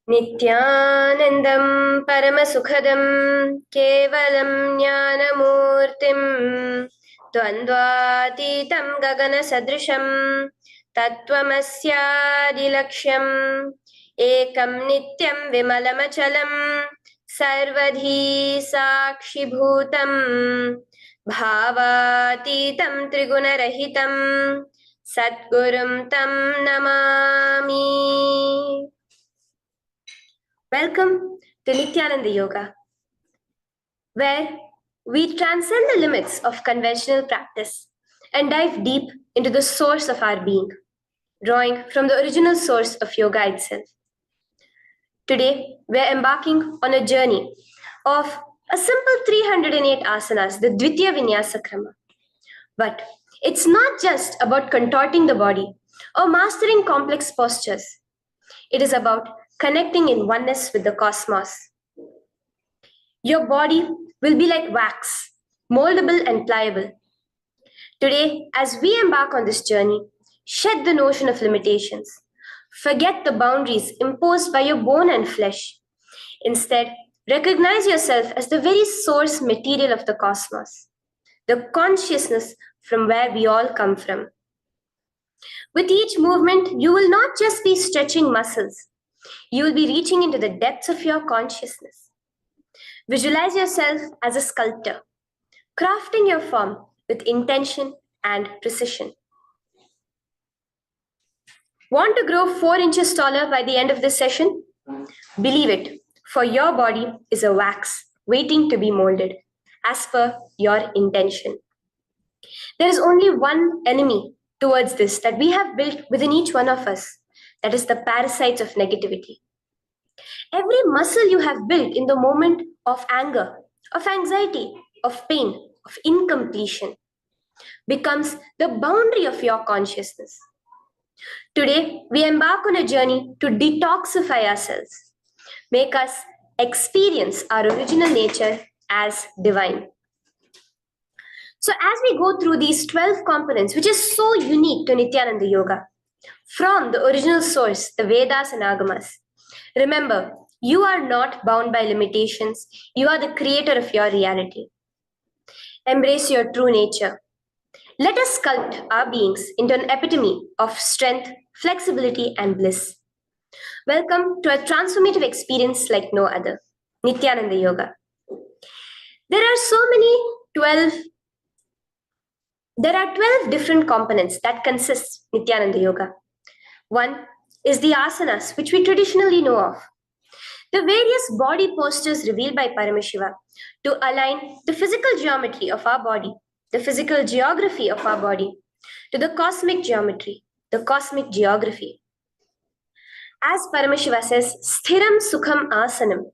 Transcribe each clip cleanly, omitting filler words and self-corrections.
Nityanandam Paramasukhadam Kevalam Jnanamurtim Dvandvatitam Gagana Sadrisham Tattvamasyaadilaksham Ekam Nityam Vimalamachalam Sarvadhi Sakshibhutam Bhavatitam Trigunarahitam Satgurum Tam Namami. Welcome to Nityananda Yoga, where we transcend the limits of conventional practice and dive deep into the source of our being, drawing from the original source of yoga itself. Today, we're embarking on a journey of a simple 308 asanas, the Dvitiya Vinyasa Krama. But it's not just about contorting the body or mastering complex postures. It is about connecting in oneness with the cosmos. Your body will be like wax, moldable and pliable. Today, as we embark on this journey, shed the notion of limitations. Forget the boundaries imposed by your bone and flesh. Instead, recognize yourself as the very source material of the cosmos, the consciousness from where we all come from. With each movement, you will not just be stretching muscles. You will be reaching into the depths of your consciousness. Visualize yourself as a sculptor, crafting your form with intention and precision. Want to grow 4 inches taller by the end of this session? Believe it, for your body is a wax waiting to be molded as per your intention. There is only one enemy towards this that we have built within each one of us. That is the parasites of negativity. Every muscle you have built in the moment of anger, of anxiety, of pain, of incompletion becomes the boundary of your consciousness. Today, we embark on a journey to detoxify ourselves, make us experience our original nature as divine. So as we go through these 12 components, which is so unique to Nityananda Yoga, from the original source, the Vedas and Agamas, remember, you are not bound by limitations. You are the creator of your reality. Embrace your true nature. Let us sculpt our beings into an epitome of strength, flexibility, and bliss. Welcome to a transformative experience like no other, Nityananda Yoga. There are 12 different components that consist Nityananda Yoga. One is the asanas, which we traditionally know of. The various body postures revealed by Paramashiva to align the physical geometry of our body, the physical geography of our body, to the cosmic geometry, the cosmic geography. As Paramashiva says, sthiram sukham asanam,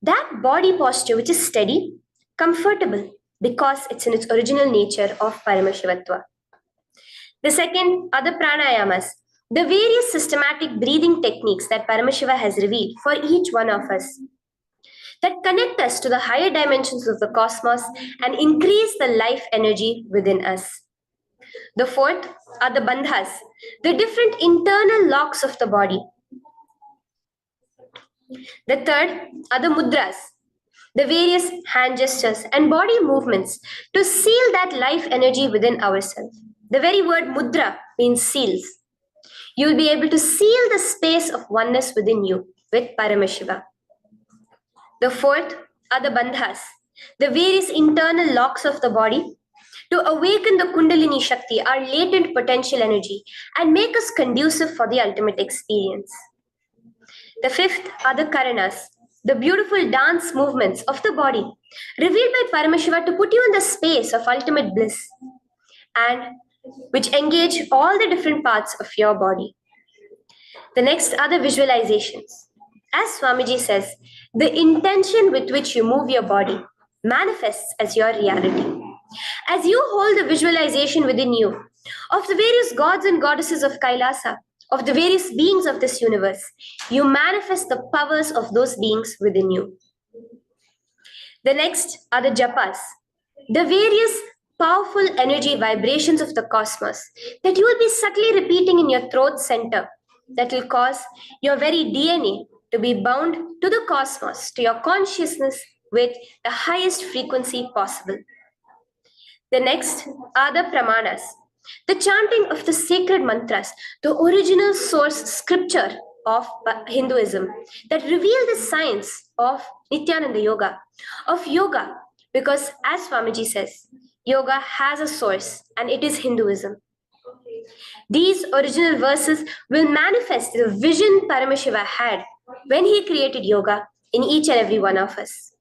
that body posture which is steady, comfortable, because it's in its original nature of Paramashivatva. The second are the pranayamas, the various systematic breathing techniques that Paramashiva has revealed for each one of us, that connect us to the higher dimensions of the cosmos and increase the life energy within us. The fourth are the bandhas, the different internal locks of the body. The third are the mudras, the various hand gestures and body movements to seal that life energy within ourselves. The very word mudra means seals. You will be able to seal the space of oneness within you with Paramashiva. The fourth are the bandhas, the various internal locks of the body to awaken the Kundalini Shakti, our latent potential energy, and make us conducive for the ultimate experience. The fifth are the karanas, the beautiful dance movements of the body, revealed by Paramashiva to put you in the space of ultimate bliss, and which engage all the different parts of your body. The next are the visualizations. As Swamiji says, the intention with which you move your body manifests as your reality. As you hold the visualization within you of the various gods and goddesses of KAILASA, of the various beings of this universe, you manifest the powers of those beings within you. The next are the japas, the various powerful energy vibrations of the cosmos that you will be subtly repeating in your throat center that will cause your very DNA to be bound to the cosmos, to your consciousness with the highest frequency possible. The next are the pramanas, the chanting of the sacred mantras, the original source scripture of Hinduism that reveal the science of Nityananda yoga, because as Swamiji says, yoga has a source and it is Hinduism. These original verses will manifest the vision Paramashiva had when he created yoga in each and every one of us.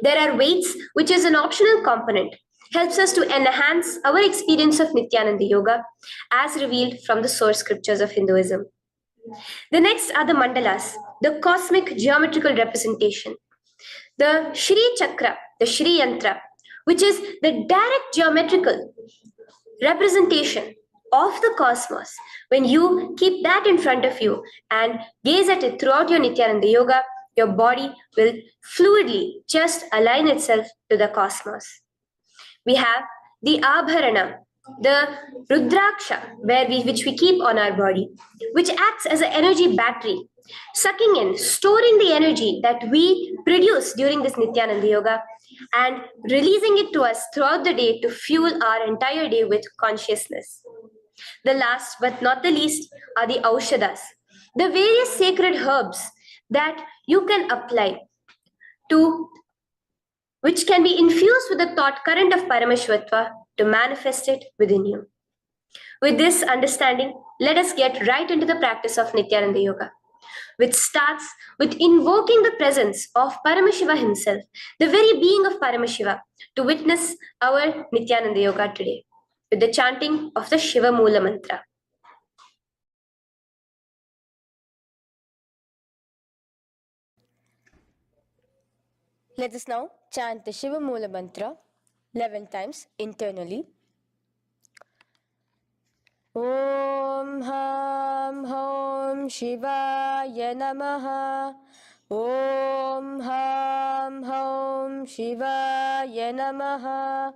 There are weights, which is an optional component, helps us to enhance our experience of Nityananda Yoga as revealed from the source scriptures of Hinduism. The next are the mandalas, the cosmic geometrical representation. The Shri Chakra, the Shri Yantra, which is the direct geometrical representation of the cosmos. When you keep that in front of you and gaze at it throughout your Nityananda Yoga, your body will fluidly just align itself to the cosmos. We have the Abharana, the Rudraksha, which we keep on our body, which acts as an energy battery, sucking in, storing the energy that we produce during this Nityananda Yoga and releasing it to us throughout the day to fuel our entire day with consciousness. The last but not the least are the Aushadas, the various sacred herbs that you can apply to, which can be infused with the thought current of Paramashvatva to manifest it within you. With this understanding, let us get right into the practice of Nityananda Yoga, which starts with invoking the presence of Paramashiva himself, the very being of Paramashiva, to witness our Nityananda Yoga today, with the chanting of the Shiva Mula Mantra. Let us now chant the Shiva Mula Mantra 11 times internally. Om Ham Hom Shivaya Namaha. Om Ham Hom Shivaya Namaha.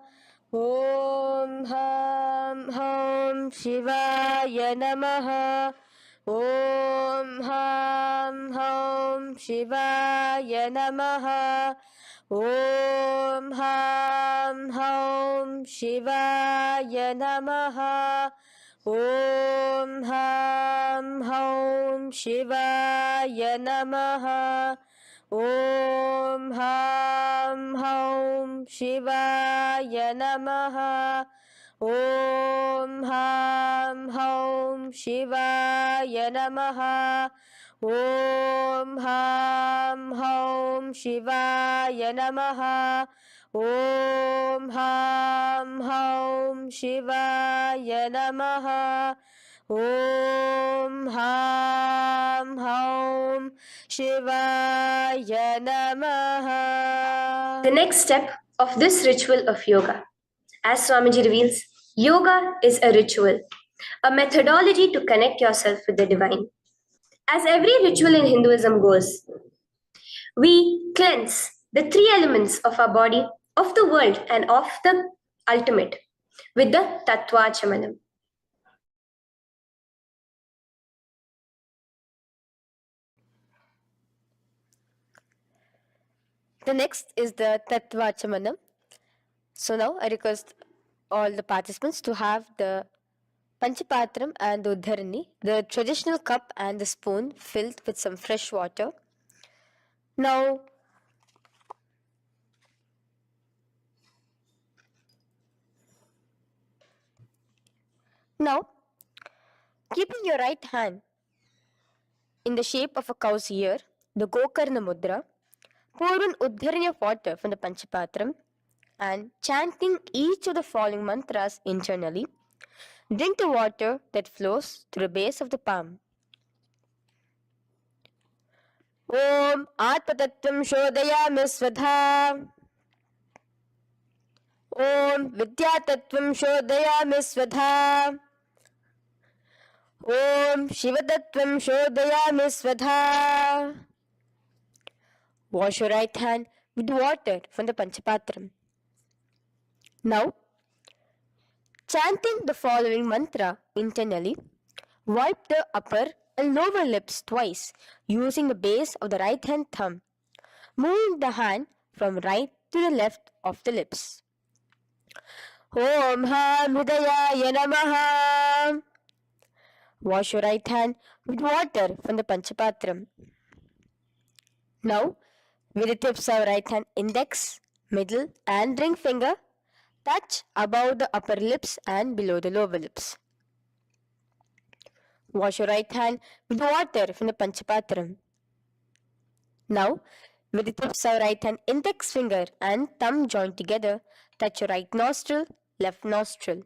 Om Ham Hom Shivaya Namaha. Om Ham Hom Shivaya Namaha. Om Ham Hom Shivaya Namaha. Om Ham Hom Shivaya Namaha. Om Ham Hom Shivaya Namaha. Om Ham Hom Shivaya Namaha. Om Ham Hom Shivaya Namaha. Om Ham Hom Shivaya Namaha. Om Ham Hom Shivaya Namaha. The next step of this ritual of yoga, as Swamiji reveals, yoga is a ritual, a methodology to connect yourself with the divine. As every ritual in Hinduism goes, we cleanse the three elements of our body, of the world, and of the ultimate with the Tattvachamanam. The next is the Tattvachamanam. So now I request all the participants to have the Panchapatram and the Uddharani, the traditional cup and the spoon filled with some fresh water. Now, keeping your right hand in the shape of a cow's ear, the Gokarna Mudra, pour an Uddharani of water from the Panchapatram and chanting each of the following mantras internally, drink the water that flows to the base of the palm. Om Atmatattvam Shodayami Svadha. Om Vidyatattvam Shodayami Svadha. Om Shivatattvam Shodayami Svadha. Wash your right hand with water from the Panchapatram. Now, chanting the following mantra internally, wipe the upper and lower lips twice using the base of the right hand thumb, moving the hand from right to the left of the lips. Om Ham Hridayaya Namaha. Wash your right hand with water from the Panchapatram. Now, with the tips of right hand index, middle and ring finger, touch above the upper lips and below the lower lips. Wash your right hand with water from the Panchapatram. Now, with the tips of right hand index finger and thumb joined together, touch your right nostril, left nostril.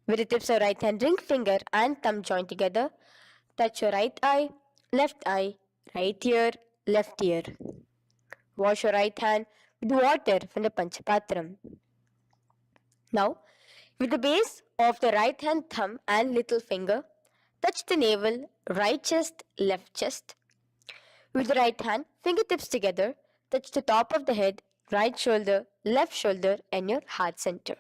With the tips of right hand ring finger and thumb joined together, touch your right eye, right ear, left ear. Wash your right hand with water from the Panchapatram. Now, with the base of the right hand thumb and little finger, touch the navel, right chest, left chest. With the right hand, fingertips together, touch the top of the head, right shoulder, left shoulder, and your heart center.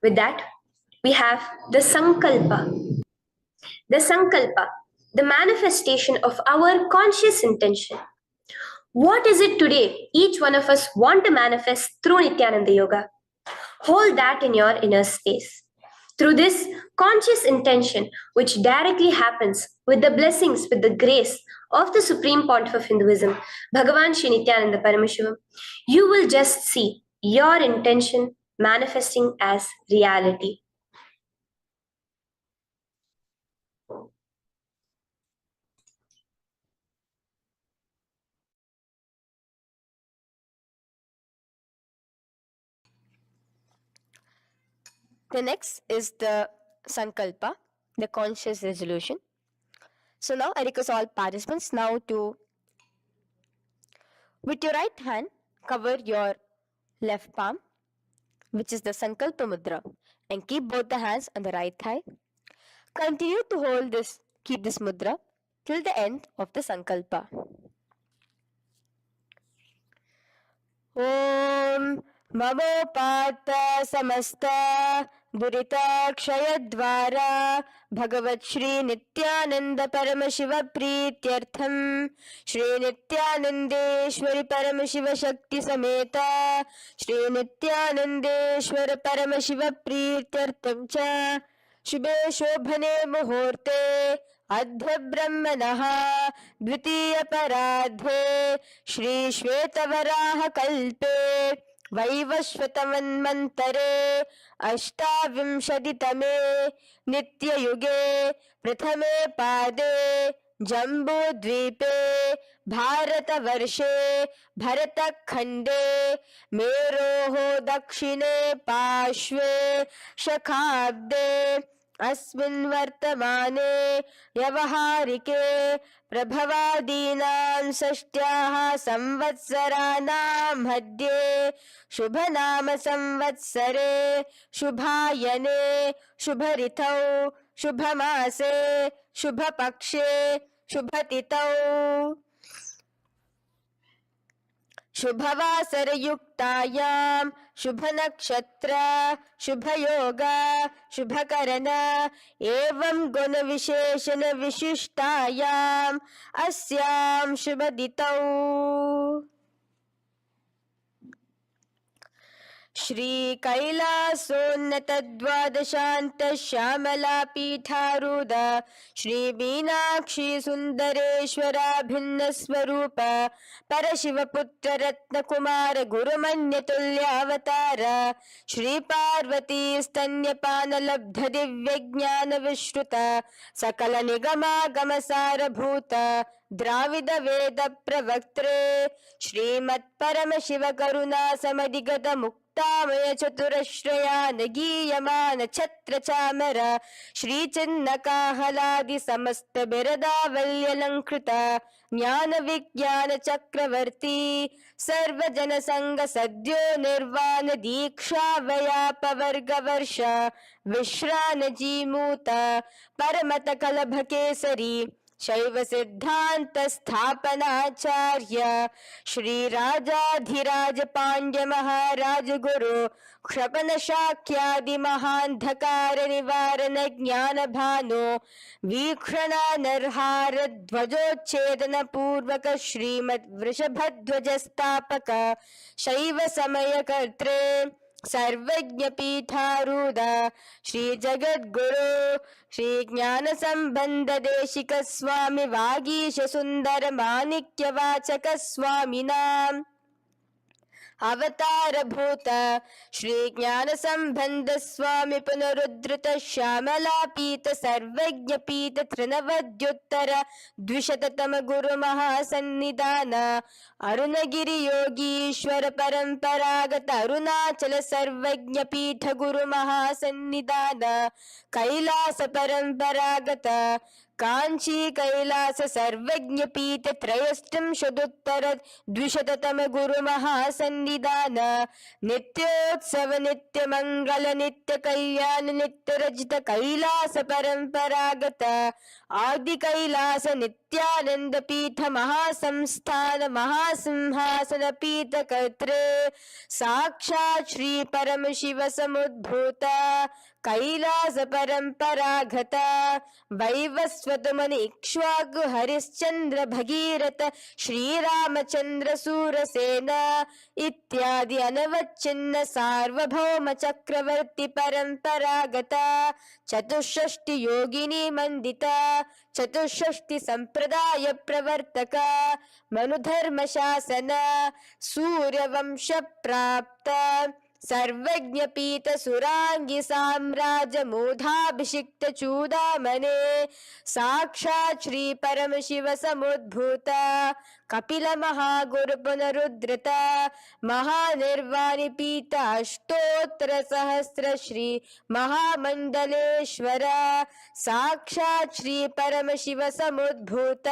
With that, we have the Sankalpa. The Sankalpa, the manifestation of our conscious intention. What is it today each one of us want to manifest through Nityananda Yoga? Hold that in your inner space. Through this conscious intention, which directly happens with the blessings, with the grace of the Supreme Pontiff of Hinduism, Bhagavan Shri Nityananda Paramashivoham, you will just see your intention manifesting as reality. The next is the Sankalpa, the conscious resolution. So now I request all participants now to, with your right hand, cover your left palm, which is the Sankalpa Mudra, and keep both the hands on the right thigh. Continue to keep this mudra till the end of the Sankalpa. Om ममोपात समस्त दुरिताक्षयद्वारा भगवत् श्री नित्यानंद परमशिव प्रीत्यर्थम श्री नित्यानंदेश्वरी परमशिव शक्ति समेत श्री नित्यानंदेश्वर परमशिव प्रीत्यर्थम च शुभे शोभने मुहूर्ते अद्य ब्रह्मणः द्वितीय परार्धे श्री श्वेतवराह कल्पे वैवस्वतमन्वन्तरे अष्टाविंशतितमे नित्ययुगे प्रथमे पादे जम्बूद्वीपे भारतवर्षे भरतखण्डे मेरोः दक्षिणे पार्श्वे शखाब्दे अस्मिन् वर्तमाने व्यवहारिके प्रभवादीनां षष्ट्याः संवत्सराणां मध्ये शुभनाम संवत्सरे शुभायने शुभऋतौ शुभमासे शुभपक्षे शुभतिथौ शुभवासरयुक्तायां शुभनक्षत्र शुभयोग शुभकरण एवं गुणविशेषण विशिष्टायाम् अस्यां शुभदितौ श्री कैलासोन्नत द्वादशांत श्यामला पीठारूढ़ श्री मीनाक्षी सुंदरेश्वरा भिन्न स्वरूप परशिव पुत्र रत्न कुमार गुरुमन्य तुल्यावतार श्री पार्वती स्तन्यपान लब्ध दिव्य ज्ञान विश्रुत सकल निगमागम सारभूत द्राविड वेद प्रवक्त्रे श्रीमत् परम शिव करुणा समधिगत मुक्तामय चतुरश्रयान गीयमान छत्र चामर श्री चिन्ह काहलादि समस्त बिरदावल्यलंकृत ज्ञान विज्ञान चक्रवर्ती सर्वजन संग सद्यो निर्वाण दीक्षा व्याप वर्ग वर्ष विश्रान जीमूत परमत कलभ केसरी शैव सिद्धांत स्थापनाचार्य श्री राजाधिराज पांड्य महाराज गुरु क्षपन शाक्यादि महांधकार निवारण ज्ञान भानु वीक्षण नरहार ध्वजोच्छेदन पूर्वक श्रीमद वृषभध्वज स्थापक शैव समय कर्त्रे सर्वज्ञ पीठारूढ़ श्री जगद्गुरु श्री ज्ञान संबंध देशिक स्वामी वागीश सुंदर माणिक्य वाचक स्वामिनां अवतार भूत श्री ज्ञान संबंध स्वामी पुनरुद्धृत श्यामला पीत सर्वज्ञ पीत तृणवद्युत्तर द्विशततम गुरु महासन्निधान अरुणगिरि योगीश्वर परंपरागत अरुणाचल सर्वज्ञ पीठ गुरु महासन्निधान कैलास परंपरागत कांची कैलास सर्वज्ञ पीठ त्रयस्त्रिंशदुत्तर द्विशततम गुरु महासन्निधान नित्योत्सव नित्य मंगल नित्य कल्याण नित्य रजित कैलास परंपरागत आदि कैलास नित्यानंद पीठ महासंस्थान महासिंहासन पीठ कर्त्रे साक्षात् श्री परम शिव समुद्भूत कैलास परंपरागत वैवस्वत मनि इक्ष्वाकु हरिश्चंद्र भगीरथ श्रीरामचंद्र सूरसेन इत्यादि अनवच्छिन्न सार्वभौम चक्रवर्ती परंपरागत चतुष्षष्टि योगिनी मंडित चतुष्षष्टि संप्रदाय प्रवर्तक मनुधर्म शासन सूर्यवंश प्राप्त सर्वज्ञ पीठ सुरांगी साम्राज्य मूधाभिषिक्त चूडामणे साक्षात् श्री परम शिव समुद्भूत कपिल महागुरु पुनरुद्धृत महानिर्वाणि पीठ अष्टोत्तर सहस्र श्री महामंडलेश्वर साक्षात् श्री परम शिव समुद्भूत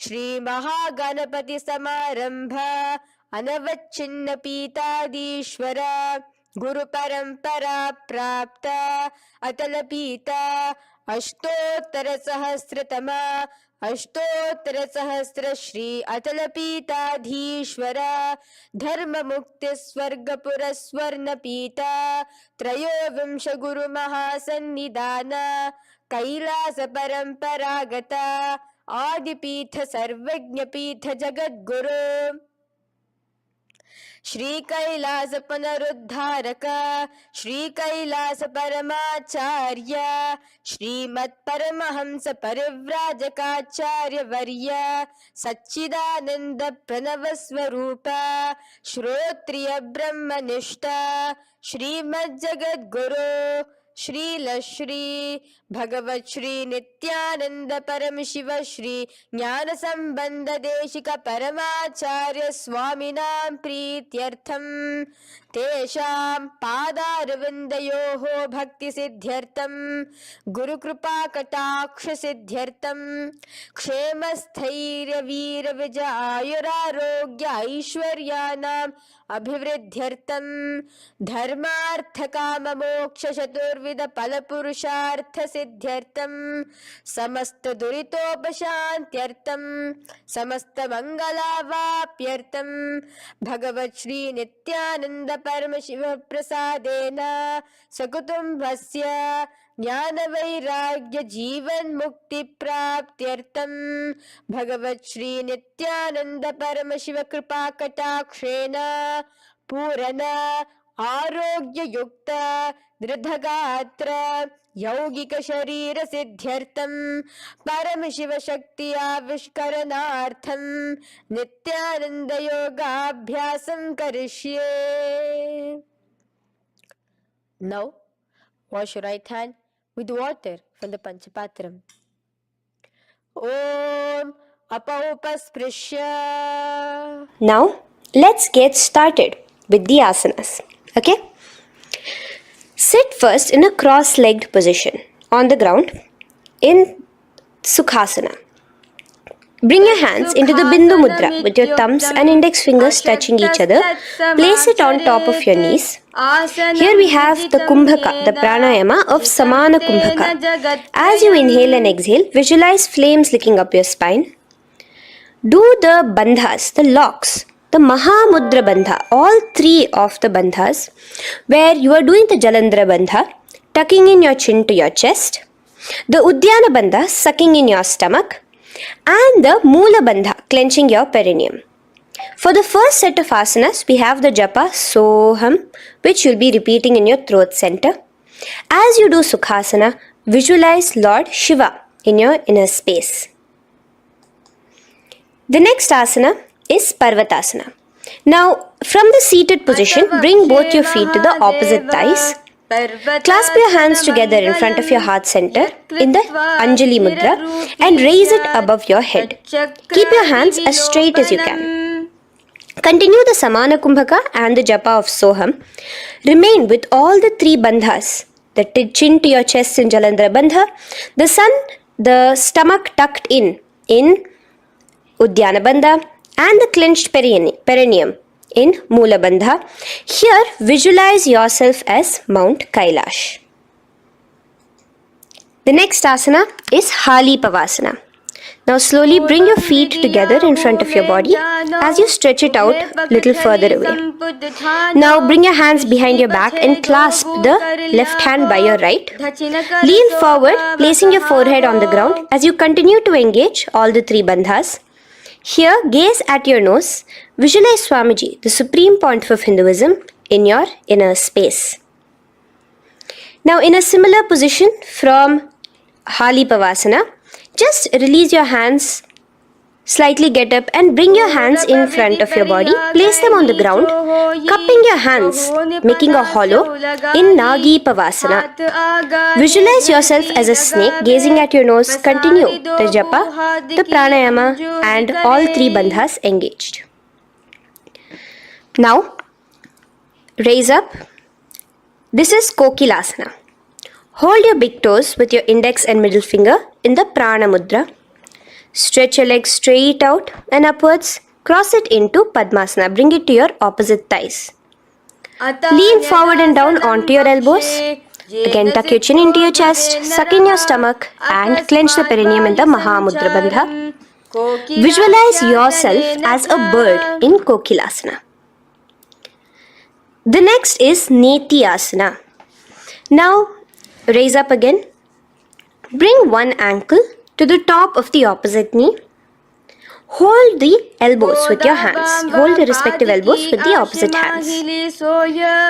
श्री महागणपति समारंभ अनवच्छिन्न पीताधीश्वर गुरु परंपरा प्राप्त अतल पीठ अष्टोत्तर सहस्र श्री अतल पीठाधीश्वर धर्म मुक्ति स्वर्गपुर स्वर्ण पीठ त्रयोविंश गुरु महासन्निधान कैलास परंपरागत आदिपीठ सर्वज्ञ पीठ जगद्गुरु श्री कैलास पुनरुद्धारक श्री कैलास परमाचार्य श्रीमत् परमहंस परिव्राजकाचार्य वर्य सच्चिदानंद प्रणव स्वरूप श्रोत्रिय ब्रह्मनिष्ठ श्रीमद् जगद्गुरु श्रील श्री भगवत श्री नित्यानंद परम शिव श्री ज्ञान संबंध देशिक परमाचार्य स्वामिनां प्रीत्यर्थम तेषां पादारविन्दयोः भक्ति सिद्ध्यर्थम गुरु कृपा कटाक्ष सिद्ध्यर्थम क्षेम स्थैर्य वीर विजय आयुरारोग्य ऐश्वर्यानां अभिवृद्ध्यर्थम धर्मार्थ काम मोक्ष चतुर्विध फल पुरुषार्थ सिद्ध्यर्थम समस्त दुरितोपशांत्यर्थम समस्त मंगलावाप्यर्थम भगवत श्री नित्यानंद परम शिव प्रसादेन सकुटुंबस्य ज्ञान वैराग्य जीवन मुक्ति प्राप्त्यर्थम भगवत श्री नित्यानंद परम शिव कृपा कटाक्षेण पूर्ण आरोग्य युक्त दृढ़गात्र यौगिक शरीर सिद्ध्यर्थम परम शिव शक्ति आविष्करणार्थम नित्यानंद योगाभ्यासं करिष्ये. Now wash your right hand with water from the Panchapatram. Om Apaupasprisya. Now, let's get started with the asanas. Okay? Sit first in a cross-legged position on the ground in Sukhasana. Bring your hands into the Bindu Mudra with your thumbs and index fingers touching each other. Place it on top of your knees. Here we have the Kumbhaka, the pranayama of Samana Kumbhaka. As you inhale and exhale, visualize flames licking up your spine. Do the bandhas, the locks, the Mahamudra Bandha, all three of the bandhas, where you are doing the Jalandhara Bandha, tucking in your chin to your chest, the Udyana Bandha, sucking in your stomach, and the Mula Bandha, clenching your perineum. For the first set of asanas, we have the japa Soham, which you'll be repeating in your throat center. As you do Sukhasana, visualize Lord Shiva in your inner space. The next asana is Parvatasana. Now, from the seated position, bring both your feet to the opposite thighs. Clasp your hands together in front of your heart center in the Anjali Mudra and raise it above your head. Keep your hands as straight as you can. Continue the Samana Kumbhaka and the Japa of Soham. Remain with all the three bandhas, the chin to your chest in Jalandhara Bandha, the stomach tucked in Udyana Bandha, and the clenched perineum in Mula Bandha. Here, visualize yourself as Mount Kailash. The next asana is Hali Pavasana. Now slowly bring your feet together in front of your body as you stretch it out a little further away. Now bring your hands behind your back and clasp the left hand by your right. Lean forward, placing your forehead on the ground as you continue to engage all the three bandhas. Here, gaze at your nose. Visualize Swamiji, the Supreme Pontiff of Hinduism, in your inner space. Now, in a similar position from Hali Pavasana, just release your hands, slightly get up and bring your hands in front of your body. Place them on the ground, cupping your hands, making a hollow in Nagi Pavasana. Visualize yourself as a snake, gazing at your nose. Continue the japa, the pranayama, and all three bandhas engaged. Now, raise up. This is Kokilasana. Hold your big toes with your index and middle finger in the Prana Mudra. Stretch your legs straight out and upwards. Cross it into Padmasana. Bring it to your opposite thighs. Lean forward and down onto your elbows. Again, tuck your chin into your chest, suck in your stomach, and clench the perineum in the Mahamudra Bandha. Visualize yourself as a bird in Kokilasana. The next is Nityananda. Now, raise up again. Bring one ankle to the top of the opposite knee. Hold the elbows with your hands. Hold the respective elbows with the opposite hands.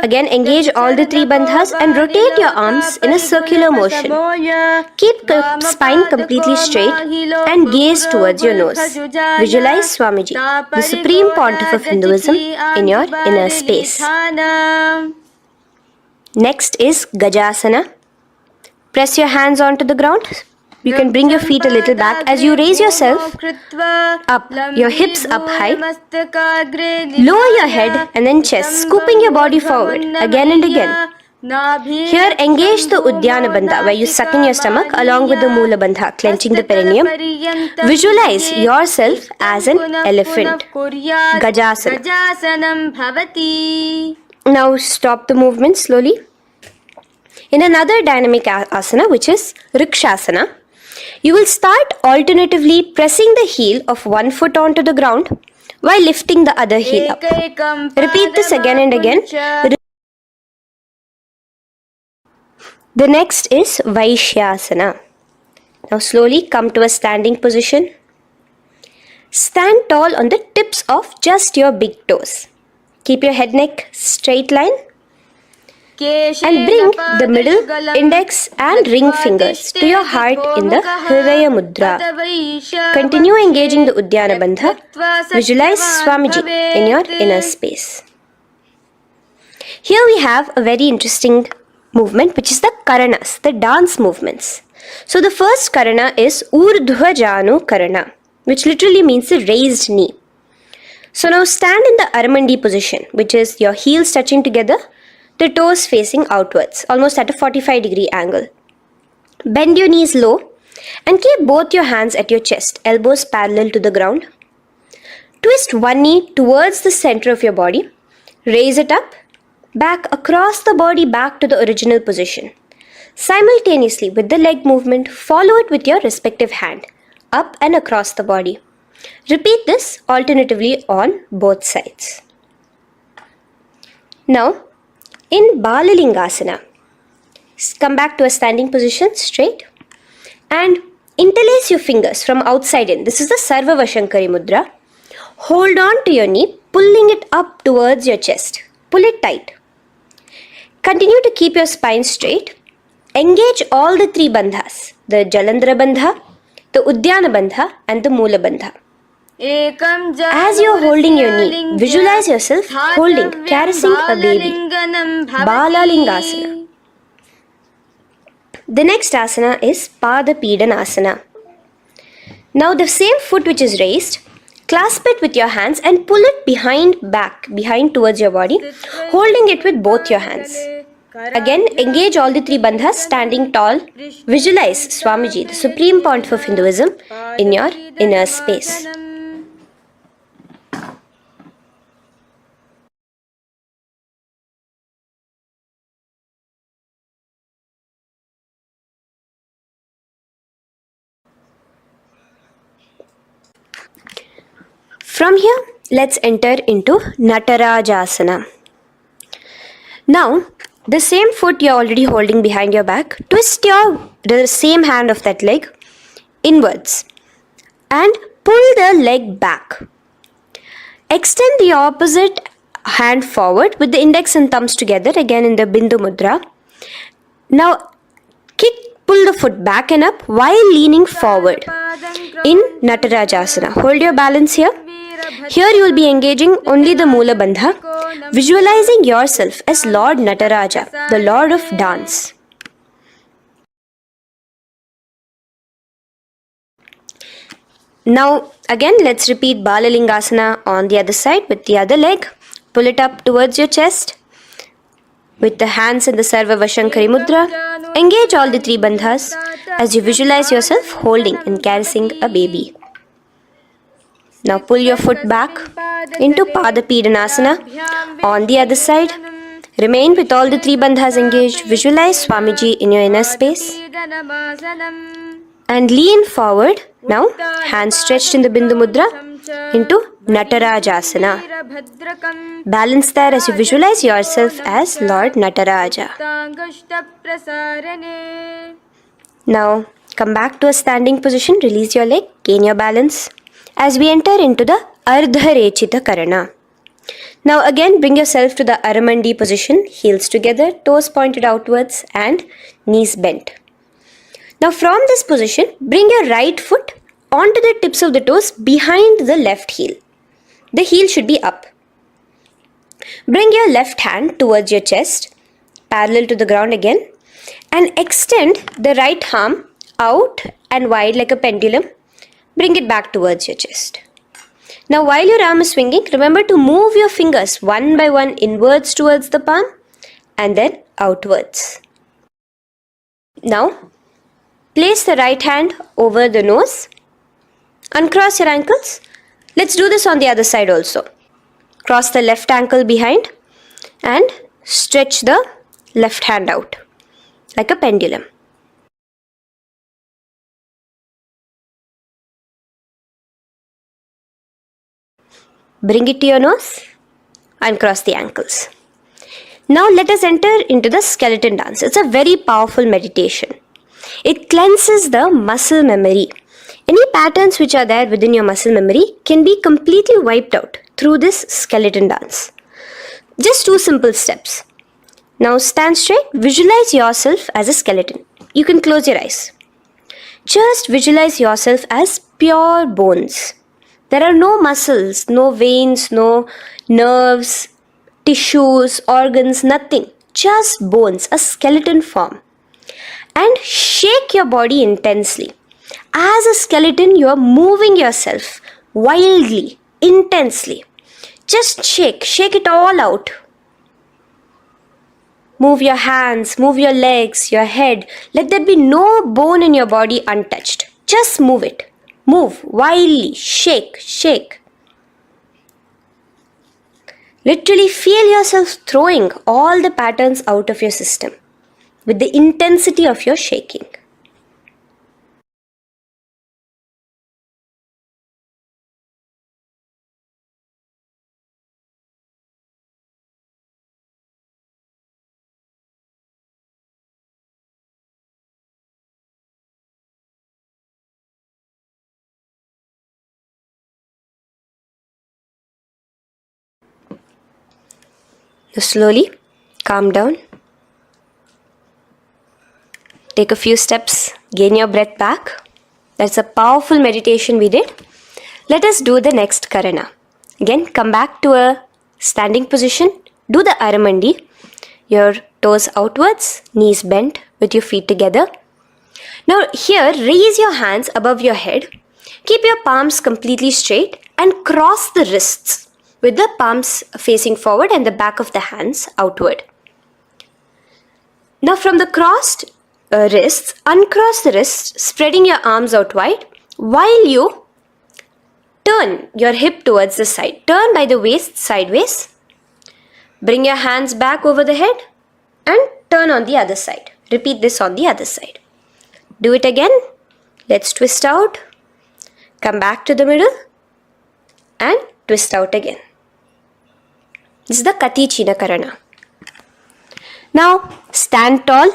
Again, engage all the three bandhas and rotate your arms in a circular motion. Keep the spine completely straight and gaze towards your nose. Visualize Swamiji, the Supreme Pontiff of Hinduism, in your inner space. Next is Gajasana. Press your hands onto the ground. You can bring your feet a little back as you raise yourself up, your hips up high. Lower your head and then chest, scooping your body forward again and again. Here, engage the Udyana Bandha, where you suck in your stomach along with the Mula Bandha, clenching the perineum. Visualize yourself as an elephant. Gajasana. Now stop the movement slowly. In another dynamic asana, which is Rikshasana, you will start alternatively pressing the heel of one foot onto the ground while lifting the other heel up. Repeat this again and again. The next is Vaishyasana. Now slowly come to a standing position. Stand tall on the tips of just your big toes. Keep your head neck straight line. And bring the middle, index and ring fingers to your heart in the Hridaya Mudra. Continue engaging the Udyana Bandha. Visualize Swamiji in your inner space. Here we have a very interesting movement, which is the Karanas, the dance movements. So the first Karana is Urdhva Janu Karana, which literally means the raised knee. So now stand in the Aramandi position, which is your heels touching together, the toes facing outwards, almost at a 45-degree angle. Bend your knees low And keep both your hands at your chest, elbows parallel to the ground. Twist one knee towards the center of your body. Raise it up, back across the body back to the original position. Simultaneously with the leg movement, follow it with your respective hand, up and across the body. Repeat this alternatively on both sides. Now, in Balalingasana, come back to a standing position, straight, and interlace your fingers from outside in. This is the Sarva Vashankari Mudra. Hold on to your knee, pulling it up towards your chest. Pull it tight. Continue to keep your spine straight. Engage all the three bandhas, the Jalandhara Bandha, the Udyana Bandha and the Moola Bandha. As you are holding your knee, visualize yourself holding, caressing a baby. Balalingasana. The next asana is Pada Pidanasana. Now the same foot which is raised, clasp it with your hands and pull it behind towards your body, holding it with both your hands. Again, engage all the three bandhas, standing tall. Visualize Swamiji, the Supreme Pontiff of Hinduism, in your inner space. From here, let's enter into Natarajasana. Now, the same foot you're already holding behind your back, twist the same hand of that leg inwards and pull the leg back. Extend the opposite hand forward with the index and thumbs together, again in the Bindu Mudra. Now, pull the foot back and up while leaning forward in Natarajasana. Hold your balance here. Here you will be engaging only the Moola Bandha, visualizing yourself as Lord Nataraja, the Lord of Dance. Now again let's repeat Balalingasana on the other side with the other leg. Pull it up towards your chest with the hands in the Sarva Vashankari Mudra. Engage all the three bandhas as you visualize yourself holding and caressing a baby. Now pull your foot back into Pada Pidanasana on the other side. Remain with all the three bandhas engaged. Visualize Swamiji in your inner space. And lean forward. Now, hands stretched in the Bindu Mudra into Natarajasana. Balance there as you visualize yourself as Lord Nataraja. Now, come back to a standing position. Release your leg. Gain your balance. As we enter into the Ardharechita Karana. Now again bring yourself to the Aramandi position, heels together, toes pointed outwards and knees bent. Now from this position, bring your right foot onto the tips of the toes behind the left heel. The heel should be up. Bring your left hand towards your chest, parallel to the ground again, and extend the right arm out and wide like a pendulum. Bring it back towards your chest. Now while your arm is swinging, remember to move your fingers one by one inwards towards the palm and then outwards. Now place the right hand over the nose. Uncross your ankles. Let's do this on the other side also. Cross the left ankle behind and stretch the left hand out like a pendulum. Bring it to your nose, uncross the ankles. Now let us enter into the skeleton dance. It's a very powerful meditation. It cleanses the muscle memory. Any patterns which are there within your muscle memory can be completely wiped out through this skeleton dance. Just 2 simple steps. Now stand straight, visualize yourself as a skeleton. You can close your eyes. Just visualize yourself as pure bones. There are no muscles, no veins, no nerves, tissues, organs, nothing. Just bones, a skeleton form. And shake your body intensely. As a skeleton, you are moving yourself wildly, intensely. Just shake it all out. Move your hands, move your legs, your head. Let there be no bone in your body untouched. Just move it. Move wildly. Shake, shake. Literally feel yourself throwing all the patterns out of your system with the intensity of your shaking. Now slowly calm down. Take a few steps, gain your breath back. That's a powerful meditation we did. Let us do the next Karana. Again, come back to a standing position. Do the Aramandi. Your toes outwards, knees bent with your feet together. Now here, raise your hands above your head. Keep your palms completely straight and cross the wrists with the palms facing forward and the back of the hands outward. Now from the crossed wrists, uncross the wrists, spreading your arms out wide while you turn your hip towards the side. Turn by the waist sideways. Bring your hands back over the head and turn on the other side. Repeat this on the other side. Do it again. Let's twist out. Come back to the middle and twist out again. This is the Kati China Karana. Now stand tall.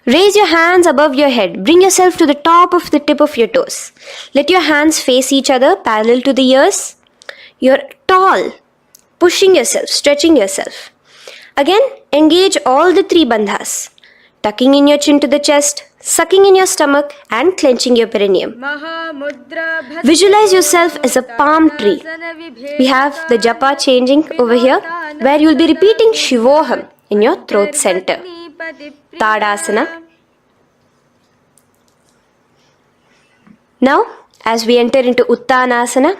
Raise your hands above your head. Bring yourself to the top of the tip of your toes. Let your hands face each other parallel to the ears. You're tall, pushing yourself, stretching yourself. Again, engage all the three bandhas. Tucking in your chin to the chest, sucking in your stomach and clenching your perineum. Visualize yourself as a palm tree. We have the japa changing over here where you'll be repeating Shivoham in your throat center. Tadasana. Now, as we enter into Uttanasana,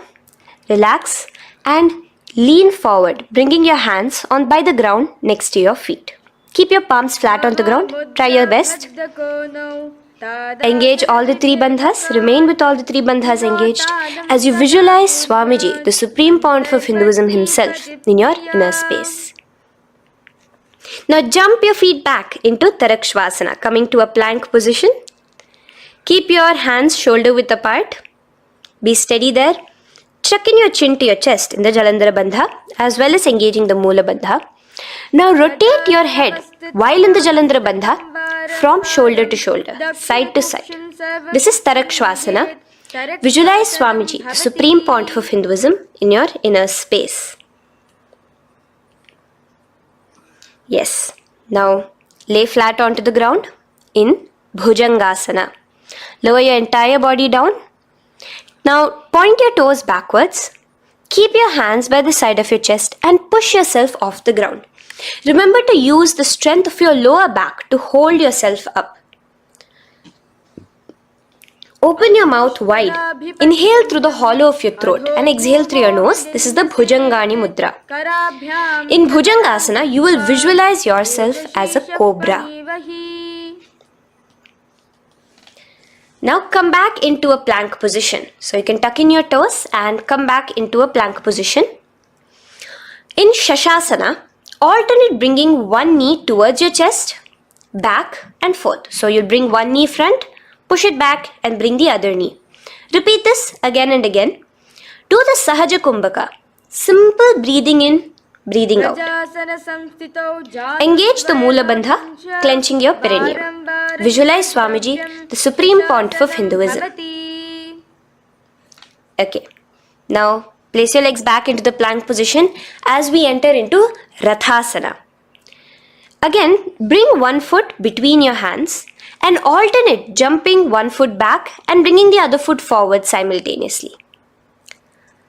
relax and lean forward, bringing your hands on by the ground next to your feet. Keep your palms flat on the ground. Try your best. Engage all the three bandhas. Remain with all the three bandhas engaged as you visualize Swamiji, the Supreme Pontiff of Hinduism himself, in your inner space. Now jump your feet back into Tarakshvasana, coming to a plank position. Keep your hands shoulder width apart. Be steady there. Chuck in your chin to your chest in the Jalandhara Bandha as well as engaging the Moola Bandha. Now rotate your head while in the Jalandhara Bandha from shoulder to shoulder, side to side. This is Tarakshvasana. Visualize Swamiji, the Supreme Pontiff of Hinduism, in your inner space. Yes. Now lay flat onto the ground in Bhujangasana. Lower your entire body down. Now point your toes backwards. Keep your hands by the side of your chest and push yourself off the ground. Remember to use the strength of your lower back to hold yourself up. Open your mouth wide. Inhale through the hollow of your throat and exhale through your nose. This is the Bhujangani Mudra. In Bhujangasana, you will visualize yourself as a cobra. Now come back into a plank position. So you can tuck in your toes and come back into a plank position. In Shashasana, alternate bringing one knee towards your chest, back and forth. So you'll bring one knee front, push it back and bring the other knee. Repeat this again and again. Do the Sahaja Kumbhaka. Simple breathing in, breathing out. Engage the Moola Bandha, clenching your perineum. Visualize Swamiji, the Supreme Pontiff of Hinduism. Okay. Now place your legs back into the plank position as we enter into Rathasana. Again, bring one foot between your hands and alternate jumping one foot back and bringing the other foot forward simultaneously.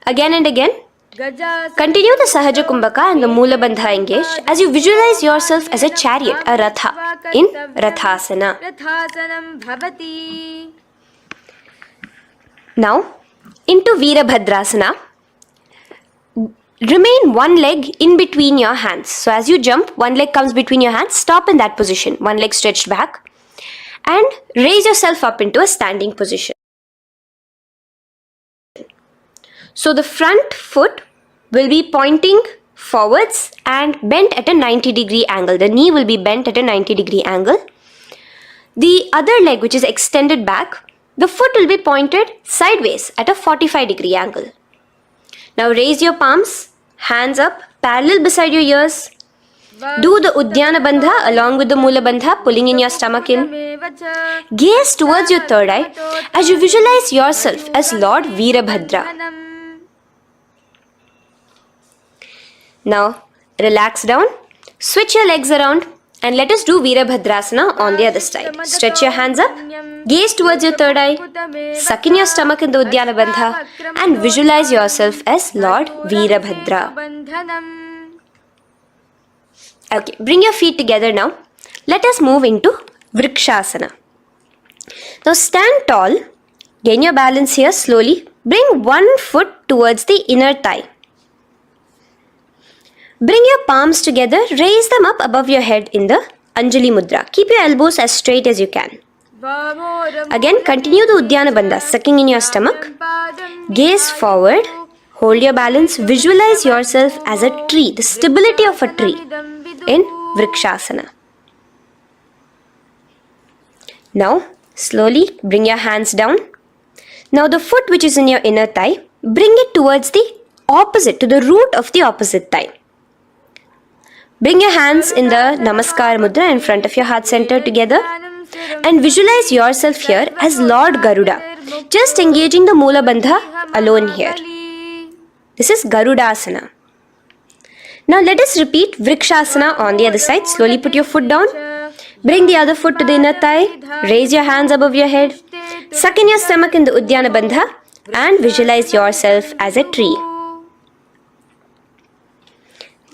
Again and again. Continue the Sahaja Kumbhaka and the Moola Bandha engaged as you visualize yourself as a chariot, a Ratha, in Rathasana. Now, into Veerabhadrasana. Remain one leg in between your hands. So as you jump, one leg comes between your hands, stop in that position, one leg stretched back, and raise yourself up into a standing position. So the front foot will be pointing forwards and bent at a 90-degree angle. The knee will be bent at a 90-degree angle. The other leg, which is extended back, the foot will be pointed sideways at a 45-degree angle. Now raise your palms, hands up, parallel beside your ears. Do the Uddiyana Bandha along with the Mula Bandha, pulling in your stomach in. Gaze towards your third eye as you visualize yourself as Lord Veerabhadra. Now relax down, switch your legs around, and let us do Veerabhadrasana on the other side. Stretch your hands up, gaze towards your third eye, suck in your stomach in the Uddiyana Bandha, and visualize yourself as Lord Veerabhadra. Okay, bring your feet together now. Let us move into Vrikshasana. Now stand tall, gain your balance here slowly. Bring one foot towards the inner thigh. Bring your palms together, raise them up above your head in the Anjali Mudra. Keep your elbows as straight as you can. Again, continue the Uddiyana Bandha, sucking in your stomach. Gaze forward, hold your balance, visualize yourself as a tree, the stability of a tree in Vrikshasana. Now, slowly bring your hands down. Now the foot which is in your inner thigh, bring it towards the opposite, to the root of the opposite thigh. Bring your hands in the Namaskar Mudra in front of your heart center together and visualize yourself here as Lord Garuda, just engaging the Mula Bandha alone here. This is Garudasana. Now let us repeat Vrikshasana on the other side. Slowly put your foot down. Bring the other foot to the inner thigh. Raise your hands above your head. Suck in your stomach in the Uddiyana Bandha and visualize yourself as a tree.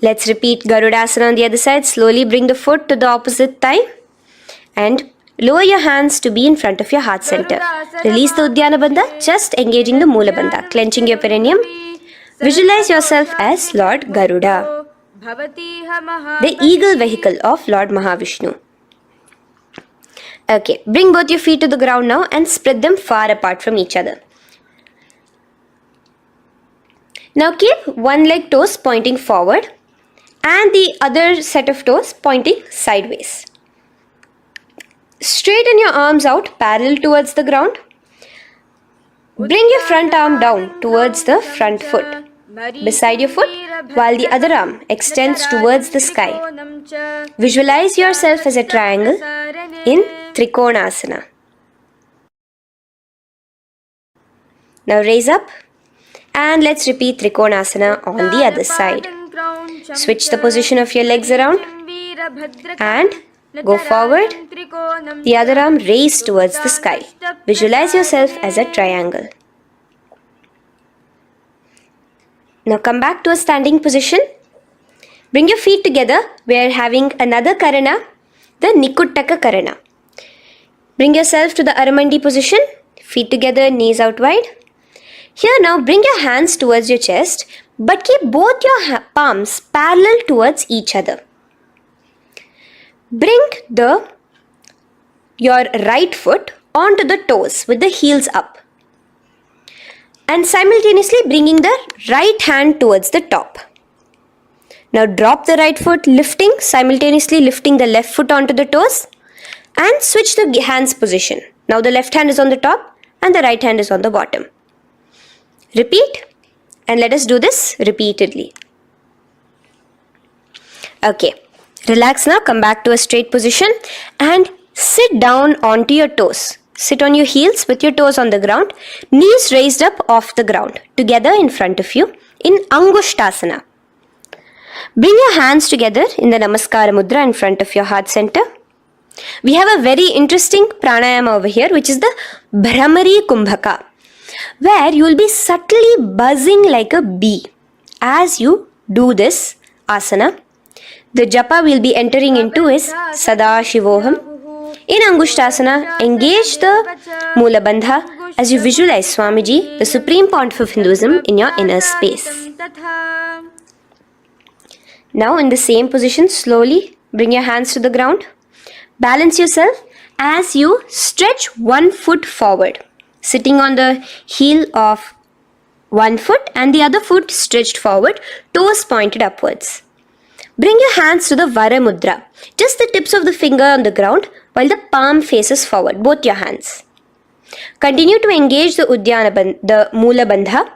Let's repeat Garudasana on the other side. Slowly bring the foot to the opposite thigh and lower your hands to be in front of your heart center. Release the Uddiyana Bandha, just engaging the Mula Bandha, clenching your perineum. Visualize yourself as Lord Garuda, the eagle vehicle of Lord Mahavishnu. Okay, bring both your feet to the ground now and spread them far apart from each other. Now keep one leg toes pointing forward and the other set of toes pointing sideways. Straighten your arms out parallel towards the ground. Bring your front arm down towards the front foot, beside your foot, while the other arm extends towards the sky. Visualize yourself as a triangle in Trikonasana. Now raise up and let's repeat Trikonasana on the other side. Switch the position of your legs around and go forward. The other arm raised towards the sky. Visualize yourself as a triangle. Now come back to a standing position. Bring your feet together. We are having another Karana, the Nikuttaka Karana. Bring yourself to the Aramandi position. Feet together, knees out wide. Here now bring your hands towards your chest, but keep both your palms parallel towards each other. Bring your right foot onto the toes with the heels up. And simultaneously bringing the right hand towards the top. Now drop the right foot, simultaneously lifting the left foot onto the toes and switch the hands position. Now the left hand is on the top and the right hand is on the bottom. Repeat and let us do this repeatedly. Okay, relax now, come back to a straight position and sit down onto your toes. Sit on your heels with your toes on the ground, knees raised up off the ground, together in front of you in Angushtasana. Bring your hands together in the Namaskara Mudra in front of your heart center. We have a very interesting pranayama over here, which is the Bhramari Kumbhaka, where you will be subtly buzzing like a bee as you do this asana. The japa we will be entering into is Sadashivoham. In Angushtasana, engage the Mula Bandha as you visualize Swamiji, the Supreme Pontiff of Hinduism, in your inner space. Now in the same position, slowly bring your hands to the ground. Balance yourself as you stretch one foot forward, sitting on the heel of one foot and the other foot stretched forward, toes pointed upwards. Bring your hands to the Vara Mudra, just the tips of the finger on the ground while the palm faces forward, both your hands. Continue to engage the Mula Bandha,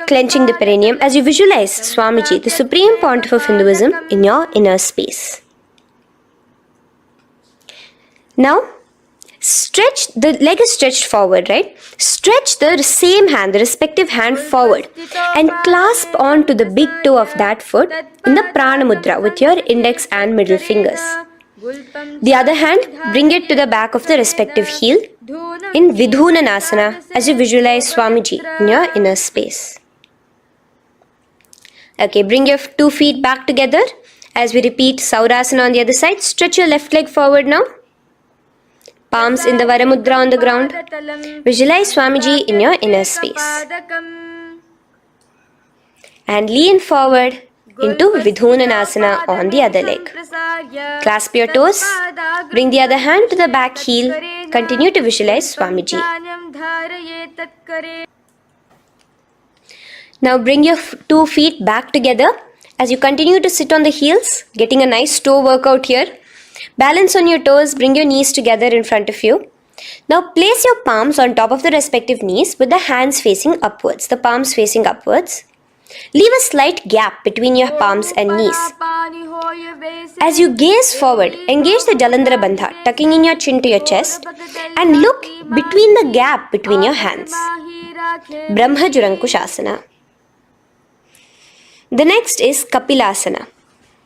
clenching the perineum as you visualize Swamiji, the Supreme Pontiff of Hinduism, in your inner space. Now, stretch, the leg is stretched forward, right? Stretch the same hand, the respective hand forward and clasp onto the big toe of that foot in the Prana Mudra with your index and middle fingers. The other hand, bring it to the back of the respective heel in Vidhunanasana as you visualize Swamiji in your inner space. Okay, bring your 2 feet back together as we repeat Saurasana on the other side. Stretch your left leg forward now. Palms in the Vara Mudra on the ground. Visualize Swamiji in your inner space. And lean forward into Vidhunanasana on the other leg. Clasp your toes. Bring the other hand to the back heel. Continue to visualize Swamiji. Now bring your 2 feet back together as you continue to sit on the heels, getting a nice toe workout here. Balance on your toes, bring your knees together in front of you. Now place your palms on top of the respective knees with the hands facing upwards, the palms facing upwards. Leave a slight gap between your palms and knees. As you gaze forward, engage the Jalandhara Bandha, tucking in your chin to your chest, and look between the gap between your hands. Brahma Jurankushasana. The next is Kapilasana.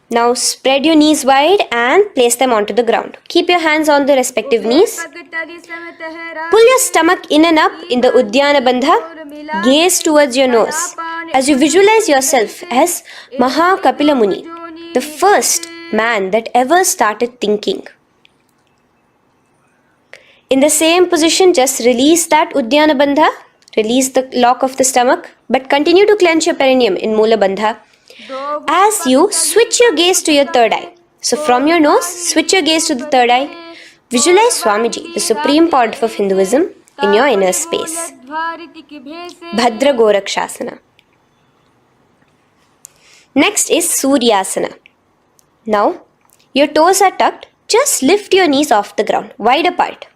Now spread your knees wide and place them onto the ground. Keep your hands on the respective knees. Pull your stomach in and up in the Uddiyana Bandha. Gaze towards your nose as you visualize yourself as Maha Kapila Muni, the first man that ever started thinking. In the same position, just release that Uddiyana Bandha. Release the lock of the stomach, but continue to clench your perineum in Mula Bandha as you switch your gaze to your third eye. So from your nose, switch your gaze to the third eye. Visualize Swamiji, the Supreme Pontiff of Hinduism, in your inner space. Bhadra Gorakshasana. Next is Suryasana. Now, your toes are tucked. Just lift your knees off the ground, wide apart.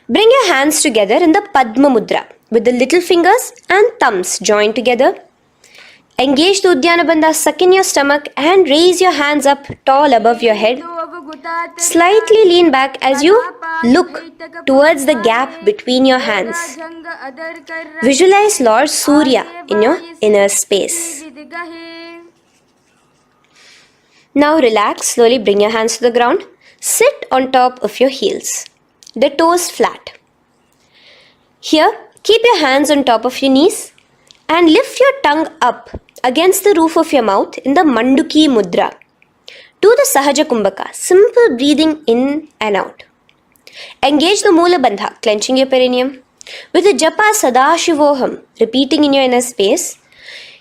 Bring your hands together in the Padma Mudra with the little fingers and thumbs joined together. Engage the Uddiyana Bandha, suck in your stomach and raise your hands up tall above your head. Slightly lean back as you look towards the gap between your hands. Visualize Lord Surya in your inner space. Now relax, slowly bring your hands to the ground. Sit on top of your heels, the toes flat. Here, keep your hands on top of your knees and lift your tongue up against the roof of your mouth in the Manduki Mudra. Do the Sahaja Kumbhaka, simple breathing in and out. Engage the Mula Bandha, clenching your perineum. With the Japa Sadashivoham, repeating in your inner space,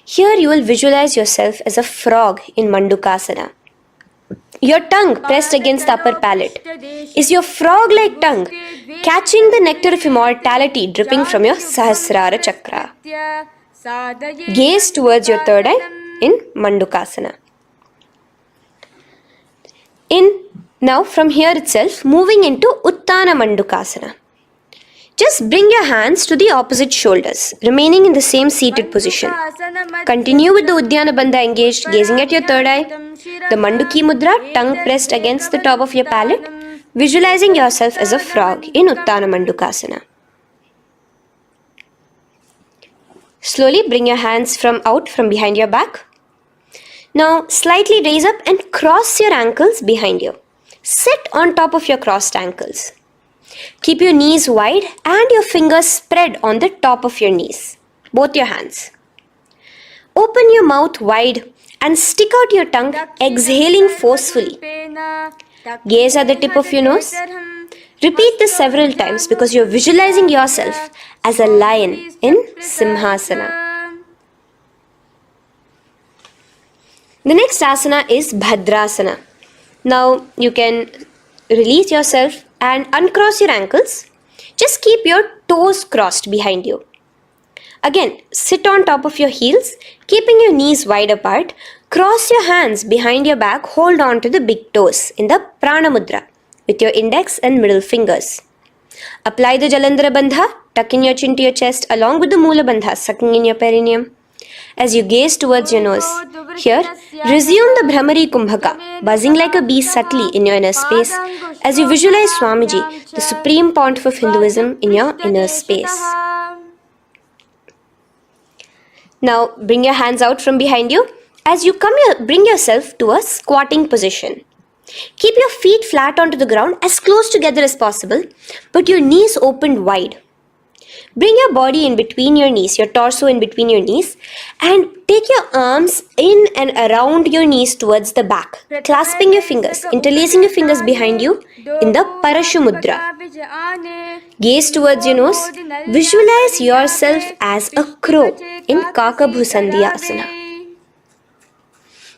here you will visualize yourself as a frog in Mandukasana. Your tongue pressed against the upper palate. Is your frog-like tongue catching the nectar of immortality dripping from your Sahasrara Chakra? Gaze towards your third eye in Mandukasana. Now from here itself, moving into Uttana Mandukasana. Just bring your hands to the opposite shoulders, remaining in the same seated position. Continue with the Uddiyana Bandha engaged, gazing at your third eye. The Manduki Mudra, tongue pressed against the top of your palate, visualizing yourself as a frog in Uttana Mandukasana. Slowly bring your hands out from behind your back. Now slightly raise up and cross your ankles behind you. Sit on top of your crossed ankles. Keep your knees wide and your fingers spread on the top of your knees, both your hands. Open your mouth wide and stick out your tongue, exhaling forcefully. Gaze at the tip of your nose. Repeat this several times because you are visualizing yourself as a lion in Simhasana. The next asana is Bhadrasana. Now you can release yourself and uncross your ankles. Just keep your toes crossed behind you. Again, sit on top of your heels, keeping your knees wide apart. Cross your hands behind your back, hold on to the big toes in the Prana Mudra with your index and middle fingers. Apply the Jalandhara Bandha, tuck in your chin to your chest along with the Mula Bandha, sucking in your perineum. As you gaze towards your nose, here, resume the Brahmari Kumbhaka, buzzing like a bee subtly in your inner space as you visualize Swamiji, the Supreme Pontiff of Hinduism, in your inner space. Now bring your hands out from behind you. As you bring yourself to a squatting position. Keep your feet flat onto the ground as close together as possible, but your knees opened wide. Bring your body in between your knees, your torso in between your knees, and take your arms in and around your knees towards the back, clasping your fingers, interlacing your fingers behind you in the Parashu Mudra. Gaze towards your nose. Visualize yourself as a crow in Kakabhusandhi Asana.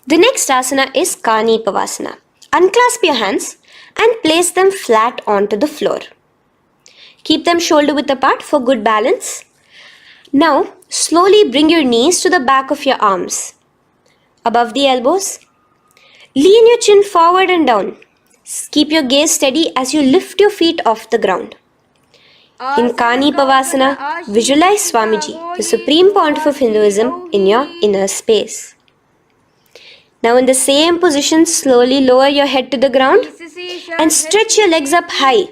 The next asana is Kani Pavasana. Unclasp your hands and place them flat onto the floor. Keep them shoulder width apart for good balance. Now, slowly bring your knees to the back of your arms, above the elbows. Lean your chin forward and down. Keep your gaze steady as you lift your feet off the ground. In Kani Pavasana, visualize Swamiji, the Supreme Pontiff of Hinduism, in your inner space. Now in the same position, slowly lower your head to the ground and stretch your legs up high,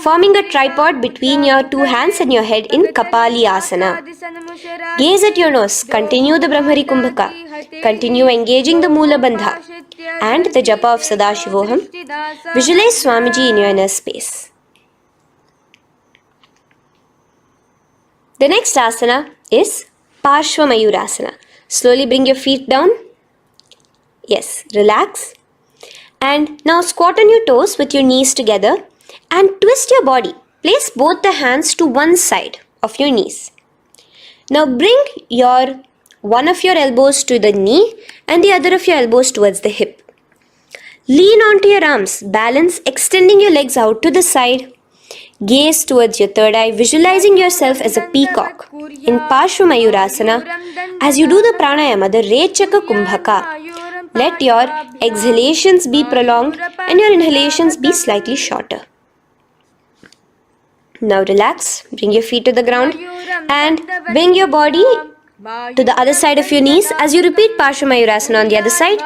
forming a tripod between your two hands and your head in Kapali Asana. Gaze at your nose, continue the Brahmari Kumbhaka, continue engaging the Mula Bandha and the Japa of Sadashivoham. Visualize Swamiji in your inner space. The next asana is Parshva Mayurasana. Slowly bring your feet down. Yes, relax. And now squat on your toes with your knees together and twist your body. Place both the hands to one side of your knees. Now bring one of your elbows to the knee and the other of your elbows towards the hip. Lean onto your arms, balance, extending your legs out to the side. Gaze towards your third eye, visualizing yourself as a peacock in Parshva Mayurasana. As you do the pranayama, the Rechaka Kumbhaka, let your exhalations be prolonged and your inhalations be slightly shorter. Now relax, bring your feet to the ground and bring your body to the other side of your knees. As you repeat Parshva Mayurasana on the other side,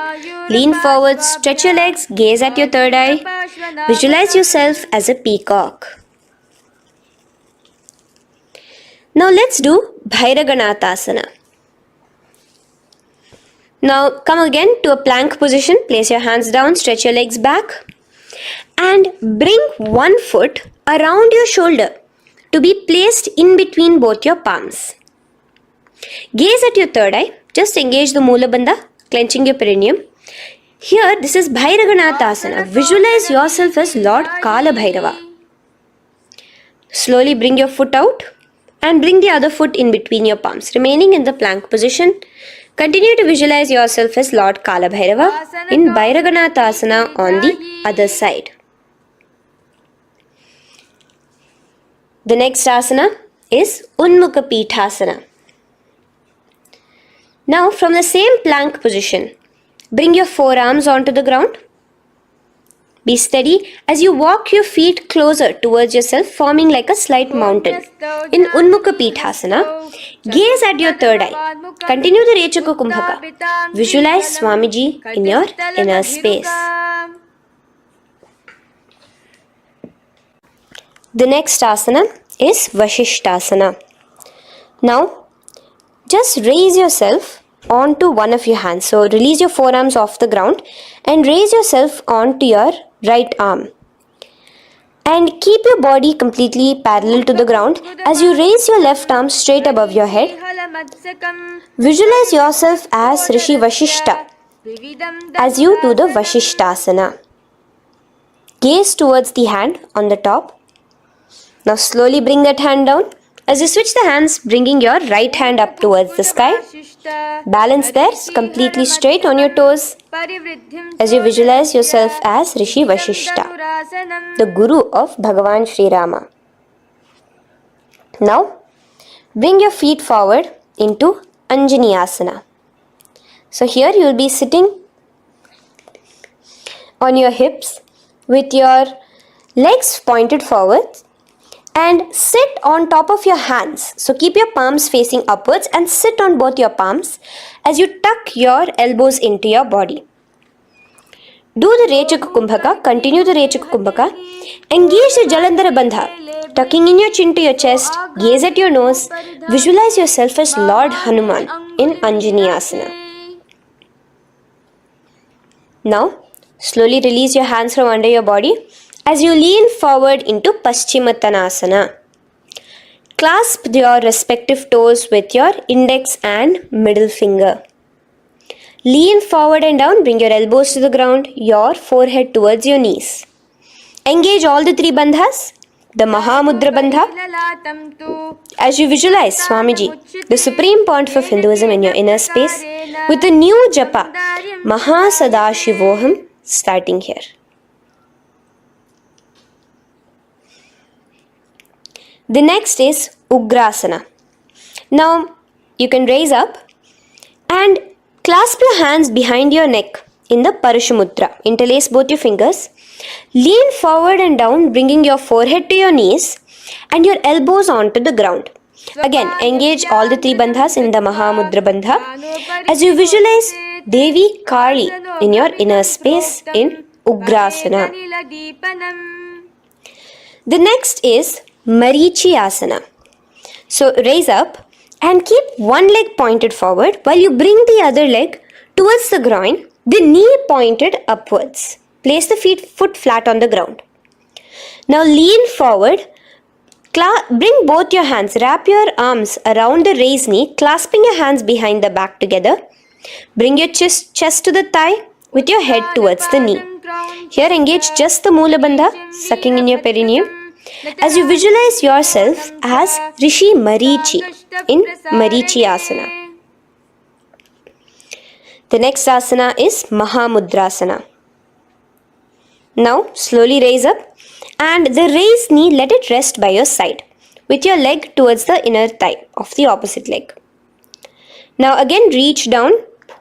lean forward, stretch your legs, gaze at your third eye, visualize yourself as a peacock. Now let's do Bhairaganathasana. Now come again to a plank position. Place your hands down, stretch your legs back and bring one foot around your shoulder to be placed in between both your palms. Gaze at your third eye. Just engage the Mula Bandha, clenching your perineum. Here, this is Bhairaganathasana. Visualize yourself as Lord Kala Bhairava. Slowly bring your foot out and bring the other foot in between your palms, remaining in the plank position. Continue to visualize yourself as Lord Kala Bhairava in Bhairaganathasana on the other side. The next asana is Unmukha Pithasana. Now from the same plank position, bring your forearms onto the ground. Be steady as you walk your feet closer towards yourself, forming like a slight mountain. In Unmukha Pithasana, gaze at your third eye. Continue the Rechaka Kumbhaka. Visualize Swamiji in your inner space. The next asana is Vashishthasana. Now, just raise yourself onto one of your hands. So, release your forearms off the ground and raise yourself onto your right arm. And keep your body completely parallel to the ground as you raise your left arm straight above your head. Visualize yourself as Rishi Vashishta as you do the Vashishthasana. Gaze towards the hand on the top. Now slowly bring that hand down. As you switch the hands, bringing your right hand up towards the sky Balance there, completely straight on your toes, as you visualize yourself as Rishi Vashishta, the Guru of Bhagavan Sri Rama. Now, bring your feet forward into Anjani Asana. So here you will be sitting on your hips with your legs pointed forward and sit on top of your hands. So keep your palms facing upwards and sit on both your palms as you tuck your elbows into your body. Do the Rechaka Kumbhaka, continue the Rechaka Kumbhaka. Engage the Jalandhara Bandha, tucking in your chin to your chest, gaze at your nose, visualize yourself as Lord Hanuman in Anjani Asana. Now, slowly release your hands from under your body as you lean forward into Paschimottanasana. Clasp your respective toes with your index and middle finger. Lean forward and down, bring your elbows to the ground, your forehead towards your knees. Engage all the three bandhas, the Mahamudra Bandha, as you visualize Swamiji, the Supreme Pontiff of Hinduism in your inner space, with a new japa, Mahasadashivoham, starting here. The next is Ugrasana. Now, you can raise up and clasp your hands behind your neck in the Parashamudra. Interlace both your fingers. Lean forward and down, bringing your forehead to your knees and your elbows onto the ground. Again, engage all the three bandhas in the Mahamudra Bandha as you visualize Devi Kali in your inner space in Ugrasana. The next is Marichi Asana. So raise up and keep one leg pointed forward while you bring the other leg towards the groin, the knee pointed upwards. Place the foot flat on the ground. Now lean forward, bring both your hands, wrap your arms around the raised knee, clasping your hands behind the back together. Bring your chest to the thigh with your head towards the knee. Here engage just the Moola Bandha, sucking in your perineum, as you visualize yourself as Rishi Marichi in Marichi Asana. The next asana is Mahamudrasana. Now slowly raise up and the raised knee, let it rest by your side with your leg towards the inner thigh of the opposite leg. Now again reach down,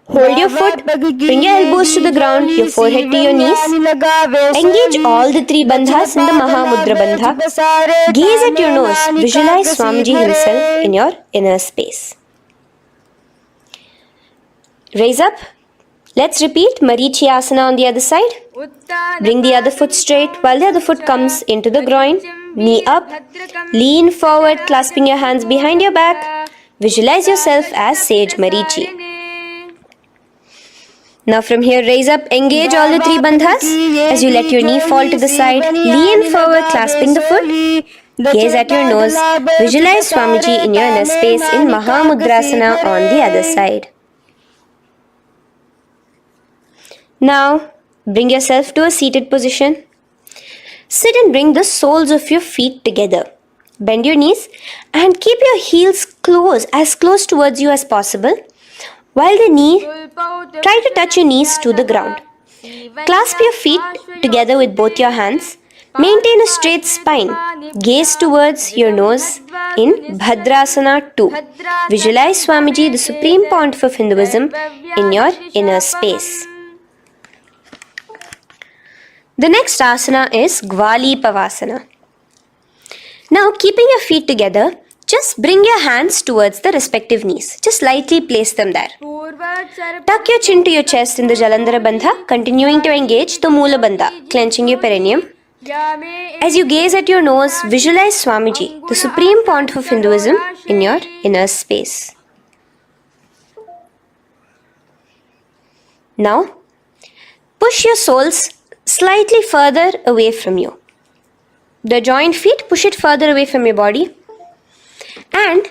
hold your foot, bring your elbows to the ground, your forehead to your knees. Engage all the three bandhas in the Mahamudra Bandha. Gaze at your nose, visualize Swamiji himself in your inner space. Raise up. Let's repeat Marichi Asana on the other side. Bring the other foot straight while the other foot comes into the groin. Knee up. Lean forward, clasping your hands behind your back. Visualize yourself as Sage Marichi. Now from here, raise up, engage all the three bandhas as you let your knee fall to the side. Lean forward, clasping the foot. Gaze at your nose. Visualize Swamiji in your inner space in Mahamudrasana on the other side. Now, bring yourself to a seated position. Sit and bring the soles of your feet together. Bend your knees and keep your heels as close towards you as possible. While try to touch your knees to the ground. Clasp your feet together with both your hands. Maintain a straight spine. Gaze towards your nose in Bhadrasana 2. Visualize Swamiji, the Supreme Pontiff of Hinduism, in your inner space. The next asana is Gwali Pavasana. Now, keeping your feet together, just bring your hands towards the respective knees. Just lightly place them there. Tuck your chin to your chest in the Jalandhara Bandha, continuing to engage the Moola Bandha, clenching your perineum. As you gaze at your nose, visualize Swamiji, the Supreme Pontiff of Hinduism, in your inner space. Now, push your soles slightly further away from you. The joined feet, push it further away from your body. And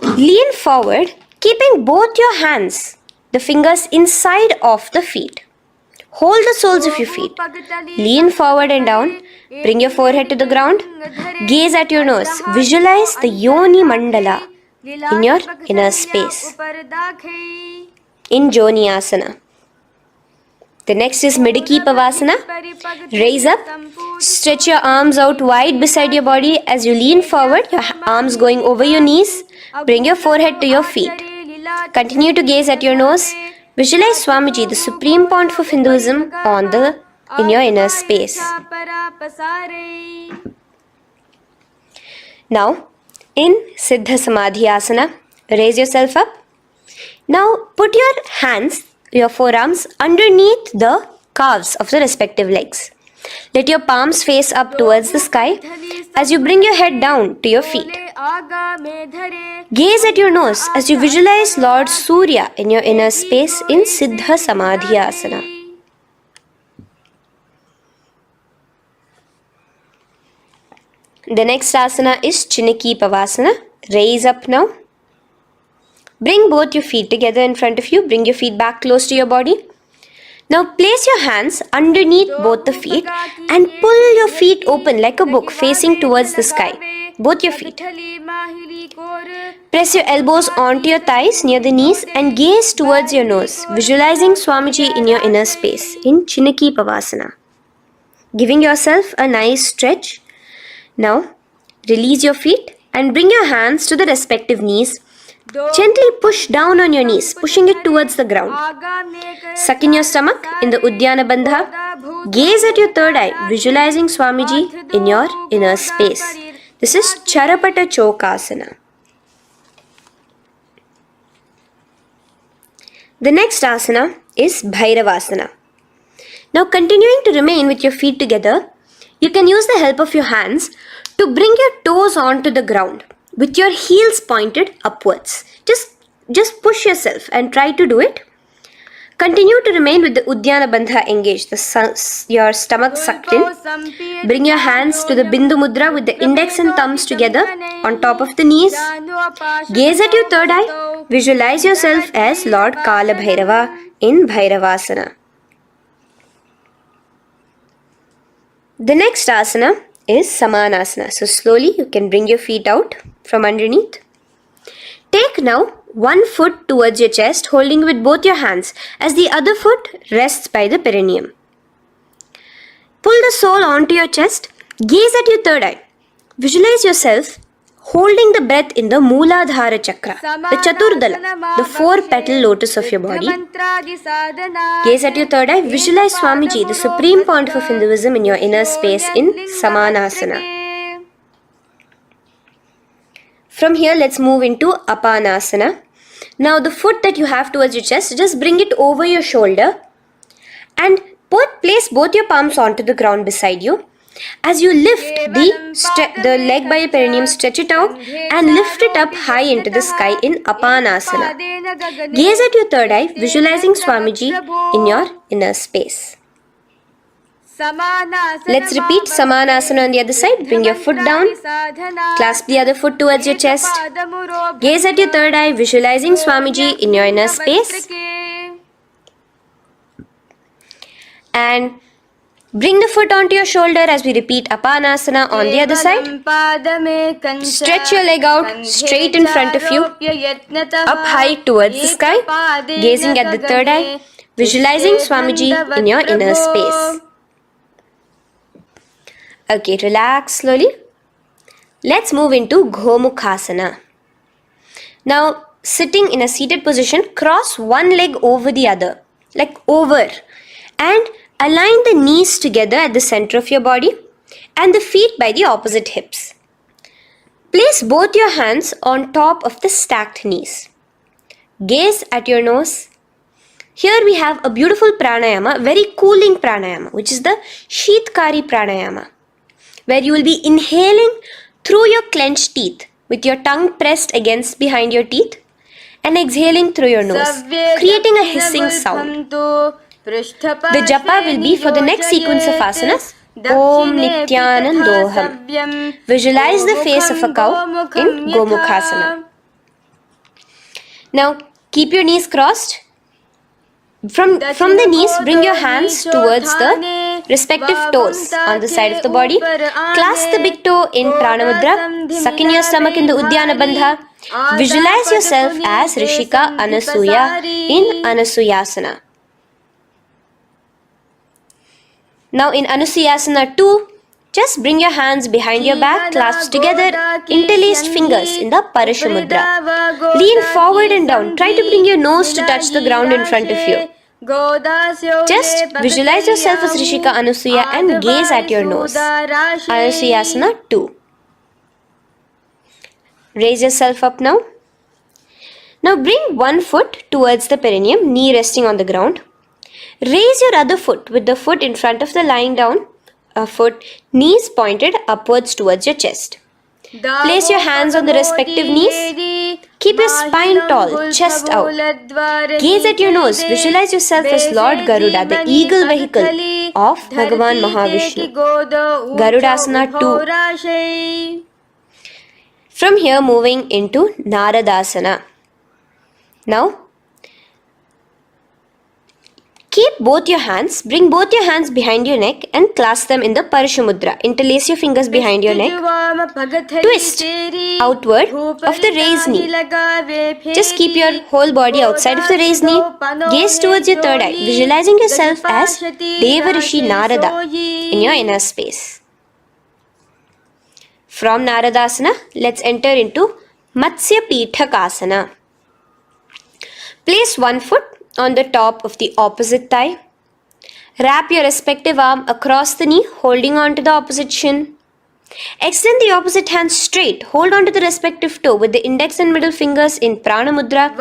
lean forward, keeping both your hands, the fingers inside of the feet. Hold the soles of your feet. Lean forward and down. Bring your forehead to the ground. Gaze at your nose. Visualize the Yoni Mandala in your inner space in Joni Asana. The next is Midiki Pavasana. Raise up, stretch your arms out wide beside your body as you lean forward, your arms going over your knees. Bring your forehead to your feet. Continue to gaze at your nose. Visualize Swamiji, the Supreme Pontiff of Hinduism, in your inner space. Now, in Siddha Samadhi Asana, raise yourself up. Now, put your hands, your forearms, underneath the calves of the respective legs. Let your palms face up towards the sky as you bring your head down to your feet. Gaze at your nose as you visualize Lord Surya in your inner space in Siddha Samadhi Asana. The next asana is Chiniki Pavasana. Raise up now. Bring both your feet together in front of you. Bring your feet back close to your body. Now place your hands underneath both the feet and pull your feet open like a book facing towards the sky. Both your feet. Press your elbows onto your thighs near the knees and gaze towards your nose, visualizing Swamiji in your inner space in Chiniki Pavasana. Giving yourself a nice stretch. Now release your feet and bring your hands to the respective knees. Gently push down on your knees, pushing it towards the ground. Suck in your stomach in the Uddiyana Bandha. Gaze at your third eye, visualizing Swamiji in your inner space. This is Charapata Chokasana. The next asana is Bhairavasana. Now continuing to remain with your feet together, you can use the help of your hands to bring your toes onto the ground with your heels pointed upwards. Just push yourself and try to do it. Continue to remain with the Uddiyana Bandha engaged, your stomach sucked in. Bring your hands to the Bindu Mudra with the index and thumbs together on top of the knees. Gaze at your third eye. Visualize yourself as Lord Kala Bhairava in Bhairavasana. The next asana is Samanasana. So slowly you can bring your feet out from underneath. Take now one foot towards your chest, holding with both your hands as the other foot rests by the perineum. Pull the sole onto your chest. Gaze at your third eye. Visualize yourself holding the breath in the Mooladhara Chakra, the Chaturdala, the 4-petal lotus of your body. Gaze at your third eye. Visualize Swamiji, the Supreme Pontiff of Hinduism, in your inner space in Samanasana. From here, let's move into Apanasana. Now, the foot that you have towards your chest, just bring it over your shoulder and place both your palms onto the ground beside you. As you lift the leg by your perineum, stretch it out and lift it up high into the sky in Apanasana. Gaze at your third eye, visualizing Swamiji in your inner space. Let's repeat Samanasana on the other side. Bring your foot down. Clasp the other foot towards your chest. Gaze at your third eye, visualizing Swamiji in your inner space. And bring the foot onto your shoulder as we repeat Apanasana on the other side. Stretch your leg out straight in front of you, up high towards the sky, gazing at the third eye, visualizing Swamiji in your inner space. Okay, relax slowly. Let's move into Gomukhasana. Now, sitting in a seated position, cross one leg over the other, like over, and align the knees together at the center of your body and the feet by the opposite hips. Place both your hands on top of the stacked knees. Gaze at your nose. Here we have a beautiful pranayama, very cooling pranayama, which is the Sheetkari pranayama, where you will be inhaling through your clenched teeth with your tongue pressed against behind your teeth and exhaling through your nose, creating a hissing sound. The japa will be for the next sequence of asanas. Om Nityanandoham. Visualize the face of a cow in Gomukhasana. Now keep your knees crossed. From the knees, bring your hands towards the respective toes on the side of the body. Clasp the big toe in Pranamudra. Suck in your stomach in the Uddiyana Bandha. Visualize yourself as Rishika Anasuya in Anasuyasana. Now in Anasuyasana 2, just bring your hands behind your back, clasped together, interlaced fingers in the Parashu Mudra. Lean forward and down. Try to bring your nose to touch the ground in front of you. Just visualize yourself as Rishika Anasuya and gaze at your nose. Anasuyasana 2. Raise yourself up now. Now bring one foot towards the perineum, knee resting on the ground. Raise your other foot with the foot in front of the lying down foot, knees pointed upwards towards your chest. Place your hands on the respective knees. Keep your spine tall, chest out. Gaze at your nose. Visualize yourself as Lord Garuda, the eagle vehicle of Bhagavan Mahavishnu. Garudasana 2. From here moving into Naradasana. Now, keep both your hands, bring both your hands behind your neck and clasp them in the Parashu Mudra. Interlace your fingers behind your neck. Twist outward of the raised knee. Just keep your whole body outside of the raised knee. Gaze towards your third eye, visualizing yourself as Devarishi Narada in your inner space. From Naradasana, let's enter into Matsya Pithakasana. Place one foot on the top of the opposite thigh. Wrap your respective arm across the knee, holding on to the opposite shin. Extend the opposite hand straight. Hold on to the respective toe with the index and middle fingers in Prana Mudra.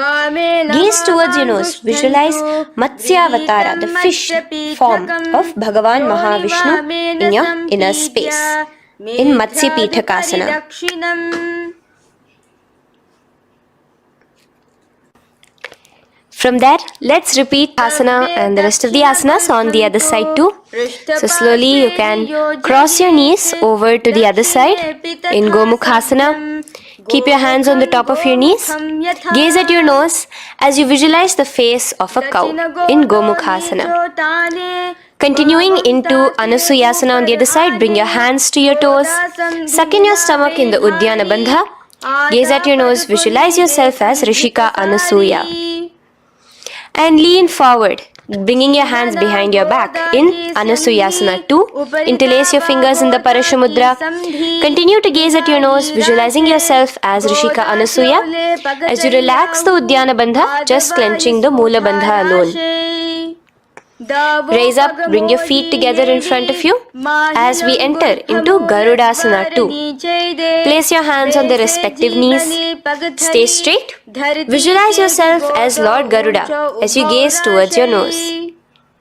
Gaze towards your nose. Visualize Matsyavatara, the fish form of Bhagavan Mahavishnu in your inner space. In Matsya Pithakasana. From there, let's repeat asana and the rest of the asanas on the other side too. So slowly you can cross your knees over to the other side in Gomukhasana. Keep your hands on the top of your knees. Gaze at your nose as you visualize the face of a cow in Gomukhasana. Continuing into Anasuyasana on the other side, bring your hands to your toes. Suck in your stomach in the Uddiyana Bandha. Gaze at your nose, visualize yourself as Rishika Anasuya. And lean forward, bringing your hands behind your back in Anasuyasana 2. Interlace your fingers in the Parashu Mudra. Continue to gaze at your nose, visualizing yourself as Rishika Anasuya. As you relax the Uddiyana Bandha, just clenching the Moola Bandha alone. Raise up, bring your feet together in front of you as we enter into Garudasana 2. Place your hands on the respective knees. Stay straight. Visualize yourself as Lord Garuda as you gaze towards your nose.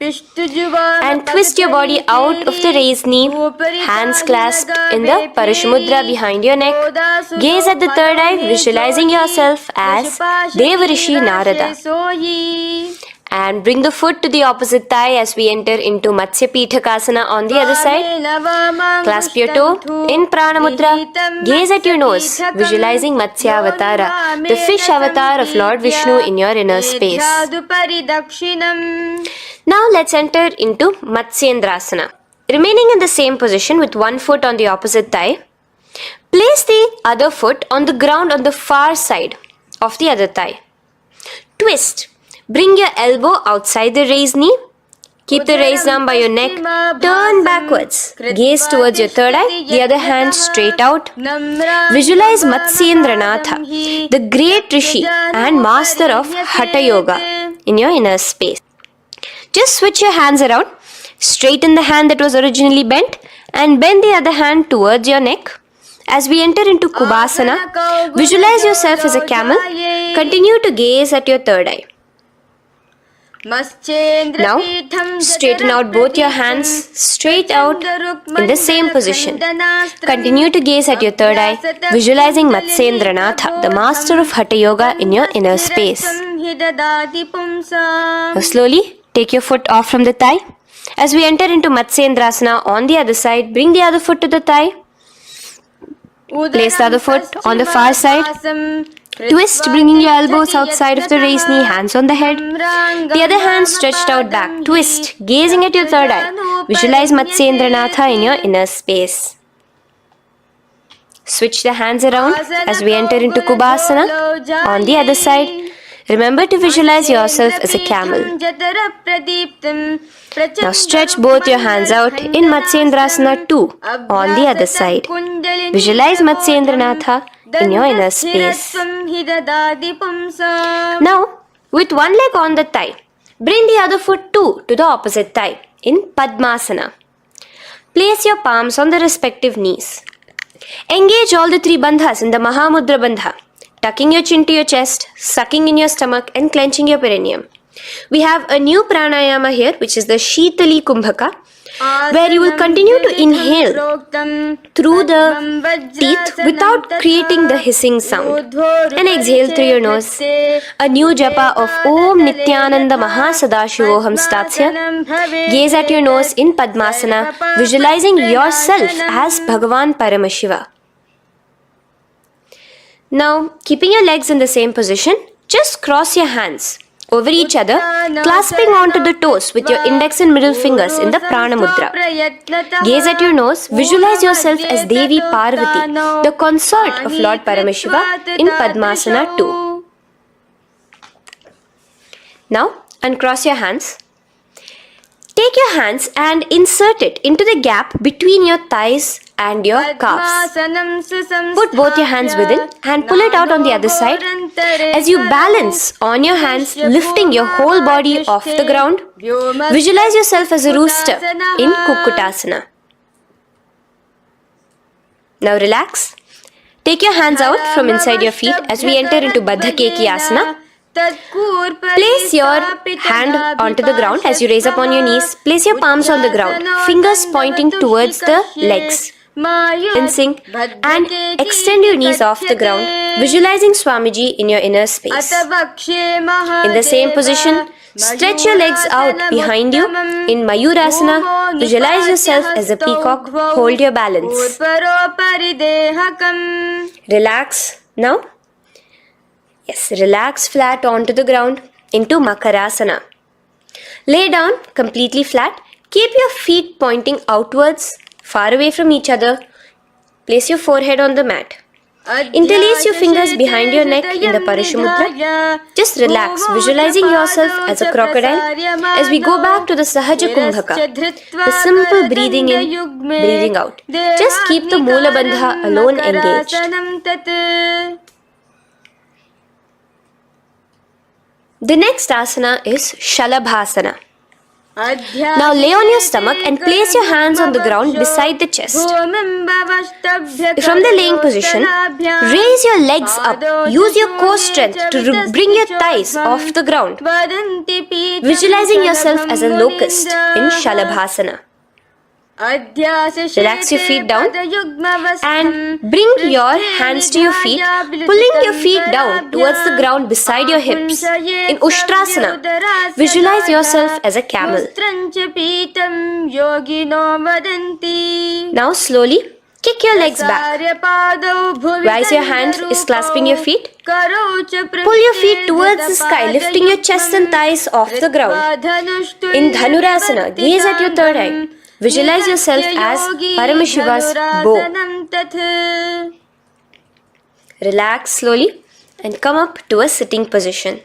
And twist your body out of the raised knee, hands clasped in the Parashumudra behind your neck. Gaze at the third eye, visualizing yourself as Devarishi Narada. And bring the foot to the opposite thigh as we enter into Matsya Pithakasana on the other side. Clasp your toe in Prana Mudra. Gaze at your nose, visualizing Matsya Avatara, the fish avatar of Lord Vishnu in your inner space. Now let's enter into Matsyendrasana. Remaining in the same position with one foot on the opposite thigh, place the other foot on the ground on the far side of the other thigh. Twist. Bring your elbow outside the raised knee. Keep the raised arm by your neck. Turn backwards. Gaze towards your third eye, the other hand straight out. Visualize Matsyendranatha, the great Rishi and master of Hatha Yoga in your inner space. Just switch your hands around. Straighten the hand that was originally bent and bend the other hand towards your neck. As we enter into Kubhasana, visualize yourself as a camel. Continue to gaze at your third eye. Now, straighten out both your hands straight out in the same position. Continue to gaze at your third eye, visualizing Matsyendranatha, the master of Hatha Yoga in your inner space. Now, slowly take your foot off from the thigh. As we enter into Matsyendrasana on the other side, bring the other foot to the thigh. Place the other foot on the far side. Twist, bringing your elbows outside of the raised knee, hands on the head. The other hand stretched out back. Twist, gazing at your third eye. Visualize Matsyendranatha in your inner space. Switch the hands around as we enter into Kubhasana. On the other side, remember to visualize yourself as a camel. Now stretch both your hands out in Matsyendrasana 2 on the other side. Visualize Matsyendranatha in your inner space. Now, with one leg on the thigh, bring the other foot too to the opposite thigh in Padmasana. Place your palms on the respective knees. Engage all the three bandhas in the Mahamudra Bandha, tucking your chin to your chest, sucking in your stomach and clenching your perineum. We have a new pranayama here, which is the Shitali Kumbhaka, where you will continue to inhale through the teeth without creating the hissing sound, and exhale through your nose. A new japa of Om Nityananda Mahasadashivoham starts here. Gaze at your nose in Padmasana, visualizing yourself as Bhagavan Paramashiva. Now, keeping your legs in the same position, just cross your hands over each other, clasping onto the toes with your index and middle fingers in the Prana Mudra. Gaze at your nose, visualize yourself as Devi Parvati, the consort of Lord Paramashiva in Padmasana 2. Now, uncross your hands. Take your hands and insert it into the gap between your thighs and your calves. Put both your hands within and pull it out on the other side. As you balance on your hands, lifting your whole body off the ground, visualize yourself as a rooster in Kukkutasana. Now relax. Take your hands out from inside your feet as we enter into Baddha Keki Asana. Place your hand onto the ground as you raise up on your knees. Place your palms on the ground, fingers pointing towards the legs. Balancing and extend your knees off the ground, visualizing Swamiji in your inner space. In the same position, stretch your legs out behind you. In Mayurasana, visualize yourself as a peacock. Hold your balance. Relax now. Yes, relax flat onto the ground into Makarasana. Lay down completely flat. Keep your feet pointing outwards, far away from each other. Place your forehead on the mat. Interlace your fingers behind your neck in the Parashumudra. Just relax, visualizing yourself as a crocodile as we go back to the Sahaja Kumbhaka, the simple breathing in, breathing out. Just keep the Moola Bandha alone engaged. The next asana is Shalabhasana. Now lay on your stomach and place your hands on the ground beside the chest. From the laying position, raise your legs up. Use your core strength to bring your thighs off the ground. Visualizing yourself as a locust in Shalabhasana. Relax your feet down and bring your hands to your feet, pulling your feet down towards the ground beside your hips. In Ushtrasana, visualize yourself as a camel. Now slowly kick your legs back. Rise your hand is clasping your feet. Pull your feet towards the sky, lifting your chest and thighs off the ground. In Dhanurasana, gaze at your third eye. Visualize yourself as Paramashiva's bow. Relax slowly and come up to a sitting position.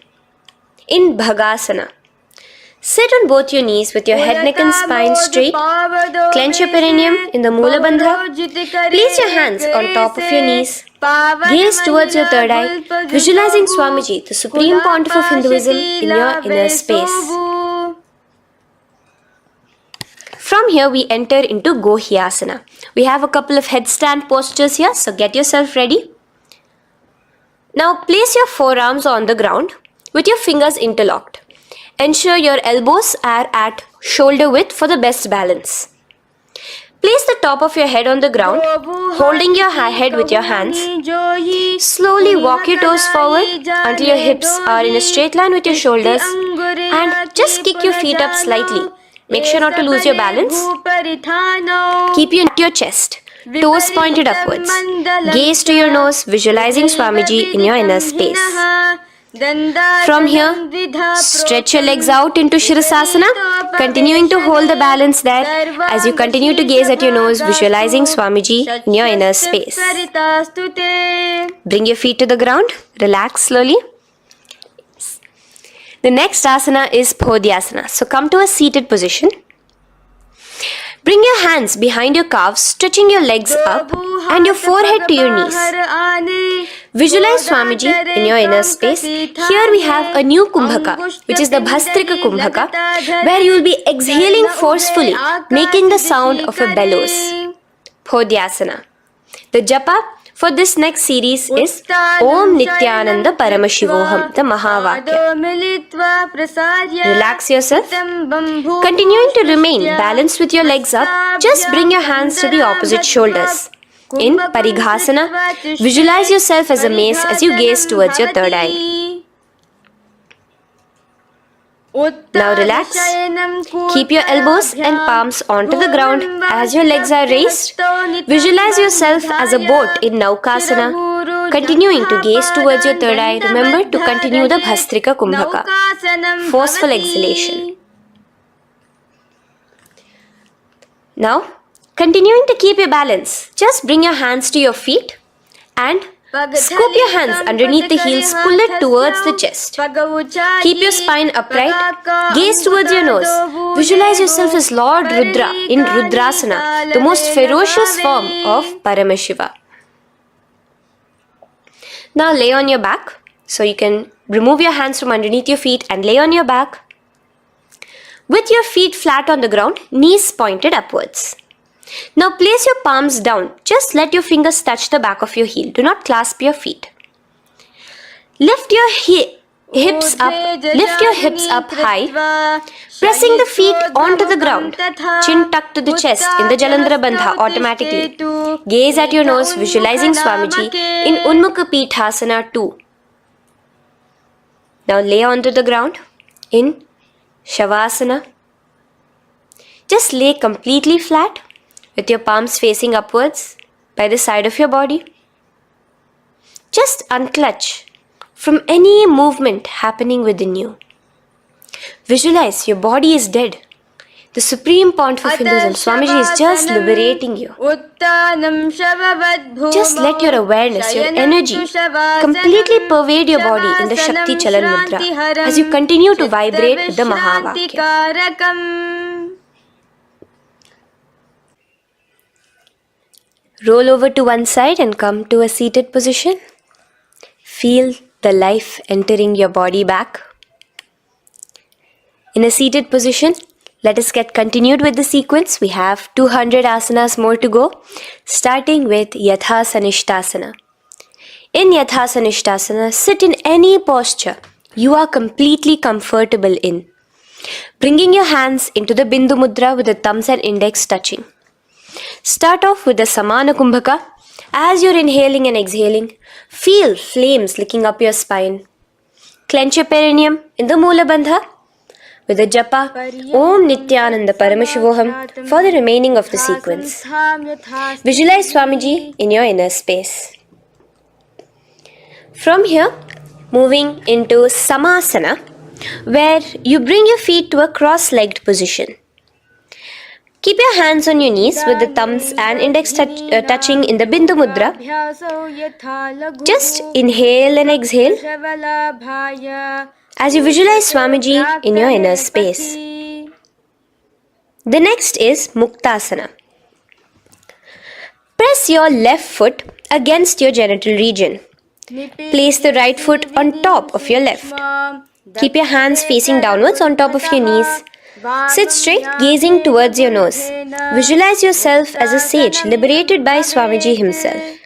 In Bhagasana, sit on both your knees with your head, neck and spine straight. Clench your perineum in the Moola Bandha. Place your hands on top of your knees. Gaze towards your third eye, visualizing Swamiji, the Supreme Pontiff of Hinduism, in your inner space. From here we enter into Gohyasana. We have a couple of headstand postures here, so get yourself ready. Now place your forearms on the ground with your fingers interlocked. Ensure your elbows are at shoulder width for the best balance. Place the top of your head on the ground, holding your head with your hands. Slowly walk your toes forward until your hips are in a straight line with your shoulders, and just kick your feet up slightly. Make sure not to lose your balance. Keep your chest, toes pointed upwards. Gaze to your nose, visualizing Swamiji in your inner space. From here, stretch your legs out into Shirasasana, continuing to hold the balance there as you continue to gaze at your nose, visualizing Swamiji in your inner space. Bring your feet to the ground, relax slowly. The next asana is Podhyasana. So come to a seated position. Bring your hands behind your calves, stretching your legs up and your forehead to your knees. Visualize Swamiji in your inner space. Here we have a new Kumbhaka, which is the Bhastrika Kumbhaka, where you will be exhaling forcefully, making the sound of a bellows. Podhyasana. The japa for this next series is Om Nityananda Paramashivoham, the Mahavakya. Relax yourself. Continuing to remain balanced with your legs up, just bring your hands to the opposite shoulders. In Parighasana, visualize yourself as a mace as you gaze towards your third eye. Now relax. Keep your elbows and palms onto the ground as your legs are raised. Visualize yourself as a boat in Naukasana. Continuing to gaze towards your third eye, remember to continue the Bhastrika Kumbhaka. Forceful exhalation. Now, continuing to keep your balance, just bring your hands to your feet and scoop your hands underneath the heels, pull it towards the chest. Keep your spine upright, gaze towards your nose. Visualize yourself as Lord Rudra in Rudrasana, the most ferocious form of Paramashiva. Now lay on your back, so you can remove your hands from underneath your feet and lay on your back. With your feet flat on the ground, knees pointed upwards. Now place your palms down. Just let your fingers touch the back of your heel. Do not clasp your feet. Lift your hips up high, pressing the feet onto the ground. Chin tucked to the chest in the Jalandhara Bandha automatically. Gaze at your nose, visualizing Swamiji in Unmukha Pithasana 2. Now lay onto the ground in Shavasana. Just lay completely flat, with your palms facing upwards by the side of your body. Just unclutch from any movement happening within you. Visualize your body is dead. The Supreme Pontiff of Hinduism, Swamiji, is just liberating you. Just let your awareness, your energy completely pervade your body in the Shakti Chalan Mudra as you continue to vibrate with the Mahavakya. Roll over to one side and come to a seated position. Feel the life entering your body back. In a seated position, let us get continued with the sequence. We have 200 asanas more to go, starting with Yathasanishtasana. In Yathasanishtasana, sit in any posture you are completely comfortable in. Bringing your hands into the Bindu Mudra with the thumbs and index touching. Start off with the Samana Kumbhaka. As you're inhaling and exhaling, feel flames licking up your spine. Clench your perineum in the Moola Bandha with the japa Om Nityananda Paramashivoham for the remaining of the sequence. Visualize Swamiji in your inner space. From here, moving into Samasana, where you bring your feet to a cross-legged position. Keep your hands on your knees with the thumbs and index touching in the Bindu Mudra. Just inhale and exhale as you visualize Swamiji in your inner space. The next is Muktasana. Press your left foot against your genital region. Place the right foot on top of your left. Keep your hands facing downwards on top of your knees. Sit straight, gazing towards your nose. Visualize yourself as a sage liberated by Swamiji himself.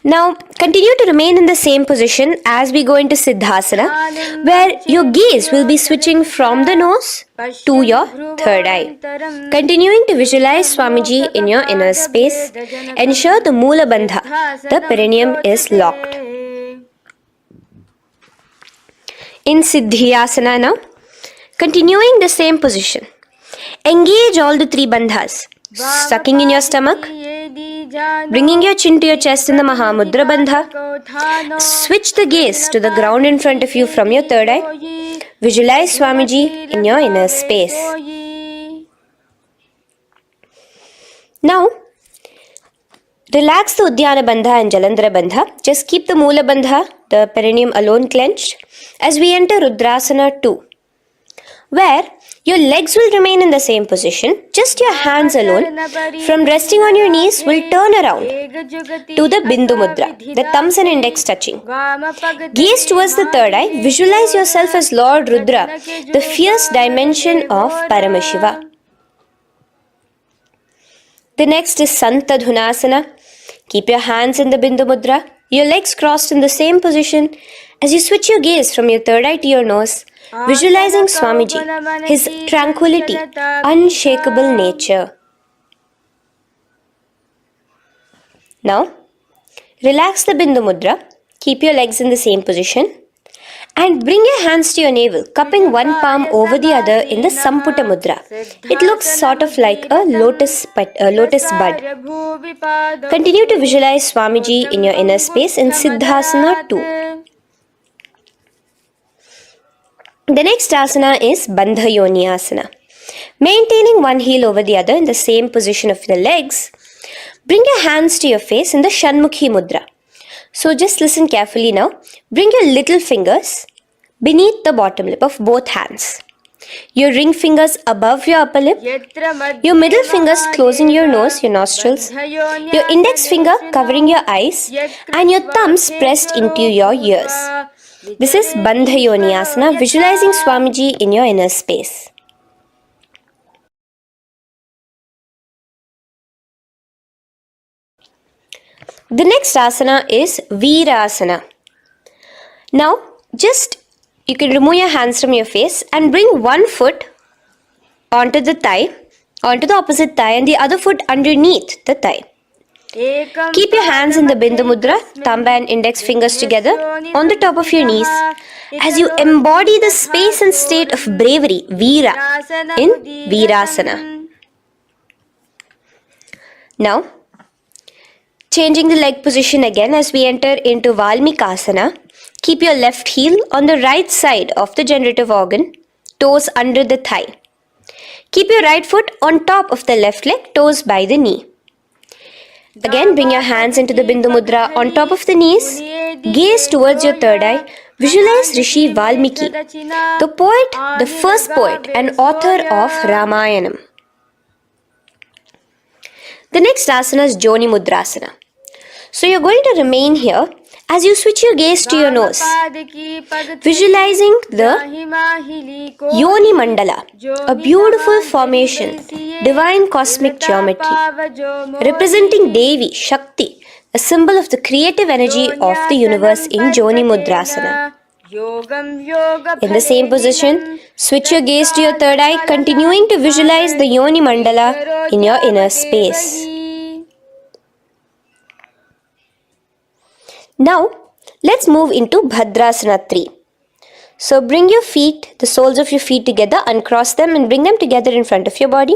Now, continue to remain in the same position as we go into Siddhasana, where your gaze will be switching from the nose to your third eye. Continuing to visualize Swamiji in your inner space, ensure the Moola Bandha, the perineum, is locked. In Siddhyasana now, continuing the same position. Engage all the three bandhas, sucking in your stomach, Bringing your chin to your chest in the Mahamudra Bandha, switch the gaze to the ground in front of you from your third eye. Visualize Swamiji in your inner space. Now, relax the Udyana Bandha and Jalandhara Bandha. Just keep the Moola Bandha, the perineum alone clenched, as we enter Rudrasana 2, where your legs will remain in the same position, just your hands alone, from resting on your knees, will turn around to the Bindu Mudra, the thumbs and index touching. Gaze towards the third eye, visualize yourself as Lord Rudra, the fierce dimension of Paramashiva. The next is Santadhunasana. Keep your hands in the Bindu Mudra, your legs crossed in the same position. As you switch your gaze from your third eye to your nose, visualizing Swamiji, his tranquility, unshakable nature. Now, relax the Bindu Mudra, keep your legs in the same position, and bring your hands to your navel, cupping one palm over the other in the Samputa Mudra. It looks sort of like a lotus bud. Continue to visualize Swamiji in your inner space in Siddhasana 2. The next asana is Bandha Yoni Asana. Maintaining one heel over the other in the same position of the legs, bring your hands to your face in the Shanmukhi Mudra. So just listen carefully now. Bring your little fingers beneath the bottom lip of both hands. Your ring fingers above your upper lip. Your middle fingers closing your nose, your nostrils. Your index finger covering your eyes. And your thumbs pressed into your ears. This is Bandha Yoni Asana, visualizing Swamiji in your inner space. The next asana is Virasana. Now, you can remove your hands from your face and bring one foot onto the opposite thigh, and the other foot underneath the thigh. Keep your hands in the Bindu Mudra, thumb and index fingers together on the top of your knees as you embody the space and state of bravery, Veera, in Virasana. Now, changing the leg position again as we enter into Valmikasana. Keep your left heel on the right side of the generative organ, toes under the thigh. Keep your right foot on top of the left leg, toes by the knee. Again, bring your hands into the Bindu Mudra on top of the knees. Gaze towards your third eye. Visualize Rishi Valmiki, the poet, the first poet and author of Ramayanam. The next asana is Joni Mudrasana. So you're going to remain here as you switch your gaze to your nose, visualizing the Yoni Mandala, a beautiful formation, divine cosmic geometry, representing Devi, Shakti, a symbol of the creative energy of the universe in Joni Mudrasana. In the same position, switch your gaze to your third eye, continuing to visualize the Yoni Mandala in your inner space. Now, let's move into Bhadrasana 3. So bring your feet, the soles of your feet together, uncross them and bring them together in front of your body.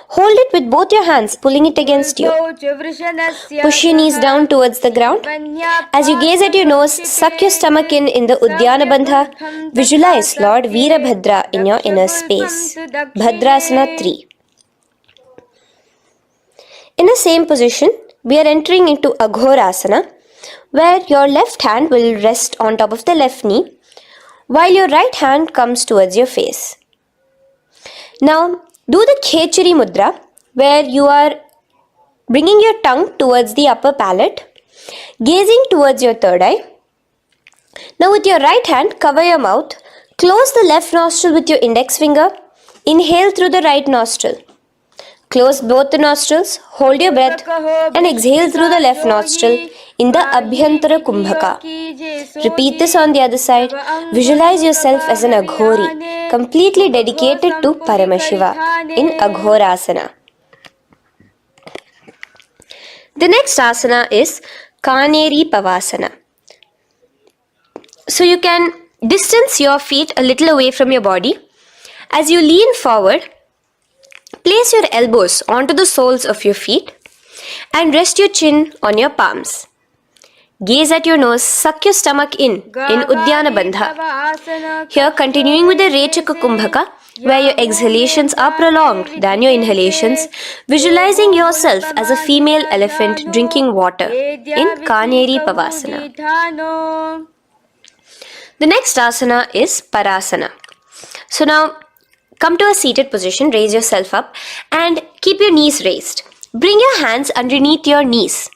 Hold it with both your hands, pulling it against you. Push your knees down towards the ground. As you gaze at your nose, suck your stomach in the Udyana Bandha. Visualize Lord Veerabhadra in your inner space. Bhadrasana 3. In the same position, we are entering into Aghorasana, where your left hand will rest on top of the left knee, while your right hand comes towards your face. Now, do the Khechari Mudra, where you are bringing your tongue towards the upper palate, gazing towards your third eye. Now, with your right hand, cover your mouth, close the left nostril with your index finger, inhale through the right nostril. Close both the nostrils, hold your breath and exhale through the left nostril in the Abhyantara Kumbhaka. Repeat this on the other side. Visualize yourself as an Aghori, completely dedicated to Paramashiva in Aghorasana. The next asana is Kaneri Pavasana. So you can distance your feet a little away from your body. As you lean forward, place your elbows onto the soles of your feet. And rest your chin on your palms. Gaze at your nose, suck your stomach in Uddiyana Bandha. Here, continuing with the Rechaka Kumbhaka, where your exhalations are prolonged than your inhalations, visualizing yourself as a female elephant drinking water in Kaneri Pavasana. The next asana is Parasana. So now, come to a seated position, raise yourself up and keep your knees raised. Bring your hands underneath your knees,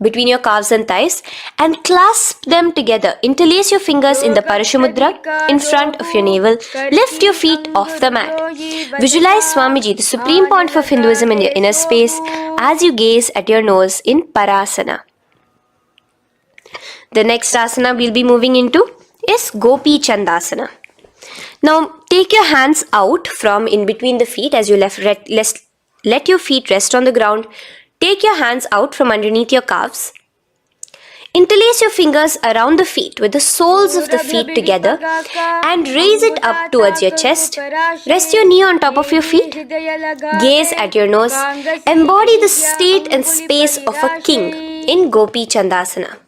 between your calves and thighs, and clasp them together. Interlace your fingers in the Parashamudra in front of your navel. Lift your feet off the mat. Visualize Swamiji, the Supreme Pontiff of Hinduism, in your inner space as you gaze at your nose in Parasana. The next asana we'll be moving into is Gopi Chandasana. Now take your hands out from in between the feet as you let your feet rest on the ground. Take your hands out from underneath your calves. Interlace your fingers around the feet with the soles of the feet together and raise it up towards your chest. Rest your knee on top of your feet. Gaze at your nose. Embody the state and space of a king in Gopi Chandasana.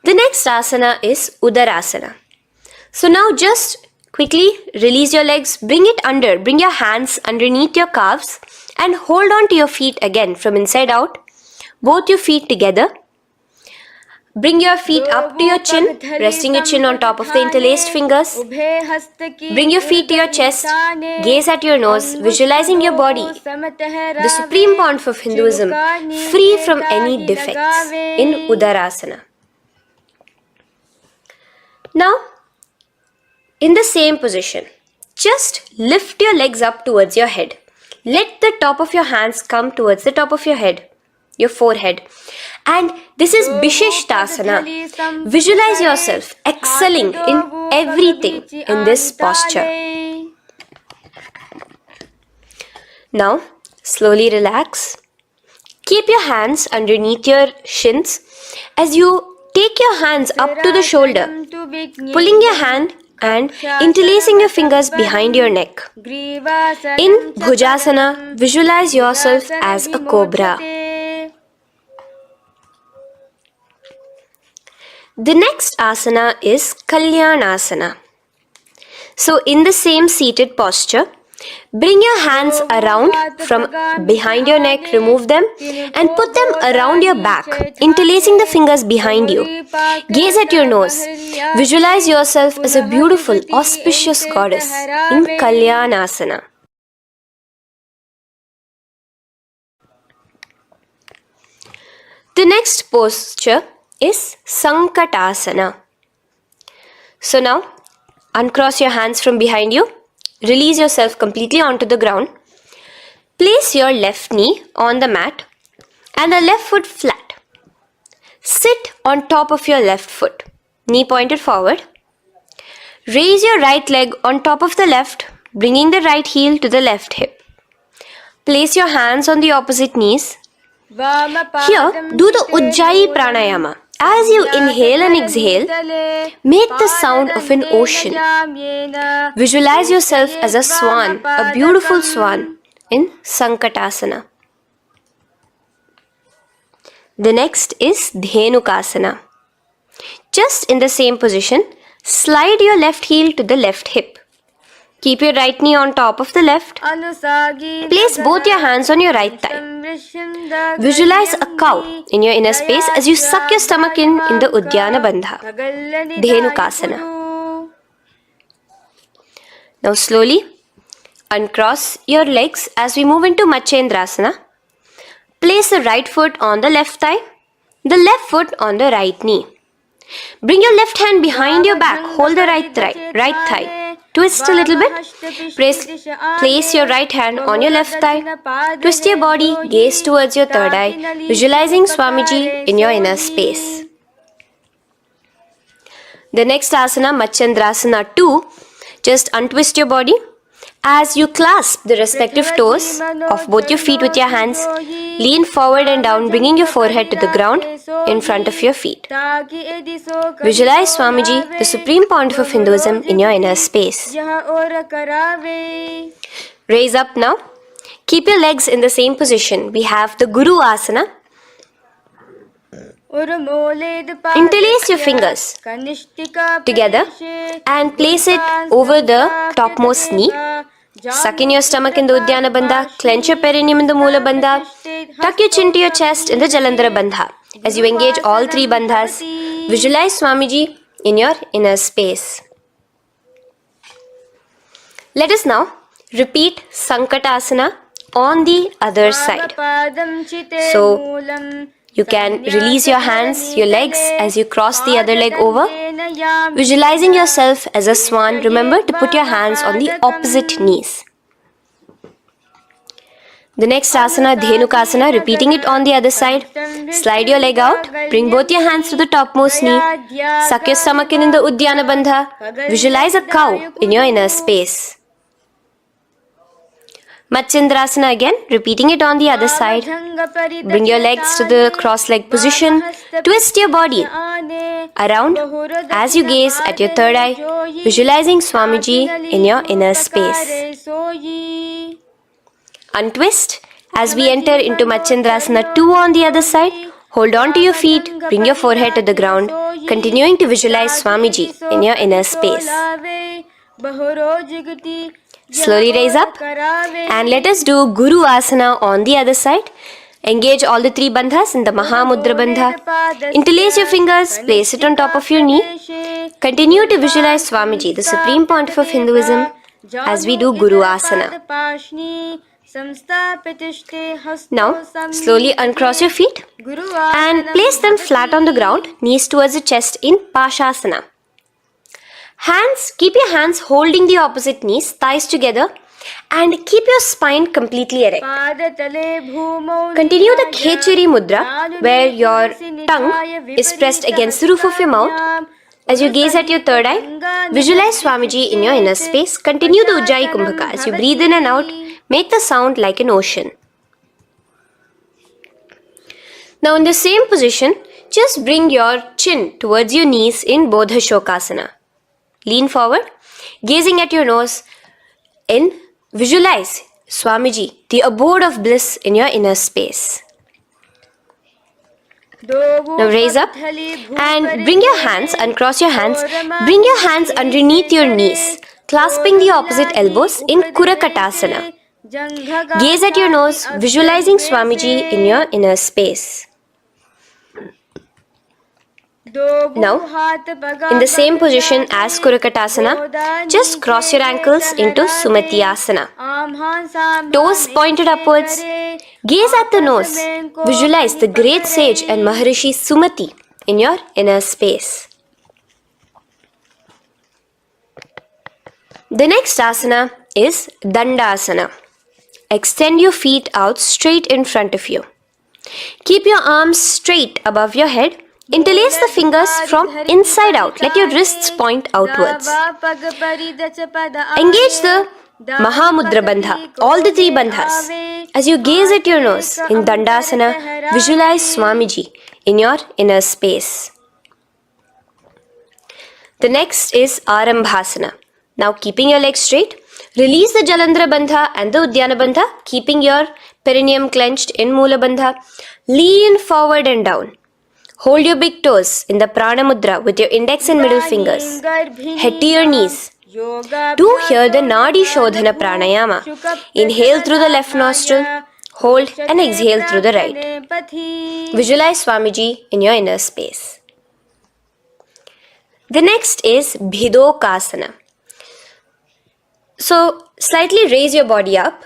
The next asana is Udarasana. So now just quickly release your legs, bring your hands underneath your calves and hold on to your feet again from inside out, both your feet together. Bring your feet up to your chin, resting your chin on top of the interlaced fingers. Bring your feet to your chest, gaze at your nose, visualizing your body, the Supreme Pontiff of Hinduism, free from any defects in Udarasana. Now, in the same position, just lift your legs up towards your head. Let the top of your hands come towards the top of your head, your forehead. And this is Vishishtasana. Visualize yourself excelling in everything in this posture. Now, slowly relax. Keep your hands underneath your shins as you take your hands up to the shoulder, pulling your hand and interlacing your fingers behind your neck. In Bhujasana, visualize yourself as a cobra. The next asana is Kalyanasana. So in the same seated posture, bring your hands around from behind your neck, remove them and put them around your back, interlacing the fingers behind you. Gaze at your nose. Visualize yourself as a beautiful, auspicious goddess in Kalyanasana. The next posture is Sankatasana. So now, uncross your hands from behind you. Release yourself completely onto the ground. Place your left knee on the mat and the left foot flat. Sit on top of your left foot, knee pointed forward. Raise your right leg on top of the left, bringing the right heel to the left hip. Place your hands on the opposite knees. Here, do the Ujjayi Pranayama. As you inhale and exhale, make the sound of an ocean. Visualize yourself as a swan, a beautiful swan in Sankatasana. The next is Dhenukasana. Just in the same position, slide your left heel to the left hip. Keep your right knee on top of the left. Place both your hands on your right thigh. Visualize a cow in your inner space as you suck your stomach in the Uddiyana Bandha, Dhenukasana. Now slowly uncross your legs as we move into Matsyendrasana. Place the right foot on the left thigh, the left foot on the right knee. Bring your left hand behind your back, hold the right thigh. Twist a little bit. Place your right hand on your left thigh. Twist your body, gaze towards your third eye, visualizing Swamiji in your inner space. The next asana, Matsyendrasana 2, just untwist your body. As you clasp the respective toes of both your feet with your hands, lean forward and down, bringing your forehead to the ground in front of your feet. Visualize Swamiji, the Supreme Pontiff of Hinduism, in your inner space. Raise up now. Keep your legs in the same position. We have the Guru Asana. Interlace your fingers together and place it over the topmost knee. Suck in your stomach in the Uddiyana Bandha, clench your perineum in the Moola Bandha, tuck your chin to your chest in the Jalandhara Bandha. As you engage all three bandhas, visualize Swamiji in your inner space. Let us now repeat Sankatasana on the other side. So, you can release your hands, your legs as you cross the other leg over. Visualizing yourself as a swan, remember to put your hands on the opposite knees. The next asana, Dhenukasana, repeating it on the other side. Slide your leg out, bring both your hands to the topmost knee. Suck your stomach in the Uddiyana Bandha. Visualize a cow in your inner space. Matsyendrasana again, repeating it on the other side. Bring your legs to the cross-leg position. Twist your body around as you gaze at your third eye, visualizing Swamiji in your inner space. Untwist as we enter into Matsyendrasana 2 on the other side. Hold on to your feet, bring your forehead to the ground, continuing to visualize Swamiji in your inner space. Slowly raise up and let us do Guru Asana on the other side. Engage all the three bandhas in the Mahamudra Bandha. Interlace your fingers, place it on top of your knee. Continue to visualize Swamiji, the Supreme Pontiff of Hinduism, as we do Guru Asana. Now, slowly uncross your feet and place them flat on the ground, knees towards the chest in Pashasana. Keep your hands holding the opposite knees, thighs together, and keep your spine completely erect. Continue the Khechari Mudra, where your tongue is pressed against the roof of your mouth. As you gaze at your third eye, visualize Swamiji in your inner space. Continue the Ujjayi Kumbhaka. As you breathe in and out, make the sound like an ocean. Now in the same position, just bring your chin towards your knees in Bodha Shokasana. Lean forward, gazing at your nose, and visualize Swamiji, the abode of bliss in your inner space. Now raise up and bring your hands, uncross your hands, bring your hands underneath your knees, clasping the opposite elbows in Kurakatasana. Gaze at your nose, visualizing Swamiji in your inner space. Now, in the same position as Kurakatasana, just cross your ankles into Sumatiyasana. Toes pointed upwards. Gaze at the nose. Visualize the great sage and Maharishi Sumati in your inner space. The next asana is Dandasana. Extend your feet out straight in front of you. Keep your arms straight above your head. Interlace the fingers from inside out. Let your wrists point outwards. Engage the Mahamudra Bandha, all the three bandhas. As you gaze at your nose in Dandasana, visualize Swamiji in your inner space. The next is Arambhasana. Now keeping your legs straight, release the Jalandhara Bandha and the Uddiyana Bandha, keeping your perineum clenched in Moola Bandha. Lean forward and down. Hold your big toes in the Prana Mudra with your index and middle fingers. Head to your knees. Do here the Nadi Shodhana Pranayama. Inhale through the left nostril, hold and exhale through the right. Visualize Swamiji in your inner space. The next is Bhidokasana. So, slightly raise your body up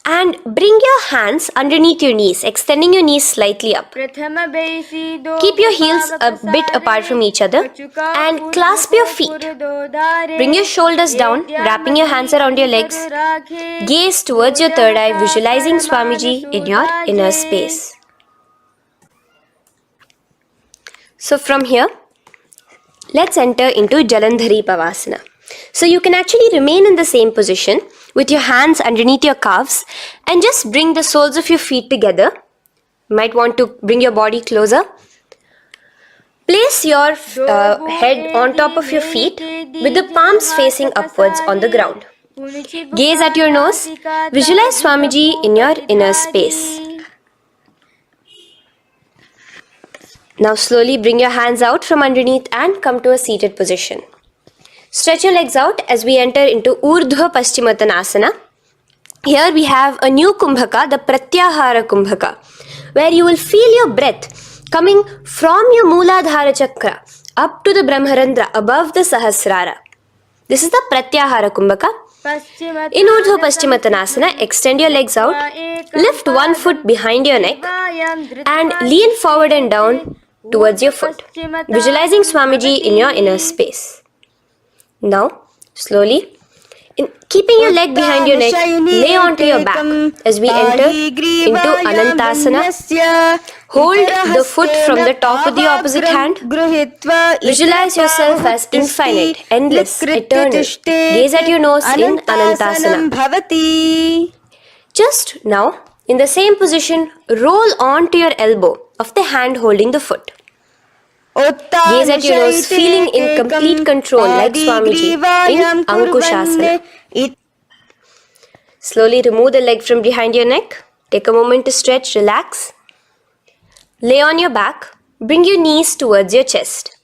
and bring your hands underneath your knees, extending your knees slightly up. Keep your heels a bit apart from each other and clasp your feet. Bring your shoulders down, wrapping your hands around your legs. Gaze towards your third eye, visualizing Swamiji in your inner space. So from here, let's enter into Jalandhari Pavasana. So you can actually remain in the same position with your hands underneath your calves and just bring the soles of your feet together. You might want to bring your body closer. Place your head on top of your feet with the palms facing upwards on the ground. Gaze at your nose. Visualize Swamiji in your inner space. Now slowly bring your hands out from underneath and come to a seated position. Stretch your legs out as we enter into Urdhva Paschimottanasana. Here we have a new Kumbhaka, the Pratyahara Kumbhaka, where you will feel your breath coming from your Mooladhara Chakra up to the Brahmarandra above the Sahasrara. This is the Pratyahara Kumbhaka. In Urdhva Paschimottanasana, extend your legs out, lift one foot behind your neck and lean forward and down towards your foot, visualizing Swamiji in your inner space. Now, slowly, keeping your leg behind your neck, lay onto your back as we enter into Anantasana. Hold the foot from the top with the opposite hand. Visualize yourself as infinite, endless, eternal. Gaze at your nose in Anantasana. Just now, in the same position, roll onto your elbow of the hand holding the foot. Gaze at your nose, feeling in complete control like Swamiji in Ankushasana. Slowly remove the leg from behind your neck. Take a moment to stretch, relax. Lay on your back. Bring your knees towards your chest.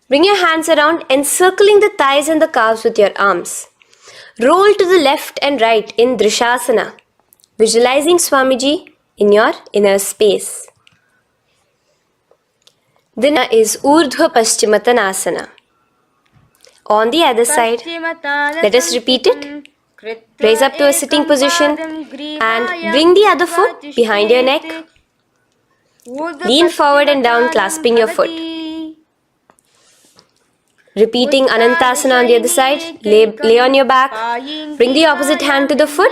Bring your hands around, encircling the thighs and the calves with your arms. Roll to the left and right in Drishasana, visualizing Swamiji in your inner space. Then is Urdhva Paschimottanasana. On the other side, let us repeat it. Raise up to a sitting position and bring the other foot behind your neck. Lean forward and down, clasping your foot. Repeating Anantasana on the other side, lay on your back, bring the opposite hand to the foot,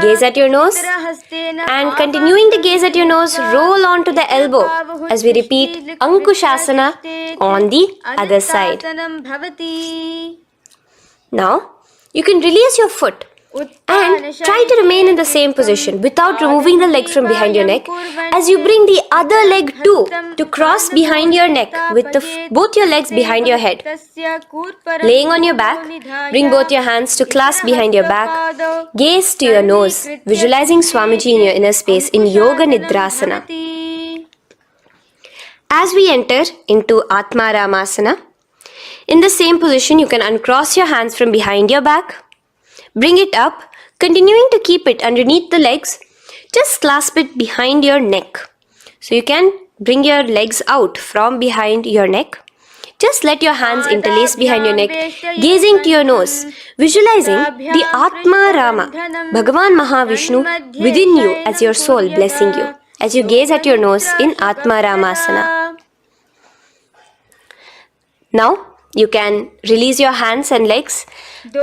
gaze at your nose, and continuing to gaze at your nose, roll onto the elbow as we repeat Ankushasana on the other side. Now, you can release your foot and try to remain in the same position without removing the leg from behind your neck as you bring the other leg too to cross behind your neck with both your legs behind your head. Laying on your back, bring both your hands to clasp behind your back. Gaze to your nose, visualizing Swamiji in your inner space in Yoga Nidrasana. As we enter into Atma Ramasana, in the same position you can uncross your hands from behind your back. Bring it up, continuing to keep it underneath the legs. Just clasp it behind your neck. So you can bring your legs out from behind your neck. Just let your hands interlace behind your neck, gazing to your nose, visualizing the Atma Rama, Bhagavan Mahavishnu within you as your soul blessing you, as you gaze at your nose in Atma Ramasana. Now, you can release your hands and legs.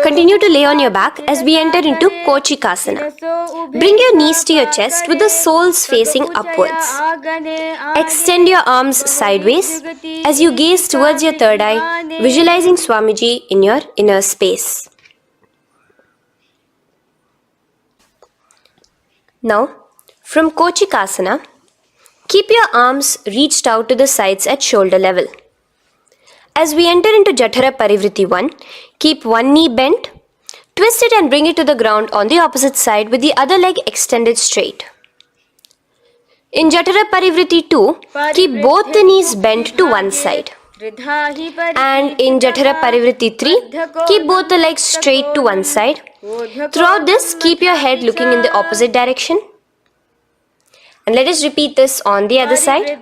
Continue to lay on your back as we enter into Kochikasana. Bring your knees to your chest with the soles facing upwards. Extend your arms sideways as you gaze towards your third eye, visualizing Swamiji in your inner space. Now, from Kochikasana, keep your arms reached out to the sides at shoulder level. As we enter into Jatara Parivritti 1, keep one knee bent, twist it and bring it to the ground on the opposite side with the other leg extended straight. In Jatara Parivritti 2, keep both the knees bent to one side. And in Jatara Parivritti 3, keep both the legs straight to one side. Throughout this, keep your head looking in the opposite direction. And let us repeat this on the other side.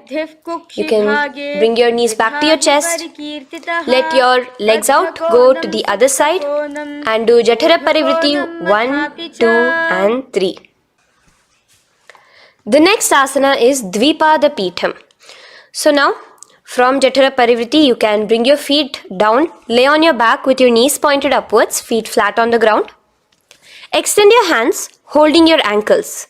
You can bring your knees back to your chest. Let your legs out, go to the other side and do Jatara Parivritti 1, 2 and 3. The next asana is Dvipada Pitham. So now from Jatara Parivritti you can bring your feet down, lay on your back with your knees pointed upwards, feet flat on the ground. Extend your hands holding your ankles.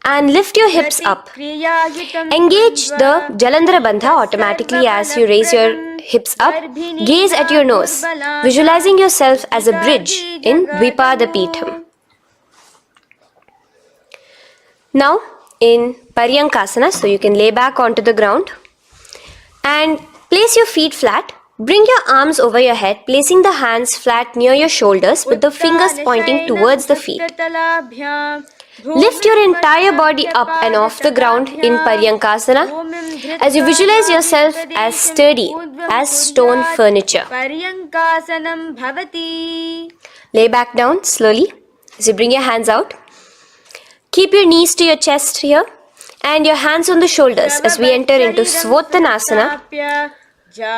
And lift your hips up. Engage the Jalandhara Bandha automatically as you raise your hips up. Gaze at your nose, visualizing yourself as a bridge in Dvipada Pitham. Now in Paryankasana, so you can lay back onto the ground and place your feet flat Bring your arms over your head, placing the hands flat near your shoulders with the fingers pointing towards the feet. Lift your entire body up and off the ground in Paryankasana as you visualize yourself as sturdy as stone furniture. Lay back down slowly as you bring your hands out. Keep your knees to your chest here and your hands on the shoulders as we enter into Svottanasana.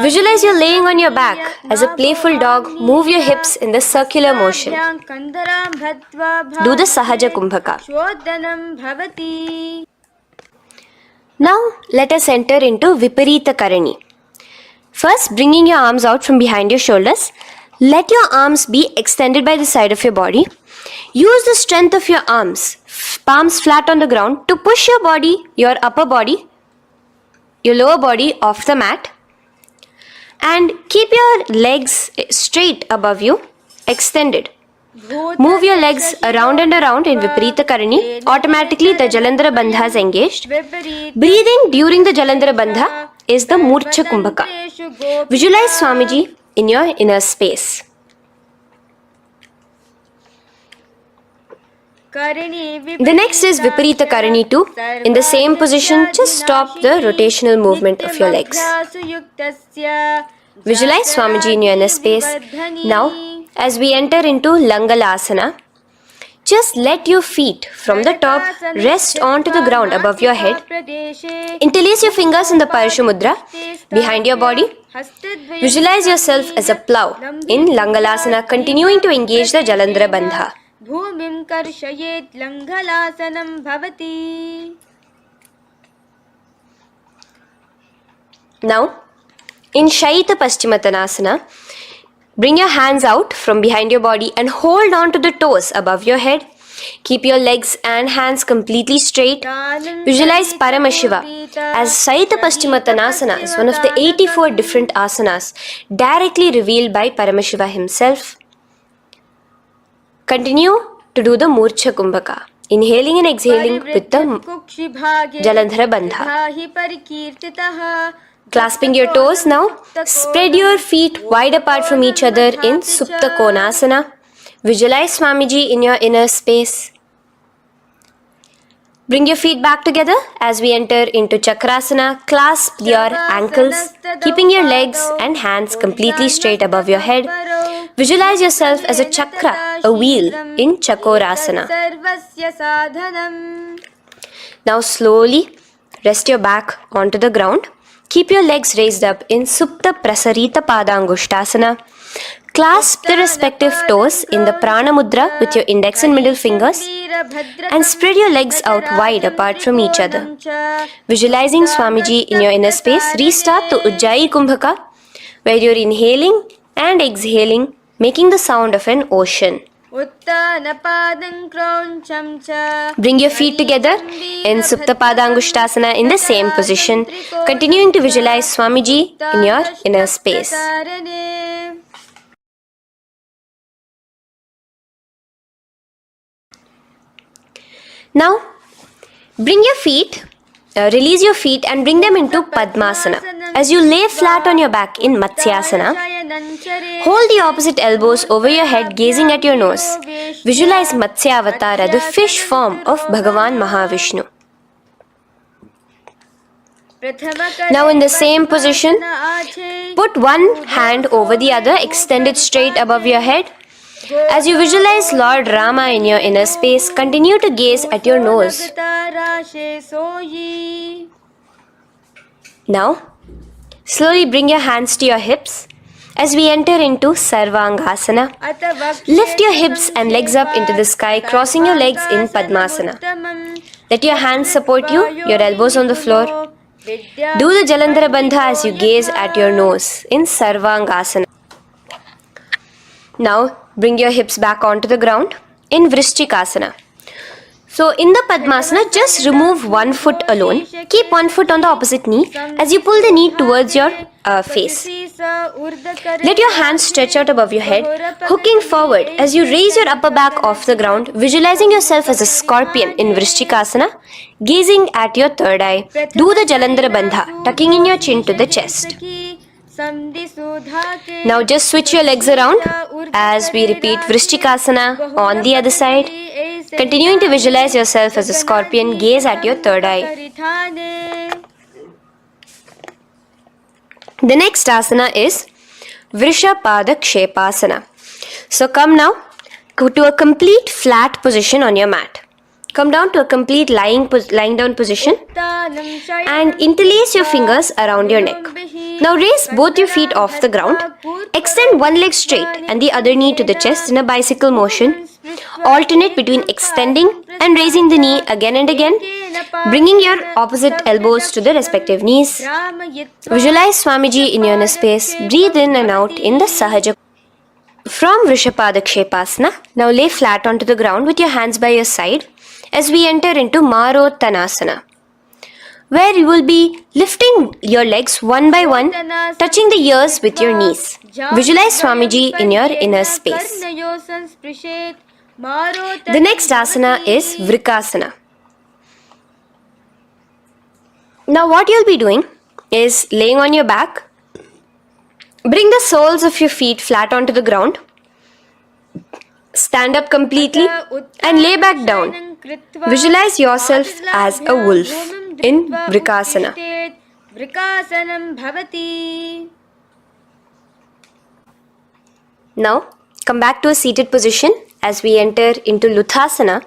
Visualize you're laying on your back. As a playful dog, move your hips in the circular motion. Do the Sahaja Kumbhaka. Now, let us enter into Viparita Karani. First, bringing your arms out from behind your shoulders. Let your arms be extended by the side of your body. Use the strength of your arms, palms flat on the ground, to push your body, your upper body, your lower body off the mat. And keep your legs straight above you, extended. Move your legs around and around in Viparita Karani. Automatically the Jalandhara Bandha is engaged. Breathing during the Jalandhara Bandha is the Murcha Kumbhaka. Visualize Swamiji in your inner space. The next is Viparita Karani 2. In the same position, just stop the rotational movement of your legs. Visualize Swamiji in your inner space. Now, as we enter into Langalasana, just let your feet from the top rest onto the ground above your head. Interlace your fingers in the Parashu Mudra behind your body. Visualize yourself as a plow in Langalasana, continuing to engage the Jalandhara Bandha. Bhumim karshayet Langalasanam bhavati. Now, in Shaita Paschimottanasana, bring your hands out from behind your body and hold on to the toes above your head. Keep your legs and hands completely straight. Visualize Paramashiva as Shaita Paschimottanasana is one of the 84 different asanas directly revealed by Paramashiva himself. Continue to do the Murcha Kumbhaka, inhaling and exhaling with the Jalandhara Bandha. Clasping your toes now, spread your feet wide apart from each other in Supta Konasana. Visualize Swamiji in your inner space. Bring your feet back together as we enter into Chakrasana. Clasp your ankles, keeping your legs and hands completely straight above your head. Visualize yourself as a chakra, a wheel in Chakorasana. Now slowly rest your back onto the ground. Keep your legs raised up in Supta Prasarita Padangushtasana. Clasp the respective toes in the Prana Mudra with your index and middle fingers and spread your legs out wide apart from each other. Visualizing Swamiji in your inner space, restart the Ujjayi Kumbhaka where you're inhaling and exhaling, making the sound of an ocean. Bring your feet together in Supta Padangushtasana in the same position, continuing to visualize Swamiji in your inner space. Now, bring your feet, release your feet and bring them into Padmasana. As you lay flat on your back in Matsyasana, hold the opposite elbows over your head, gazing at your nose. Visualize Matsya Avatara, the fish form of Bhagavan Mahavishnu. Now in the same position, put one hand over the other, extended straight above your head. As you visualize Lord Rama in your inner space, continue to gaze at your nose. Now, slowly bring your hands to your hips as we enter into Sarvangasana. Lift your hips and legs up into the sky, crossing your legs in Padmasana. Let your hands support you, your elbows on the floor. Do the Jalandhara Bandha as you gaze at your nose in Sarvangasana. Now, bring your hips back onto the ground in Vrishchikasana. So, in the Padmasana, just remove one foot alone. Keep one foot on the opposite knee as you pull the knee towards your face. Let your hands stretch out above your head, hooking forward as you raise your upper back off the ground, visualizing yourself as a scorpion in Vrishchikasana, gazing at your third eye. Do the Jalandhara Bandha, tucking in your chin to the chest. Now just switch your legs around as we repeat Vrishchikasana on the other side. Continuing to visualize yourself as a scorpion, gaze at your third eye. The next asana is Vrishapada Kshepasana. So come now to a complete flat position on your mat. Come down to a complete lying down position and interlace your fingers around your neck. Now raise both your feet off the ground. Extend one leg straight and the other knee to the chest in a bicycle motion. Alternate between extending and raising the knee again and again, bringing your opposite elbows to the respective knees. Visualize Swamiji in your inner space. Breathe in and out in the Sahaja. From Vrishapada Kshepasana, now lay flat onto the ground with your hands by your side as we enter into Marottanasana, where you will be lifting your legs one by one, touching the ears with your knees. Visualize Swamiji in your inner space. The next asana is Vrikasana. Now what you'll be doing is laying on your back. Bring the soles of your feet flat onto the ground. Stand up completely and lay back down. Visualize yourself as a wolf in Vrikasana. Now come back to a seated position as we enter into Luthasana,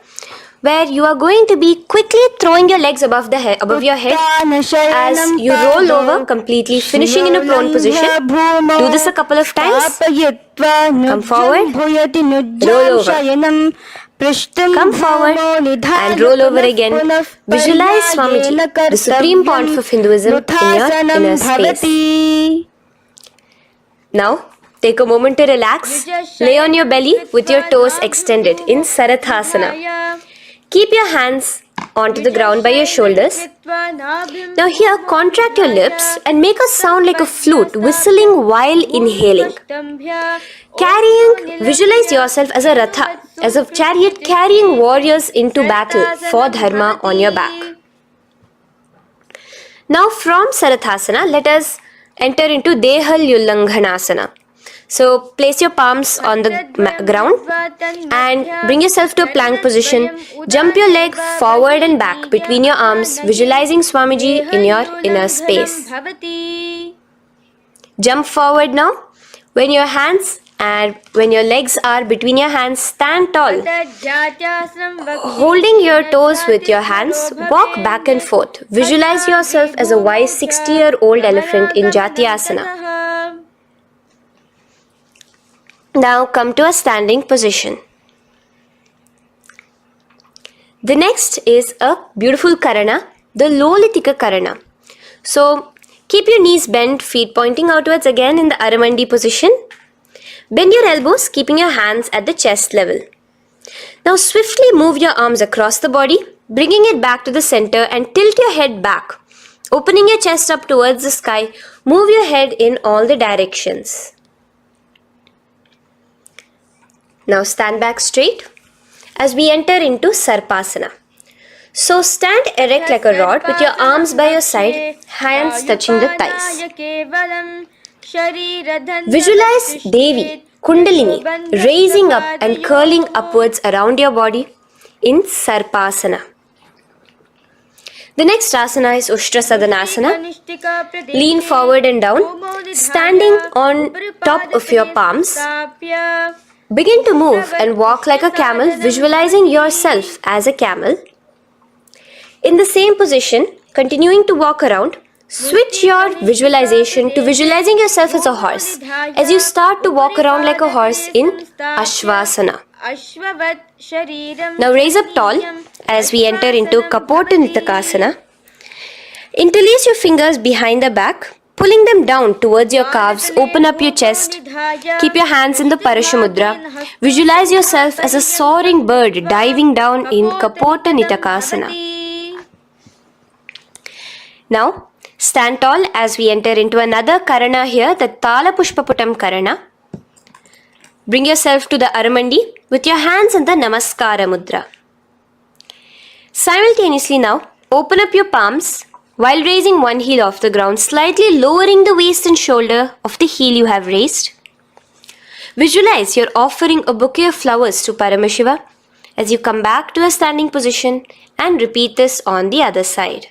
where you are going to be quickly throwing your legs above your head as you roll over completely, finishing in a prone position. Do this a couple of times. Come forward, roll over. Come forward and roll over again. Visualize Swamiji, the Supreme Pontiff of Hinduism, in your inner space. Now, take a moment to relax. Lay on your belly with your toes extended in Sarathasana. Keep your hands onto the ground by your shoulders. Now here, contract your lips and make a sound like a flute, whistling while inhaling. Visualize yourself as a ratha, as a chariot carrying warriors into battle for dharma on your back. Now from Sarathasana, let us enter into Dehalyullanghanasana. So place your palms on the ground and bring yourself to a plank position. Jump your leg forward and back between your arms, visualizing Swamiji in your inner space. Jump forward now. When your legs are between your hands, stand tall. Holding your toes with your hands, walk back and forth. Visualize yourself as a wise 60-year-old elephant in Jatyasana. Now come to a standing position. The next is a beautiful karana, the Lolitika karana. So keep your knees bent, feet pointing outwards again in the Aramandi position. Bend your elbows, keeping your hands at the chest level. Now swiftly move your arms across the body, bringing it back to the center and tilt your head back. Opening your chest up towards the sky, move your head in all the directions. Now stand back straight as we enter into Sarpasana. So stand erect like a rod with your arms by your side, hands touching the thighs. Visualize Devi, Kundalini, raising up and curling upwards around your body in Sarpasana. The next asana is Ushtrasadanasana. Lean forward and down, standing on top of your palms. Begin to move and walk like a camel, visualizing yourself as a camel. In the same position, continuing to walk around, switch your visualization to visualizing yourself as a horse as you start to walk around like a horse in Ashvasana. Now raise up tall as we enter into Kapota Nitakasana. Interlace your fingers behind the back, pulling them down towards your calves. Open up your chest. Keep your hands in the Parashamudra. Visualize yourself as a soaring bird diving down in Kapota Nitakasana. Now, stand tall as we enter into another Karana here, the Tala Pushpaputam Karana. Bring yourself to the Aramandi with your hands in the Namaskara Mudra. Simultaneously now, open up your palms, While raising one heel off the ground, slightly lowering the waist and shoulder of the heel you have raised. Visualize you're offering a bouquet of flowers to Paramashiva as you come back to a standing position, and repeat this on the other side.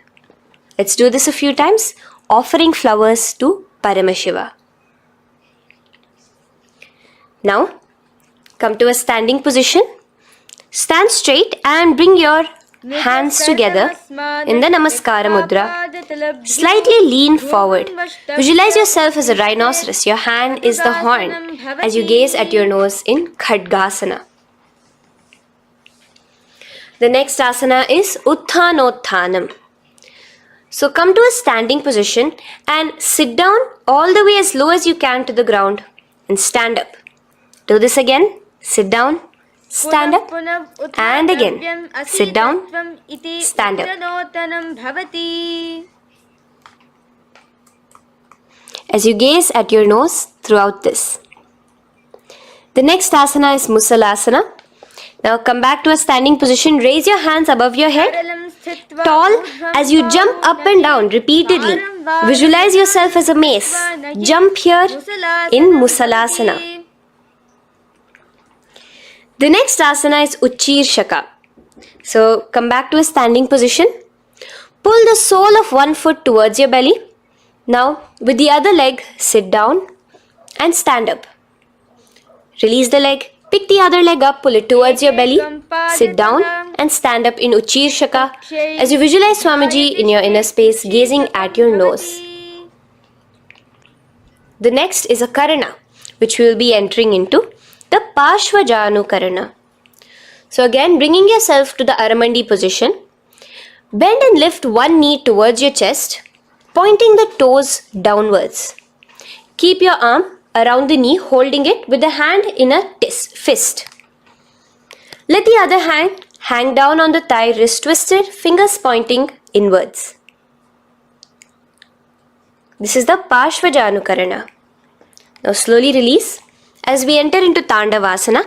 Let's do this a few times, offering flowers to Paramashiva. Now, come to a standing position. Stand straight and bring your hands together in the Namaskara Mudra. Slightly lean forward. Visualize yourself as a rhinoceros. Your hand is the horn as you gaze at your nose in Khadgasana. The next asana is Utthanotthanam. So come to a standing position and sit down all the way as low as you can to the ground and stand up. Do this again. Sit down, stand up, and again. Sit down, stand up. As you gaze at your nose throughout this. The next asana is Musalasana. Now come back to a standing position. Raise your hands above your head, tall as you jump up and down repeatedly. Visualize yourself as a mace. Jump here in Musalasana. The next asana is Uchirshaka. So come back to a standing position. Pull the sole of one foot towards your belly. Now with the other leg, sit down and stand up. Release the leg. Pick the other leg up, pull it towards your belly, sit down and stand up in Uchirshaka as you visualize Swamiji in your inner space gazing at your nose. The next is a Karana, which we will be entering into the Parshvajanu Karana. So again, bringing yourself to the Aramandi position, bend and lift one knee towards your chest, pointing the toes downwards. Keep your arm around the knee, holding it with the hand in a fist. Let the other hand hang down on the thigh, wrist twisted, fingers pointing inwards. This is the Parshvajanu Karana. Now slowly release as we enter into Tandavasana.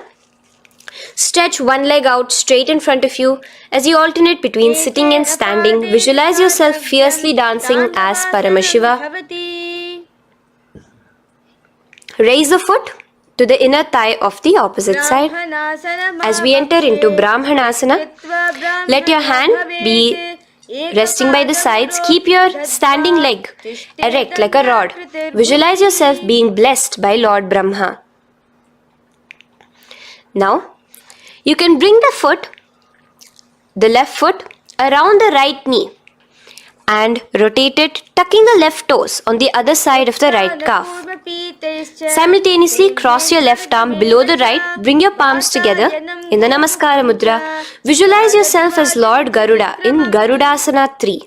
Stretch one leg out straight in front of you as you alternate between sitting and standing. Visualize yourself fiercely dancing as Paramashiva. Raise the foot to the inner thigh of the opposite side. As we enter into Brahmanasana, let your hand be resting by the sides. Keep your standing leg erect like a rod. Visualize yourself being blessed by Lord Brahma. Now, you can bring the left foot around the right knee and rotate it, tucking the left toes on the other side of the right calf. Simultaneously cross your left arm below the right, bring your palms together in the Namaskara Mudra. Visualize yourself as Lord Garuda in Garudasana 3.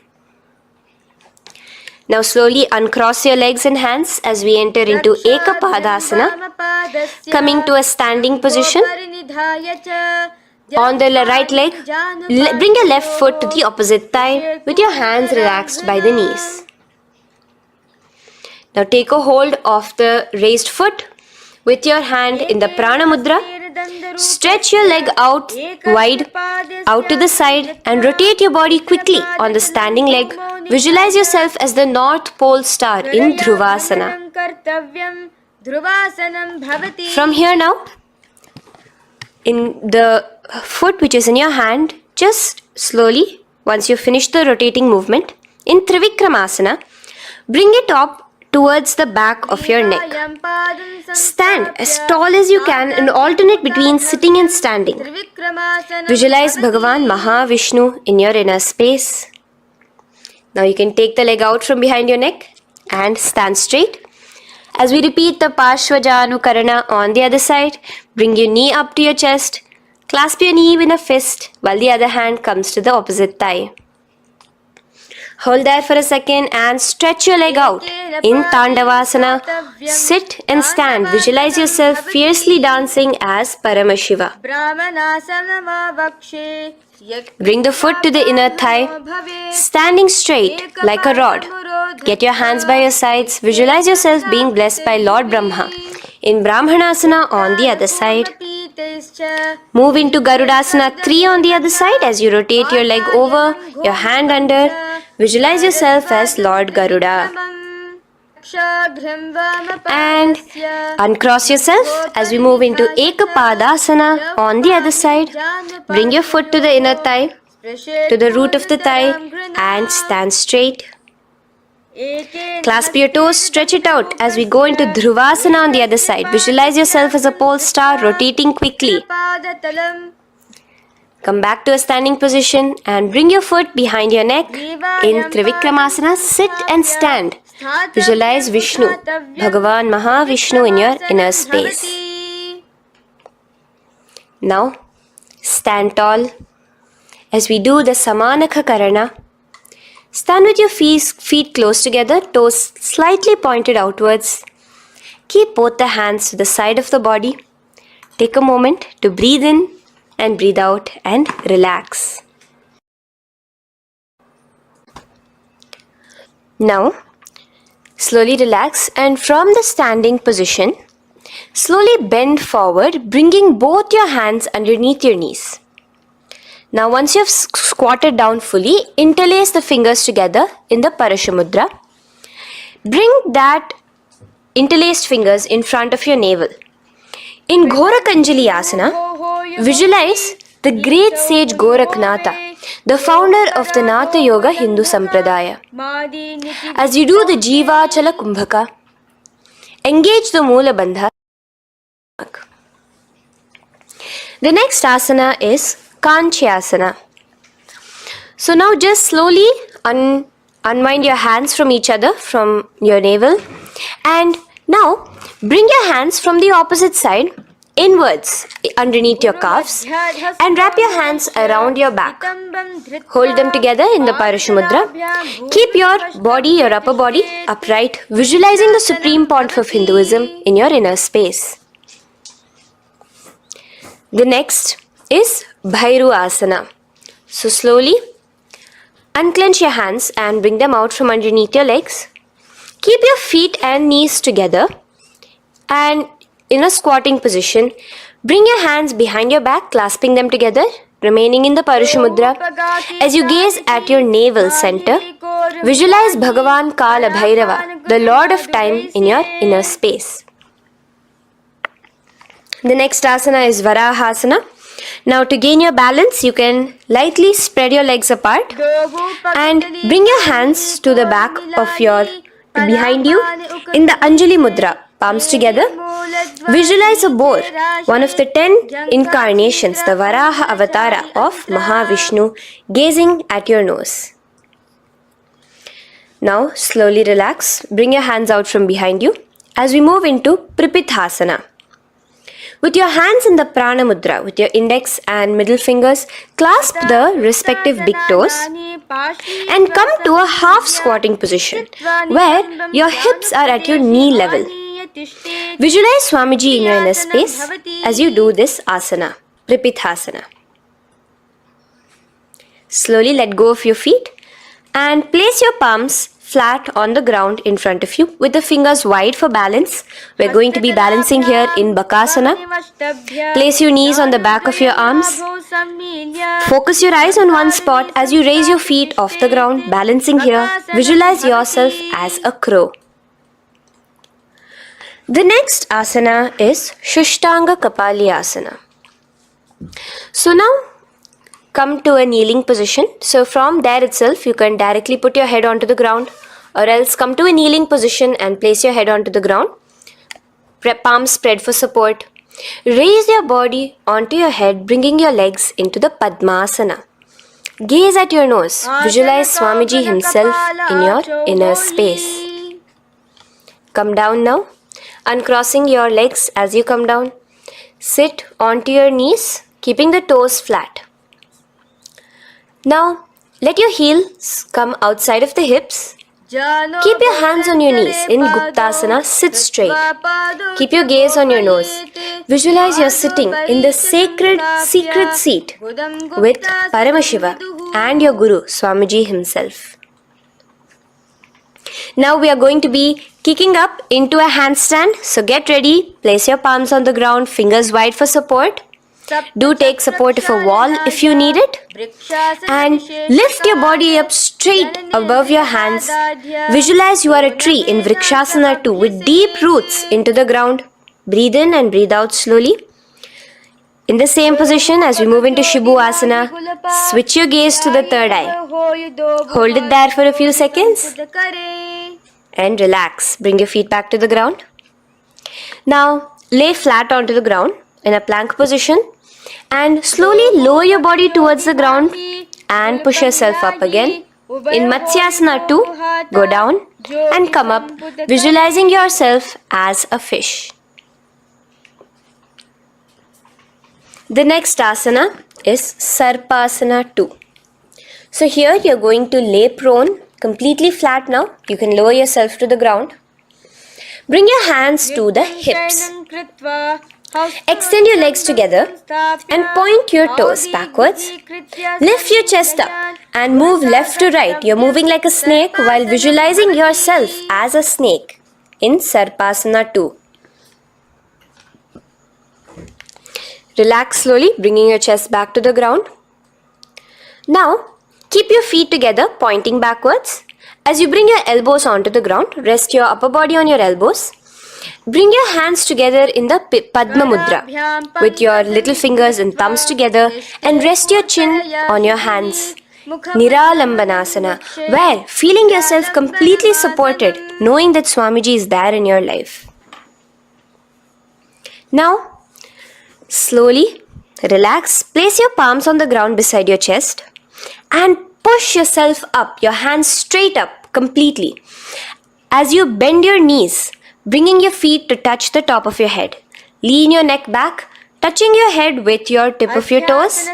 Now slowly uncross your legs and hands as we enter into Ekapadasana, coming to a standing position. On the right leg, bring your left foot to the opposite thigh with your hands relaxed by the knees. Now take a hold of the raised foot with your hand in the Prana Mudra. Stretch your leg out wide, out to the side and rotate your body quickly on the standing leg. Visualize yourself as the North Pole star in Dhruvasana. From here now, in the foot which is in your hand, just slowly, once you finish the rotating movement, in Trivikramasana, bring it up towards the back of your neck. Stand as tall as you can and alternate between sitting and standing. Visualize Bhagavan Mahavishnu in your inner space. Now you can take the leg out from behind your neck and stand straight. As we repeat the Parshvajanu Karana on the other side, bring your knee up to your chest, clasp your knee in a fist while the other hand comes to the opposite thigh. Hold there for a second and stretch your leg out. In Tandavasana, sit and stand. Visualize yourself fiercely dancing as Paramashiva. Bring the foot to the inner thigh, standing straight like a rod. Get your hands by your sides. Visualize yourself being blessed by Lord Brahma. In Brahmanasana on the other side. Move into Garudasana 3 on the other side as you rotate your leg over, your hand under. Visualize yourself as Lord Garuda. And uncross yourself as we move into Ekapadasana on the other side. Bring your foot to the inner thigh, to the root of the thigh, and stand straight. Clasp your toes, stretch it out as we go into Dhruvasana on the other side. Visualize yourself as a pole star rotating quickly. Come back to a standing position and bring your foot behind your neck. In Trivikramasana, sit and stand. Visualize Vishnu, Bhagavan Mahavishnu in your inner space. Now, stand tall as we do the Samanakha Karana. Stand with your feet close together, toes slightly pointed outwards. Keep both the hands to the side of the body. Take a moment to breathe in and breathe out and relax. Now, slowly relax and from the standing position, slowly bend forward, bringing both your hands underneath your knees. Now, once you have squatted down fully, interlace the fingers together in the Parashamudra. Bring that interlaced fingers in front of your navel. In Ghorakanjali Asana, visualize the great sage Goraknatha, the founder of the Natha Yoga Hindu Sampradaya. As you do the Jiva Chala Kumbhaka, engage the Moola Bandha. The next asana is Kanchyasana. So now just slowly unwind your hands from each other, from your navel, and now bring your hands from the opposite side inwards underneath your calves and wrap your hands around your back. Hold them together in the Parashamudra. Keep your body, your upper body upright, visualizing the Supreme Pontiff of Hinduism in your inner space. The next is Bhairu Asana. So slowly unclench your hands and bring them out from underneath your legs. Keep your feet and knees together and in a squatting position, bring your hands behind your back, clasping them together, remaining in the Parashamudra. As you gaze at your navel center, visualize Bhagavan Kala Bhairava, the Lord of Time, in your inner space. The next asana is Varahasana. Now to gain your balance, you can lightly spread your legs apart and bring your hands to the back of your behind you in the Anjali Mudra, palms together. Visualize a boar, one of the 10 incarnations, the Varaha Avatara of Mahavishnu, gazing at your nose. Now slowly relax, bring your hands out from behind you as we move into Pripithasana. With your hands in the Prana Mudra, with your index and middle fingers, clasp the respective big toes and come to a half squatting position where your hips are at your knee level. Visualize Swamiji in your inner space as you do this asana, Pripithasana. Slowly let go of your feet and place your palms flat on the ground in front of you with the fingers wide for balance. We're going to be balancing here in Bakasana. Place your knees on the back of your arms. Focus your eyes on one spot as you raise your feet off the ground, balancing here. Visualize yourself as a crow. The next asana is Shushtanga Kapali Asana. So now come to a kneeling position. So from there itself, you can directly put your head onto the ground, or else come to a kneeling position and place your head onto the ground. Palms spread for support. Raise your body onto your head, bringing your legs into the Padmasana. Gaze at your nose. Visualize Swamiji himself in your inner space. Come down now, uncrossing your legs as you come down. Sit onto your knees, keeping the toes flat. Now, let your heels come outside of the hips. Keep your hands on your knees in Guptasana, sit straight. Keep your gaze on your nose. Visualize you're sitting in the sacred secret seat with Paramashiva and your Guru, Swamiji himself. Now we are going to be kicking up into a handstand. So get ready, place your palms on the ground, fingers wide for support. Do take support of a wall if you need it. And lift your body up straight above your hands. Visualize you are a tree in Vrikshasana 2 with deep roots into the ground. Breathe in and breathe out slowly. In the same position, as we move into Shibhu Asana, switch your gaze to the third eye. Hold it there for a few seconds and relax. Bring your feet back to the ground. Now, lay flat onto the ground in a plank position and slowly lower your body towards the ground and push yourself up again. In Matsyasana 2, go down and come up, visualizing yourself as a fish. The next asana is Sarpasana 2. So here you're going to lay prone, completely flat now. You can lower yourself to the ground. Bring your hands to the hips. Extend your legs together and point your toes backwards. Lift your chest up and move left to right. You're moving like a snake while visualizing yourself as a snake in Sarpasana 2. Relax slowly, bringing your chest back to the ground. Now, keep your feet together, pointing backwards. As you bring your elbows onto the ground, rest your upper body on your elbows. Bring your hands together in the Padma Mudra with your little fingers and thumbs together and rest your chin on your hands. Niralambanasana, where feeling yourself completely supported, knowing that Swamiji is there in your life. Now, slowly relax, place your palms on the ground beside your chest and push yourself up, your hands straight up completely. As you bend your knees, bringing your feet to touch the top of your head. Lean your neck back, touching your head with your tip of your toes.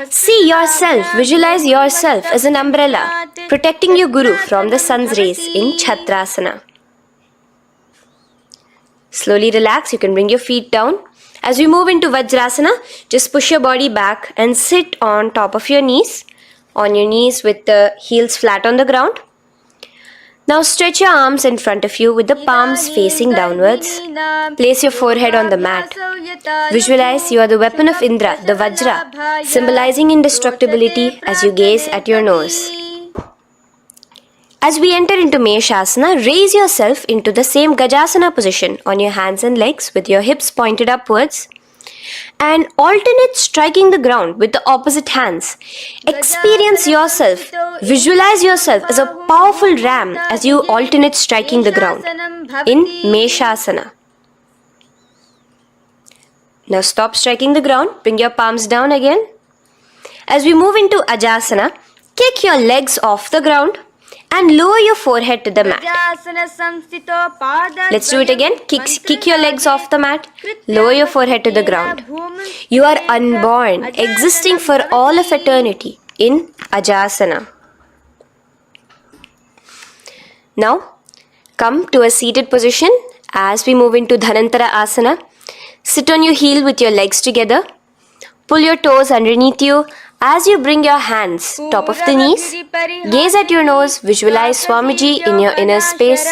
See yourself, visualize yourself as an umbrella, protecting your Guru from the sun's rays in Chhatrasana. Slowly relax, you can bring your feet down. As we move into Vajrasana, just push your body back and sit on top of your knees with the heels flat on the ground. Now stretch your arms in front of you with the palms facing downwards. Place your forehead on the mat. Visualize you are the weapon of Indra, the Vajra, symbolizing indestructibility as you gaze at your nose. As we enter into Meshasana, raise yourself into the same Gajasana position on your hands and legs with your hips pointed upwards and alternate striking the ground with the opposite hands. Experience yourself, visualize yourself as a powerful ram as you alternate striking the ground in Meshasana. Now stop striking the ground, bring your palms down again. As we move into Ajasana, kick your legs off the ground and lower your forehead to the mat. Let's do it again. Kick your legs off the mat. Lower your forehead to the ground. You are unborn, existing for all of eternity in Ajasana. Now, come to a seated position as we move into Dhanantara Asana. Sit on your heel with your legs together. Pull your toes underneath you. As you bring your hands top of the knees, gaze at your nose, visualize Swamiji in your inner space.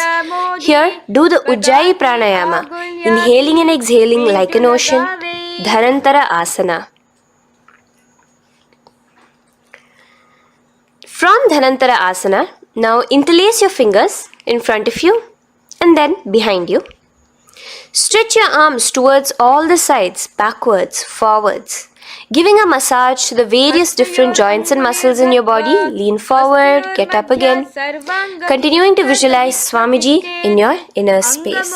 Here, do the Ujjayi Pranayama, inhaling and exhaling like an ocean, Dhanantara Asana. From Dhanantara Asana, now interlace your fingers in front of you and then behind you. Stretch your arms towards all the sides, backwards, forwards. Giving a massage to the various different joints and muscles in your body. Lean forward, get up again. Continuing to visualize Swamiji in your inner space.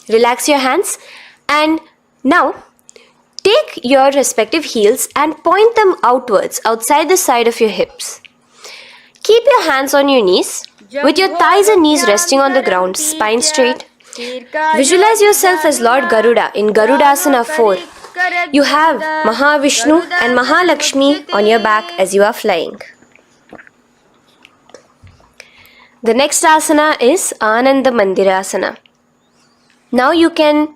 Relax your hands and now take your respective heels and point them outwards, outside the side of your hips. Keep your hands on your knees with your thighs and knees resting on the ground, spine straight. Visualize yourself as Lord Garuda in Garudasana 4. You have Mahavishnu and Mahalakshmi on your back as you are flying. The next asana is Ananda Mandirasana. Now you can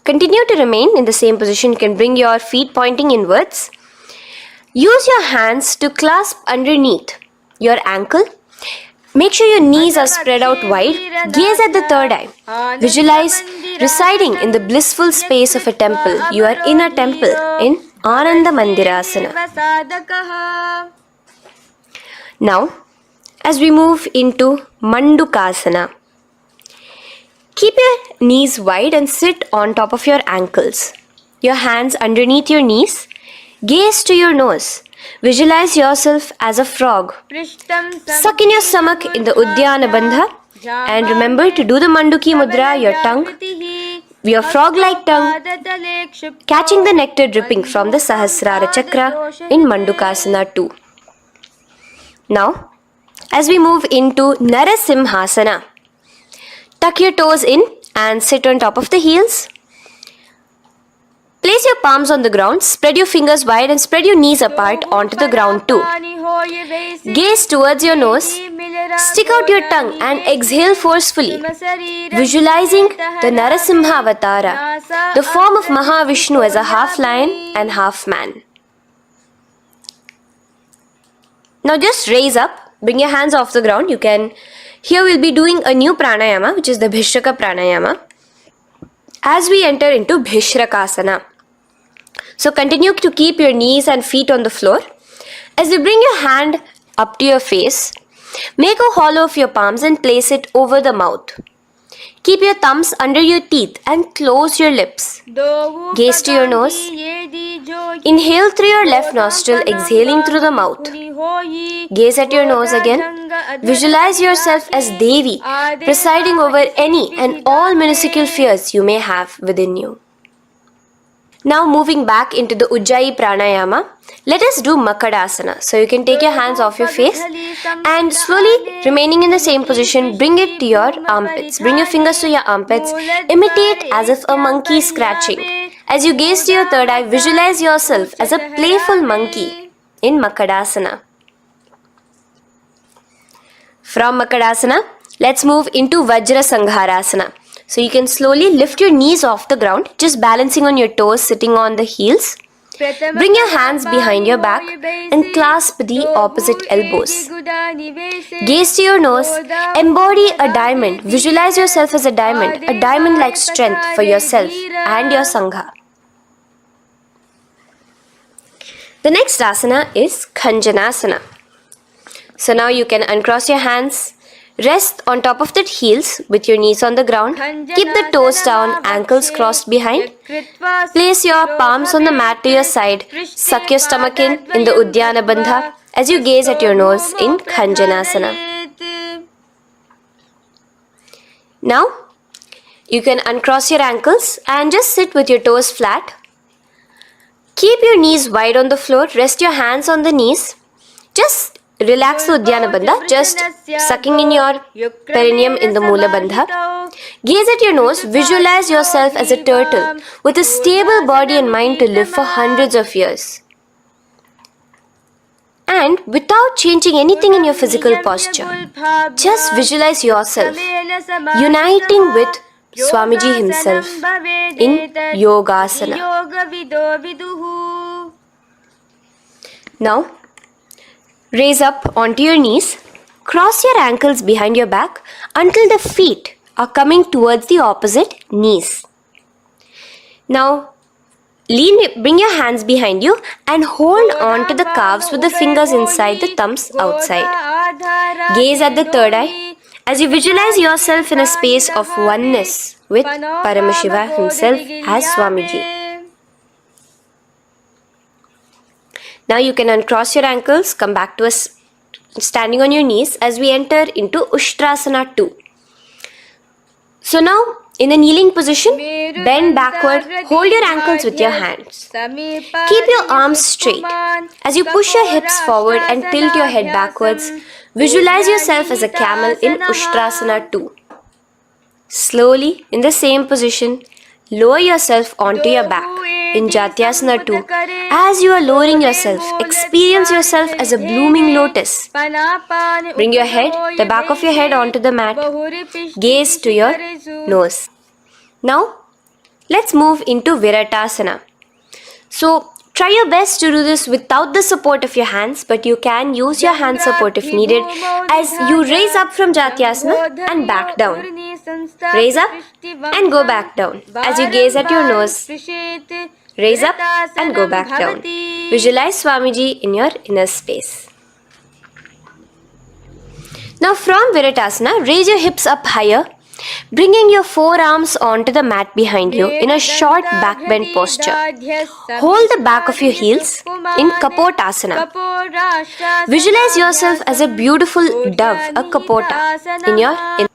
continue to remain in the same position. You can bring your feet pointing inwards. Use your hands to clasp underneath your ankle. Make sure your knees are spread out wide. Gaze at the third eye. Visualize residing in the blissful space of a temple. You are in a temple in Ananda Mandirasana. Now, as we move into Mandukasana, keep your knees wide and sit on top of your ankles. Your hands underneath your knees. Gaze to your nose. Visualize yourself as a frog. Suck in your stomach in the Uddiyana Bandha. And remember to do the Manduki Mudra, your tongue, your frog-like tongue, catching the nectar dripping from the Sahasrara Chakra in Mandukasana 2. Now, as we move into Narasimhasana, tuck your toes in and sit on top of the heels. Place your palms on the ground, spread your fingers wide and spread your knees apart onto the ground too. Gaze towards your nose, stick out your tongue and exhale forcefully, visualizing the Narasimha Avatara, the form of Mahavishnu as a half lion and half man. Now just raise up, bring your hands off the ground. Here we'll be doing a new pranayama, which is the Bhishraka pranayama, as we enter into Bhishrakasana. So continue to keep your knees and feet on the floor. As you bring your hand up to your face, make a hollow of your palms and place it over the mouth. Keep your thumbs under your teeth and close your lips. Gaze to your nose. Inhale through your left nostril, exhaling through the mouth. Gaze at your nose again. Visualize yourself as Devi, presiding over any and all minuscule fears you may have within you. Now moving back into the Ujjayi Pranayama, let us do Makadasana. So you can take your hands off your face and slowly remaining in the same position, bring it to your armpits. Bring your fingers to your armpits. Imitate as if a monkey is scratching. As you gaze to your third eye, visualize yourself as a playful monkey in Makadasana. From Makadasana, let's move into Vajra Sangharasana. So you can slowly lift your knees off the ground, just balancing on your toes, sitting on the heels. Bring your hands behind your back and clasp the opposite elbows. Gaze to your nose, embody a diamond, visualize yourself as a diamond-like strength for yourself and your Sangha. The next asana is Khanjanasana. So now you can uncross your hands, rest on top of the heels with your knees on the ground. Keep the toes down, ankles crossed behind. Place your palms on the mat to your side. Suck your stomach in the Uddiyana Bandha as you gaze at your nose in Khanjanasana. Now, you can uncross your ankles and just sit with your toes flat. Keep your knees wide on the floor. Rest your hands on the knees. Just relax the Uddiyana Bandha, just sucking in your perineum in the Mula Bandha. Gaze at your nose, visualize yourself as a turtle with a stable body and mind to live for hundreds of years. And without changing anything in your physical posture, just visualize yourself uniting with Swamiji himself in Yogasana. Now, raise up onto your knees, cross your ankles behind your back until the feet are coming towards the opposite knees. Now, bring your hands behind you and hold on to the calves with the fingers inside, the thumbs outside. Gaze at the third eye as you visualize yourself in a space of oneness with Paramashiva himself as Swamiji. Now you can uncross your ankles, come back to us standing on your knees as we enter into Ushtrasana 2. So now, in a kneeling position, bend backward, hold your ankles with your hands. Keep your arms straight. As you push your hips forward and tilt your head backwards, visualize yourself as a camel in Ushtrasana 2. Slowly, in the same position, lower yourself onto your back in Jatyasana 2. As you are lowering yourself, experience yourself as a blooming lotus. Bring your head, the back of your head onto the mat. Gaze to your nose. Now, let's move into Viratasana. So, try your best to do this without the support of your hands, but you can use your hand support if needed as you raise up from Jatyasana and back down. Raise up and go back down. As you gaze at your nose, raise up and go back down. Visualize Swamiji in your inner space. Now from Viratasana, raise your hips up higher, bringing your forearms onto the mat behind you in a short back bend posture. Hold the back of your heels in Kapotasana. Visualize yourself as a beautiful dove, a Kapota, in your inner.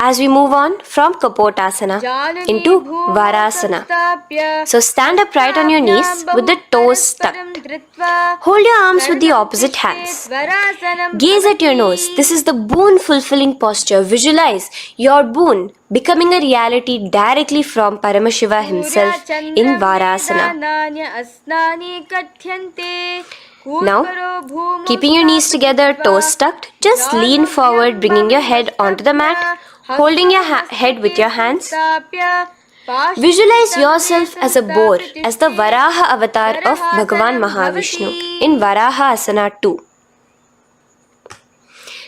As we move on from Kapotasana into Varasana. So stand upright on your knees with the toes tucked. Hold your arms with the opposite hands. Gaze at your nose. This is the boon fulfilling posture. Visualize your boon becoming a reality directly from Paramashiva himself in Varasana. Now, keeping your knees together, toes tucked, just lean forward, bringing your head onto the mat, holding your head with your hands. Visualize yourself as a boar, as the Varaha avatar of Bhagavan Mahavishnu in Varaha Asana 2.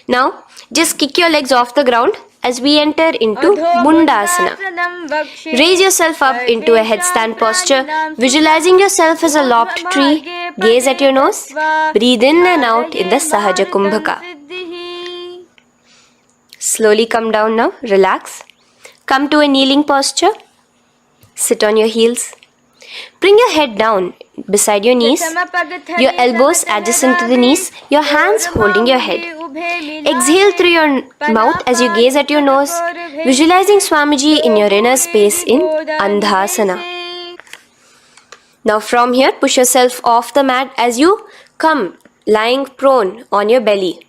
Now, just kick your legs off the ground as we enter into Mundasana. Raise yourself up into a headstand posture, visualizing yourself as a lopped tree. Gaze at your nose. Breathe in and out in the Sahaja Kumbhaka. Slowly come down now. Relax. Come to a kneeling posture. Sit on your heels. Bring your head down beside your knees, your elbows adjacent to the knees, your hands holding your head. Exhale through your mouth as you gaze at your nose, visualizing Swamiji in your inner space in Andhasana. Now from here, push yourself off the mat as you come lying prone on your belly.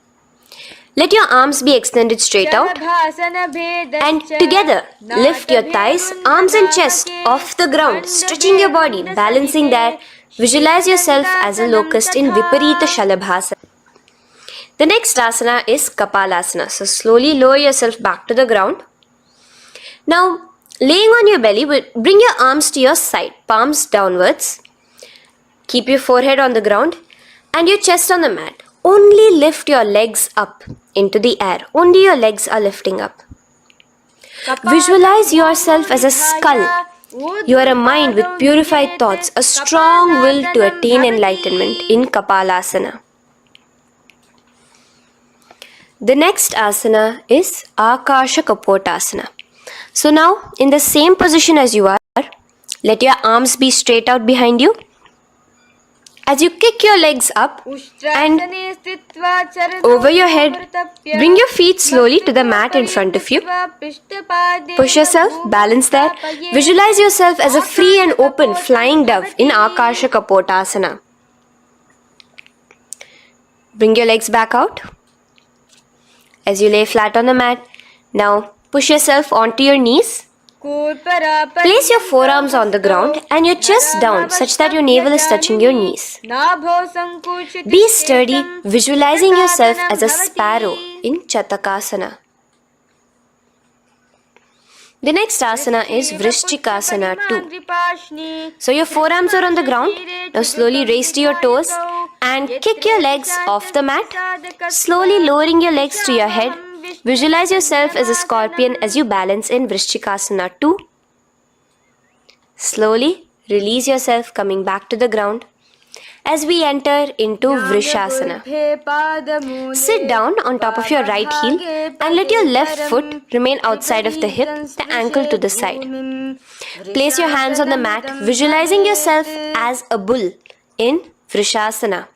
Let your arms be extended straight out and together lift your thighs, arms and chest off the ground, stretching your body, balancing there. Visualize yourself as a locust in Viparita Shalabhasana. The next asana is Kapalasana. So slowly lower yourself back to the ground. Now laying on your belly, bring your arms to your side, palms downwards. Keep your forehead on the ground and your chest on the mat. Only lift your legs up into the air. Only your legs are lifting up. Visualize yourself as a skull. You are a mind with purified thoughts, a strong will to attain enlightenment in Kapalasana. The next asana is Akasha Kapotasana. So now, in the same position as you are, let your arms be straight out behind you. As you kick your legs up and over your head, bring your feet slowly to the mat in front of you. Push yourself, balance there. Visualize yourself as a free and open flying dove in Akasha Kapotasana. Bring your legs back out as you lay flat on the mat. Now push yourself onto your knees. Place your forearms on the ground and your chest down such that your navel is touching your knees. Be sturdy, visualizing yourself as a sparrow in Chatakasana. The next asana is Vrishchikasana 2. So your forearms are on the ground. Now slowly raise to your toes and kick your legs off the mat. Slowly lowering your legs to your head. Visualize yourself as a scorpion as you balance in Vrishchikasana 2. Slowly release yourself, coming back to the ground as we enter into Vrishasana. Sit down on top of your right heel and let your left foot remain outside of the hip, the ankle to the side. Place your hands on the mat, visualizing yourself as a bull in Vrishasana.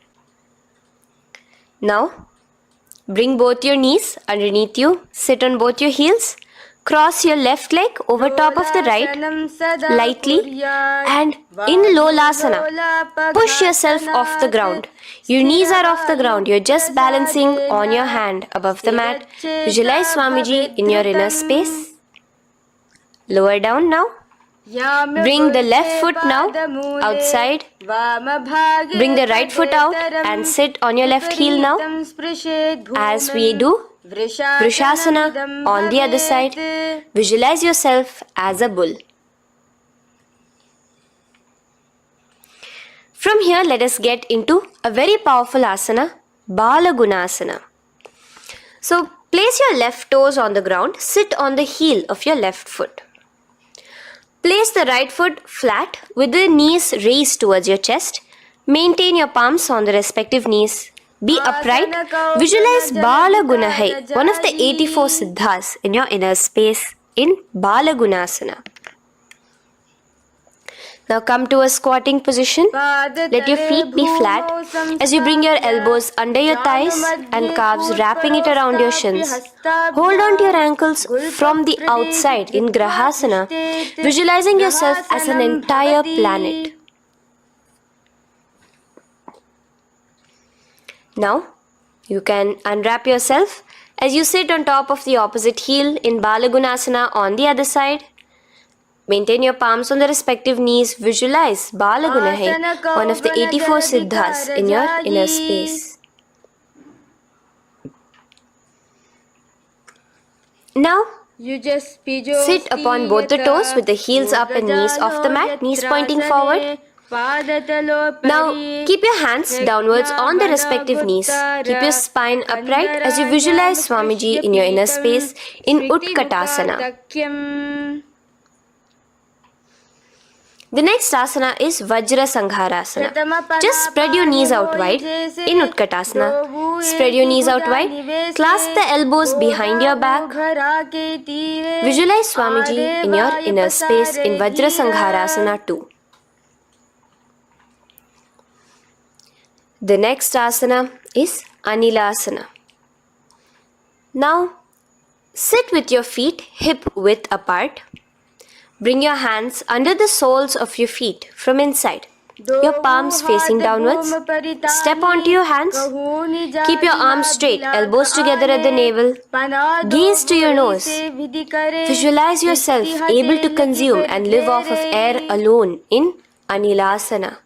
Now, bring both your knees underneath you, sit on both your heels, cross your left leg over top of the right lightly and in Lolasana, push yourself off the ground. Your knees are off the ground, you're just balancing on your hand above the mat. Visualize Swamiji in your inner space. Lower down now. Bring the left foot now outside. Bring the right foot out and sit on your left heel now. As we do Vrishasana on the other side, visualize yourself as a bull. From here, let us get into a very powerful asana, Balagunasana. So Place your left toes on the ground. Sit on the heel of your left foot. Place the right foot flat with the knees raised towards your chest. Maintain your palms on the respective knees. Be upright. Visualize Bala Gunahai, one of the 84 siddhas in your inner space in Bala Gunasana. Now come to a squatting position. Let your feet be flat as you bring your elbows under your thighs and calves, wrapping it around your shins. Hold on to your ankles from the outside in Grahasana, visualizing yourself as an entire planet. Now, you can unwrap yourself as you sit on top of the opposite heel in Balagunasana on the other side. Maintain your palms on the respective knees. Visualize Balagunahai, one of the 84 siddhas in your inner space. Now, sit upon both the toes with the heels up and knees off the mat, knees pointing forward. Now, keep your hands downwards on the respective knees. Keep your spine upright as you visualize Swamiji in your inner space in Utkatasana. The next asana is Vajra Sangharasana. Just spread your knees out wide in Utkatasana. Spread your knees out wide. Clasp the elbows behind your back. Visualize Swamiji in your inner space in Vajra Sangharasana 2. The next asana is Anilasana. Now, sit with your feet hip width apart. Bring your hands under the soles of your feet from inside. Your palms facing downwards. Step onto your hands. Keep your arms straight, elbows together at the navel. Gaze to your nose. Visualize yourself able to consume and live off of air alone in Anilasana.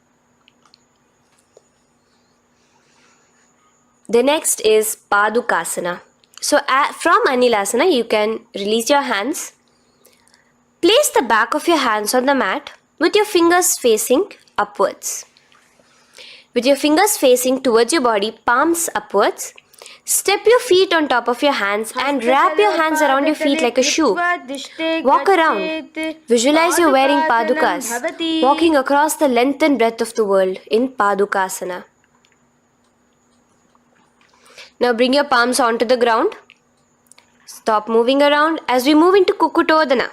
The next is Padukasana. So from Anilasana, you can release your hands. Place the back of your hands on the mat with your fingers facing upwards. With your fingers facing towards your body, palms upwards. Step your feet on top of your hands and wrap your hands around your feet like a shoe. Walk around. Visualize you're wearing padukas, walking across the length and breadth of the world in Padukasana. Now bring your palms onto the ground. Stop moving around as we move into Kukutodana.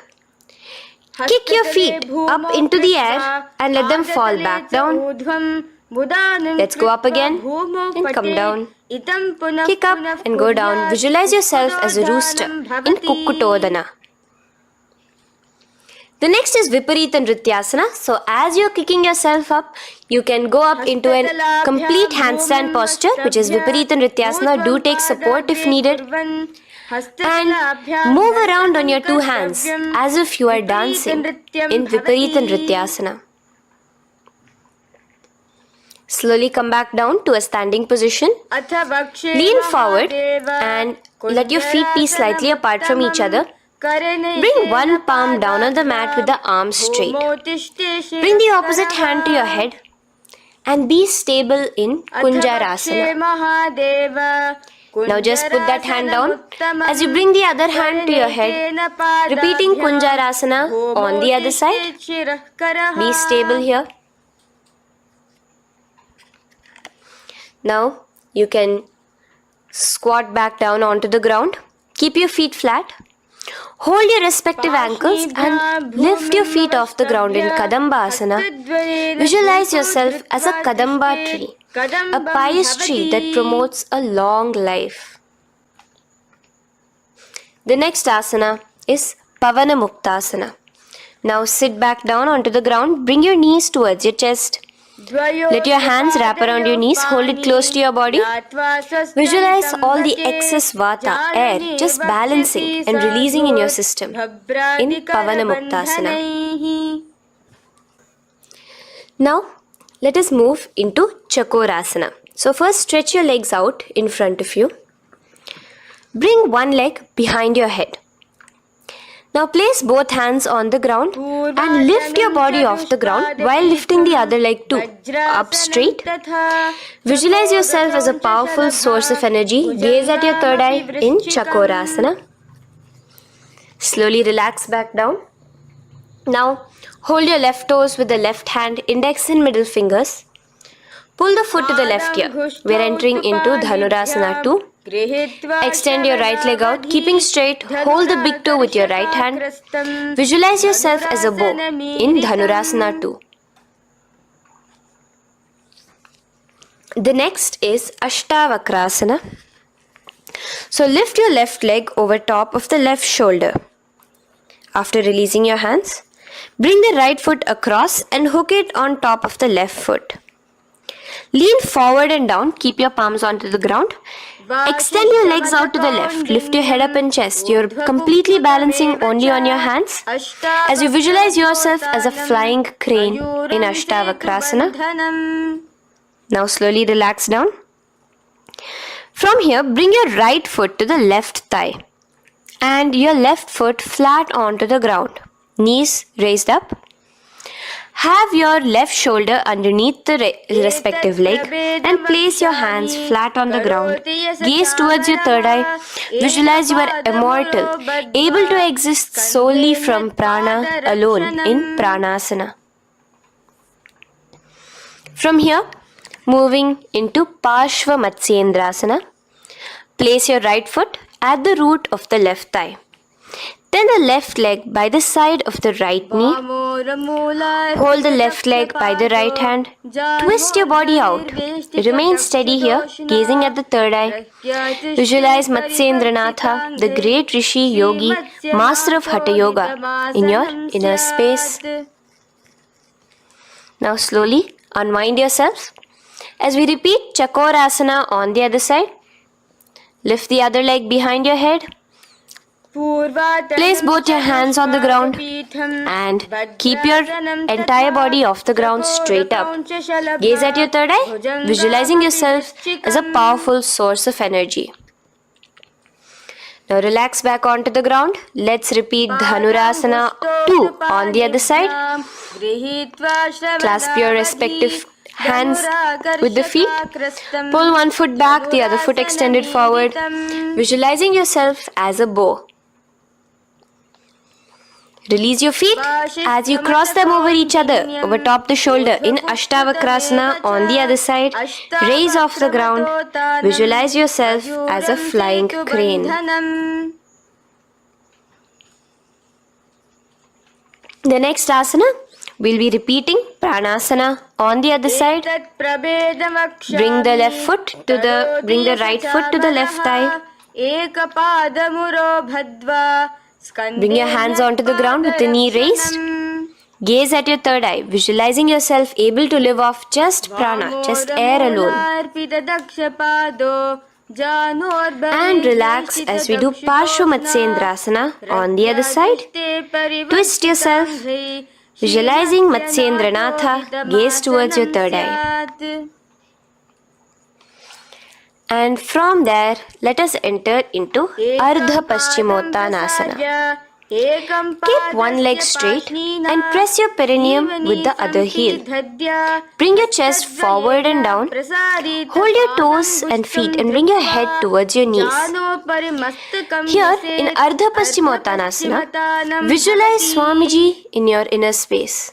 Kick your feet up into the air and let them fall back down. Let's go up again and come down. Kick up and go down. Visualize yourself as a rooster in Kukutodana. The next is Viparita Nrityasana. So as you're kicking yourself up, you can go up into a complete handstand posture, which is Viparita Nrityasana. Do take support if needed. And move around on your two hands as if you are dancing in Viparita Nrityasana. Slowly come back down to a standing position. Lean forward and let your feet be slightly apart from each other. Bring one palm down on the mat with the arms straight. Bring the opposite hand to your head and be stable in Kunjarasana. Now just put that hand down as you bring the other hand to your head, repeating Kunjarasana on the other side. Be stable here. Now you can squat back down onto the ground. Keep your feet flat. Hold your respective ankles and lift your feet off the ground in Kadamba Asana. Visualize yourself as a Kadamba tree, a pious tree that promotes a long life. The next asana is Pavana Muktasana. Now sit back down onto the ground, bring your knees towards your chest. Let your hands wrap around your knees, hold it close to your body. Visualize all the excess vata, air, just balancing and releasing in your system in Pavana Muktasana. Now, let us move into Chakorasana. So first stretch your legs out in front of you. Bring one leg behind your head. Now place both hands on the ground and lift your body off the ground while lifting the other leg too, up straight. Visualize yourself as a powerful source of energy. Gaze at your third eye in Chakorasana. Slowly relax back down. Now hold your left toes with the left hand, index and middle fingers. Pull the foot to the left ear. We are entering into Dhanurasana 2. Extend your right leg out, keeping straight. Hold the big toe with your right hand. Visualize yourself as a bow in Dhanurasana 2. The next is Ashtavakrasana. So lift your left leg over top of the left shoulder. After releasing your hands, bring the right foot across and hook it on top of the left foot. Lean forward and down, keep your palms onto the ground. Extend your legs out to the left, lift your head up and chest. You're completely balancing only on your hands as you visualize yourself as a flying crane in Ashtavakrasana. Now slowly relax down. From here, bring your right foot to the left thigh and your left foot flat onto the ground. Knees raised up. Have your left shoulder underneath the respective leg and place your hands flat on the ground. Gaze towards your third eye. Visualize you are immortal, able to exist solely from prana alone in Pranasana. From here, moving into Parshva Matsyendrasana. Place your right foot at the root of the left thigh. Then the left leg by the side of the right knee. Hold the left leg by the right hand. Twist your body out. Remain steady here, gazing at the third eye. Visualize Matsyendranatha, the great Rishi Yogi, master of Hatha Yoga, in your inner space. Now slowly unwind yourself. As we repeat Chakorasana on the other side, lift the other leg behind your head. Place both your hands on the ground and keep your entire body off the ground straight up. Gaze at your third eye, visualizing yourself as a powerful source of energy. Now relax back onto the ground. Let's repeat Dhanurasana 2 on the other side. Clasp your respective hands with the feet. Pull one foot back, the other foot extended forward. Visualizing yourself as a bow. Release your feet as you cross them over each other, over top the shoulder in Ashtavakrasana on the other side. Raise off the ground. Visualize yourself as a flying crane. The next asana, we'll be repeating Pranasana on the other side. Bring the right foot to the left thigh. Bring your hands onto the ground with the knee raised. Gaze at your third eye, visualizing yourself able to live off just prana, just air alone. And relax as we do Parshva Matsyendrasana on the other side. Twist yourself, visualizing Matsyendranatha, gaze towards your third eye. And from there, let us enter into Ardha Paschimottanasana. Keep one leg straight and press your perineum with the other heel. Bring your chest forward and down. Hold your toes and feet and bring your head towards your knees. Here in Ardha Paschimottanasana, visualize Swamiji in your inner space.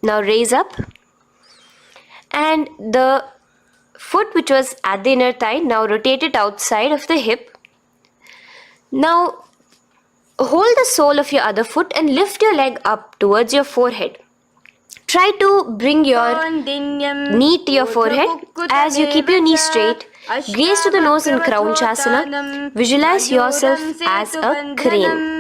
Now raise up and the foot which was at the inner thigh, now rotate it outside of the hip. Now hold the sole of your other foot and lift your leg up towards your forehead. Try to bring your knee to your forehead as you keep your knee straight. Gaze to the nose in Kraunchasana. Visualize yourself as a crane.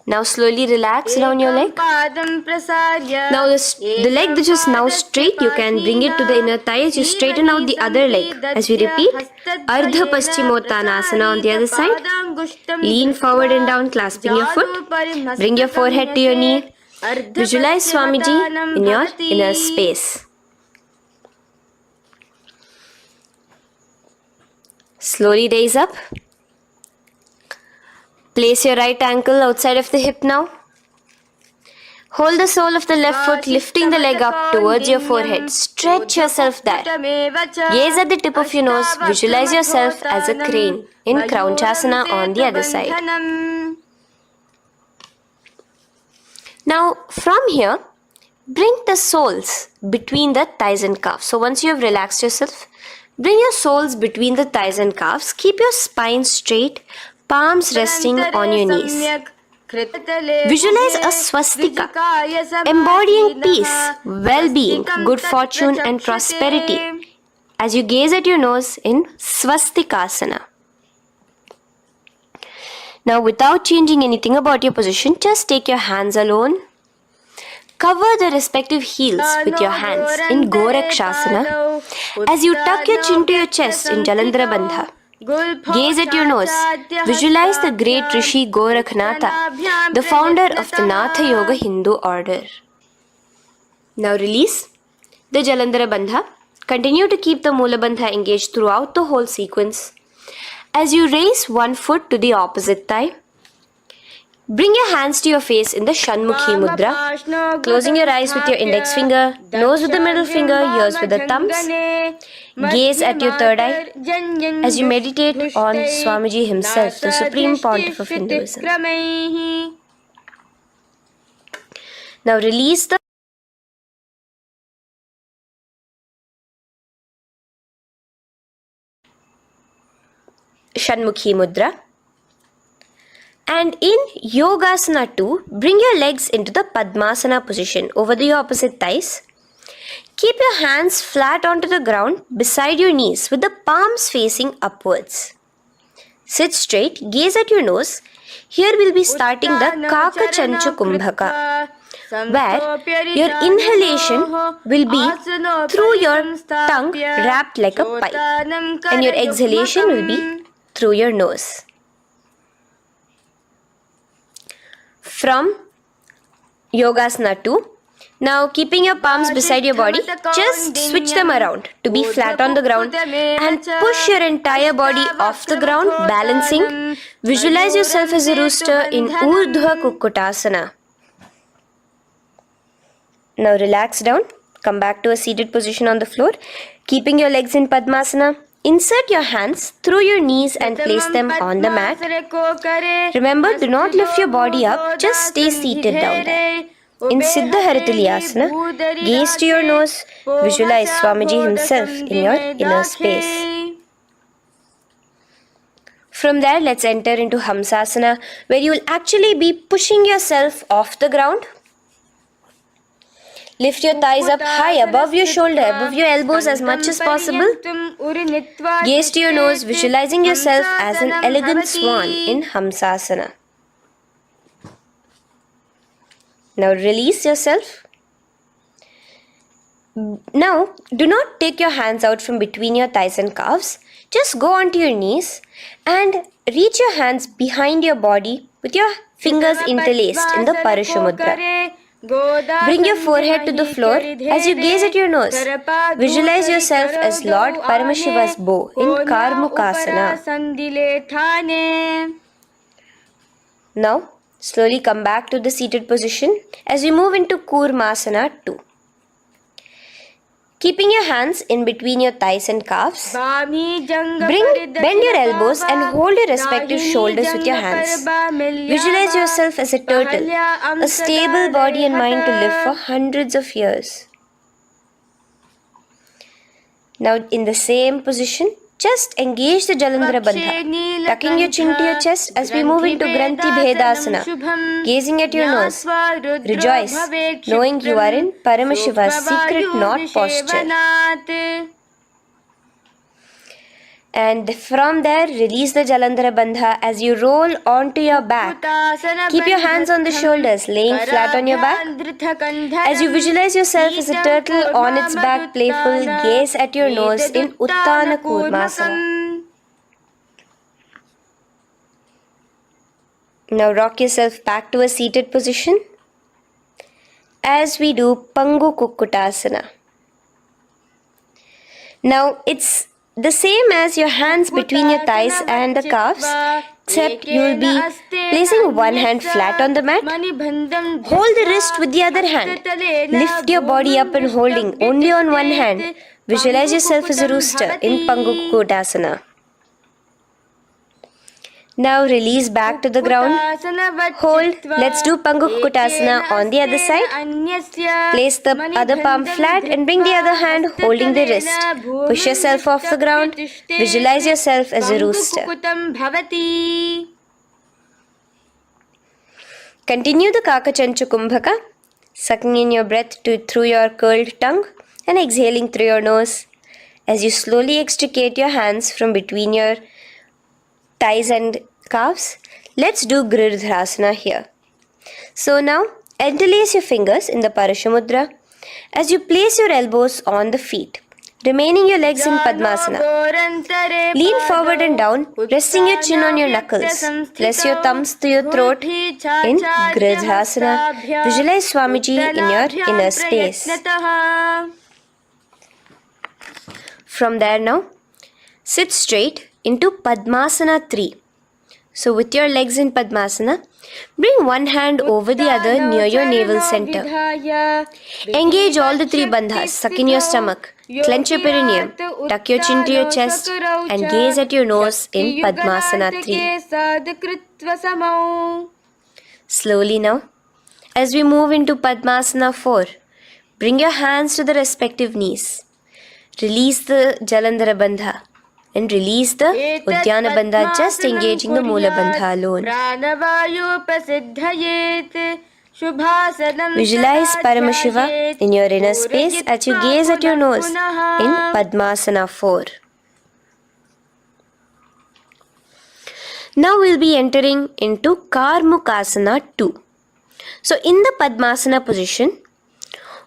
Now slowly relax down your leg. Now the leg that is now straight, you can bring it to the inner thigh as you straighten out the other leg. As we repeat, Ardha Paschimottanasana on the other side. Lean forward and down, clasping your foot. Bring your forehead to your knee. Visualize Swamiji in your inner space. Slowly raise up. Place your right ankle outside of the hip now. Hold the sole of the left foot, lifting the leg up towards your forehead. Stretch yourself there. Gaze at the tip of your nose. Visualize yourself as a crane in Kraunchasana on the other side. Now, from here, bring the soles between the thighs and calves. So once you have relaxed yourself, bring your soles between the thighs and calves. Keep your spine straight, palms resting on your knees. Visualize a swastika, embodying peace, well-being, good fortune and prosperity as you gaze at your nose in swastikasana. Now, without changing anything about your position, just take your hands alone. Cover the respective heels with your hands in Gorakshasana as you tuck your chin to your chest in Jalandhara Bandha. Gaze at your nose. Visualize the great Rishi Gorakhnatha, the founder of the Natha Yoga Hindu order. Now release the Jalandhara Bandha. Continue to keep the Mula Bandha engaged throughout the whole sequence. As you raise one foot to the opposite thigh, bring your hands to your face in the Shanmukhi Mudra, closing your eyes with your index finger, nose with the middle finger, ears with the thumbs. Gaze at your third eye as you meditate on Swamiji himself, the Supreme Pontiff of Hinduism. Now release the Shanmukhi Mudra. And in Yogasana 2, bring your legs into the Padmasana position over the opposite thighs. Keep your hands flat onto the ground beside your knees with the palms facing upwards. Sit straight, gaze at your nose. Here we'll be starting the Kaka Chanchu Kumbhaka, where your inhalation will be through your tongue wrapped like a pipe, and your exhalation will be through your nose. From Yogasana 2, now keeping your palms beside your body, just switch them around to be flat on the ground and push your entire body off the ground, balancing. Visualize yourself as a rooster in Urdhva Kukkutasana. Now relax down, come back to a seated position on the floor, keeping your legs in Padmasana. Insert your hands through your knees and place them on the mat. Remember, do not lift your body up, just stay seated down there. In Siddha Harituliyasana, gaze to your nose, visualize Swamiji himself in your inner space. From there, let's enter into Hamsasana, where you will actually be pushing yourself off the ground. Lift your thighs up high above your shoulder, above your elbows as much as possible. Gaze to your nose, visualizing yourself as an elegant swan in Hamsasana. Now release yourself. Now, do not take your hands out from between your thighs and calves. Just go onto your knees and reach your hands behind your body with your fingers interlaced in the Parashu Mudra. Bring your forehead to the floor as you gaze at your nose. Visualize yourself as Lord Paramashiva's bow in Karmukasana. Now, slowly come back to the seated position as we move into Kurmasana 2. Keeping your hands in between your thighs and calves, bend your elbows and hold your respective shoulders with your hands. Visualize yourself as a turtle, a stable body and mind to live for hundreds of years. Now in the same position, just engage the Jalandhara Bandha, tucking your chin to your chest as we move into Granthi Bhedasana, gazing at your nose. Rejoice, knowing you are in Paramashiva's secret knot posture. And from there, release the Jalandhara Bandha as you roll onto your back. Keep your hands on the shoulders, laying flat on your back. As you visualize yourself as a turtle on its back, playful, gaze at your nose in Uttana Kurmasana. Now rock yourself back to a seated position as we do Pangu Kukkutasana. Now it's the same as your hands between your thighs and the calves, except you will be placing one hand flat on the mat. Hold the wrist with the other hand. Lift your body up and holding only on one hand. Visualize yourself as a rooster in Pangukukotasana. Now release back to the ground. Hold. Let's do Pangukukotasana on the other side. Place the other palm flat and bring the other hand holding the wrist. Push yourself off the ground. Visualize yourself as a rooster. Continue the Kakachanchu Kumbhaka, sucking in your breath through your curled tongue and exhaling through your nose. As you slowly extricate your hands from between your thighs and calves, let's do Girdharasana here. So now, interlace your fingers in the Parashamudra as you place your elbows on the feet, remaining your legs in Padmasana. Lean forward and down, resting your chin on your knuckles. Place your thumbs to your throat in Girdharasana. Visualize Swamiji in your inner space. From there now, sit straight into Padmasana 3. So with your legs in Padmasana, bring one hand over the other near your navel center. Engage all the three bandhas, suck in your stomach, clench your perineum, tuck your chin to your chest and gaze at your nose in Padmasana 3. Slowly now, as we move into Padmasana 4, bring your hands to the respective knees. Release the Jalandhara Bandha and release the Udyana Bandha, just engaging the Moola Bandha alone. Visualize Paramashiva in your inner space as you gaze at your nose in Padmasana 4. Now we'll be entering into Karmukasana 2. So in the Padmasana position,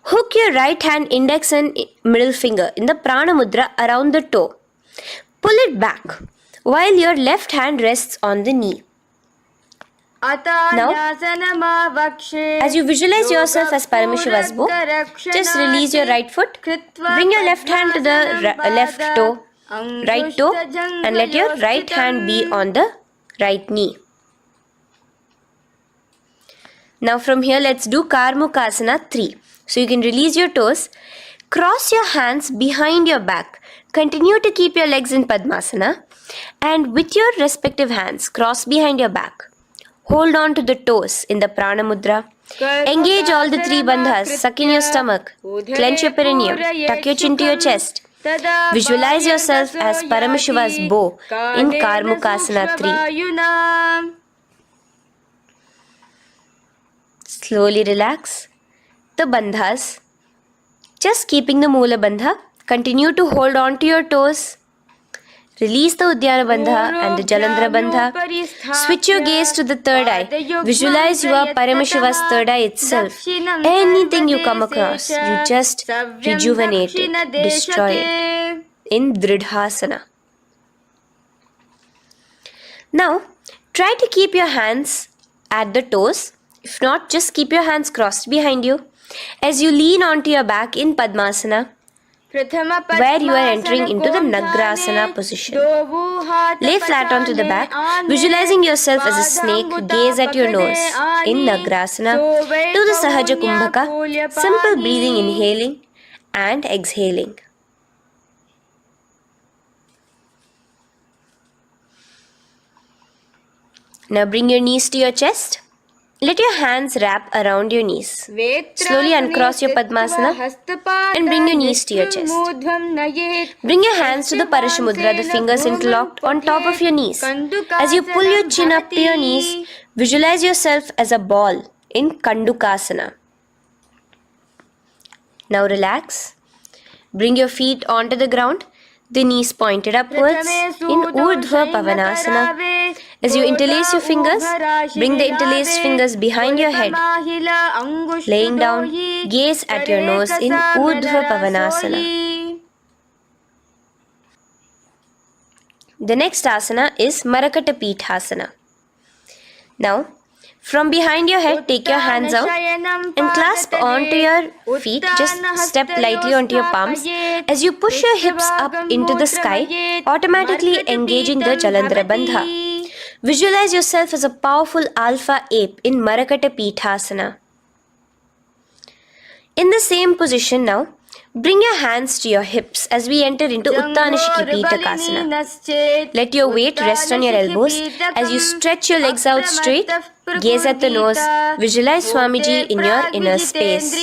hook your right hand index and middle finger in the Prana Mudra around the toe. Pull it back while your left hand rests on the knee. Now, as you visualize yourself as Paramashiva's bow, just release your right foot, bring your left hand to the left toe, right toe, and let your right hand be on the right knee. Now from here, let's do Karmukasana 3. So you can release your toes, cross your hands behind your back, continue to keep your legs in Padmasana, and with your respective hands, cross behind your back. Hold on to the toes in the Prana Mudra. Engage all the three bandhas, suck in your stomach, clench your perineum, tuck your chin to your chest. Visualize yourself as Paramashiva's bow in Karmukasana 3. Slowly relax the bandhas, just keeping the Moola Bandha. Continue to hold on to your toes. Release the Udyana Bandha and the Jalandhara Bandha. Switch your gaze to the third eye. Visualize you are Paramashiva's third eye itself. Anything you come across, you just rejuvenate it, destroy it in Dridhasana. Now, try to keep your hands at the toes. If not, just keep your hands crossed behind you as you lean onto your back in Padmasana, where you are entering into the Nagrasana position. Lay flat onto the back, visualizing yourself as a snake, gaze at your nose in Nagrasana. Do the Sahaja Kumbhaka, simple breathing, inhaling and exhaling. Now bring your knees to your chest. Let your hands wrap around your knees. Slowly uncross your Padmasana and bring your knees to your chest. Bring your hands to the Parashamudra, the fingers interlocked on top of your knees. As you pull your chin up to your knees, visualize yourself as a ball in Kandukasana. Now relax. Bring your feet onto the ground, the knees pointed upwards in Urdhva Pavanasana. As you interlace your fingers, bring the interlaced fingers behind your head. Laying down, gaze at your nose in Urdhva Pavanasana. The next asana is Marakata Pithasana. Now, From behind your head, take your hands out and clasp onto your feet. Just step lightly onto your palms. As you push your hips up into the sky, automatically engaging the Jalandhara Bandha. Visualize yourself as a powerful alpha ape in Marakata Pithasana. In the same position now, bring your hands to your hips as we enter into Uttanashiki Pitakasana. Let your weight rest on your elbows as you stretch your legs out straight. Gaze at the nose. Visualize Swamiji in your inner space.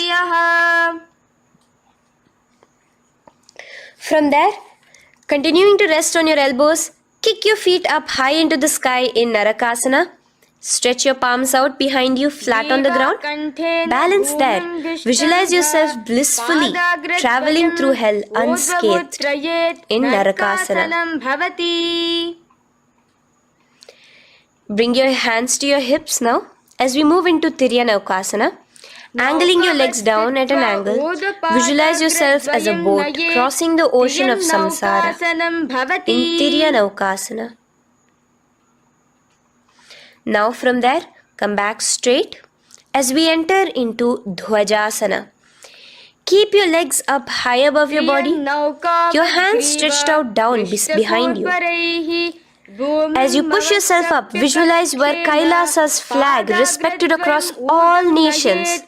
From there, continuing to rest on your elbows, kick your feet up high into the sky in Narakasana. Stretch your palms out behind you, flat on the ground. Balance there. Visualize yourself blissfully traveling through hell unscathed in Narakasana. Bring your hands to your hips now as we move into Tiryanavkasana. Angling your legs down at an angle, visualize yourself as a boat crossing the ocean of samsara in Tiryanavkasana. Now from there, come back straight as we enter into Dhwajasana. Keep your legs up high above your body, your hands stretched out down behind you. As you push yourself up, visualize where Kailasa's flag respected across all nations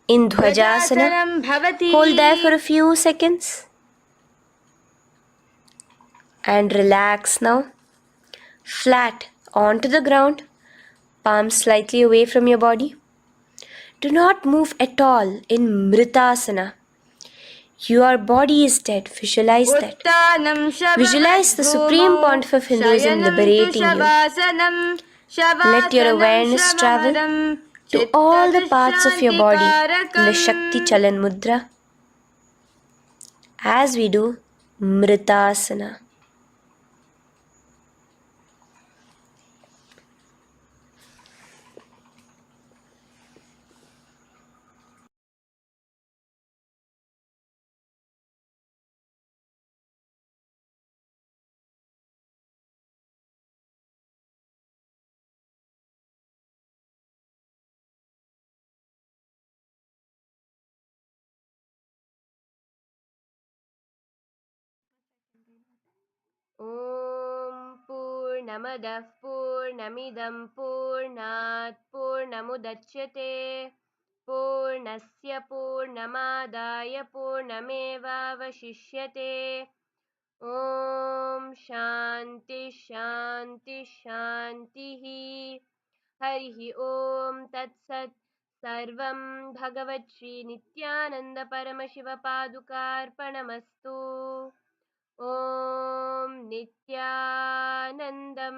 in Dhwajasana. Hold there for a few seconds. And relax now. Flat onto the ground. Palms slightly away from your body. Do not move at all in Mritasana. Your body is dead. Visualize that. Visualize the Supreme Pontiff of Hinduism liberating you. Let your awareness travel to all the parts of your body in the Shakti Chalan Mudra as we do Mritasana. Om Purnamadah Purnamidam Purnat Purnamudachyate Purnasya Purnamadaya Purnamevavashishyate Om Shanti Shanti Shantihi Harihi Om Tat Sat Sarvam Bhagavat Shri Nityananda Paramashivoham Om Nityanandam.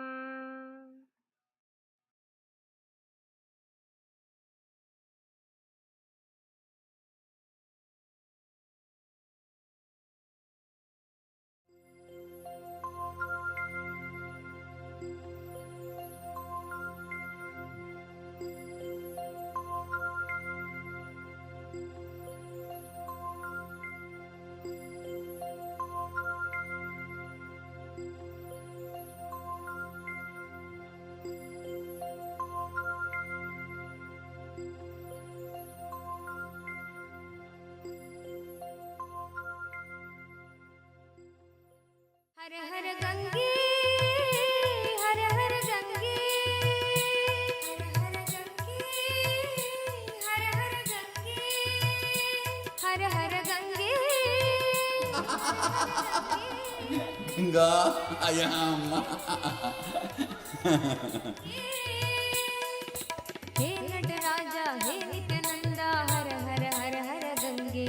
हर हर गंगे हर हर गंगे हर हर गंगे हर हर गंगे हर हर गंगे गंगा आयाम हे नटराजा हे नित्यानंदा हर हर हर हर गंगे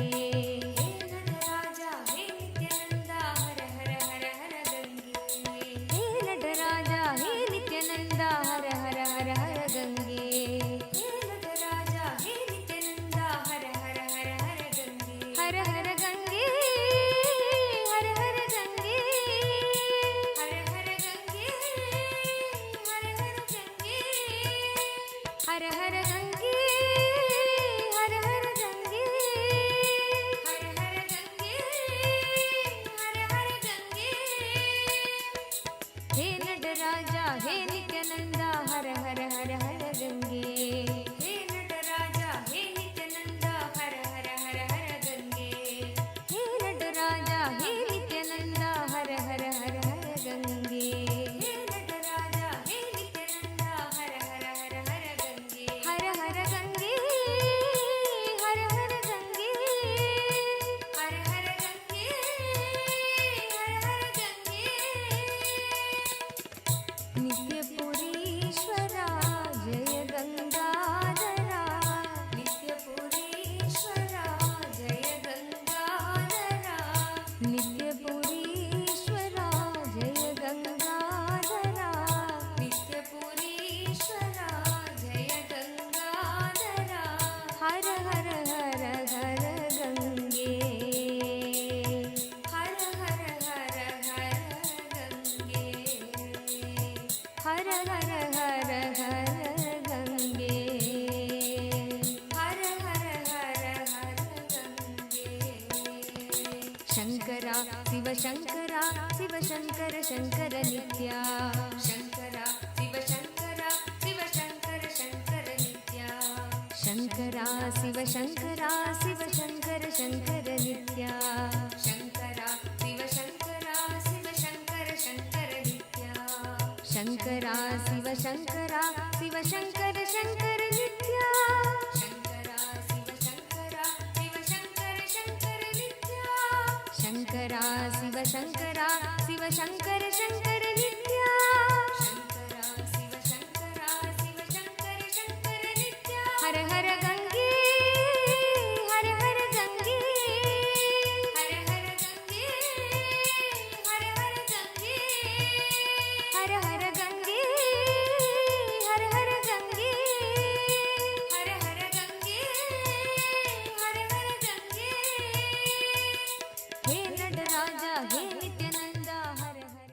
हे नटराजा हे नित्यानंदा हर हर हर हर गंगे हे नटराजा हे नित्यानंदा हर हर हर हर गंगे हे नटराजा हे नित्यानंदा हर हर हर हर गंगे हर हर गंगे हर हर गंगे हर हर गंगे हर हर गंगे हर हर गंगे हर हर गंगे हर हर गंगे हर हर गंगे हे नटराजा हे नित्यानंदा हर हर हर हर गंगे हर हर हर हर गंगे हर हर हर हर गंगे शंकरा शिव शंकरा शिव शंकर शंकर नित्या शंकरा शिव शंकरा शिव शंकर शंकर नित्या शंकरा शिव शंकरा शिव शंकर शंकर नित्या शंकरा शिव शंकरा शिव शंकर शंकर नित्या शंकरा शिव शंकरा शिव शंकर शंकर नित्या शंकरा शिव शंकरा शिव शंकर शंकर नित्या शंकरा शिव शंकरा शिव शंकर शंकर नित्या शंकरा शिव शंकरा शिव शंकर शंकर नित्या हर हर गंगे हर हर गंगे हर हर गंगे हर हर गंगे हर हर गंगे हर हर गंगे हर हर गंगे हर हर गंगे हे नटराजा हे नित्यानंदा हर हर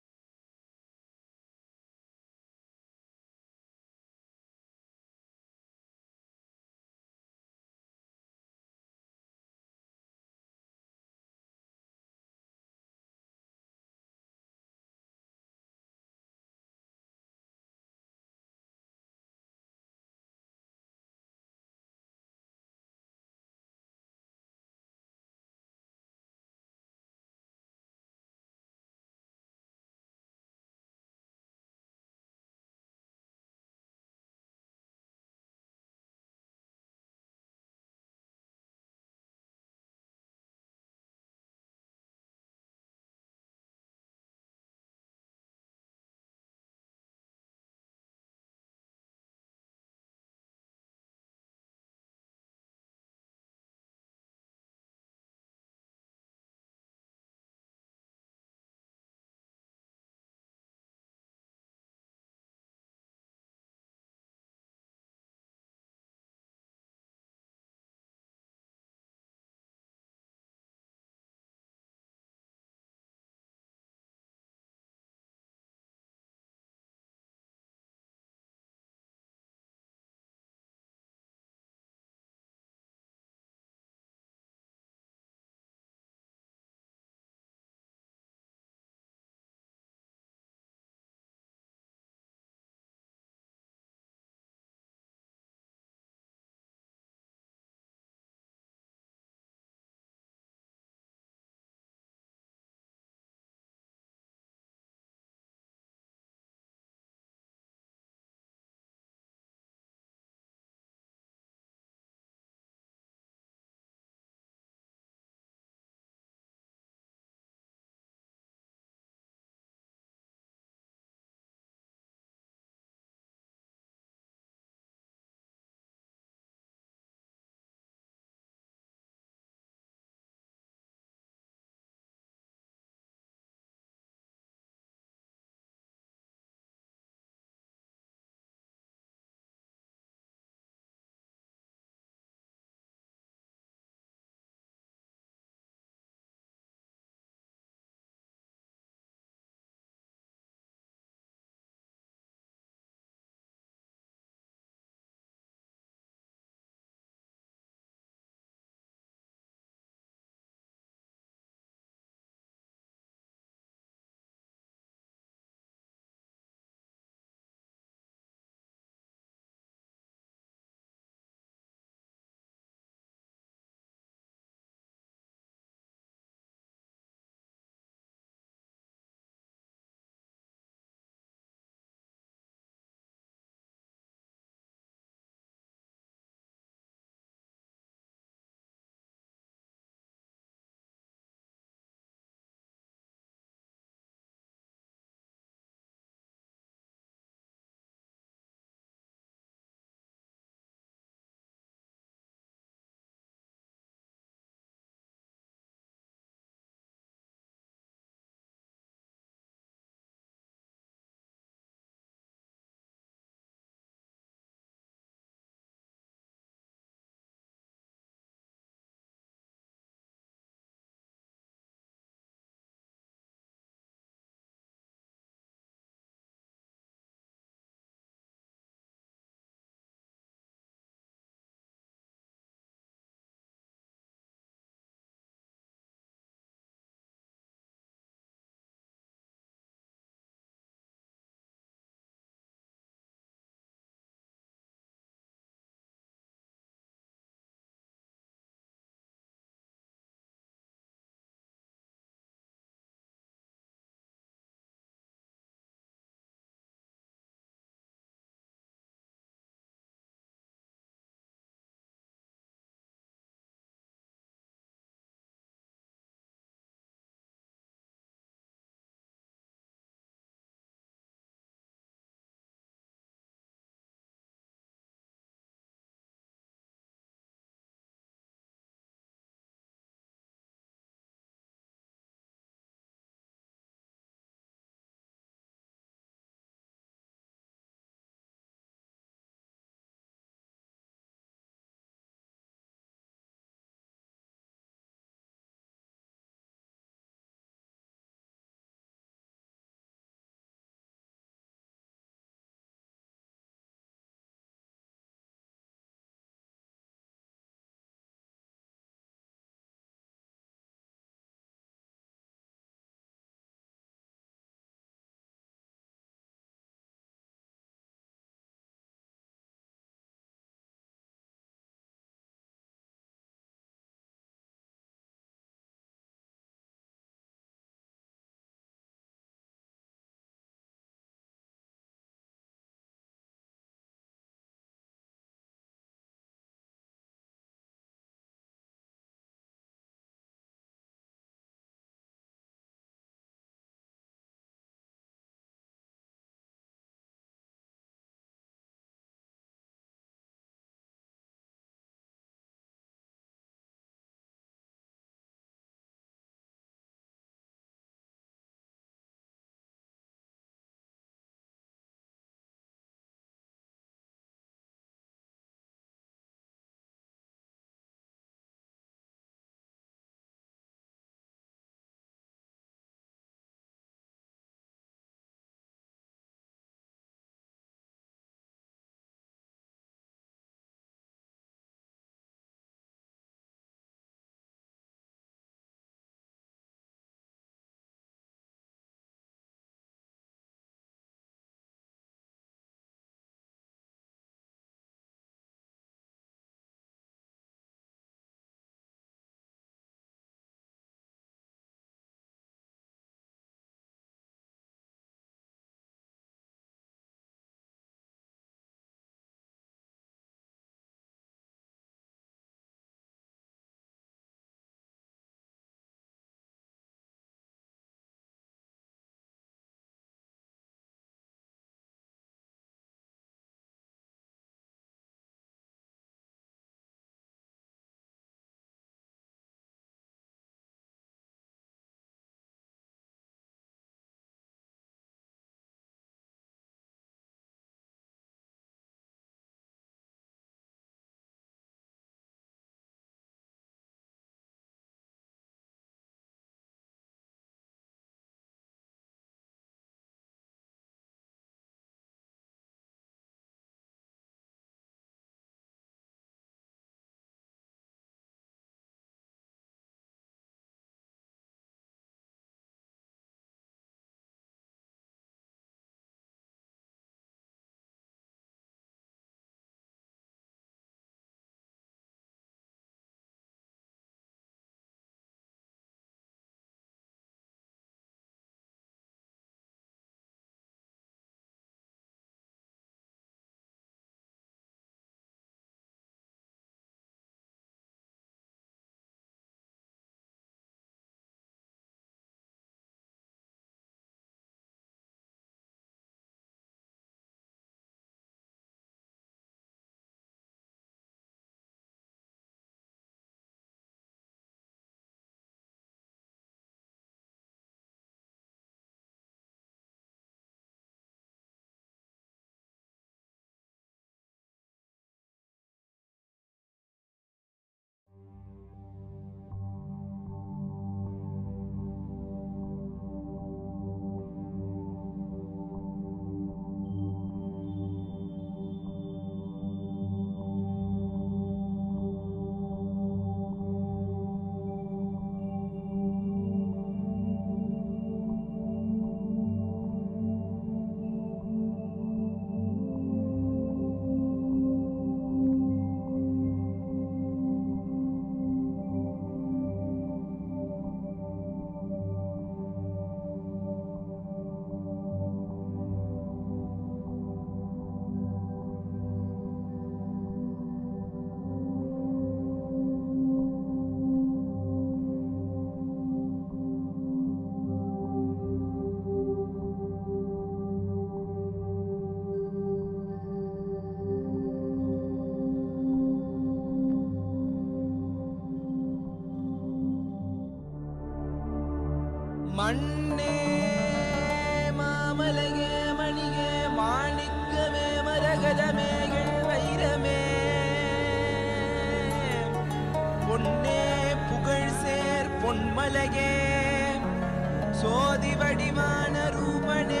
சோதி வடிவான ரூபனே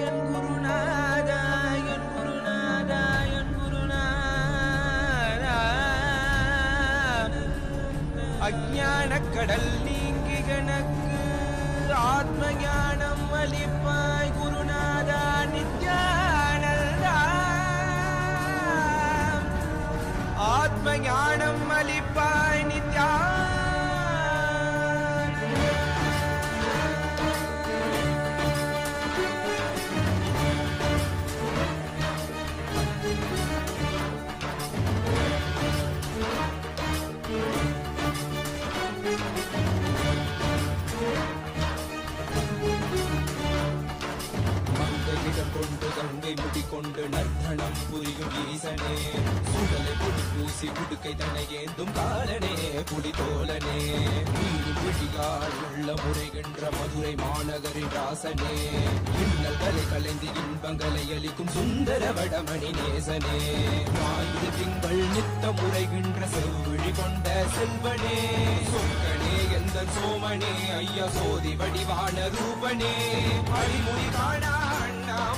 என் குருநாதா என் குருநாதா என் குருநாதா அஞ்ஞான கடல் நீங்கி எனக்கு ஆத்ம ஞானம் அளிப்பாய் குருநாதா நித்யானந்தா ஆத்ம ஞானம் அளிப்பாய் நித்யானந்தா கொண்டு கங்கை முடிக்கொண்டு நர்த்தனம் புரியும் ஈசனே சுடலை பொடி பூசி புடுக்கை தனையேந்தும் காலனே புலிதோலனே நீர் விழியால் உள்ள முறைகின்ற மதுரை மாநகரின் ராசனே இன்னல்களை கலைந்து இன்பங்களை அளிக்கும் சுந்தர வடமணி நேசனே ஆயுத திங்கள் நித்த முறைகின்ற செவ்விழி கொண்ட செல்வனே சொக்கனே எந்த சோமனே ஐயா சோதி வடிவான ரூபனே அடிமுடி காணா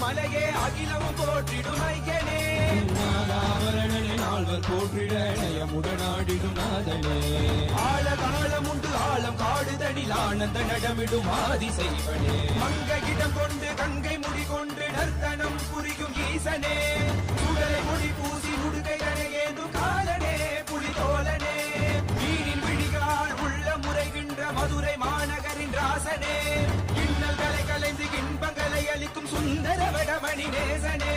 மலையே அகிலமும் போற்றிடும் ஐயனே நாதாவரணனே நால்வர் போற்றிட நயமுடனாடிடும் நாதனே ஆழகாலம் உண்டு ஆழம் காடுதனில் ஆனந்த நடமிடும் ஆதி செய்வனே மங்கையிடம் கொண்டு கங்கை முடி கொண்டு நர்த்தனம் புரியும் ஈசனே சுடலை முடி பூசி முடுகை அணையேந்தும் காலனே புலிதோலனே மீனின் விழிகால் உள்ள முறைகின்ற மதுரை மாநகரின் ராசனே இன்னல்களை கலைந்து இன்பங்களை அளிக்கும் சுந்தர வடமணி நேசனே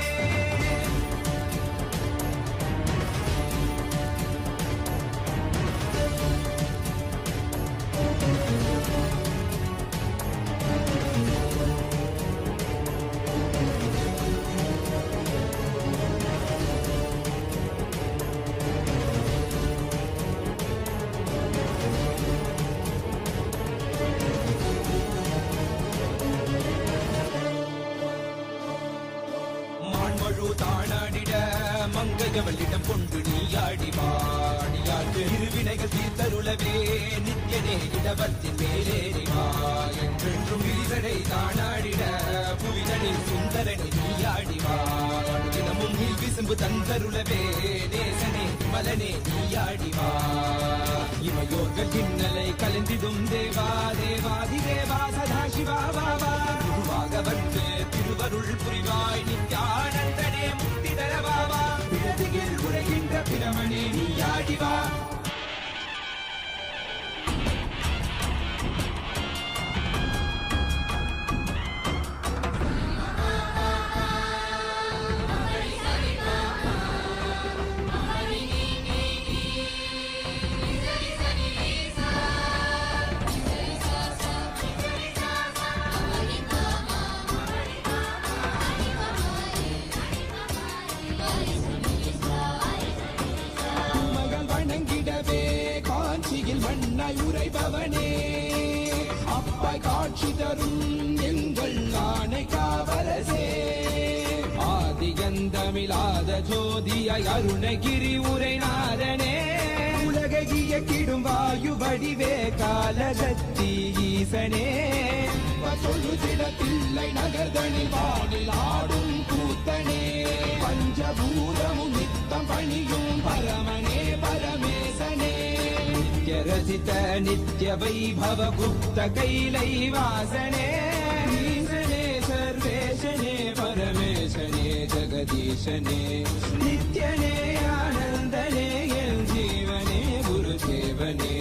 தானாடிட மங்கையவளிடம் கொண்டு நீயாடி வாடியாட்டு இருவினைகள் தீர்த்தருளவே நித்யனே இடவத்தின் மேலேறிவா என்றென்றும் விரிசடை தானாடிட புவிதனில் சுந்தரனை நீயாடிவா தினமும் நீ விசும்பு தந்தருளவே நேசனே மலனே நீயாடிவா இமையோர்கள் இன்னலை கலந்திடும் தேவா தேவாதி தேவா சதா சிவா பாபா குருவாக வந்து திருவருள் புரிவாய் நித்யானந்தனே முக்தி தரவாவா பிறதியில் உரைகின்ற பிரமணே நீயாடிவா வண்ணாய் உரைபவனே அப்பாய் காட்சி தரும் எங்கள் ஆணை காவலசே ஆதிகந்தமிழாத ஜோதியாய் அருணகிரி உரைநாதனே உலகை இயக்கிடும் வாயு வடிவே காலகத்தி ஈசனே சொல்லுதிடத்தில்லை நகர்தனில் வானில் ஆடும் கூத்தனே பஞ்சபூதமும் நித்தம் பணியும் பரமனே பரமேசனே रचित नित्य वैभव गुप्त कैलैवासने ईशने सर्वेशने परमेशने जगदीशने नित्यने आनन्दने जीवने गुरुदेवने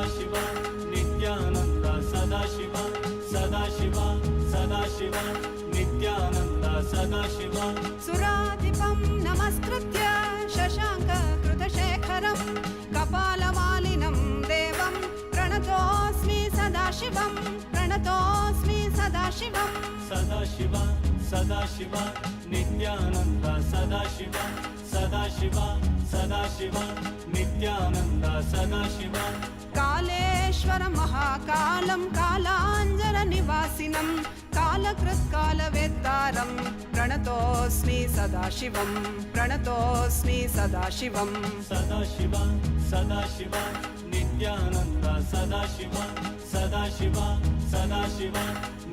Sadashiva, Nityananda, Sadashiva, Sadashiva, Sadashiva, Nityananda, Sadashiva. सुराधिपं नमस्कृत्य शशाङ्ककृतशेखरं कपालमालिनं देवं प्रणतोऽस्मि सदाशिवं प्रणतोऽस्मि सदाशिवं Sadashiva, Sadashiva, Nityananda, Sadashiva, Sadashiva, Sadashiva, Nityananda, Sadashiva. कालेश्वरं महाकालं कालाञ्जननिवासिनं कालकृत्कालवेत्तारं प्रणतोऽस्मि सदाशिवं प्रणतोऽस्मि सदाशिवं Sadashiva, Sadashiva, Nityananda, Sadashiva, Sadashiva, Sadashiva,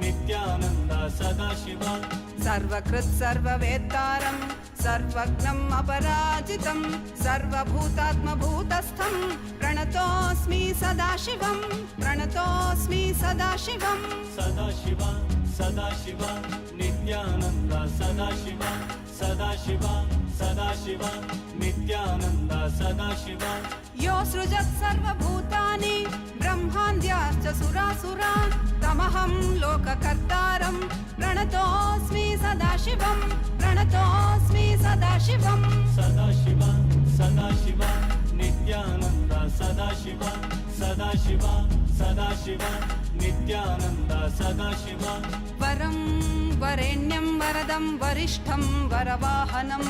Nityananda, Sadashiva. सर्वकृत् सर्ववेत्तारं सर्वज्ञम् अपराजितं सर्वभूतात्मभूतस्थं प्रणतोऽस्मि सदाशिवं प्रणतोऽस्मि सदाशिवं Sadashiva, Sadashiva, Nityananda, Sadashiva, Sadashiva, Sadashiva, Nityananda, Sadashiva. यो सृजत् सर्वभूतानि ब्रह्मान्द्याश्च सुरासुरान् तमहं लोककर्तारं प्रणतोऽस्मि सदाशिवं प्रणतोऽस्मि सदाशिवं Sadashiva, Sadashiva, Nityananda, Sadashiva, Sadashiva, Sadashiva, Nityananda, Sadashiva. वरं वरेण्यं वरदं वरिष्ठं वरवाहनं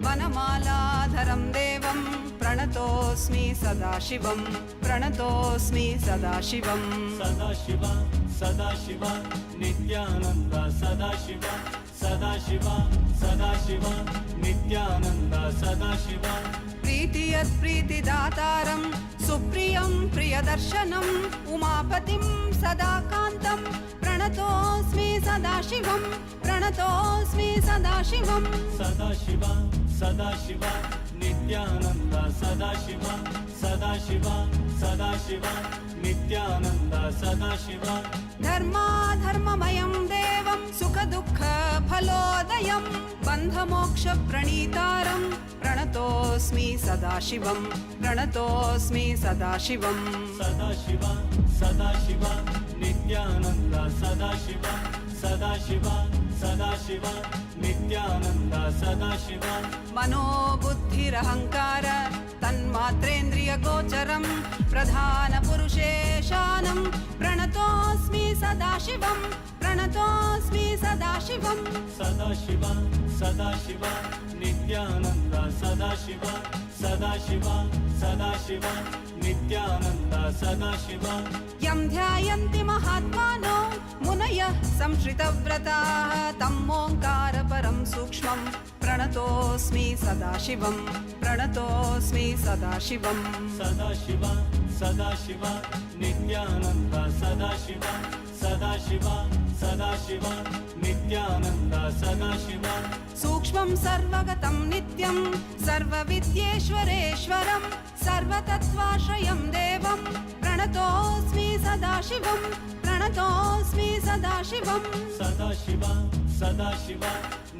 वनमालाधरं देवं प्रणतोऽस्मि सदाशिवं प्रणतोऽस्मि सदाशिवं Sadashiva, Sadashiva, Nityananda, Sadashiva, Sadashiva, Sadashiva, Nityananda, Sadashiva. प्रीतियत् प्रीतिदातारं सुप्रियं प्रियदर्शनम् उमापतिं सदाकान्तं प्रणतोऽस्मि सदाशिवं प्रणतोऽस्मि सदाशिवं Sadashiva, Sadashiva, Nityananda, Sadashiva, Sadashiva, Sadashiva, Nityananda, Sadashiva. धर्माधर्ममयं देवं सुखदुःखफलोदयं बन्धमोक्षप्रणीतारं प्रणतोऽस्मि सदाशिवं प्रणतोऽस्मि सदाशिवं Sadashiva, Sadashiva, Nityananda, Sadashiva, Sadashiva, Sadashiva, Nityananda, Sadashiva. मनोबुद्धिरहङ्कार तन्मात्रेन्द्रियगोचरं प्रधानपुरुषेशानं प्रणतोऽस्मि सदाशिवं प्रणतोऽस्मि सदाशिवं Sadashiva, Sadashiva, Nityananda, Sadashiva, Sadashiva, Sadashiva, Nityananda, Sadashiva. यं ध्यायन्ति महात्मानो मुनयः संश्रितव्रताः तं ओङ्कारपरं सूक्ष्मं प्रणतोऽस्मि सदाशिवं प्रणतोऽस्मि सदाशिवं Sadashiva, Sadashiva, Nityananda, Sadashiva, Sadashiva, Sadashiva, Nityananda, Sadashiva. सूक्ष्मं सर्वगतं नित्यं सर्वविद्येश्वरेश्वरं सर्वतत्त्वाश्रयं देवं प्रणतोऽस्मि सदाशिवं प्रणतोऽस्मि सदाशिवं Sadashiva, Sadashiva,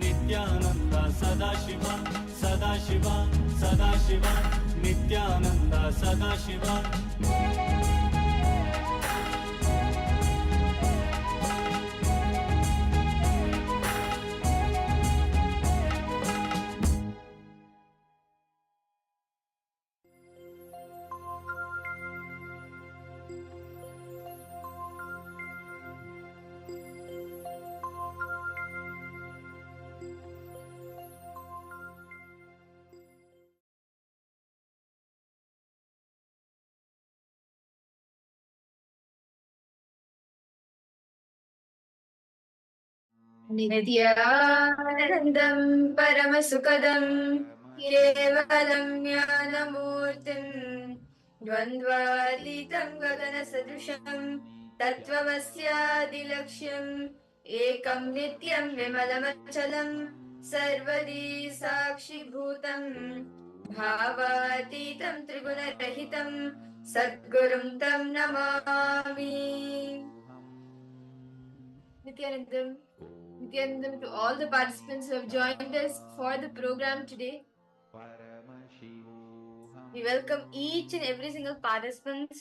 Nityananda, Sadashiva, Sadashiva, Sadashiva, Nityananda, Sadashiva. नित्यानन्दं परमसुखदं केवलं ज्ञानमूर्तिं द्वन्द्वातीतं गगनसदृशं तत्त्वमस्यादिलक्ष्यम् एकं नित्यं विमलमचलं सर्वदी साक्षिभूतं भावातीतं त्रिगुणरहितं सद्गुरुं तं Namami. Nityanandam to all the participants who have joined us for the program today. We welcome each and every single participant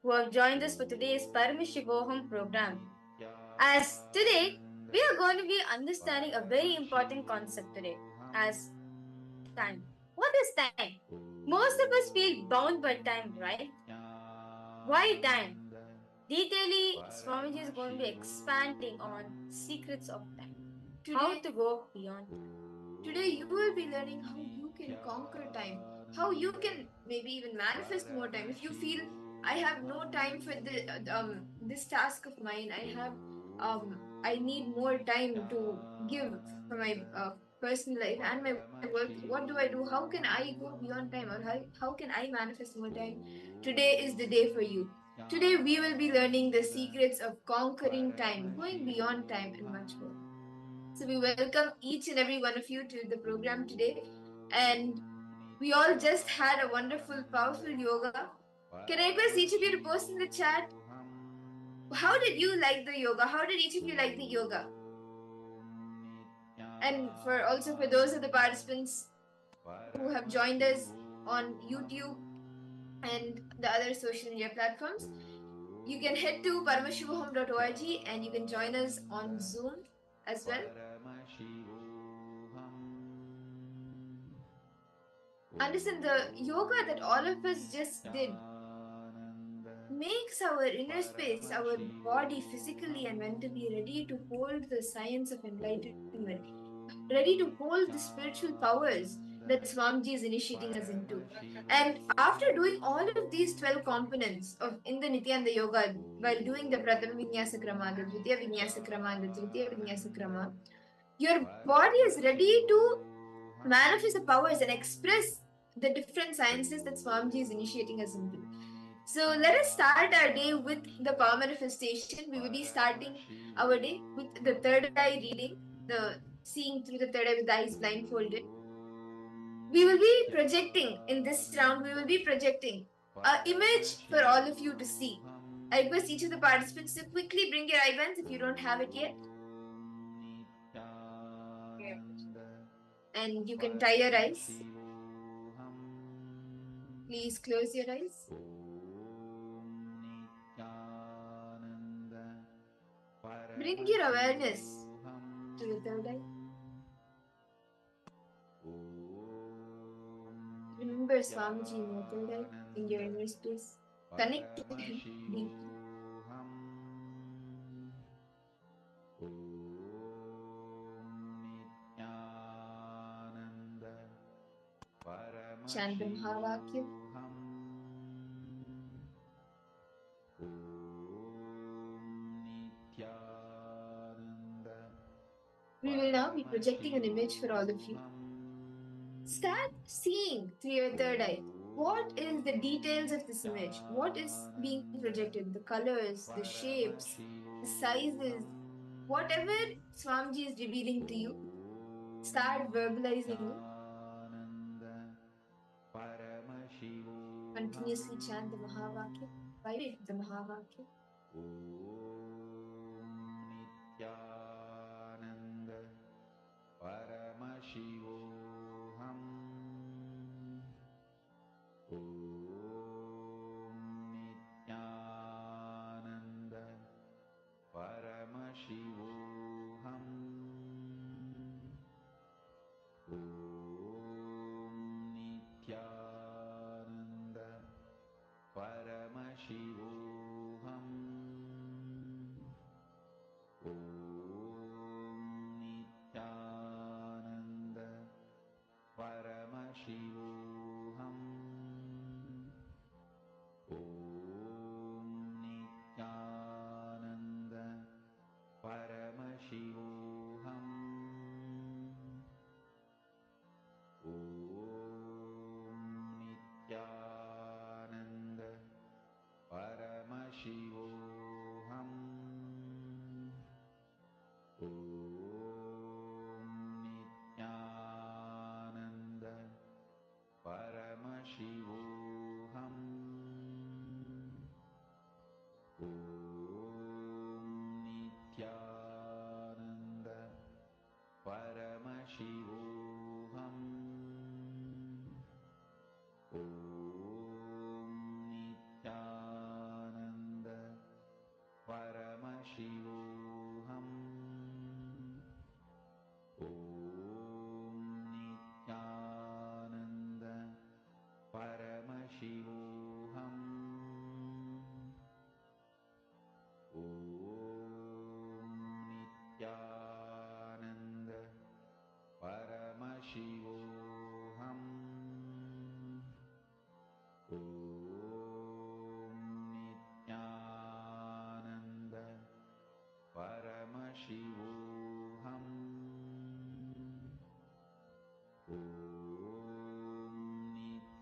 who have joined us for today's Paramashivoham program. As today, we are going to be understanding a very important concept today as time. What is time? Most of us feel bound by time, right? Why time? Detailing, Swamiji is going to be expanding on secrets of time. How to go beyond time. Today, you will be learning how you can conquer time, how you can maybe even manifest more time. If you feel I have no time for this task of mine, I need more time to give for my personal life and my work. What do I do? How can I go beyond time, or how can I manifest more time? Today is the day for you. Today, we will be learning the secrets of conquering time, going beyond time, and much more. So we welcome each and every one of you to the program today. And we all just had a wonderful, powerful yoga. Can I request each of you to post in the chat? How did you like the yoga? How did each of you like the yoga? And for those of the participants who have joined us on YouTube and the other social media platforms, you can head to paramashivoham.org and you can join us on Zoom as well. Understand the yoga that all of us just did makes our inner space, our body physically and mentally ready to hold the science of enlightenment, ready to hold the spiritual powers that Swamiji is initiating us into. And after doing all of these 12 components in the Nityananda Yoga, while doing the Prathama Vinyasa Krama, the Dvitiya Vinyasa Krama, the Tritiya Vinyasa Krama, your body is ready to manifest the powers and express the different sciences that Swamiji is initiating us into. So let us start our day with the power manifestation. We will be starting our day with the third eye reading, the seeing through the third eye with the eyes blindfolded. We will be projecting in this round, we will be projecting an image for all of you to see. I request each of the participants to quickly bring your eye bands if you don't have it yet. And you can tie your eyes. Please close your eyes. Bring your awareness to the third eye. Remember Swamiji in your third eye, in your inner space. Connect with him deeply. Chant the Mahavakya. We will now be projecting an image for all of you. Start seeing through your third eye. What is the details of this image? What is being projected? The colors, the shapes, the sizes, whatever Swamiji is revealing to you, start verbalizing it. Continuously chant the Mahavakya. Vibrate the Mahavakya.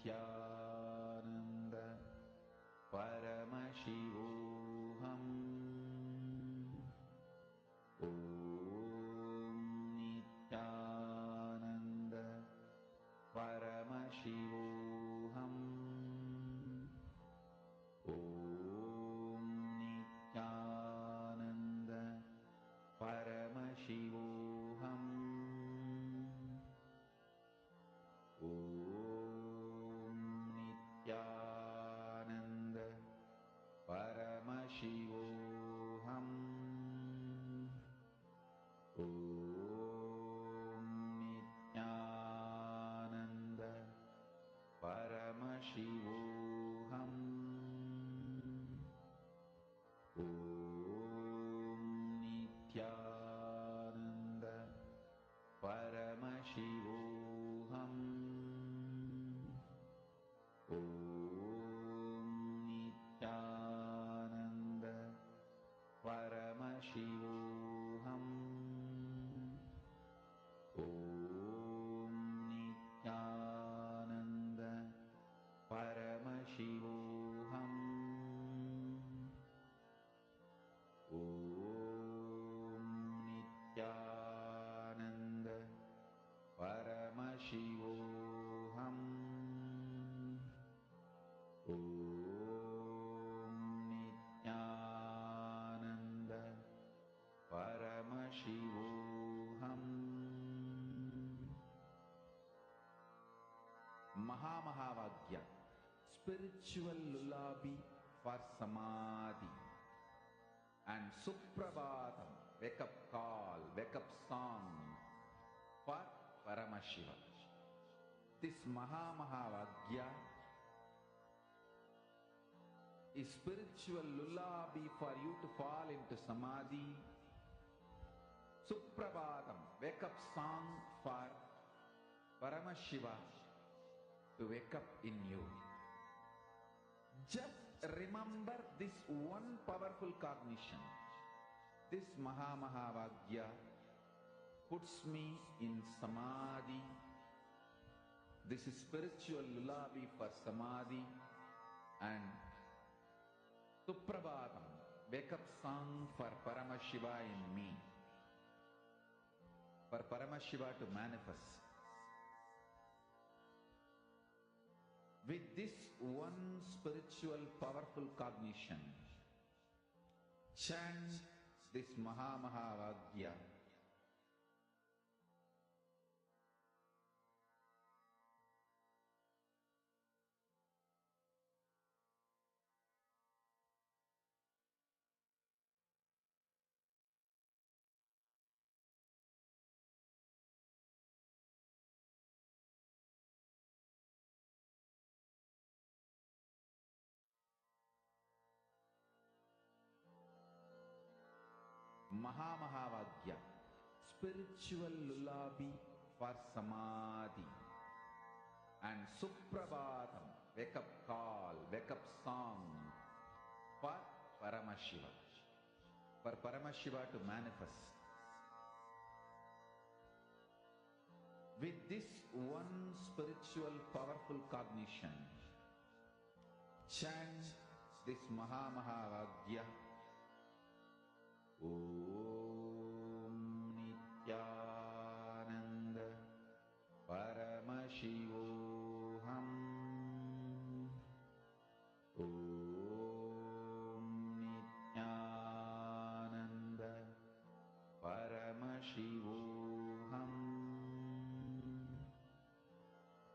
Nityananda Paramashivoham Om Nityananda Paramashivoham Om Nityananda Paramashivoham Om Nityananda Paramashivoham Om Nityananda Paramashivoham Om Nityananda Paramashivoham Om Nityananda Paramashivoham Om Nityananda Paramashivoham Om Nityananda Paramashivoham Om Nityananda Paramashivoham. Mahamahavaagya, spiritual lullaby for samadhi, and Suprabhatam, wake up call, wake up song for Paramashiva. This Mahamahavaagya is spiritual lullaby for you to fall into samadhi. Suprabhatam, wake up song for Paramashiva to wake up in you. Just remember this one powerful cognition. This Mahamahavaagya puts me in samadhi. This is spiritual lullaby for samadhi, and Suprabhatam, wake up song for Paramashiva in me, for Paramashiva to manifest. With this one spiritual powerful cognition, chant this Mahamahavaagya. Mahamahavaagya, spiritual lullaby for samadhi, and Suprabhatam, wake up call, wake up song for Paramashiva, for Paramashiva to manifest. With this one spiritual powerful cognition, chant this Mahamahavaagya. Om Nityananda Paramashivoham Om Nityananda Paramashivoham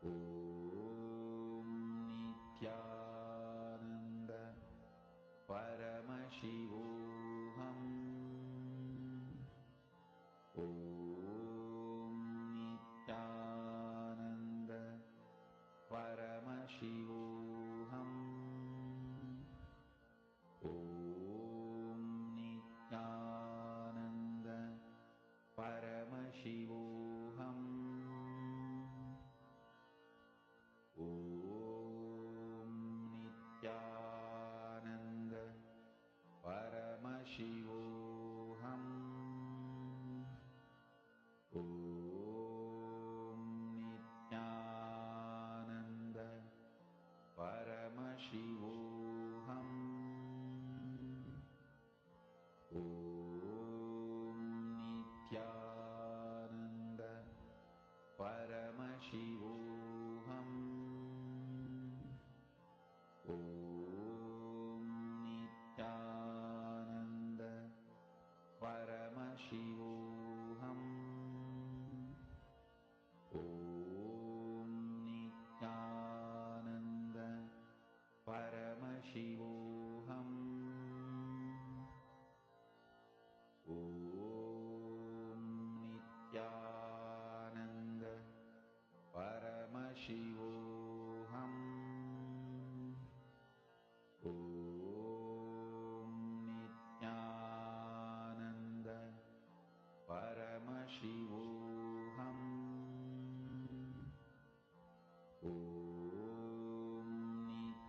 Om Nityananda Paramashivoham Om Nityananda Paramashivoham Om Nityananda Paramashivoham Om Nityananda Paramashivoham Om Nityananda Paramashivoham. Om Nityananda Paramashivoham. Om Nityananda Paramashivoham. Om Nityananda Paramashivoham. Om Nityananda Paramashivoham. Om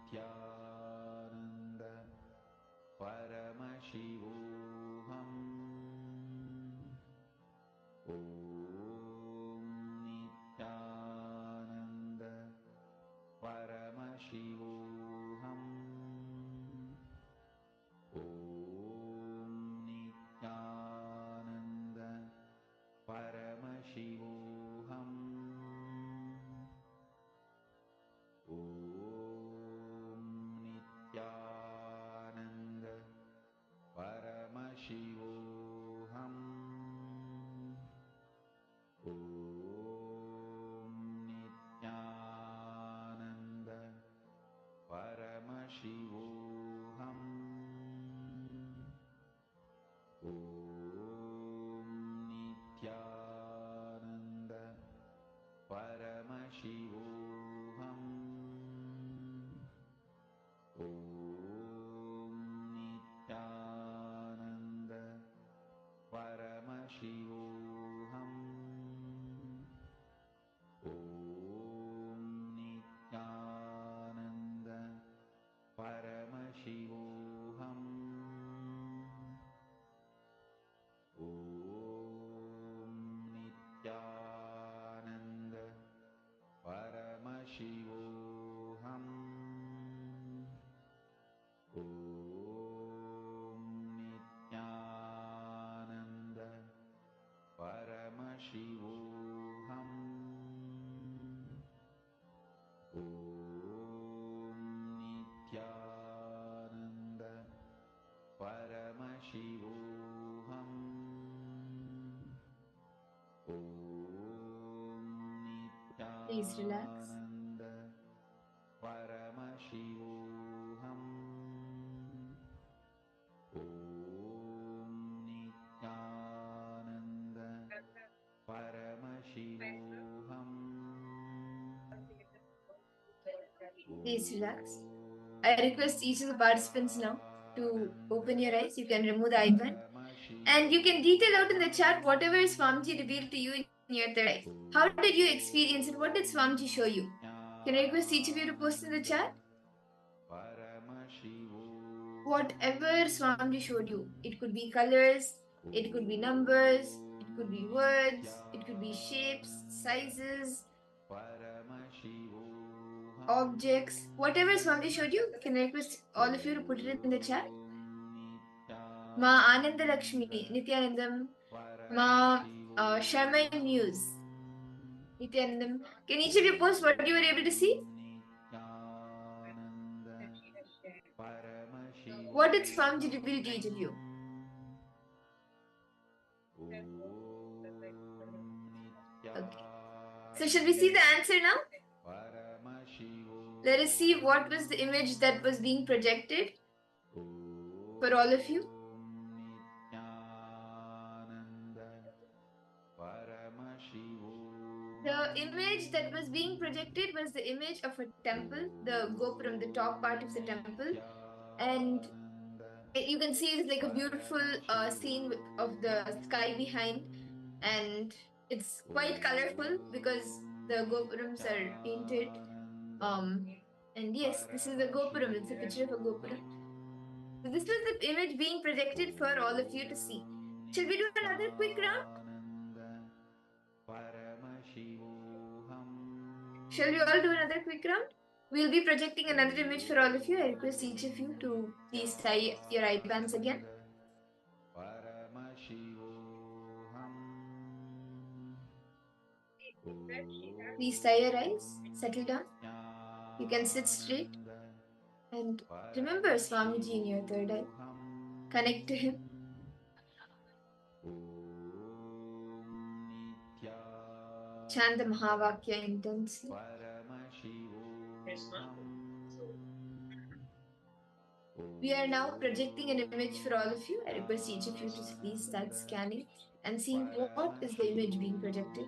Nityananda Paramashivoham. Om Nityananda Paramashivoham. Om Nityananda Paramashivoham. Om Nityananda Paramashivoham. Om Nityananda Paramashivoham. Om Nityananda Paramashivoham. Om Nityananda Paramashivoham. Om Nityananda Paramashivoham. Om Nityananda Paramashivoham. Om Nityananda Paramashivoham. Om Nityananda Paramashivoham. Om Please relax. Nityananda Paramashivoham. Om Nityananda Paramashivoham. Please relax. I request each of the participants now to open your eyes. You can remove the eye band. And you can detail out in the chat whatever Swamiji revealed to you in your third eye. How did you experience it? What did Swamiji show you? Can I request each of you to post in the chat? Whatever Swamiji showed you. It could be colors, it could be numbers, it could be words, it could be shapes, sizes, objects. Whatever Swamiji showed you, can I request all of you to put it in the chat? Ma Ananda Lakshmi, Nityanandam, Ma Sharma Muse, Nityanandam. Can each of you post what you were able to see? What did Swamiji reveal to each of you? Okay. So shall we see the answer now? Let us see what was the image that was being projected for all of you. The image that was being projected was the image of a temple, the gopuram, the top part of the temple. And you can see it's like a beautiful scene of the sky behind. And it's quite colorful because the gopurams are painted. And yes, this is a gopuram. It's a picture of a gopuram. So this was the image being projected for all of you to see. Shall we do another quick round? Shall we all do another quick round? We'll be projecting another image for all of you. I request each of you to please tie your eye bands again. Please tie your eyes, settle down. You can sit straight and remember Swamiji in your third eye. Connect to him. Chant the Mahavakya intensely. We are now projecting an image for all of you. I request each of you to please start scanning and seeing what is the image being projected.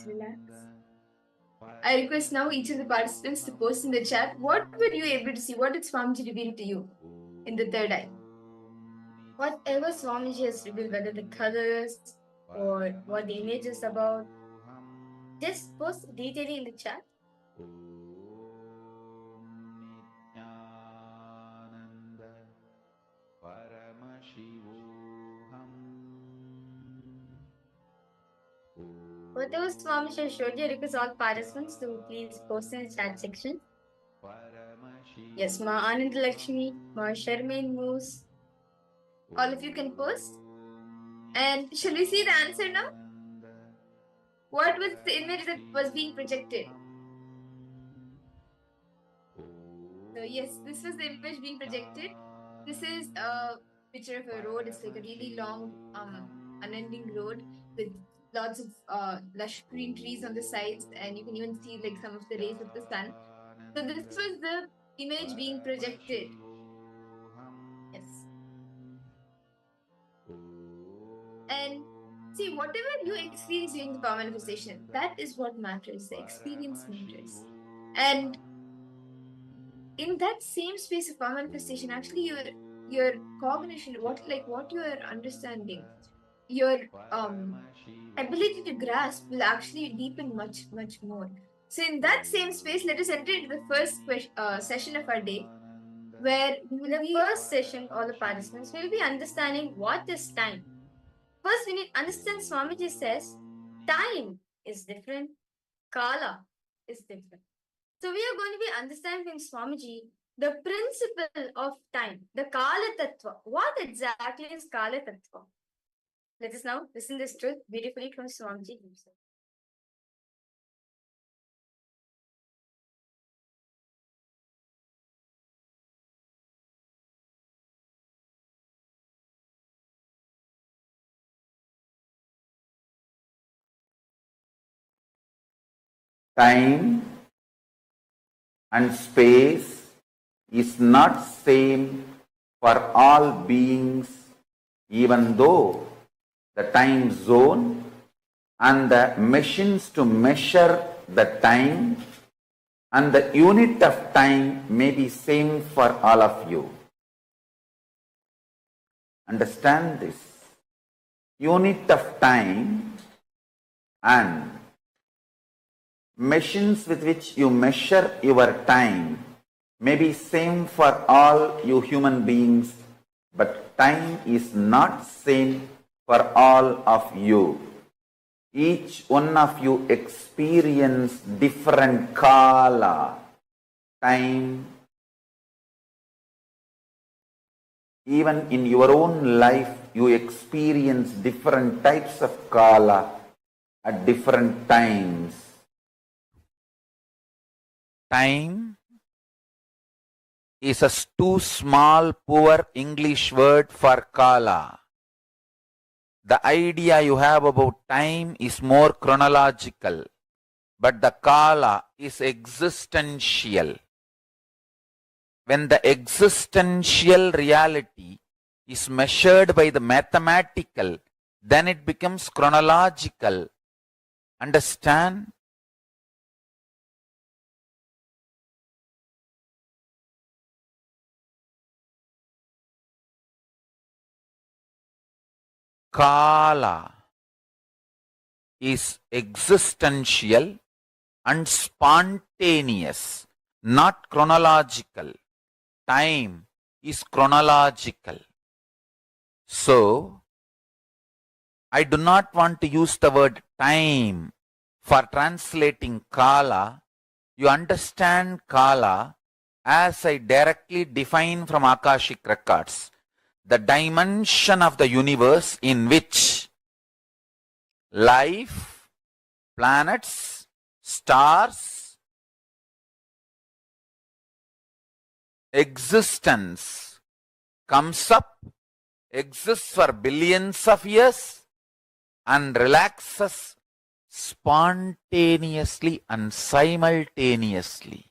please relax. I request now each of the participants to post in the chat what were you able to see, what did Swamiji reveal to you in the third eye? Whatever Swamiji has revealed, whether the colors or what the image is about, just post detailing in the chat. Nityananda Paramashivoham. Whatever Swamiji has showed you, I request all participants to please post in the chat section. Yes, Ma Anand Lakshmi, Ma Sharmain Moose. All of you can post. And shall we see the answer now? What was the image that was being projected? So yes, this was the image being projected. This is a picture of a road. It's like a really long, unending road with lots of lush green trees on the sides, and you can even see like some of the rays of the sun. So this was the image being projected. Yes. And see, whatever you experience during the power manifestation, that is what matters. The experience matters. And in that same space of power manifestation, actually your cognition, what you are understanding, your ability to grasp will actually deepen much, much more. So in that same space, let us enter into the first session of our day, where In the first session, all the participants will be understanding what is time. First, we need to understand Swamiji says time is different, Kala is different. So we are going to be understanding from Swamiji the principle of time, the Kala Tattva. What exactly is Kala Tattva? Let us now listen this truth beautifully from Swamiji himself. Time and space is not same for all beings, even though the time zone and the machines to measure the time and the unit of time may be same for all of you. Understand this. Unit of time and machines with which you measure your time may be same for all you human beings, but time is not same for all of you. Each one of you experience different kala, time. Even in your own life, you experience different types of kala at different times. Time is a too small, poor English word for kala. The idea you have about time is more chronological, but the kala is existential. When the existential reality is measured by the mathematical, then it becomes chronological. Understand? Kala is existential and spontaneous, not chronological. Time is chronological. So, I do not want to use the word time for translating kala. You understand kala as I directly define from Akashic records. The dimension of the universe in which life, planets, stars, existence comes up, exists for billions of years, and relaxes spontaneously and simultaneously.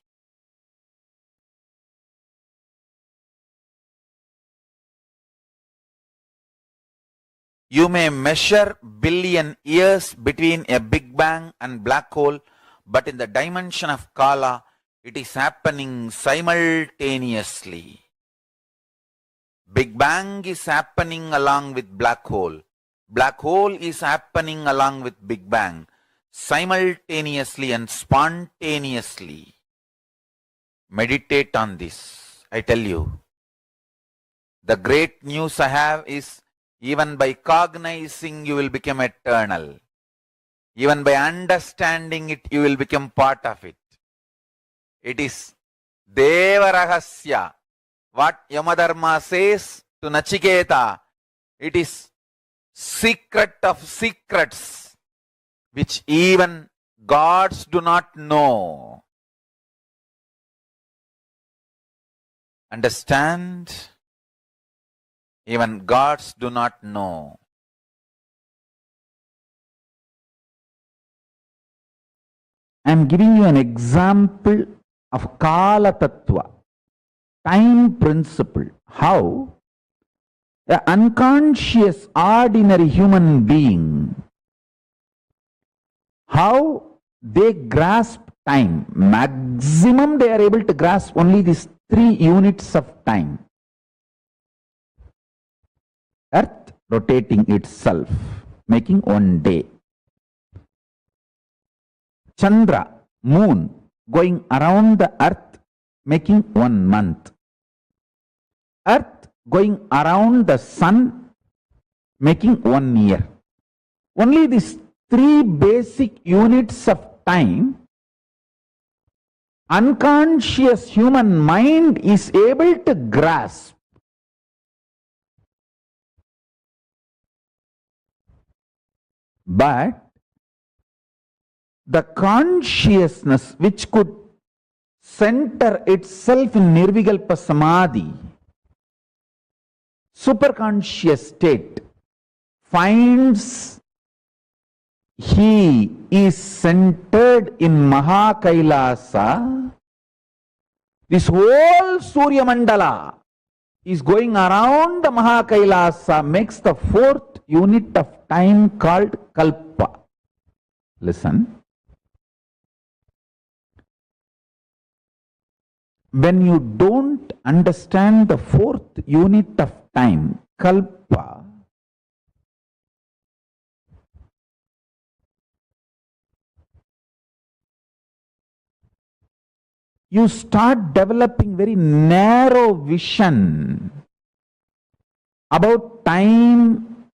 You may measure billion years between a Big Bang and black hole, but in the dimension of Kala, it is happening simultaneously. Big Bang is happening along with black hole. Black hole is happening along with Big Bang, simultaneously and spontaneously. Meditate on this, I tell you. The great news I have is, even by cognizing, you will become eternal. Even by understanding it, you will become part of it. It is Deva Rahasya. What Yamadharma says to Nachiketa, it is secret of secrets, which even gods do not know. Understand? Even gods do not know. I am giving you an example of Kala Tattva, time principle. How an unconscious, ordinary human being, how they grasp time. Maximum they are able to grasp only these 3 units of time. Earth rotating itself, making one day. Chandra, moon, going around the earth, making 1 month. Earth going around the sun, making 1 year. Only these 3 basic units of time, unconscious human mind is able to grasp. But the consciousness which could center itself in Nirvikalpa Samadhi, superconscious state, finds he is centered in Mahakailasa. This whole Surya Mandala is going around the Mahakailasa, makes the 4th unit of time called Kalpa. Listen. When you don't understand the 4th unit of time, Kalpa, you start developing very narrow vision about time,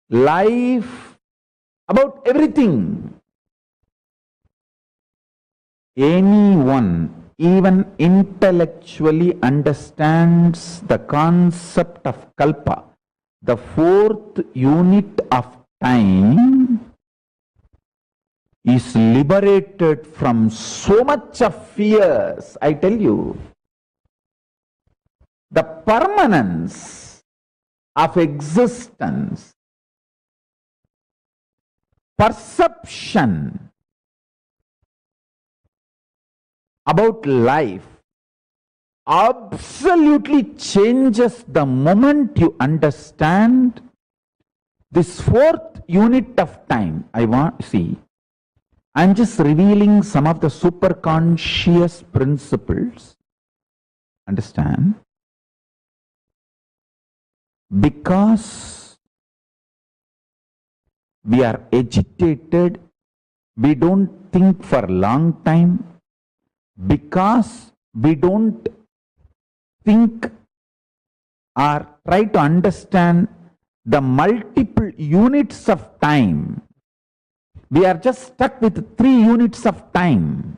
life, about everything. Anyone, even intellectually, understands the concept of Kalpa, the 4th unit of time, is liberated from so much of fears. I tell you, the permanence of existence, perception about life absolutely changes the moment you understand this 4th unit of time. I'm just revealing some of the superconscious principles. Understand? Because we are agitated, we don't think for a long time, because we don't think or try to understand the multiple units of time. We are just stuck with 3 units of time.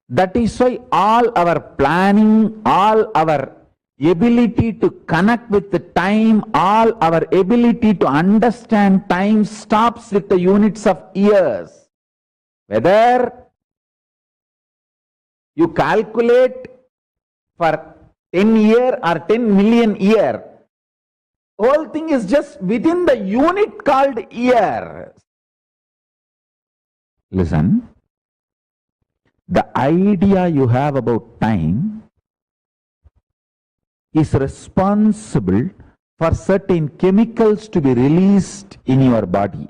That is why all our planning, all our ability to connect with the time, all our ability to understand time stops with the units of years. Whether you calculate for 10 year or 10 million year, whole thing is just within the unit called year. Listen, the idea you have about time is responsible for certain chemicals to be released in your body.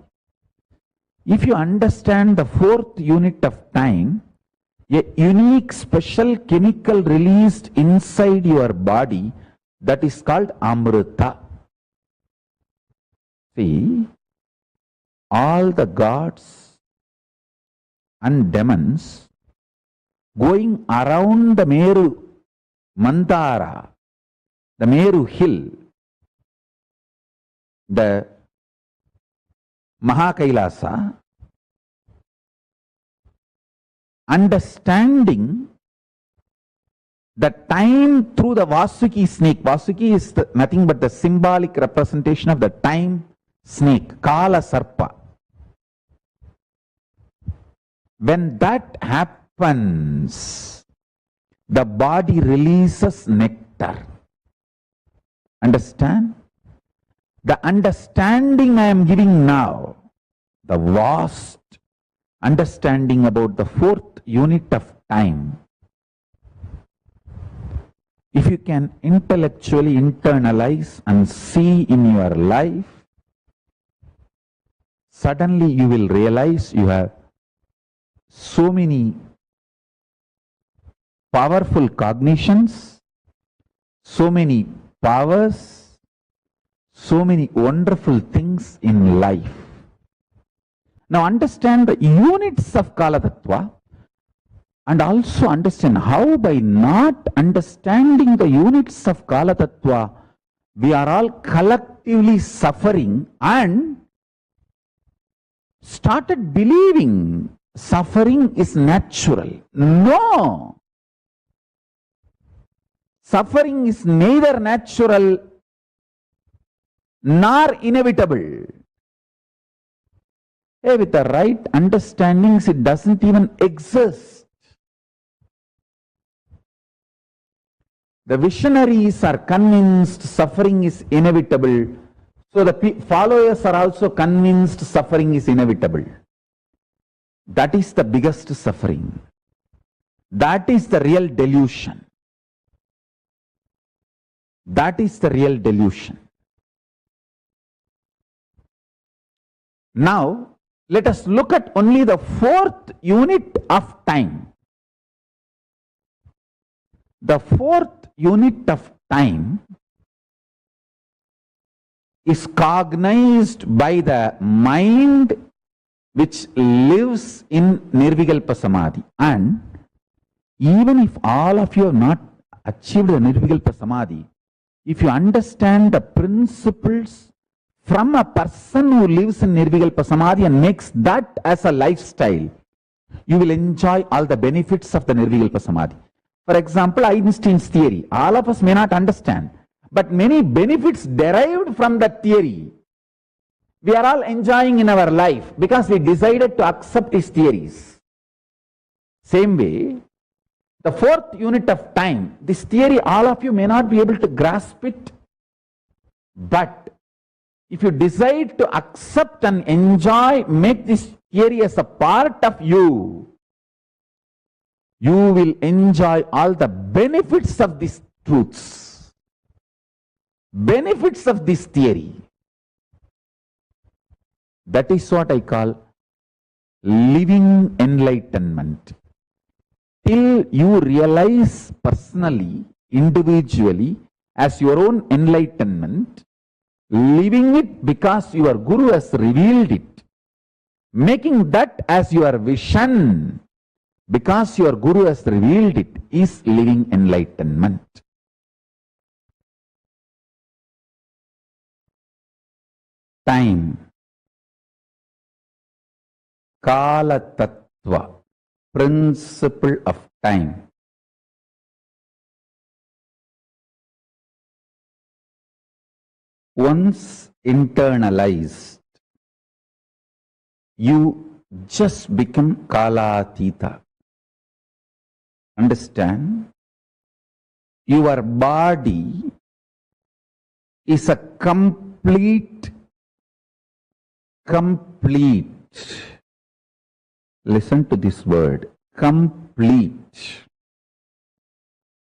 If you understand the fourth unit of time, a unique special chemical released inside your body, that is called Amrita. See, all the gods and demons going around the Meru Mandara, the Meru hill, the KAILASA, understanding the time through the Vasuki snake. Vasuki is nothing but the symbolic representation of the time snake, Kala Sarpa. When that happens, the body releases nectar. Understand? The understanding I am giving now, the vast understanding about the fourth unit of time, if you can intellectually internalize and see in your life, suddenly you will realize you have so many powerful cognitions, so many powers, so many wonderful things in life. Now understand the units of Kala Tattva and also understand how by not understanding the units of Kala Tattva, we are all collectively suffering and started believing suffering is natural. No! Suffering is neither natural nor inevitable. Hey, with the right understandings, it doesn't even exist. The visionaries are convinced suffering is inevitable, so the followers are also convinced suffering is inevitable. That is the biggest suffering. That is the real delusion. That is the real delusion. Now, let us look at only the fourth unit of time. The fourth unit of time is cognized by the mind which lives in Nirvikalpa Samadhi. And even if all of you have not achieved the Nirvikalpa Samadhi, if you understand the principles from a person who lives in Nirvikalpa Samadhi and makes that as a lifestyle, you will enjoy all the benefits of the Nirvikalpa Samadhi. For example, Einstein's theory, all of us may not understand, but many benefits derived from that theory, we are all enjoying in our life because we decided to accept his theories. Same way, the fourth unit of time, this theory, all of you may not be able to grasp it, but if you decide to accept and enjoy, make this theory as a part of you, you will enjoy all the benefits of these truths, benefits of this theory. That is what I call living enlightenment. Till you realize personally, individually, as your own enlightenment, living it because your Guru has revealed it, making that as your vision because your Guru has revealed it, is living enlightenment. Time. Kala Tattva, principle of time. Once internalized, you just become Kalatita. Understand? Your body is a complete, listen to this word, complete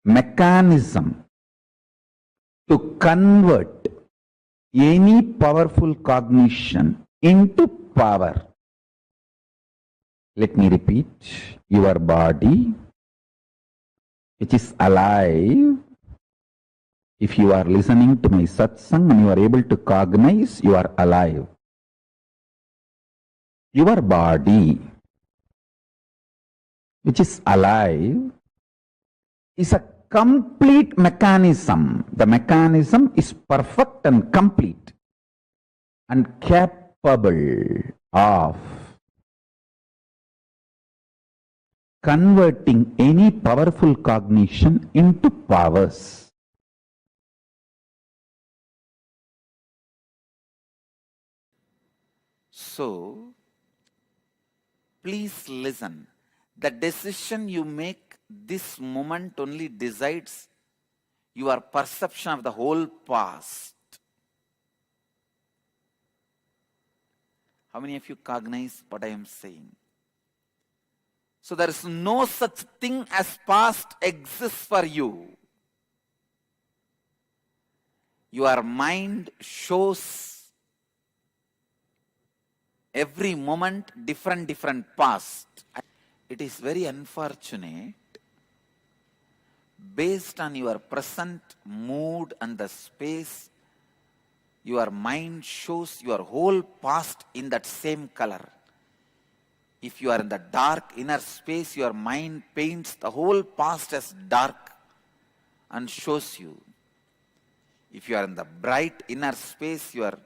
mechanism to convert any powerful cognition into power. Let me repeat. Your body, which is alive. If you are listening to my satsang and you are able to cognize, you are alive. Your body, which is alive, is a complete mechanism. The mechanism is perfect and complete and capable of converting any powerful cognition into powers. So, please listen. The decision you make this moment only decides your perception of the whole past. How many of you cognize what I am saying? So there is no such thing as past exists for you. Your mind shows every moment different past. It is very unfortunate. Based on your present mood and the space, your mind shows your whole past in that same color. If you are in the dark inner space, your mind paints the whole past as dark and shows you. If you are in the bright inner space, your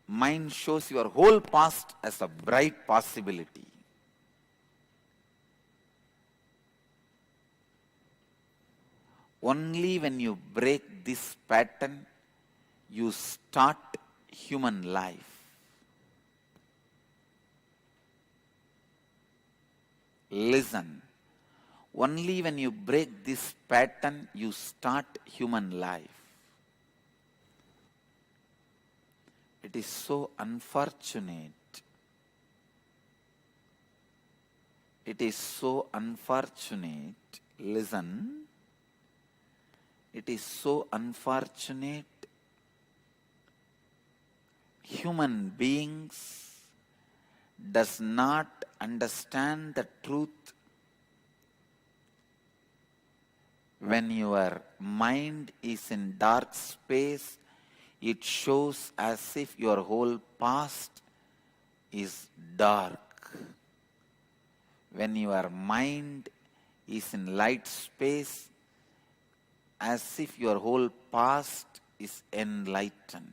mind shows your whole past as a bright possibility. Only when you break this pattern, you start human life. Listen. Only when you break this pattern, you start human life. It is so unfortunate. It is so unfortunate. Listen. It is so unfortunate. Human beings does not understand the truth. When your mind is in dark space, it shows as if your whole past is dark. When your mind is in light space, as if your whole past is enlightened.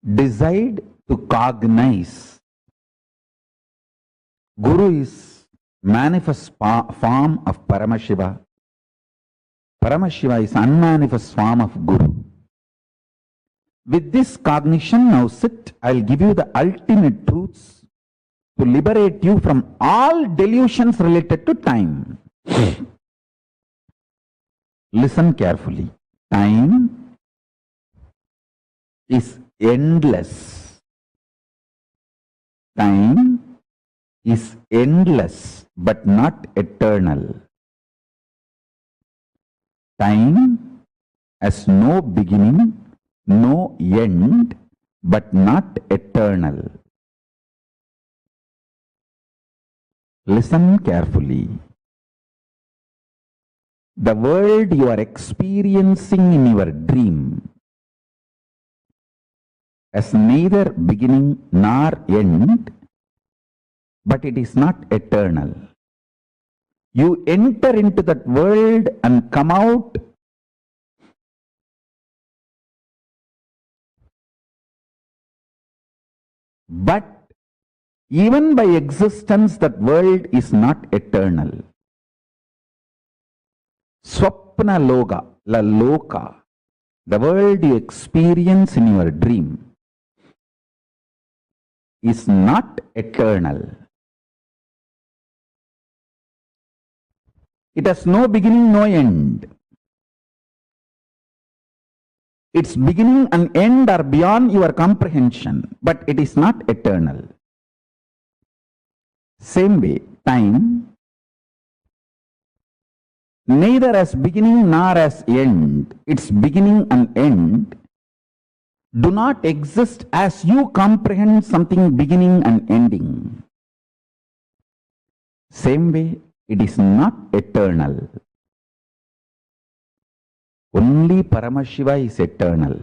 Decide to cognize. Guru is manifest form of Paramashiva. Paramashiva is unmanifest form of Guru. With this cognition, now sit. I'll give you the ultimate truths to liberate you from all delusions related to time. Listen carefully. Time is endless. Time is endless but not eternal. Time has no beginning, no end, but not eternal. Listen carefully. The world you are experiencing in your dream has neither beginning nor end, but it is not eternal. You enter into that world and come out but even by existence, that world is not eternal. Swapna loka, la loka, the world you experience in your dream, is not eternal. It has no beginning, no end. Its beginning and end are beyond your comprehension, but it is not eternal. Same way, time neither as beginning nor as end. Its beginning and end do not exist as you comprehend something beginning and ending. Same way, it is not eternal. Only Paramashiva is eternal.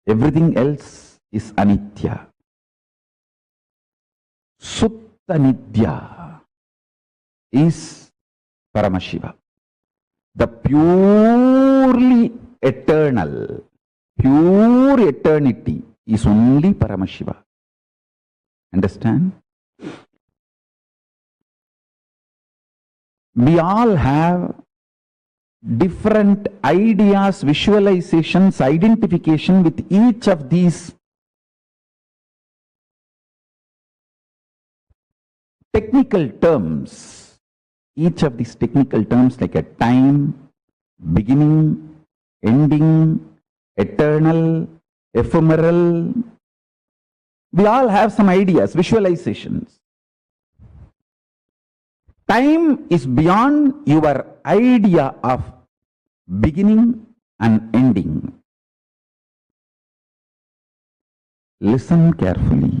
Everything else is anitya. Sutta Nitya is Paramashiva. The purely eternal, pure eternity is only Paramashiva. Understand? We all have different ideas, visualizations, identification with each of these technical terms. Each of these technical terms like a time, beginning, ending, eternal, ephemeral. We all have some ideas, visualizations. Time is beyond your idea of beginning and ending. Listen carefully.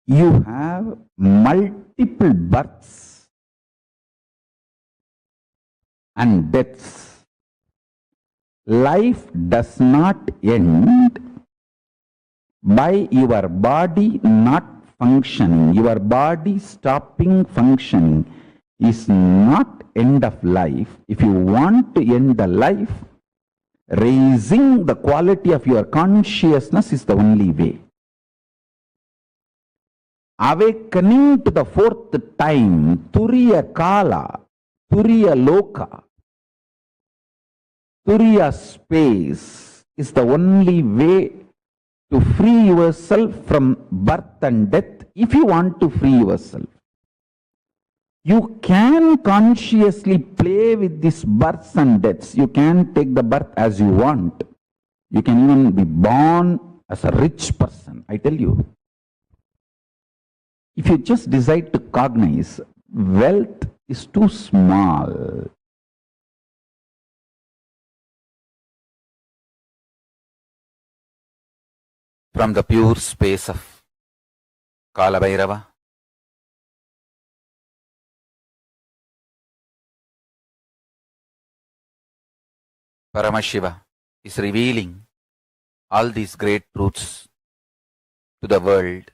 You have multiple births and deaths. Life does not end by your body not functioning. Your body stopping functioning is not end of life. If you want to end the life, raising the quality of your consciousness is the only way. Awakening to the fourth time, Turiya Kala, Turiya Loka, Turiya space is the only way to free yourself from birth and death. If you want to free yourself, you can consciously play with these births and deaths. You can take the birth as you want. You can even be born as a rich person. I tell you, if you just decide to cognize, wealth is too small. From the pure space of Kala Bhairava, Paramashiva is revealing all these great truths to the world.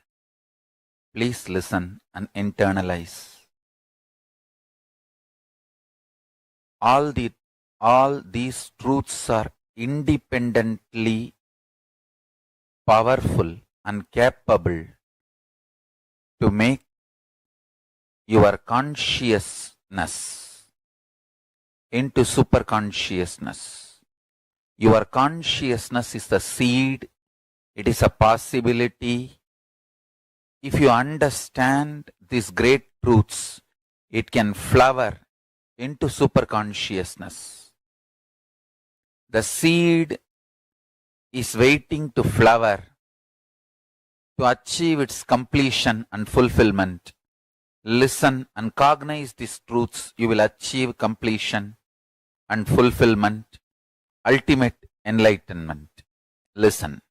Please listen and internalize. All these truths are independently powerful and capable to make your consciousness into superconsciousness. Your consciousness is the seed. It is a possibility. If you understand these great truths, it can flower into superconsciousness. The seed is waiting to flower to achieve its completion and fulfillment. Listen and cognize these truths. You will achieve completion and fulfillment, ultimate enlightenment. Listen.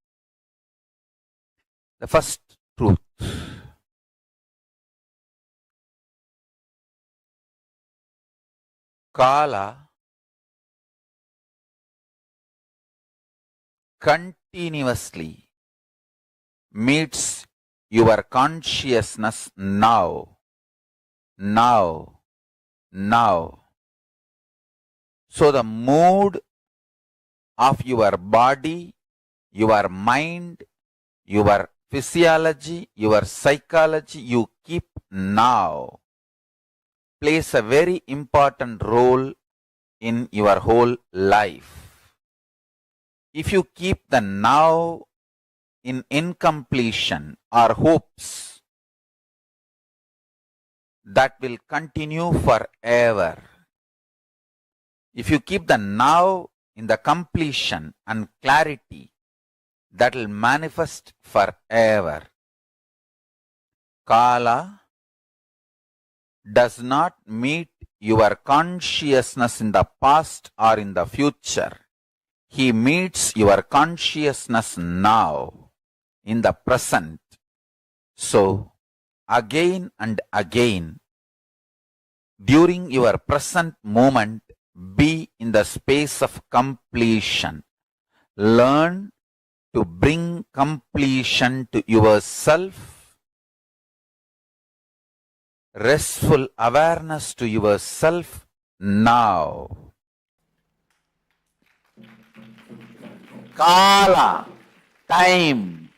The first truth. Kala continuously meets your consciousness now. So the mood of your body, your mind, your physiology, your psychology, you keep now, plays a very important role in your whole life. If you keep the now in incompletion or hopes, that will continue forever. If you keep the now in the completion and clarity, that will manifest forever. Kala does not meet your consciousness in the past or in the future. He meets your consciousness now, in the present. So, again and again, during your present moment, be in the space of completion. Learn to bring completion to yourself, restful awareness to yourself now. Kala, time,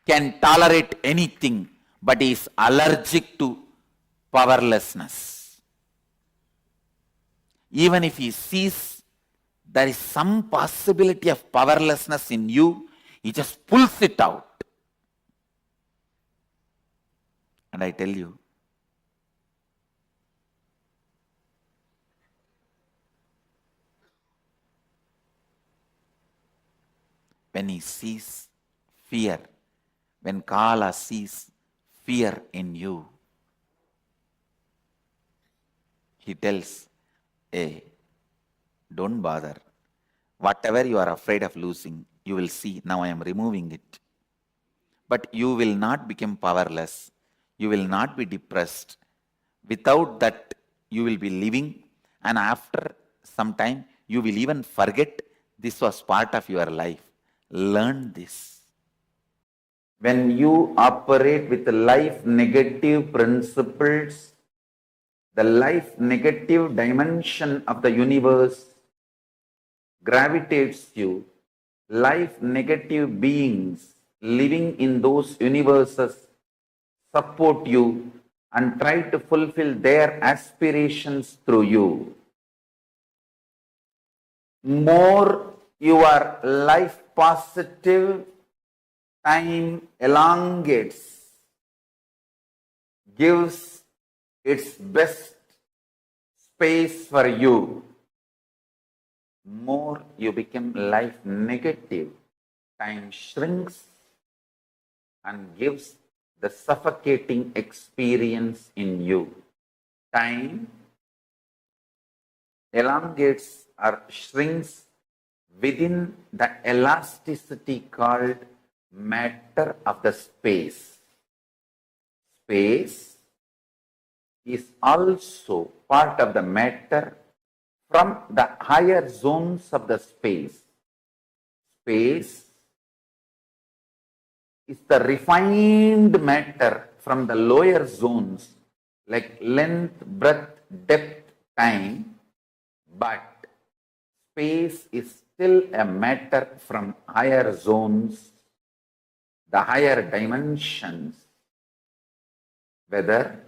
can tolerate anything but is allergic to powerlessness. Even if he sees there is some possibility of powerlessness in you, he just pulls it out. And I tell you, when he sees fear, when Kala sees fear in you, he tells, hey, don't bother. Whatever you are afraid of losing, you will see, now I am removing it. But you will not become powerless. You will not be depressed. Without that, you will be living, and after some time, you will even forget this was part of your life. Learn this. When you operate with life negative principles, the life negative dimension of the universe gravitates you. Life negative beings living in those universes support you and try to fulfill their aspirations through you. More you are life positive, time elongates, gives its best space for you. More you become life negative, time shrinks and gives the suffocating experience in you. Time elongates or shrinks within the elasticity called matter of the space. Space is also part of the matter from the higher zones of the space. Space is the refined matter from the lower zones like length, breadth, depth, time, but space is still a matter from higher zones, the higher dimensions, whether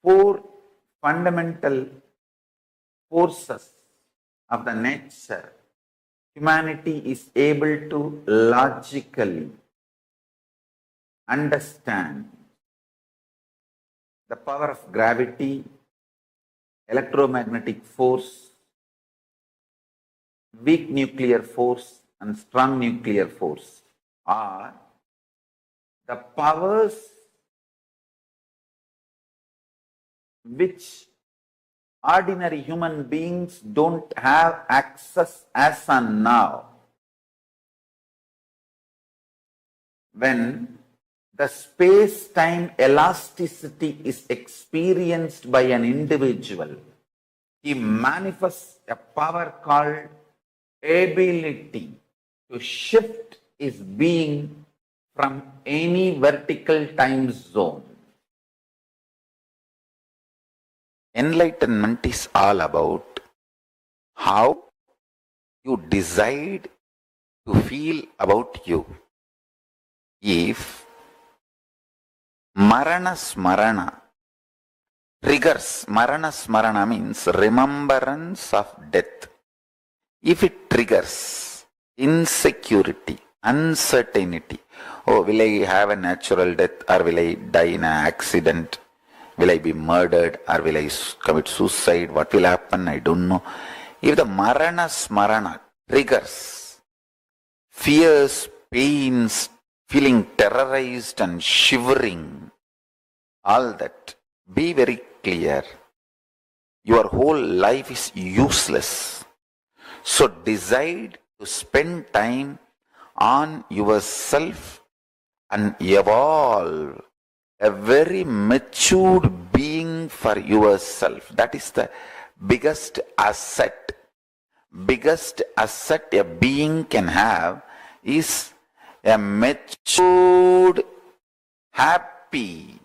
four fundamental forces of the nature, humanity is able to logically understand the power of gravity, electromagnetic force, weak nuclear force and strong nuclear force are the powers which ordinary human beings don't have access as on now. When the space-time elasticity is experienced by an individual, he manifests a power called ability to shift his being from any vertical time zone. Enlightenment is all about how you decide to feel about you. If Marana Smarana triggers, Marana Smarana means remembrance of death. If it triggers insecurity, uncertainty, oh, will I have a natural death or will I die in an accident? Will I be murdered or will I commit suicide? What will happen? I don't know. If the Marana Smarana triggers fears, pains, feeling terrorized and shivering, all that, be very clear. Your whole life is useless. So decide to spend time on yourself and evolve a very matured being for yourself. That is the biggest asset. Biggest asset a being can have is a matured, happy,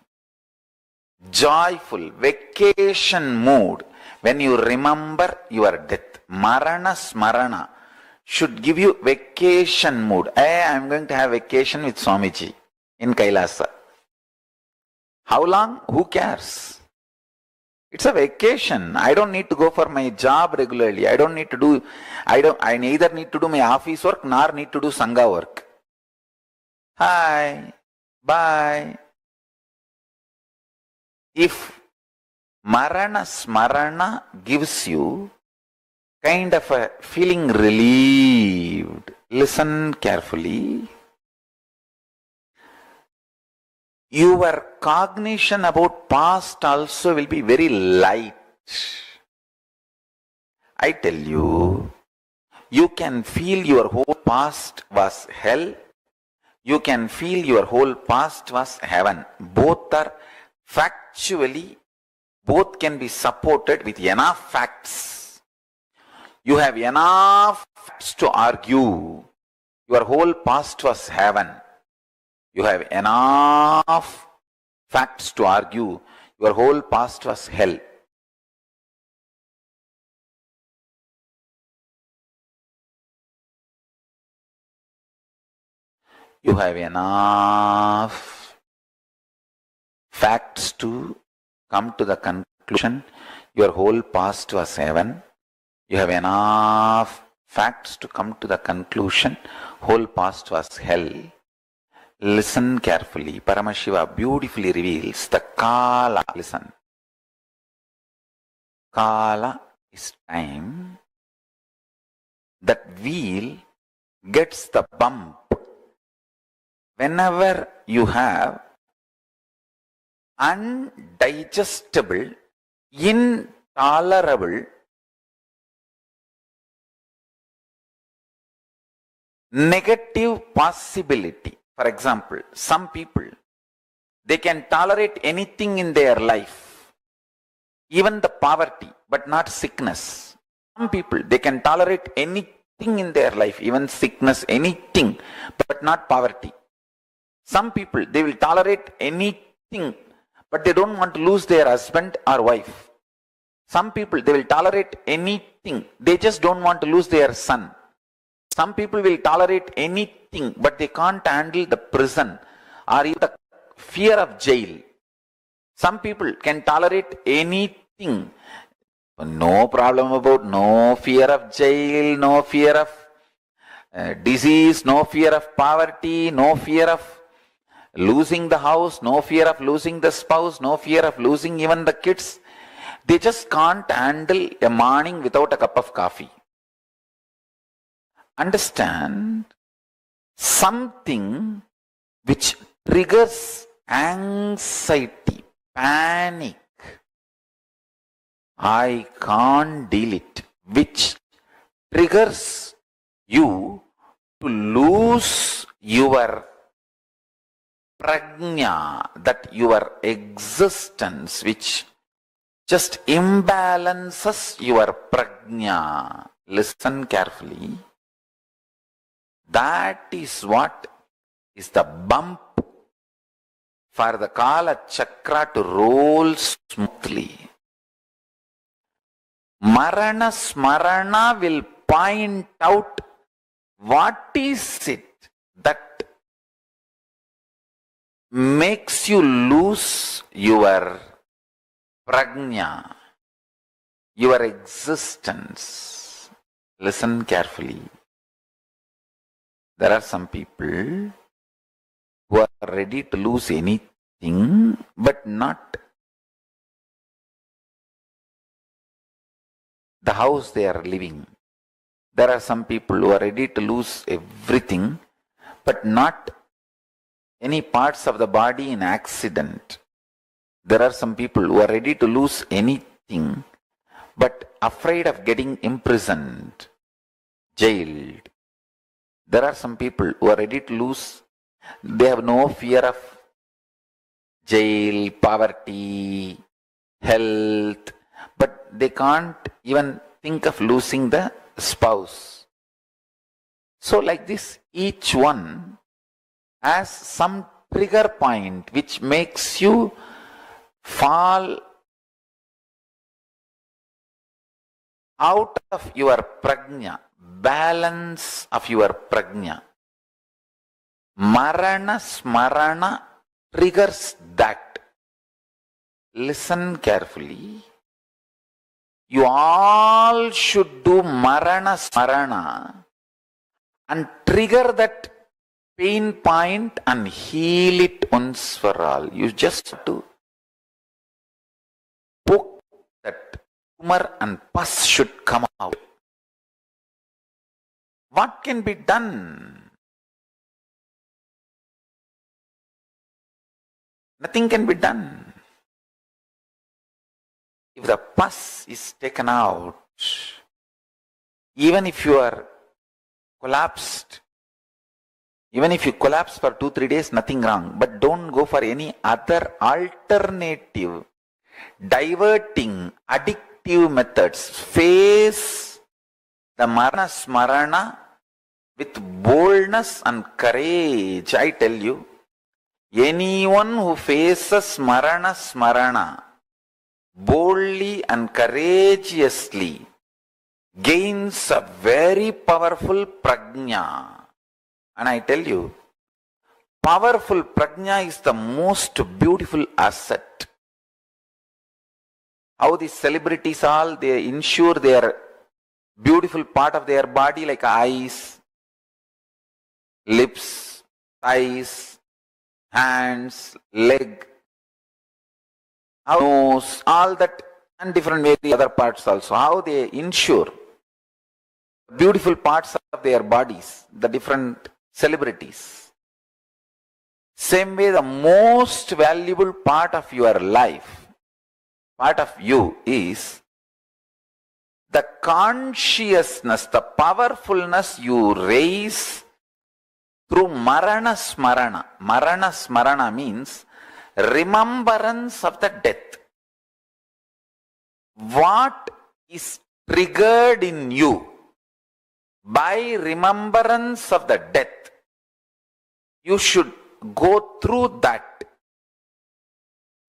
joyful, vacation mood when you remember your death. Marana Smarana should give you vacation mood. Hey, I am going to have vacation with Swamiji in KAILASA. How long? Who cares? It's a vacation. I don't need to go for my job regularly. I neither need to do my office work nor need to do Sangha work. Hi, bye. If Marana Smarana gives you kind of a feeling relieved, listen carefully. Your cognition about past also will be very light. I tell you, you can feel your whole past was hell. You can feel your whole past was heaven. Both are factually, both can be supported with enough facts. You have enough facts to argue your whole past was heaven. You have enough facts to argue your whole past was hell. You have enough facts to come to the conclusion your whole past was heaven. You have enough facts to come to the conclusion whole past was hell. Listen carefully. Paramashiva beautifully reveals the Kala. Listen. Kala is time. That wheel gets the bump whenever you have undigestible, intolerable, negative possibility. For example, some people, they can tolerate anything in their life, even the poverty, but not sickness. Some people, they can tolerate anything in their life, even sickness, anything, but not poverty. Some people, they will tolerate anything, but they don't want to lose their husband or wife. Some people, they will tolerate anything, they just don't want to lose their son. Some people will tolerate anything, but they can't handle the prison or even the fear of jail. Some people can tolerate anything. No problem about no fear of jail, no fear of disease, no fear of poverty, no fear of losing the house, no fear of losing the spouse, no fear of losing even the kids. They just can't handle a morning without a cup of coffee. Understand, something which triggers anxiety, panic, I can't deal it, which triggers you to lose your prajna, that your existence, which just imbalances your prajna. Listen carefully. That is what is the bump for the Kala Chakra to roll smoothly. Marana Smarana will point out what is it that makes you lose your prajna, your existence. Listen carefully. There are some people who are ready to lose anything, but not the house they are living. There are some people who are ready to lose everything, but not any parts of the body in accident. There are some people who are ready to lose anything but afraid of getting imprisoned, jailed. There are some people who are ready to lose, they have no fear of jail, poverty, health, but they can't even think of losing the spouse. So like this, each one has some trigger point which makes you fall out of your prajna, balance of your prajna. Marana smarana triggers that. Listen carefully. You all should do marana smarana and trigger that pain point and heal it once for all. You just have to poke that tumor and pus should come out. What can be done? Nothing can be done. If the pus is taken out, even if you are collapsed, even if you collapse for 2-3 days, nothing wrong. But don't go for any other alternative, diverting, addictive methods. Face the marana smarana with boldness and courage. I tell you, anyone who faces marana smarana boldly and courageously gains a very powerful prajna. And I tell you, powerful prajna is the most beautiful asset. How these celebrities all, they ensure their beautiful part of their body like eyes, lips, thighs, hands, leg, nose, all that, and different various other parts also. How they ensure beautiful parts of their bodies, the different celebrities. Same way, the most valuable part of your life, part of you, is the consciousness, the powerfulness you raise through marana smarana. Marana smarana means remembrance of the death. What is triggered in you by remembrance of the death, you should go through that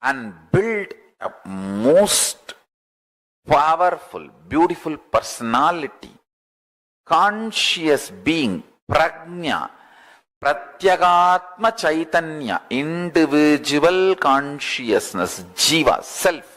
and build a most powerful, beautiful personality, conscious being, prajna, pratyagatma chaitanya, individual consciousness, jiva, self.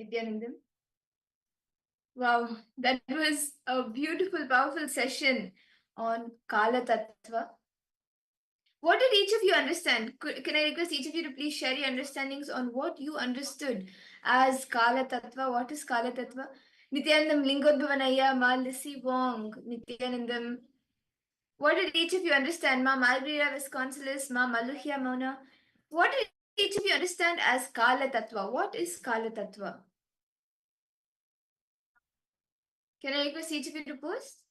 Nityanandam. Wow, that was a beautiful, powerful session on Kala Tattva. What did each of you understand? Can I request each of you to please share your understandings on what you understood as Kala Tattva? What is Kala Tattva? Nityanandam Lingodbhavanaya, Ma Lissy Wong, Nityanandam. What did each of you understand? Ma Malgrira Visconsulis, Ma Maluhya Mona. What did each of you understand as Kala Tattva? What is Kala Tattva? Can I request each of you to post?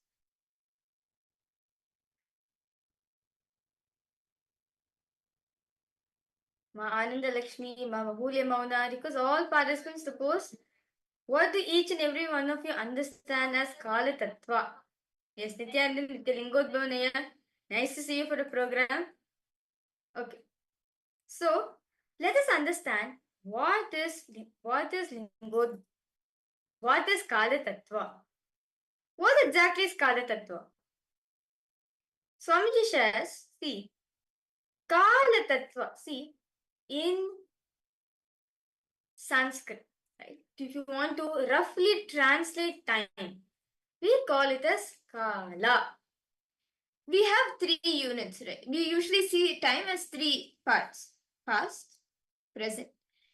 Ma Ananda Lakshmi, Ma Mahulya Mauna, because all participants to post what do each and every one of you understand as Kala Tattva? Yes, Nityananda, Nityalingodbhavanaya. Nice to see you for the program. Okay. So let us understand what is Lingod, what is Kala Tattva? What exactly is Kala Tattva? Swamiji says, see, Kala Tattva, see, in Sanskrit, right? If you want to roughly translate time, we call it as Kala. We have 3 units, right? We usually see time as 3 parts: past, present,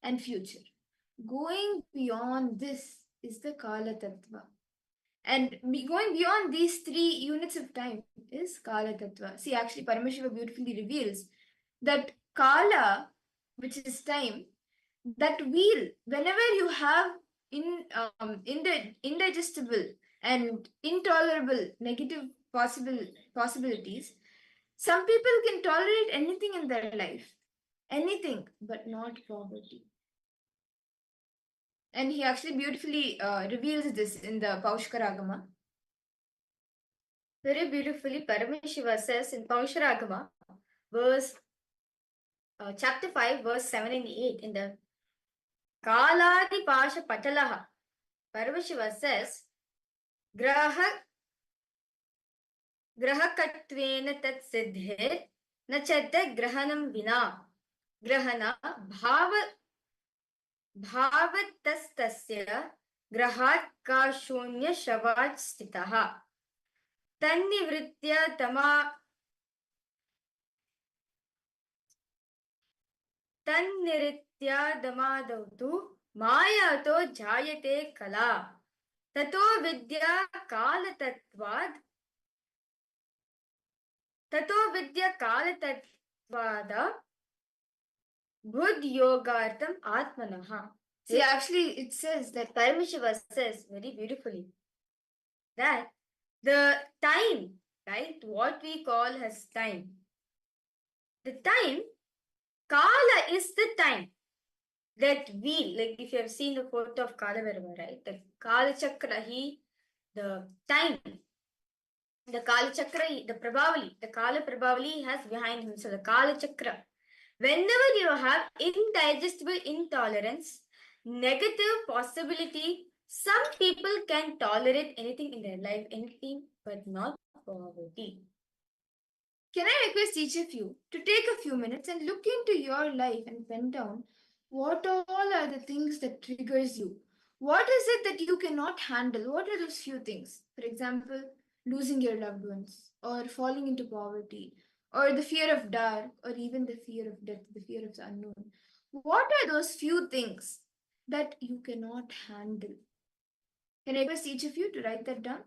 and future. Going beyond this is the Kala Tattva. And going beyond these 3 units of time is Kala Tattva. See, actually, Paramashiva beautifully reveals that Kala, which is time, that wheel, whenever you have indigestible and intolerable negative possibilities, some people can tolerate anything in their life, anything, but not poverty. And he actually beautifully reveals this in the Paushkaragama. Very beautifully, Paramashiva says in Pausharagama, verse chapter 5, verse 7 and 8, in the Kaladi Pasha Patalaha, Paramashiva says, Grahakatvena tat siddhir na chadda grahanam vina grahana bhavatastasya grahat ka shunya shavat stitaha tannivritya तन्निरित्यादमादौतु मायातो जायते कला ततो विद्या कालतत्त्वात् ततो विद्या कालतत्त्वाद बुद्ध्योगार्थम atmanah. See, actually, it says that Paramashiva says very beautifully that the time, right, what we call as time, the time, Kala is the time. That wheel, like if you have seen the photo of Kalavarama, right? The Kala Chakra, the time, the Kala Chakra, the Prabhavali, the Kala Prabhavali has behind him. So the Kala Chakra. Whenever you have indigestible intolerance, negative possibility, some people can tolerate anything in their life, anything, but not poverty. Can I request each of you to take a few minutes and look into your life and pen down what all are the things that triggers you? What is it that you cannot handle? What are those few things? For example, losing your loved ones, or falling into poverty, or the fear of dark, or even the fear of death, the fear of the unknown. What are those few things that you cannot handle? Can I request each of you to write that down?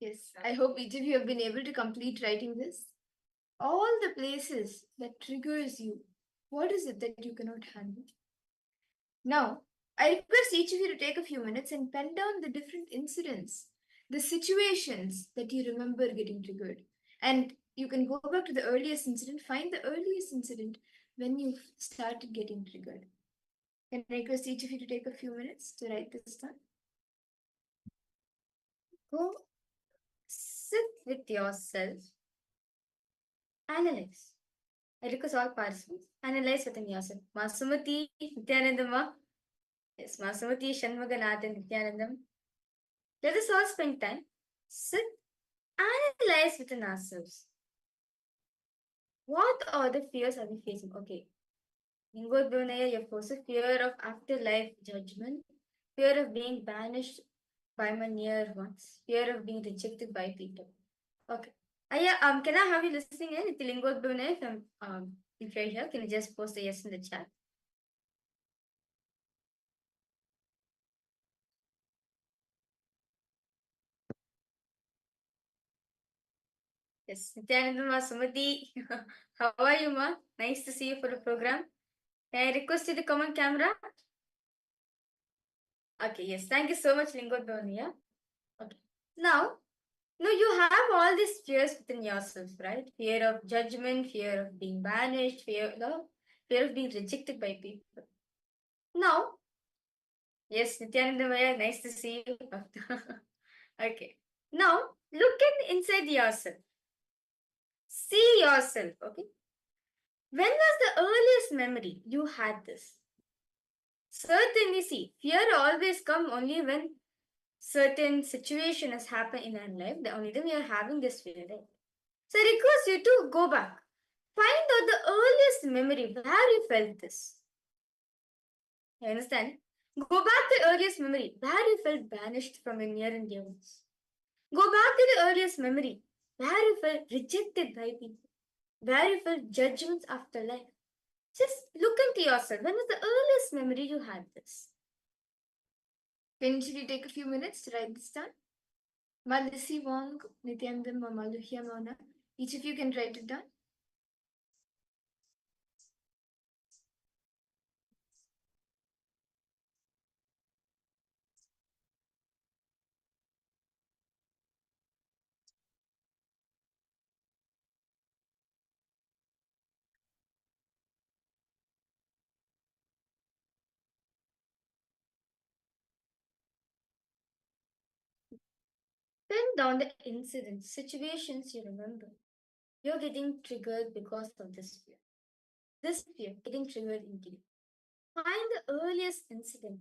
Yes, I hope each of you have been able to complete writing this. All the places that triggers you, what is it that you cannot handle? Now, I request each of you to take a few minutes and pen down the different incidents, the situations that you remember getting triggered. And you can go back to the earliest incident, find the earliest incident when you started getting triggered. Can I request each of you to take a few minutes to write this down? Go sit with yourself, analyze. I request all participants, analyze within yourself. Masumati, Nityanandama. Yes, Masumati, Shanmuganathan, Nityanandam. Let us all spend time, sit, analyze within ourselves. What are the fears are we facing? Okay. Lingodvunaya, you have fear of afterlife judgment, fear of being banished by my near ones, fear of being rejected by people. Okay. Can I have you listening in? It's Lingodvunaya from if you're here, can you just post a yes in the chat? Yes, Nityananda Sumati. How are you, ma? Nice to see you for the program. Can I request you to come on camera? Okay, yes. Thank you so much, Lingodvunaya. Okay. Now, you have all these fears within yourself, right? Fear of judgment, fear of being banished, fear of being rejected by people. Now, yes, Nityananda Maya, nice to see you. Okay. Now, look inside yourself. See yourself, okay? When was the earliest memory you had this? Certainly, see, fear always come only when certain situation has happened in our life. The only then we are having this fear, right? So I request you to go back. Find out the earliest memory where you felt this. You understand? Go back to the earliest memory where you felt banished from your near and dear ones. Go back to the earliest memory where you felt rejected by people, where you felt judgments after life. Just look into yourself. When was the earliest memory you had this? Can you take a few minutes to write this down? Malisi Wong, Nityananda, Maluhya Mona. Each of you can write it down. Pen down the incidents, situations you remember. You're getting triggered because of this fear. This fear getting triggered into you. Find the earliest incident.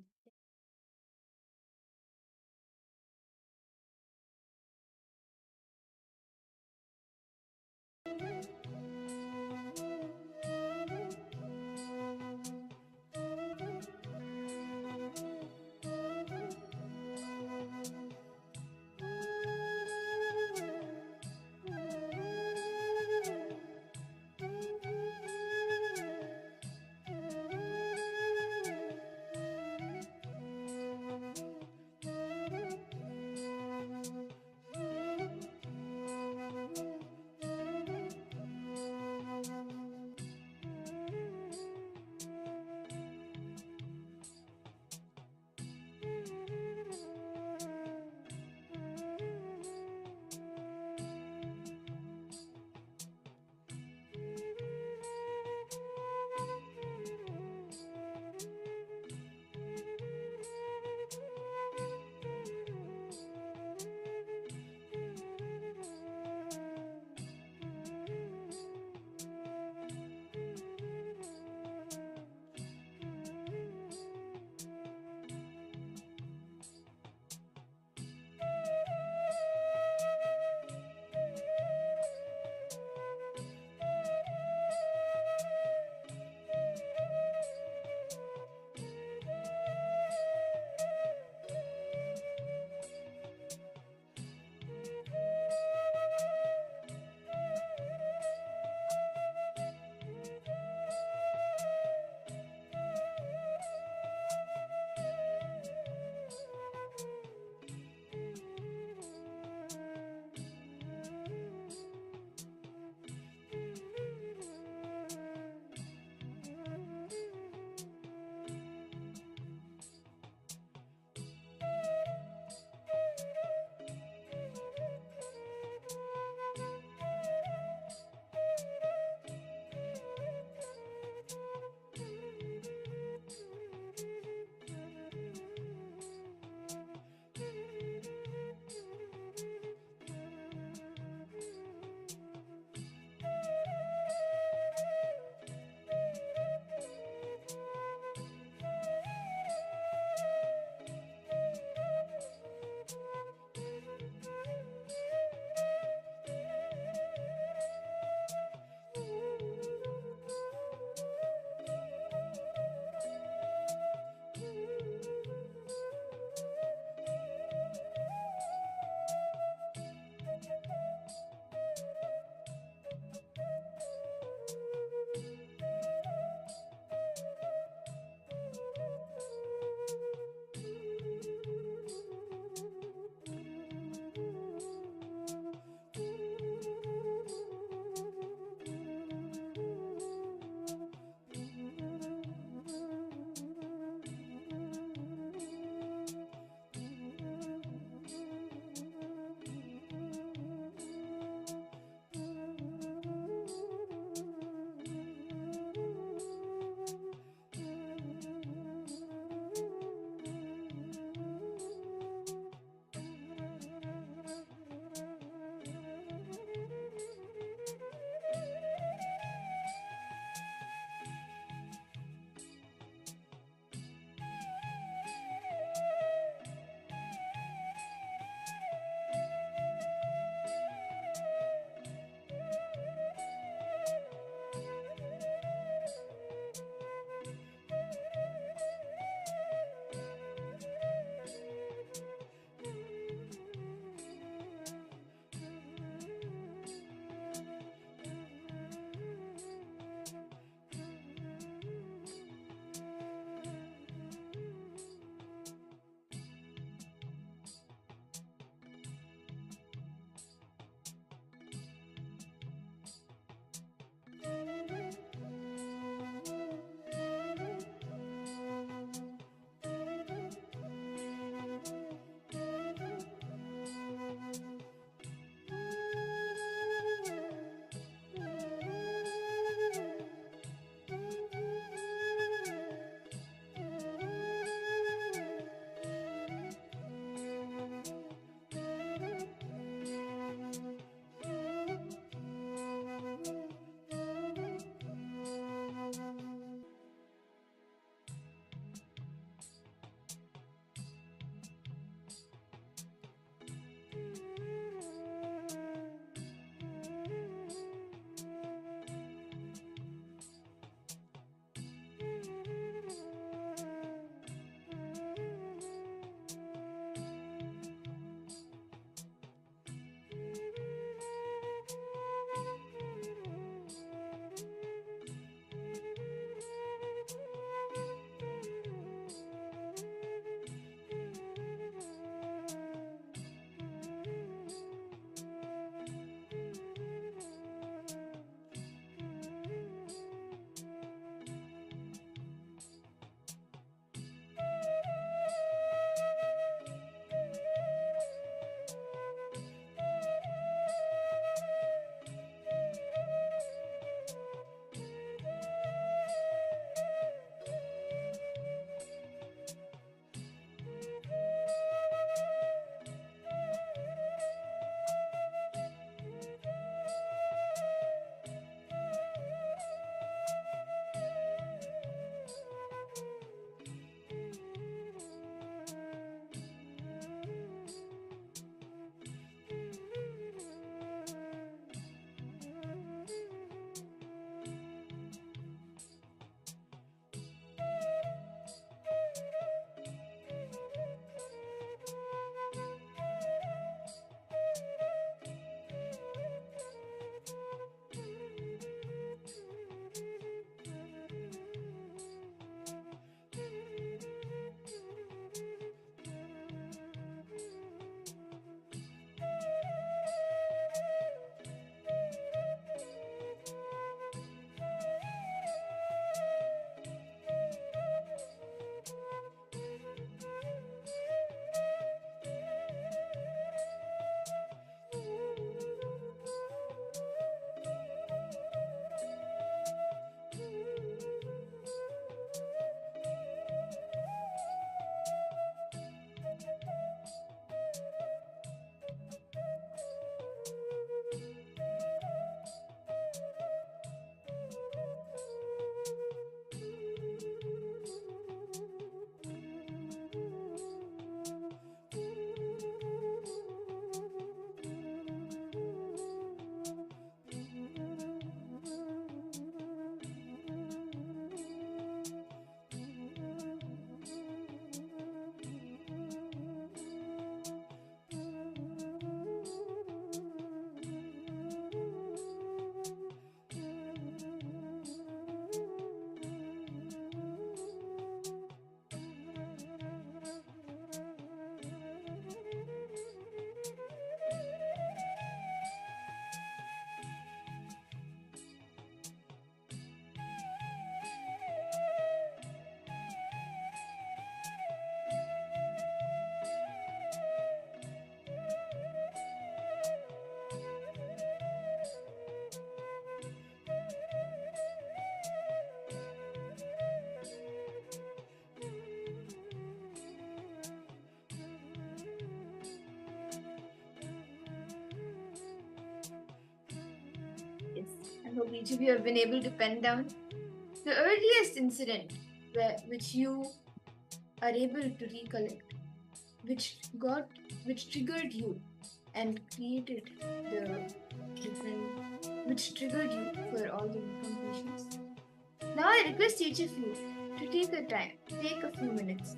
hope each of you have been able to pen down the earliest incident which you are able to recollect, which triggered you and created which triggered you for all the incantations. Now I request each of you to take a few minutes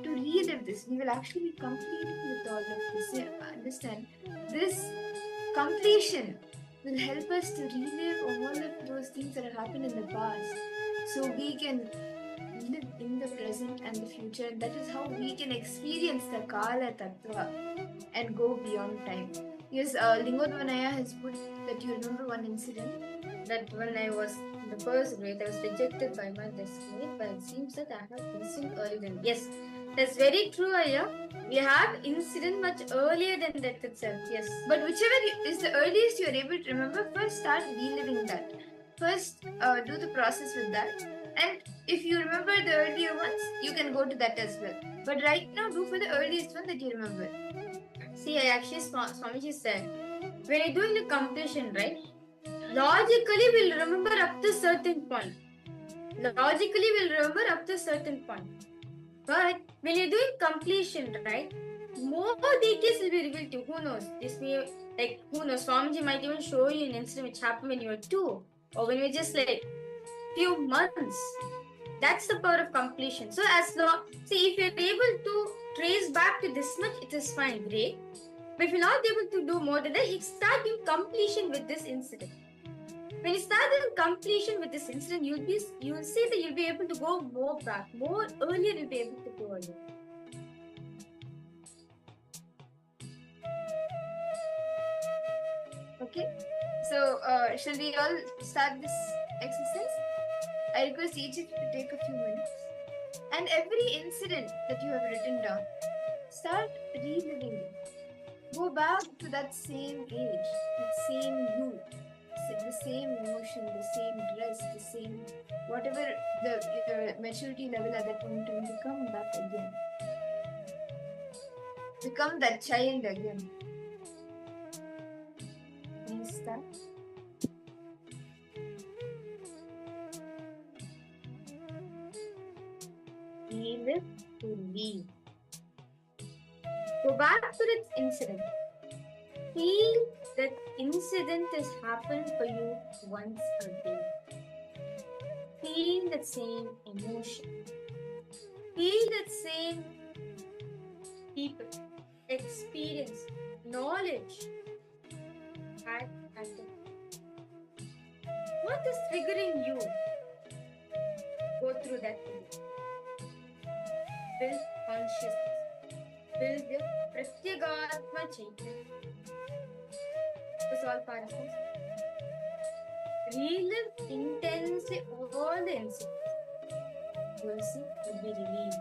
to relive this. We will actually be completing with all of this. Understand, this completion will help us to relive all of those things that have happened in the past, so we can live in the present and the future, and that is how we can experience the Kala Tattva and go beyond time. Yes, Lingodvanaya has put that you remember one incident, that when I was in the first grade, I was rejected by my destiny, but it seems that I have incident earlier than. Yes, that's very true, Aya. We have incident much earlier than that itself. Yes, but whichever is the earliest you are able to remember, first start reliving that. First, do the process with that. And if you remember the earlier ones, you can go to that as well. But right now, do for the earliest one that you remember. See, I actually, Swamiji said, when you're doing the completion, right? Logically, we'll remember up to a certain point. But when you're doing completion, right? More details will be revealed to you. Who knows? This may, who knows? Swamiji might even show you an incident which happened when you were 2, or when you were just few months. That's the power of completion. So if you're able to trace back to this much, it is fine, great. But if you're not able to do more than that, you start doing completion with this incident. When you start doing completion with this incident, you will see that you'll be able to go more back, more earlier. You'll be able to go earlier. Okay, so shall we all start this exercise? I request each of you to take a few minutes, and every incident that you have written down, start reliving it. Go back to that same age, that same you, the same emotion, the same dress, the same whatever the maturity level at that point, and become that again. Become that child again. Please start. Relive to leave. Go back to that incident. Feel that incident has happened for you once again. Feel that same emotion. Feel that same people, experience, knowledge. What is triggering you? Go through that thing. Build consciousness. Build your Pratyagatma Chaitanya. All parts. Relive intensely all the incidents. You will see, you'll be relieved.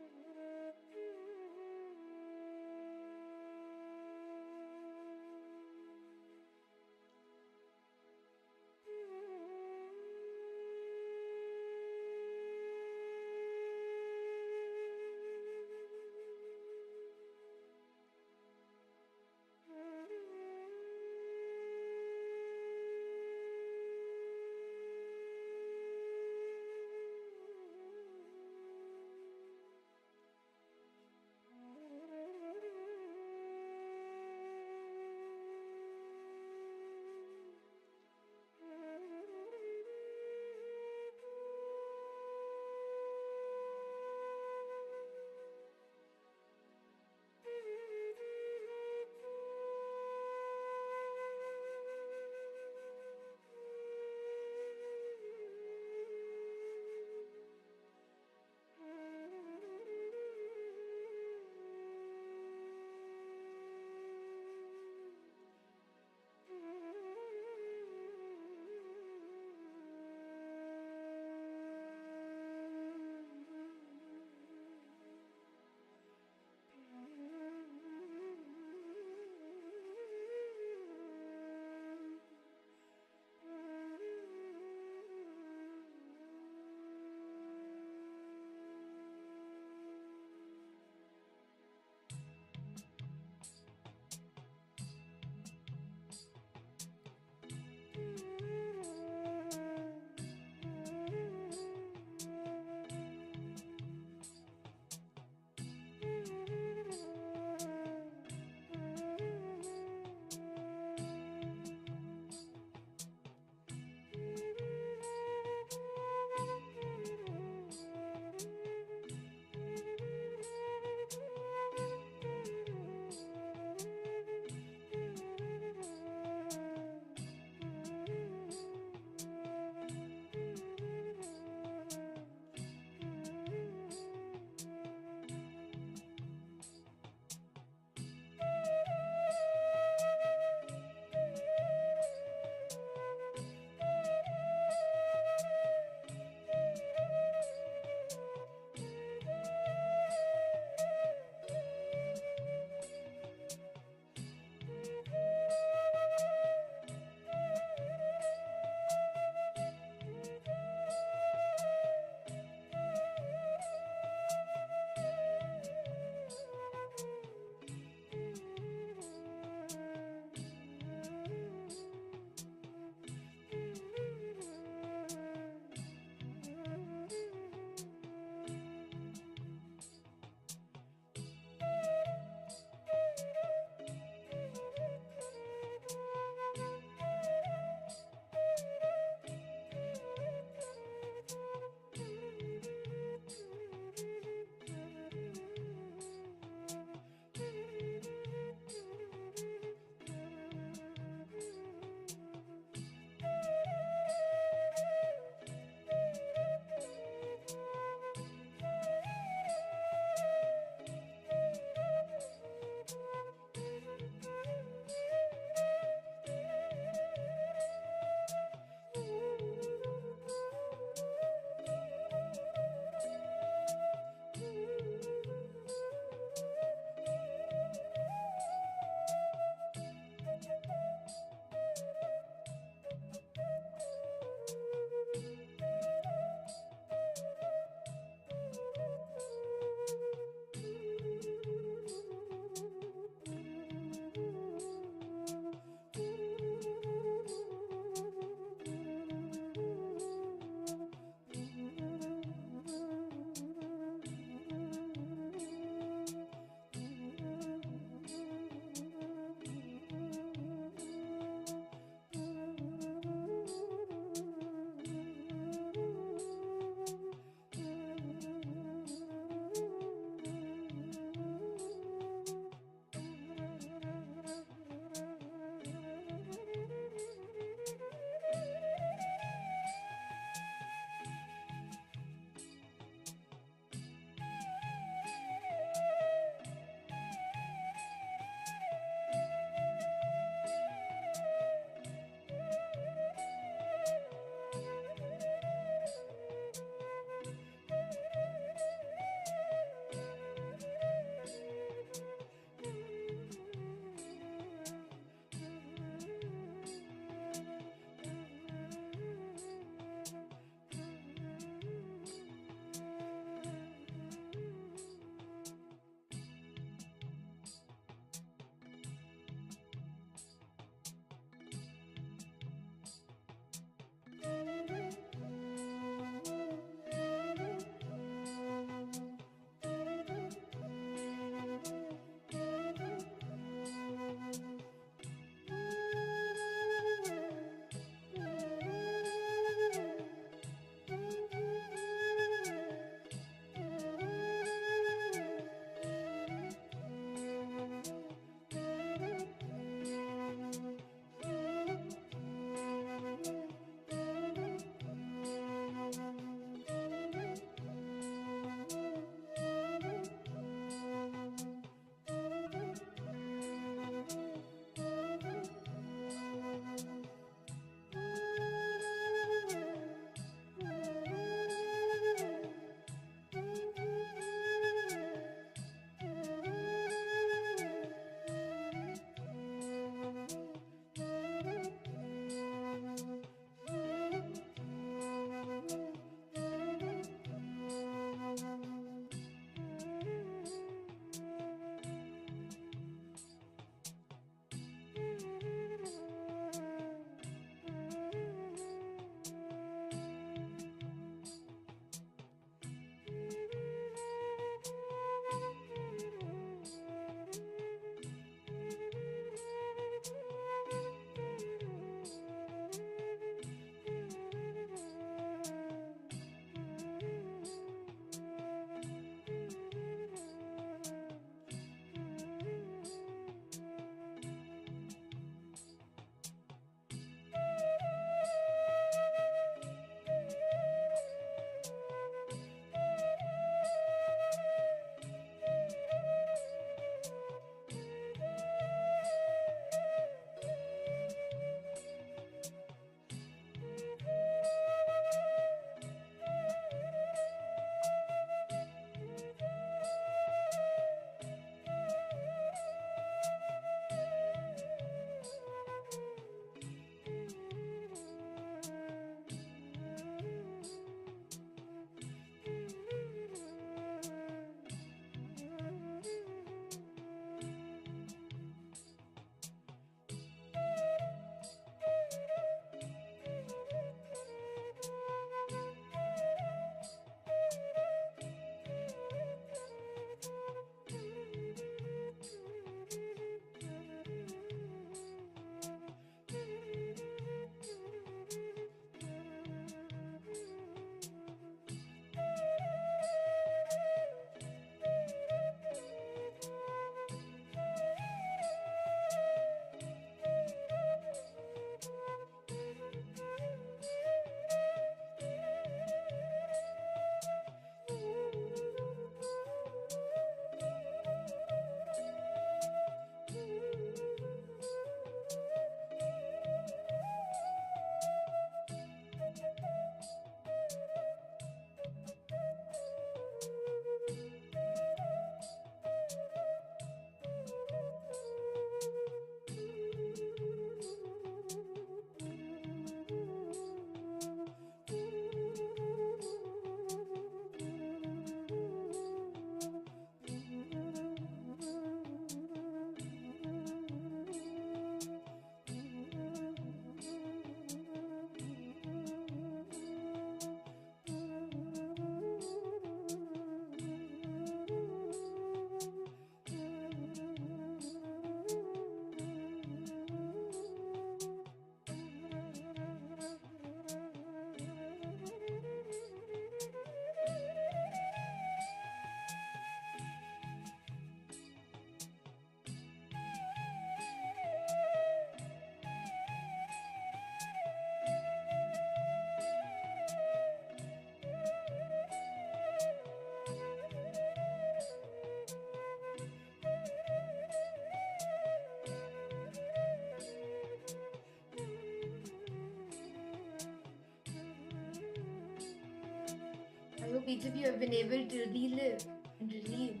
hope each of you have been able to relive and relieve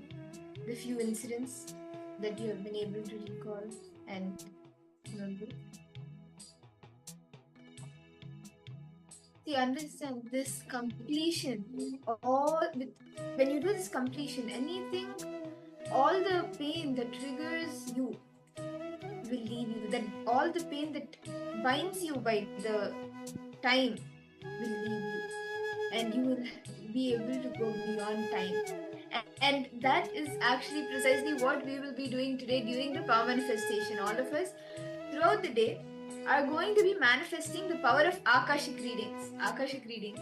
the few incidents that you have been able to recall and remember. See, understand this completion, when you do this completion, anything, all the pain that triggers you will leave you. That all the pain that binds you by the time will leave you, and you will be able to go beyond time. And that is actually precisely what we will be doing today during the power manifestation. All of us throughout the day are going to be manifesting the power of Akashic readings. Akashic readings.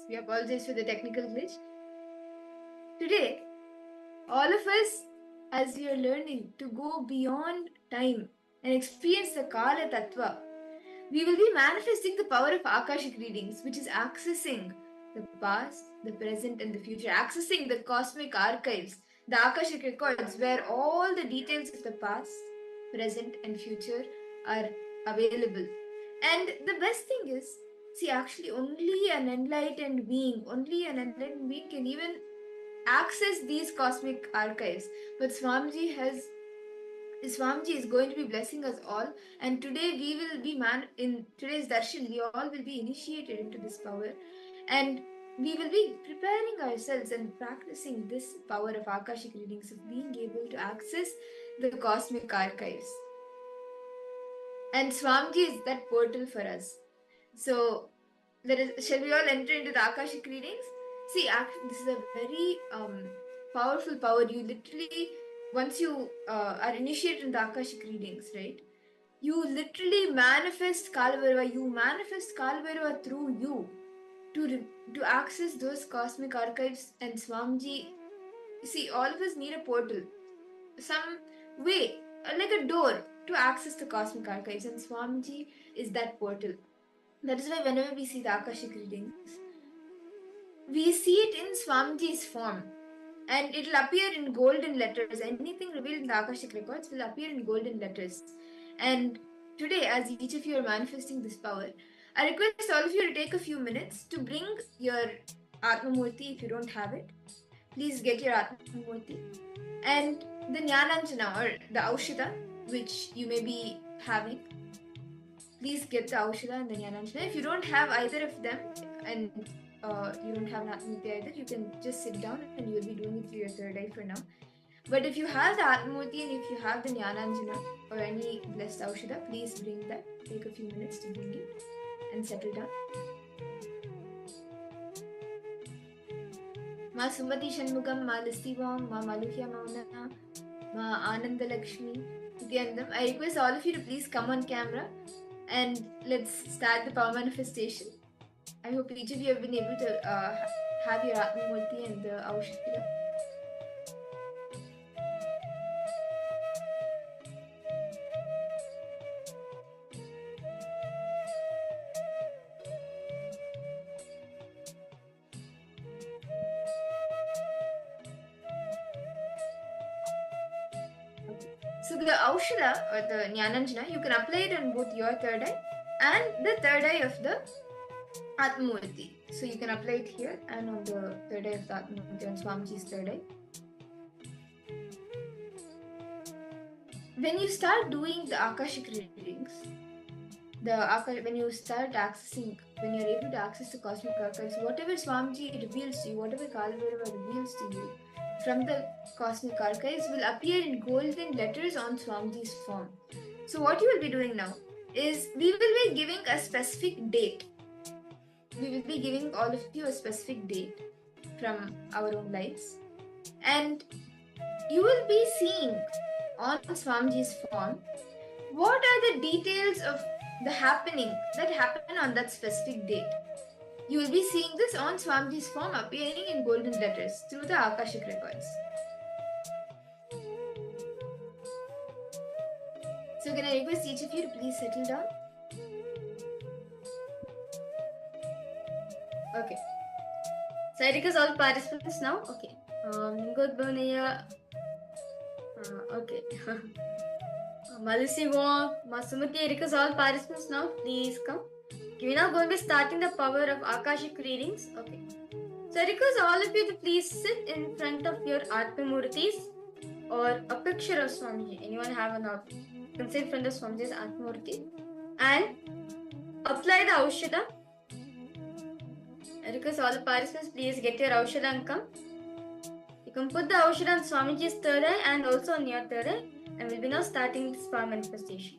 We apologize for the technical glitch. Today, All of us, as we are learning to go beyond time and experience the Kala Tattva, we will be manifesting the power of Akashic readings, which is accessing the past, the present, and the future, accessing the cosmic archives, the Akashic records, where all the details of the past, present, and future are available. And the best thing is, see, actually, only an enlightened being can even access these cosmic archives. But Swamiji is going to be blessing us all, and today we will be in today's darshan. We all will be initiated into this power, and we will be preparing ourselves and practicing this power of Akashic readings, of being able to access the cosmic archives. And Swamiji is that portal for us. So, shall we all enter into the Akashic readings? See, this is a very powerful power. You literally, once you are initiated in the Akashic readings, right? You literally manifest Kalabhairava. You manifest Kalabhairava through you to access those cosmic archives. And Swamiji, see, all of us need a portal, some way, like a door to access the cosmic archives. And Swamiji is that portal. That is why whenever we see the Akashic readings, we see it in Swamiji's form, and it will appear in golden letters. Anything revealed in the Akashic records will appear in golden letters. And today, as each of you are manifesting this power, I request all of you to take a few minutes to bring your Atmamurti if you don't have it. Please get your Atmamurti. And the Jnananjana, or the Aushita, which you may be having. Please get the Aushita and the Jnananjana. If you don't have either of them, and you don't have an Atmamurti either, you can just sit down and you will be doing it through your third eye for now. But if you have the Atmamurti and if you have the Jnananjana or any blessed Aushita, please bring that. Take a few minutes to bring it and settle down. Ma Sumati Shanmugam, Ma Listivam, Ma Maluhya Mauna, Ma Ananda Lakshmi, Nityanandam. I request all of you to please come on camera and let's start the power manifestation. I hope each of you have been able to have your Atmamurti and the Aushita. So the Aushita or the Jnananjana, you can apply it on both your third eye and the third eye of the Atmamurti. So you can apply it here and on the third eye of the Atmamurti, on Swamiji's third eye. When you start doing the Akashic readings, when you start accessing, when you're able to access the cosmic archives, whatever Swamiji reveals to you, whatever Kalabhairava reveals to you from the cosmic archives will appear in golden letters on Swamiji's form. So what you will be doing now is we will be giving a specific date. We will be giving all of you a specific date from our own lives, and you will be seeing on Swamiji's form what are the details of the happening that happened on that specific date. You will be seeing this on Swamiji's form appearing in golden letters through the Akashic records. So can I request each of you to please settle down? Okay. So I request all participants now. Okay. Lingodbhavaniya. Okay. Malisivo, Masumati, I request all participants now. Please come. Okay, we're now going to be starting the power of Akashic readings. Okay. So I request all of you to please sit in front of your Atmamurtis or a picture of Swamiji. Anyone have an you can sit in front of Swamiji's Atmamurti and apply the Aushita. I request all the participants, please get your Aushita and come. You can put the Aushita on Swamiji's third eye and also on your third eye, and we'll be now starting this power manifestation.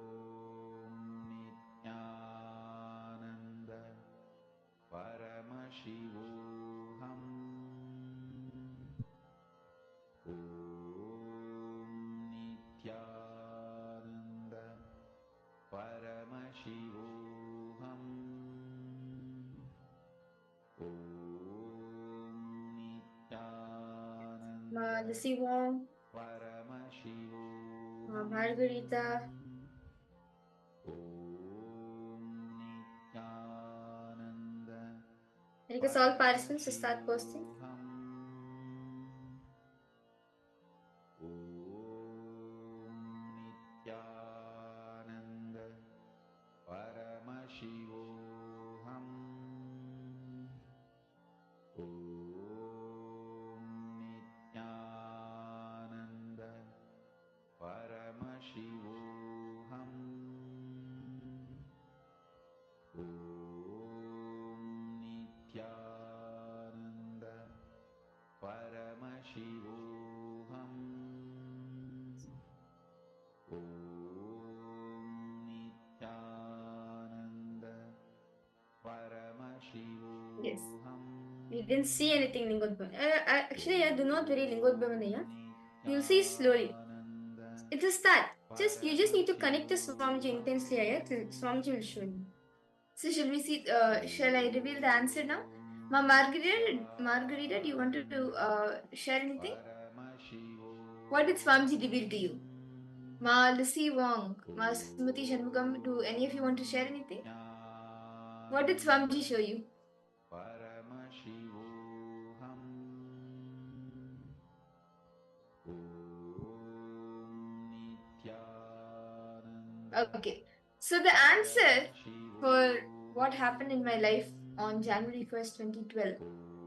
Ma Lucy Wong, Ma Margarita, I request all participants to start posting. Yes. We didn't see anything Lingodbhavan. Actually, I do not very Lingodbhavan. You'll see slowly. It's a start. You just need to connect to Swamiji intensely. Swamiji will show you. So shall we see? Shall I reveal the answer now? Ma Margarita, do you want to share anything? What did Swamiji reveal to you? Ma Lucy Wong, Ma Smriti Shanmugam, do any of you want to share anything? What did Swamiji show you? Okay, so the answer for what happened in my life on January 1st, 2012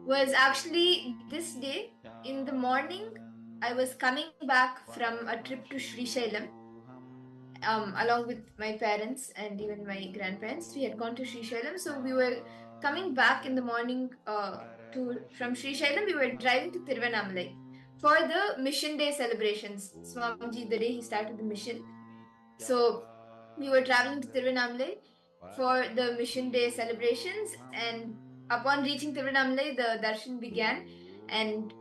was actually this day. In the morning, I was coming back from a trip to Sri Shailam along with my parents and even my grandparents. We had gone to Sri Shailam, so we were coming back in the morning from Sri Shailam. We were driving to Tiruvannamalai for the Mission Day celebrations. Swamiji, the day he started the mission. So we were traveling to Tiruvannamalai for the Mission Day celebrations, and upon reaching Tiruvannamalai, the darshan began, and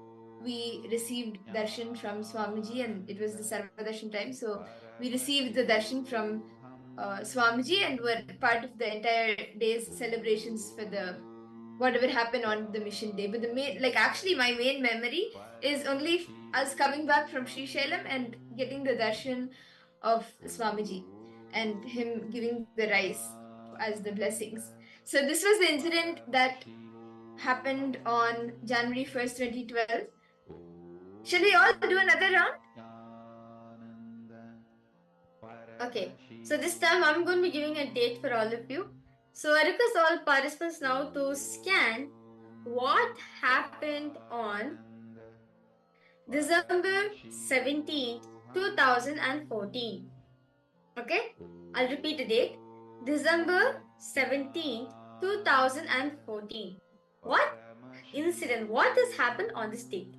we received darshan from Swamiji, and it was the Sarva Darshan time. So we received the darshan from Swamiji and were part of the entire day's celebrations for the whatever happened on the mission day. But the main, actually, my main memory is only us coming back from Sri Shailam and getting the darshan of Swamiji and him giving the rice as the blessings. So this was the incident that happened on January 1st, 2012. Shall we all do another round? Okay, so this time I'm going to be giving a date for all of you. So I request all participants now to scan what happened on December 17th, 2014. Okay, I'll repeat the date. December 17th, 2014. What incident, what has happened on this date?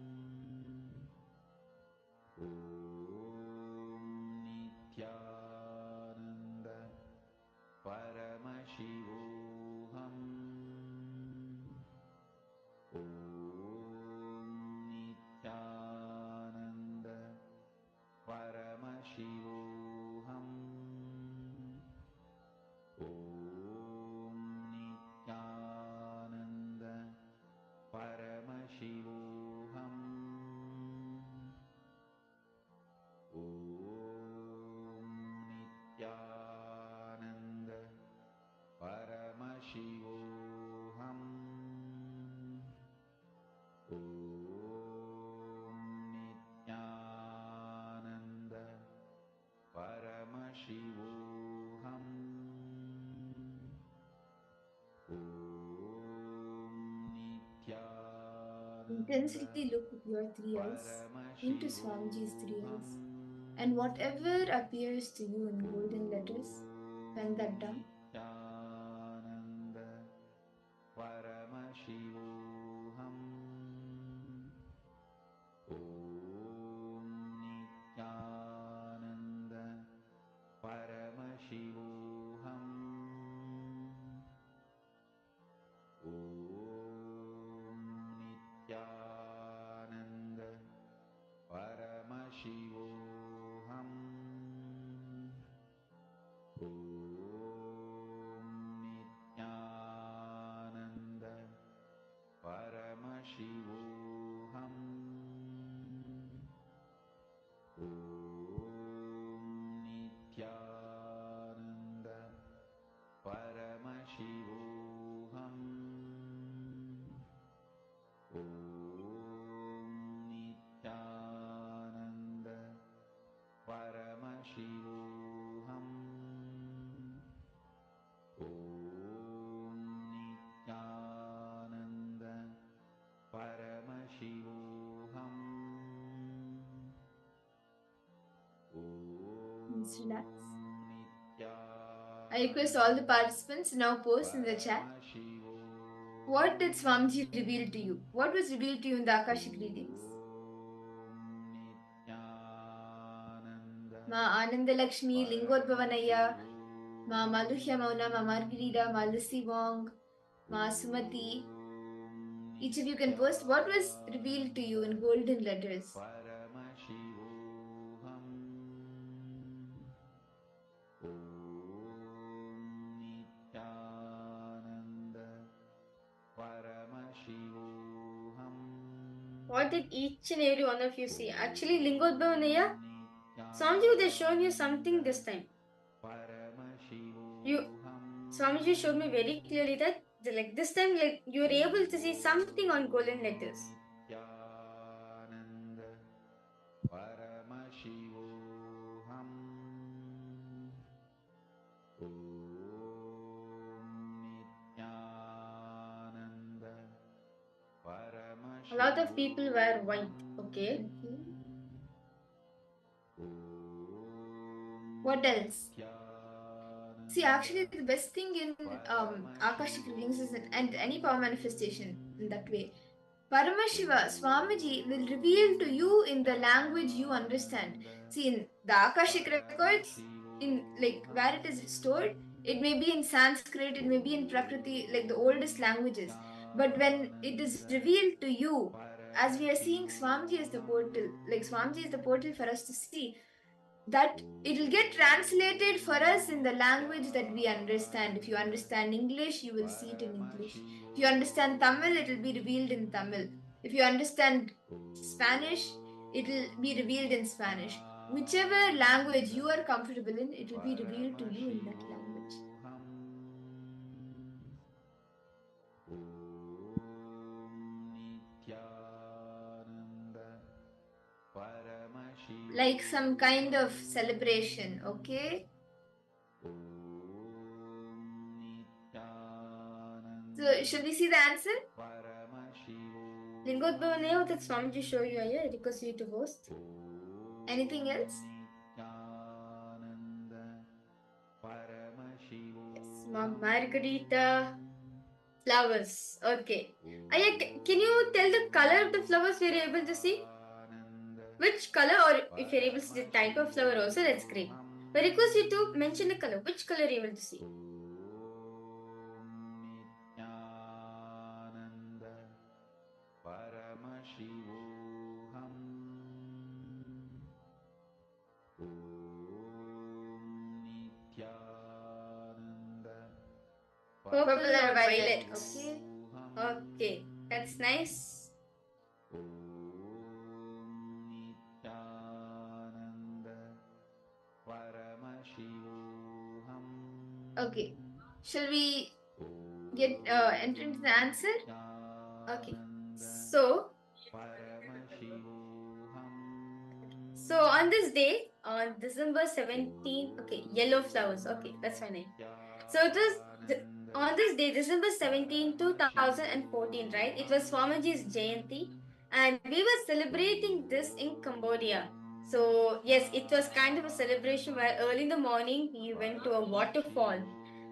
Intensely look with your three eyes into Swamiji's three eyes, and whatever appears to you in golden letters, pen that down. Just relax. I request all the participants to now post in the chat. What did Swamiji reveal to you? What was revealed to you in the Akashic readings? Ma Anandalakshmi, Lingodbhavanaya, Ma Maluhya Mauna, Ma Margarita, Ma Lucy Wong, Ma Sumati. Each of you can post what was revealed to you in golden letters. What did each and every one of you see? Actually, Lingodbhavanaya, Swamiji was showing you something this time. Swamiji showed me very clearly that like this time, like you were able to see something on golden letters. A lot of people were white. Okay. What else? See, actually, the best thing in Akashic readings is and any power manifestation in that way. Paramashiva, Swamiji will reveal to you in the language you understand. See, in the Akashic records, in like where it is stored, it may be in Sanskrit, it may be in Prakriti, like the oldest languages. But when it is revealed to you, as we are seeing Swamiji as the portal, like Swamiji is the portal for us to see, that it will get translated for us in the language that we understand. If you understand English, you will see it in English. If you understand Tamil, it will be revealed in Tamil. If you understand Spanish, it will be revealed in Spanish. Whichever language you are comfortable in, it will be revealed to you in that language. Like some kind of celebration, okay? So, should we see the answer? Lingodbhavanaya, that Swamiji showed you here. I request you to post. Anything else? Yes, Margarita. Flowers. Okay. Aya, can you tell the color of the flowers we are able to see? Which color, or if you're able to see the type of flower also, that's great. But I request you to mention the color. Which color you're able to see? Purple or violet. Okay. Okay. That's nice. Okay. Shall we get enter into the answer? Okay. So on this day, on December 17th, okay, yellow flowers. Okay, that's my name. So it was on this day, December 17, 2014, right? It was Swamiji's Jayanti, and we were celebrating this in Cambodia. So yes, it was kind of a celebration where early in the morning we went to a waterfall,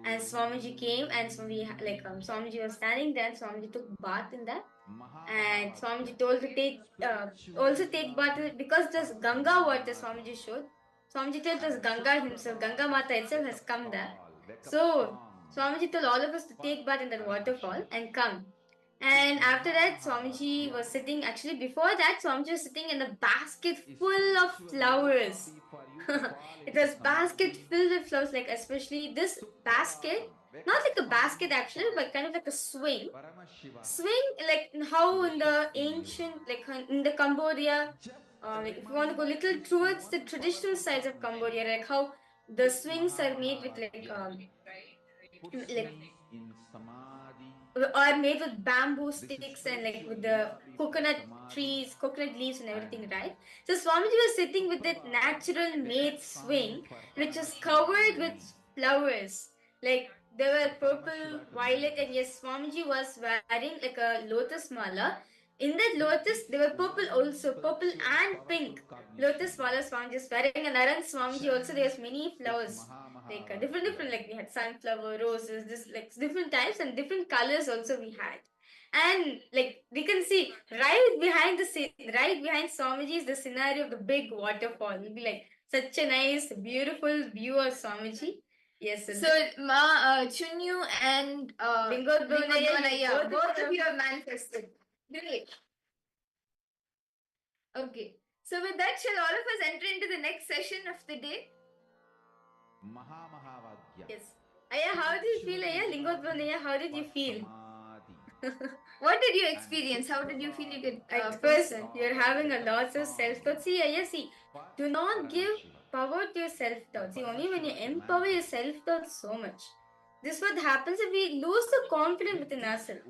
and Swamiji came, and Swamiji was standing there. And Swamiji took bath in that, and Swamiji told to take also take bath because this Ganga water Swamiji showed. Swamiji told us Ganga himself, Ganga Mata itself has come there. So Swamiji told all of us to take bath in that waterfall and come. And after that, Swamiji was sitting. Actually, before that, Swamiji was sitting in a basket full of flowers. It was basket filled with flowers, like especially this basket, not like a basket actually, but kind of like a swing. Swing, like how in the ancient, like in the Cambodia, like if you want to go little towards the traditional sides of Cambodia, like how the swings are made with like are made with bamboo sticks and like with the coconut trees, coconut leaves and everything, right? So Swamiji was sitting with that natural made swing, which was covered with flowers. Like they were purple, violet, and yes, Swamiji was wearing like a lotus mala, In that lotus, there were purple also, purple and pink. Lotus Mala Swamiji is wearing, and around Swamiji also there's many flowers. Like different, like we had sunflower, roses, this like different types and different colors also we had. And like we can see right behind Swamiji is the scenario of the big waterfall. It'll be like such a nice, beautiful view of Swamiji. Yes. So, Chunyu and Lingodvanaya, both of you have manifested. Great. Okay. So, with that, shall all of us enter into the next session of the day? Mahavadya. Yes. Aya, how did you feel, Aya? Lingodvanaya, how did you feel? What did you experience? How did you feel you could At first, you're having a lot of self-thought. See, Aya, see, do not give power to your self-thought. See, only when you empower your self-thought so much. This is what happens if we lose the confidence within ourselves.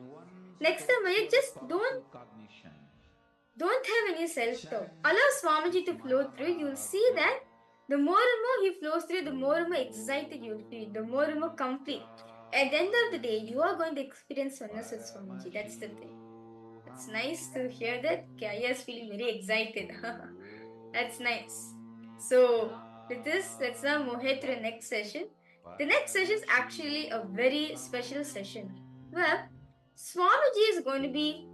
Next time, Aya, just don't have any self-doubt. Allow Swamiji to flow through. You'll see that the more and more he flows through, the more and more excited you'll feel, the more and more complete. At the end of the day, you are going to experience oneness with Swamiji. That's the thing. It's nice to hear that. Kaya is feeling very excited. That's nice. So, with this, let's now move ahead to the next session. The next session is actually a very special session where Swamiji is going to be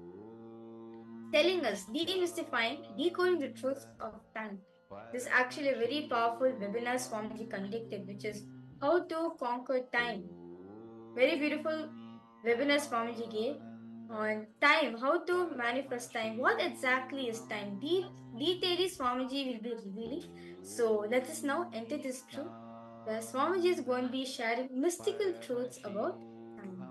telling us, demystifying, decoding the truth of time. This is actually a very powerful webinar Swamiji conducted, which is how to conquer time. Very beautiful webinar Swamiji gave on time, how to manifest time, what exactly is time. Detailing Swamiji will be revealing. So let us now enter this truth, where Swamiji is going to be sharing mystical truths about time.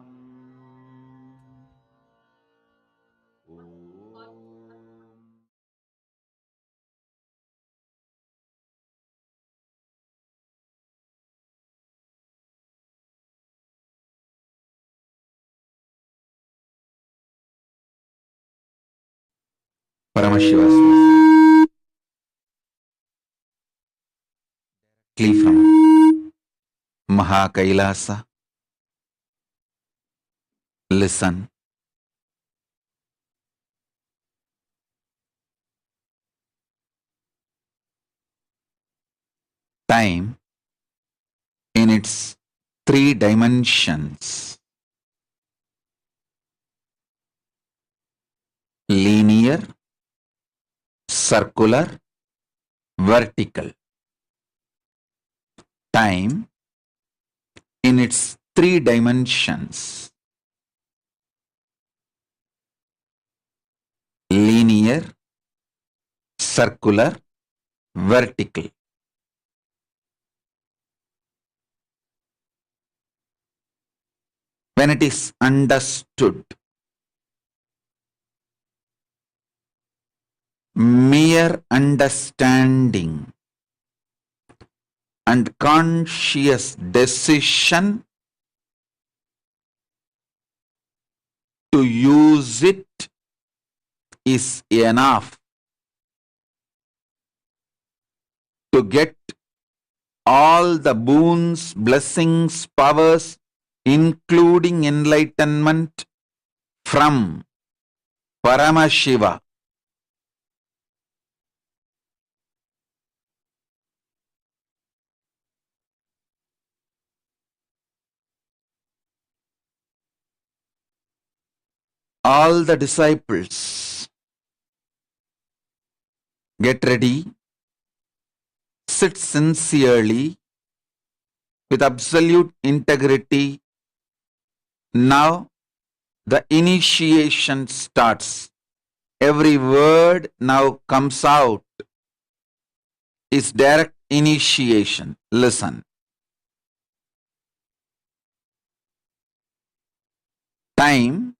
Paramashiva's directly from KAILASA. Listen. Time in its three dimensions: linear, circular, vertical. Time in its three dimensions: linear, circular, vertical. When it is understood, mere understanding and conscious decision to use it is enough to get all the boons, blessings, powers, including enlightenment from Paramashiva. All the disciples, get ready, sit sincerely with absolute integrity. Now the initiation starts. Every word now comes out is direct initiation. Listen. Time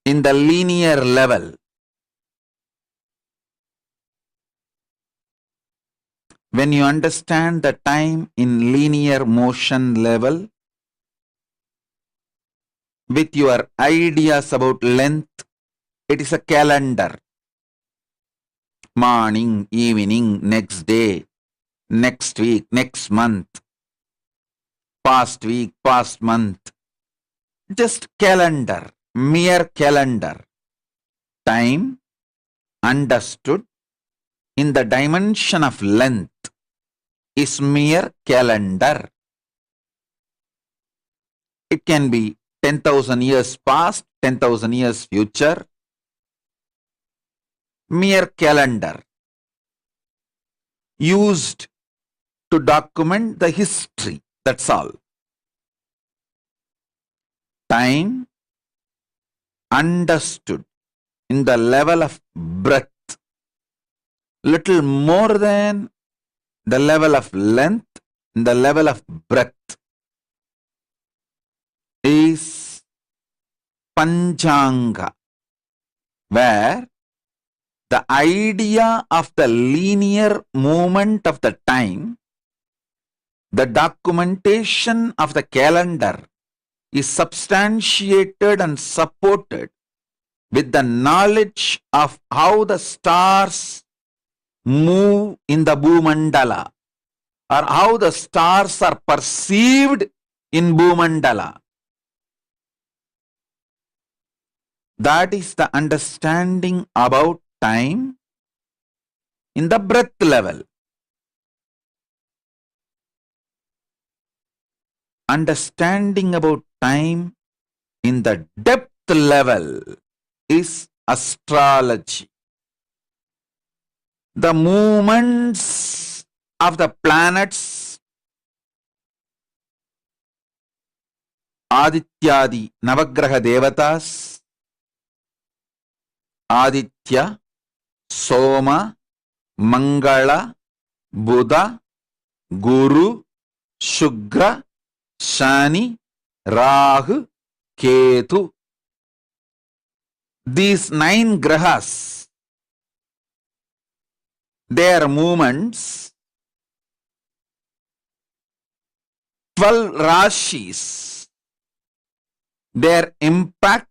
in the linear level, when you understand the time in linear motion level, with your ideas about length, it is a calendar. Morning, evening, next day, next week, next month, past week, past month, just calendar, mere calendar. Time understood in the dimension of length is mere calendar. It can be 10,000 years past, 10,000 years future. Mere calendar used to document the history. That's all. Time understood in the level of breath, little more than the level of length, in the level of breath, is Panchanga, where the idea of the linear movement of the time, the documentation of the calendar is substantiated and supported with the knowledge of how the stars move in the Bhumandala, or how the stars are perceived in Bhumandala. That is the understanding about time in the breath level. Understanding about time in the depth level is astrology. The movements of the planets, Adityadi Navagraha Devatas, Aditya, Soma, Mangala, Buddha, Guru, Shugra, Shani, Rahu, Ketu. These 9 grahas, their movements, 12 rashis, their impact,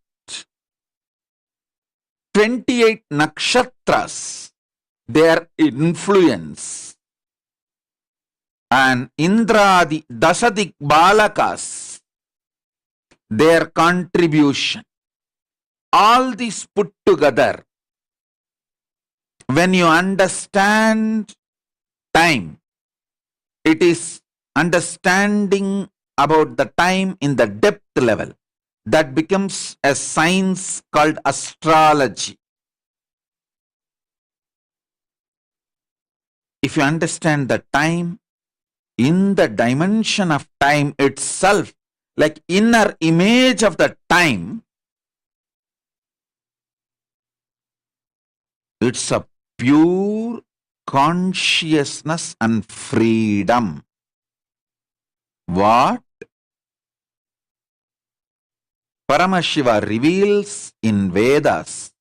28 nakshatras, their influence, and Indradi Dasadik Balakas, their contribution. All these put together, when you understand time, it is understanding about the time in the depth level. That becomes a science called astrology. If you understand the time in the dimension of time itself, like inner image of the time, it's a pure consciousness and freedom. What Paramashiva reveals in Vedas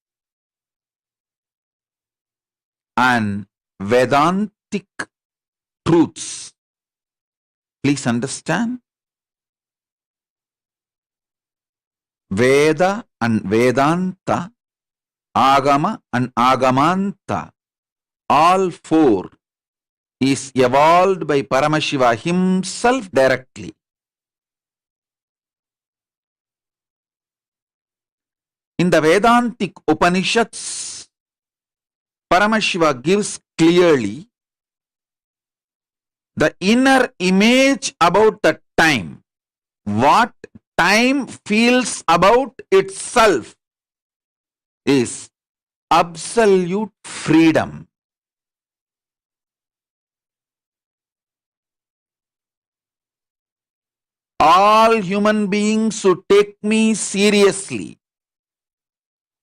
and Vedantic truths. Please understand. Veda and Vedanta, Agama and Agamanta, all 4 is evolved by Paramashiva himself directly. In the Vedantic Upanishads, Paramashiva gives clearly the inner image about the time, what time feels about itself is absolute freedom. All human beings who take me seriously,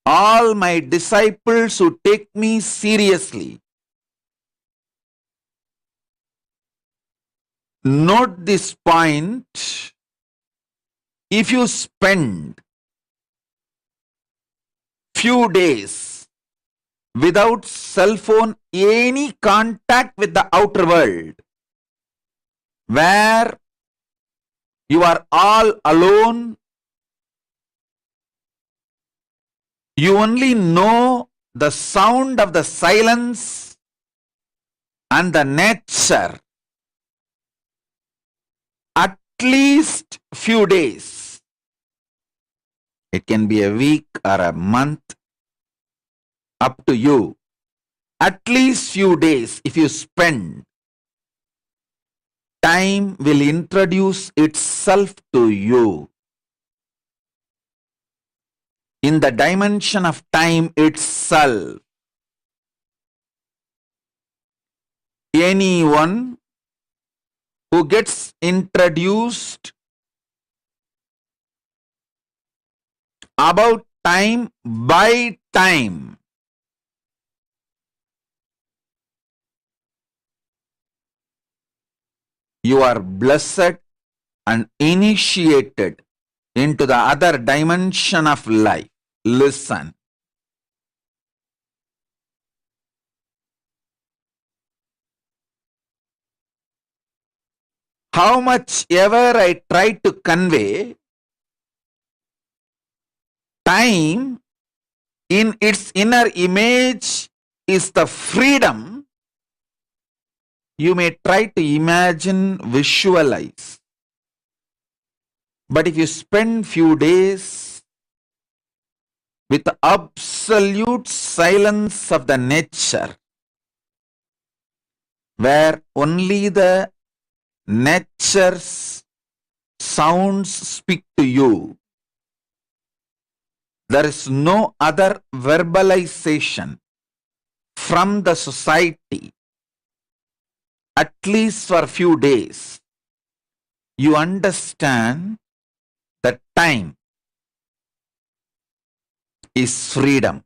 all my disciples who take me seriously, note this point. If you spend few days without cell phone, any contact with the outer world, where you are all alone, you only know the sound of the silence and the nature, at least few days, It can be a week or a month, up to you. At least few days, if you spend, time will introduce itself to you. In the dimension of time itself, anyone who gets introduced about time by time, you are blessed and initiated into the other dimension of life. Listen. How much ever I try to convey, time in its inner image is the freedom you may try to imagine, visualize. But if you spend few days with the absolute silence of the nature, where only the nature's sounds speak to you, there is no other verbalization from the society, at least for a few days, you understand that time is freedom.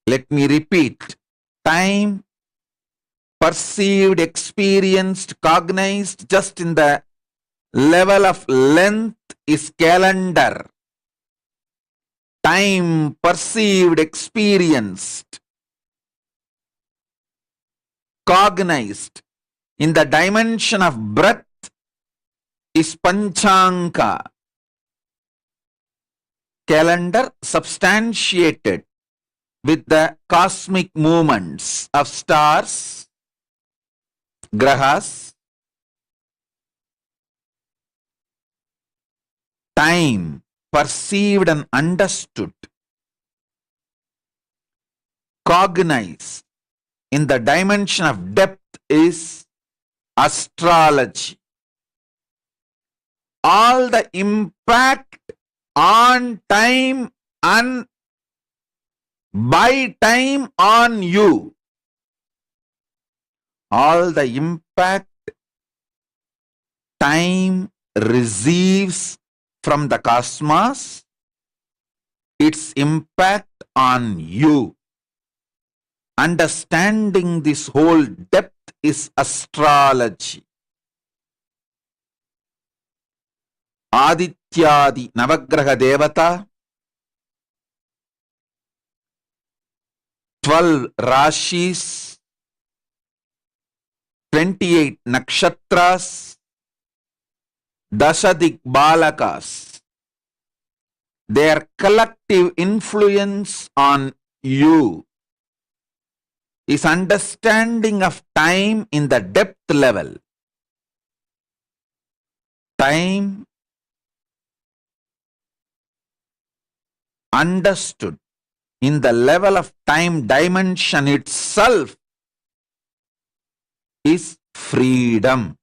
Let me repeat. Time perceived, experienced, cognized just in the level of length is calendar. Time perceived, experienced, cognized in the dimension of breath is Panchanka. Calendar substantiated with the cosmic movements of stars, grahas. Time perceived and understood, cognized in the dimension of depth is astrology. All the impact on time and by time on you, all the impact time receives from the cosmos, its impact on you. Understanding this whole depth is astrology. Adityadi Navagraha Devata, 12 Rashis, 28 Nakshatras, Dashadik Balakas, their collective influence on you is understanding of time in the depth level. Time understood in the level of time dimension itself is freedom.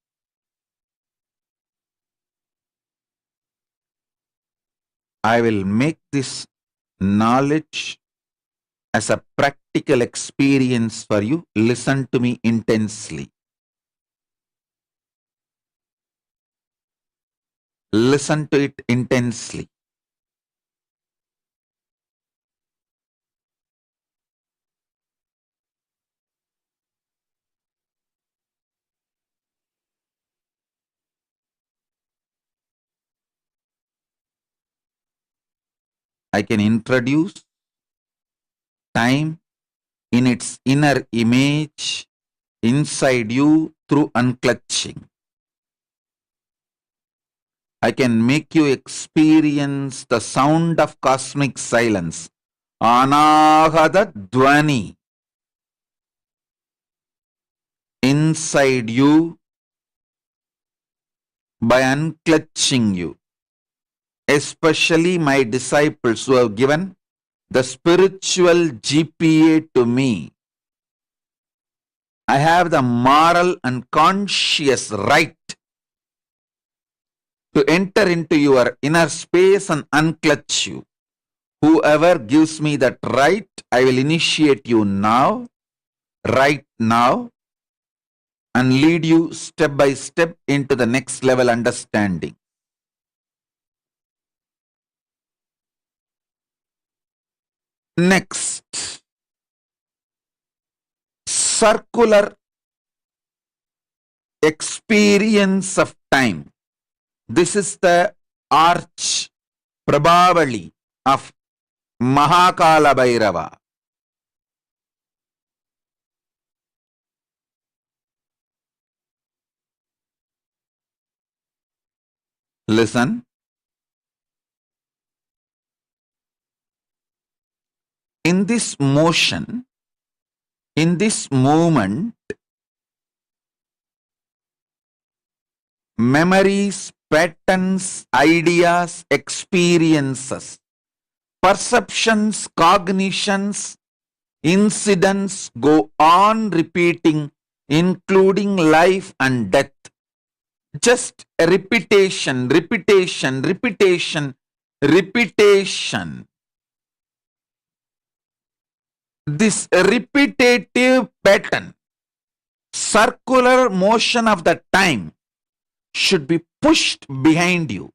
I will make this knowledge as a practical experience for you. Listen to me intensely. Listen to it intensely. I can introduce time in its inner image inside you through unclutching. I can make you experience the sound of cosmic silence, Anahata Dwani, inside you by unclutching you. especially my disciples who have given the spiritual GPA to me. I have the moral and conscious right to enter into your inner space and unclutch you. Whoever gives me that right, I will initiate you now, right now, and lead you step by step into the next level understanding. Next, circular experience of time. This is the arch probably of Mahakala Bhairava. Listen. In this motion, in this movement, memories, patterns, ideas, experiences, perceptions, cognitions, incidents go on repeating, including life and death. Just a repetition, repetition, repetition, repetition. This repetitive pattern, circular motion of the time should be pushed behind you.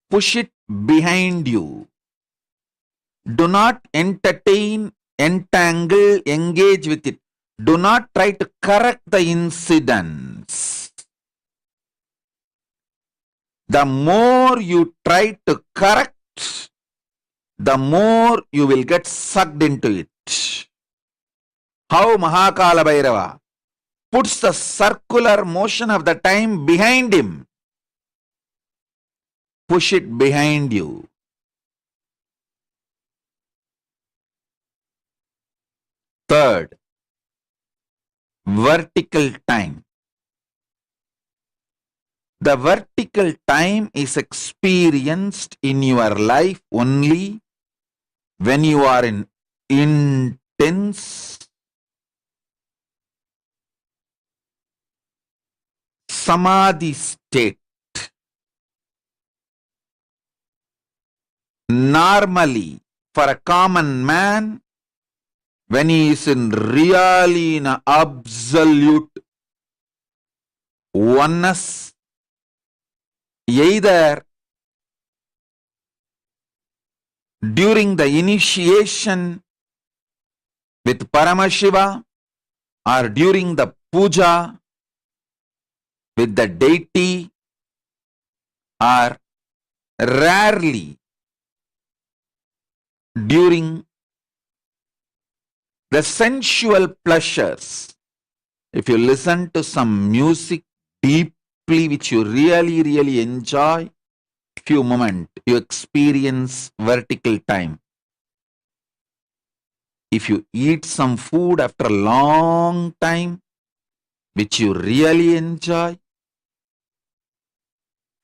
Push it behind you. Do not entertain, entangle, engage with it. Do not try to correct the incidents. The more you try to correct, the more you will get sucked into it. How Mahakala Bhairava puts the circular motion of the time behind him. Push it behind you. Third, vertical time. The vertical time is experienced in your life only when you are in intense samadhi state. Normally, for a common man, when he is really in absolute oneness, either during the initiation with Paramashiva or during the puja with the deity, or rarely during the sensual pleasures. If you listen to some music deeply which you really enjoy, few moments you experience vertical time. If you eat some food after a long time which you really enjoy,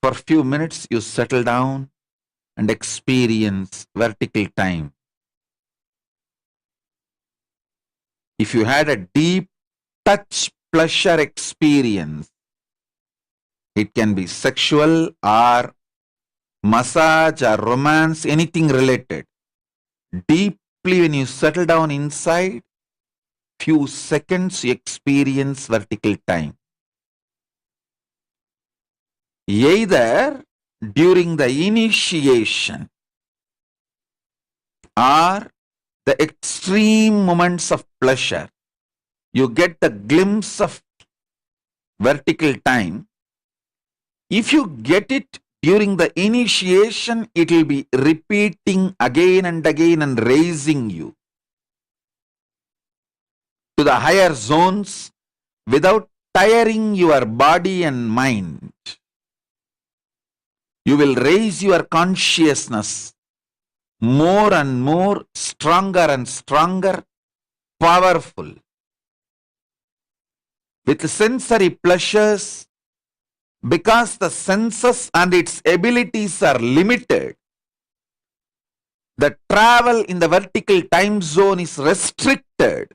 for few minutes you settle down and experience vertical time. If you had a deep touch pleasure experience, it can be sexual or massage or romance, anything related. Deeply when you settle down inside, few seconds you experience vertical time. Either during the initiation or the extreme moments of pleasure, you get the glimpse of vertical time. If you get it during the initiation, it will be repeating again and again and raising you to the higher zones without tiring your body and mind. You will raise your consciousness more and more, stronger and stronger, powerful. With sensory pleasures, because the senses and its abilities are limited, the travel in the vertical time zone is restricted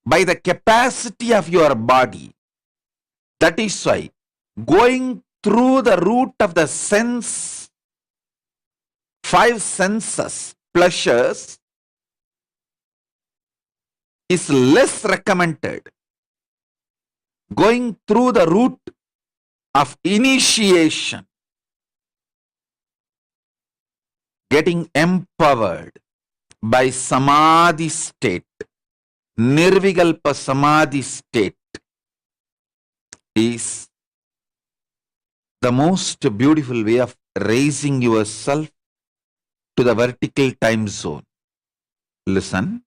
by the capacity of your body. That is why going through the route of the sense, 5 senses, pleasures, is less recommended. Going through the route of initiation, getting empowered by samadhi state, nirvikalpa samadhi state, is the most beautiful way of raising yourself to the vertical time zone. Listen.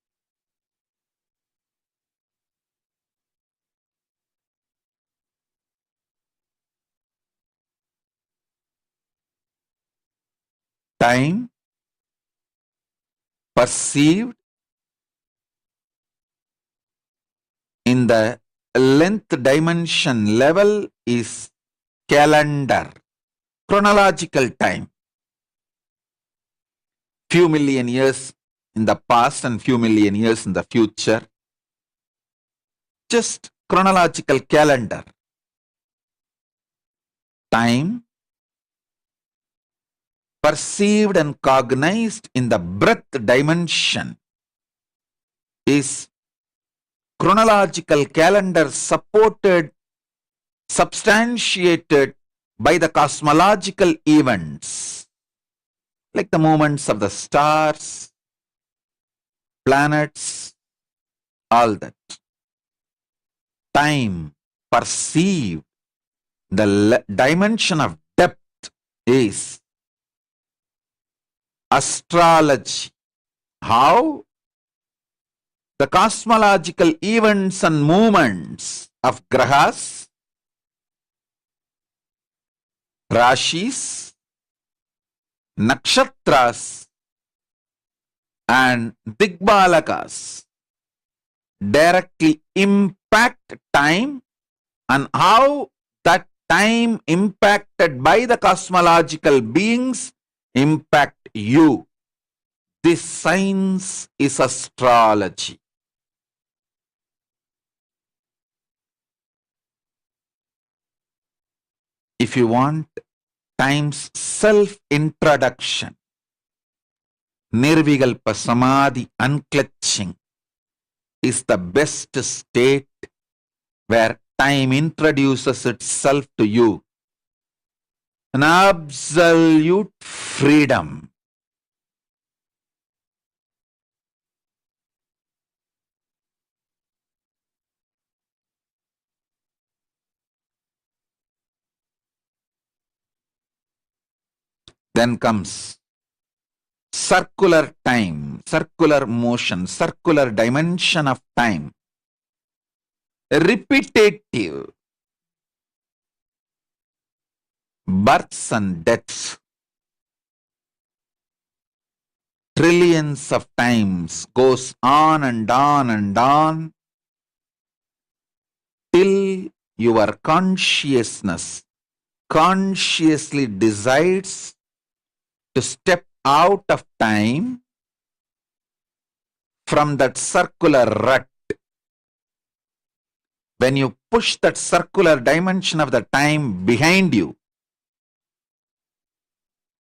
Time perceived in the length dimension level is calendar, chronological time. Few million years in the past and few million years in the future. Just chronological calendar. Time perceived and cognized in the breath dimension is chronological calendar supported, substantiated by the cosmological events, like the movements of the stars, planets, all that. Time perceived, the dimension of depth is astrology. How? The cosmological events and movements of grahas, rashis, nakshatras, and digbalakas directly impact time, and how that time impacted by the cosmological beings impact you. This science is astrology. If you want time's self-introduction, nirvikalpa samadhi, unclutching, is the best state where time introduces itself to you. An absolute freedom. Then comes circular time, circular motion, circular dimension of time. Repetitive. Births and deaths. Trillions of times goes on and on and on till your consciousness consciously decides to step out of time from that circular rut. When you push that circular dimension of the time behind you,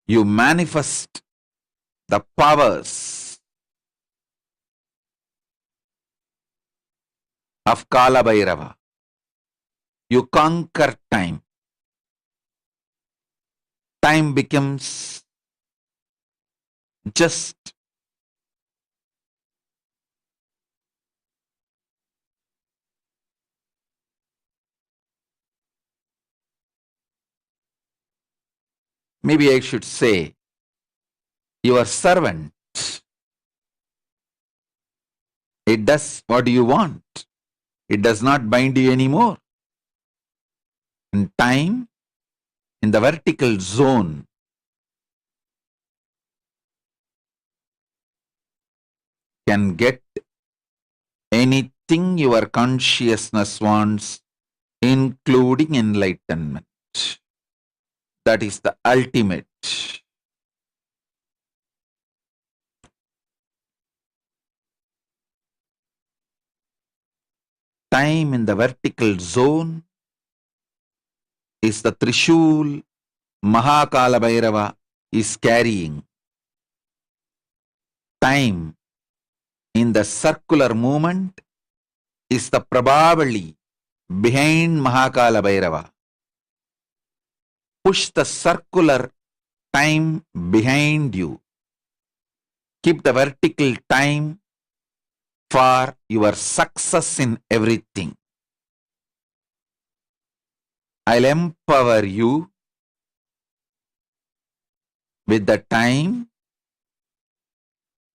you manifest the powers of Kala Bhairava. You conquer time. Time becomes just maybe I should say your servant. It does what you want. It does not bind you anymore. And time in the vertical zone can get anything your consciousness wants, including enlightenment. That is the ultimate. Time in the vertical zone is the Trishul Mahakala Bhairava is carrying. Time in the circular movement is the Prabhavali behind Mahakala Bhairava. Push the circular time behind you. Keep the vertical time for your success in everything. I'll empower you with the time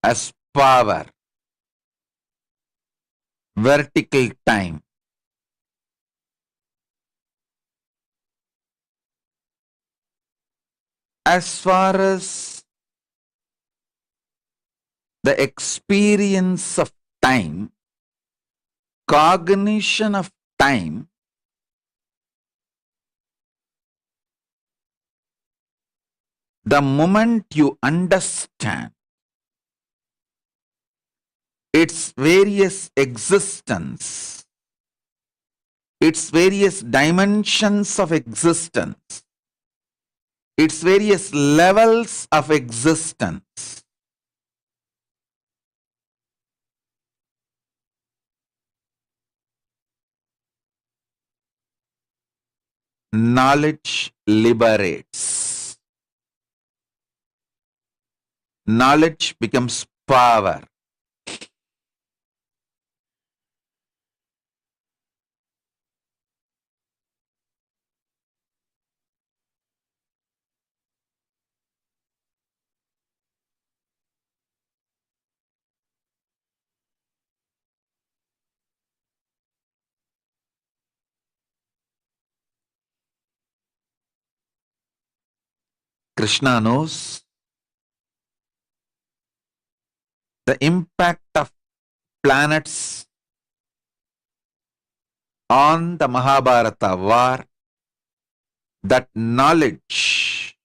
as power. Vertical time. As far as the experience of time, cognition of time, the moment you understand its various existence, its various dimensions of existence, its various levels of existence, knowledge liberates. Knowledge becomes power. Krishna knows the impact of planets on the Mahabharata war. That knowledge,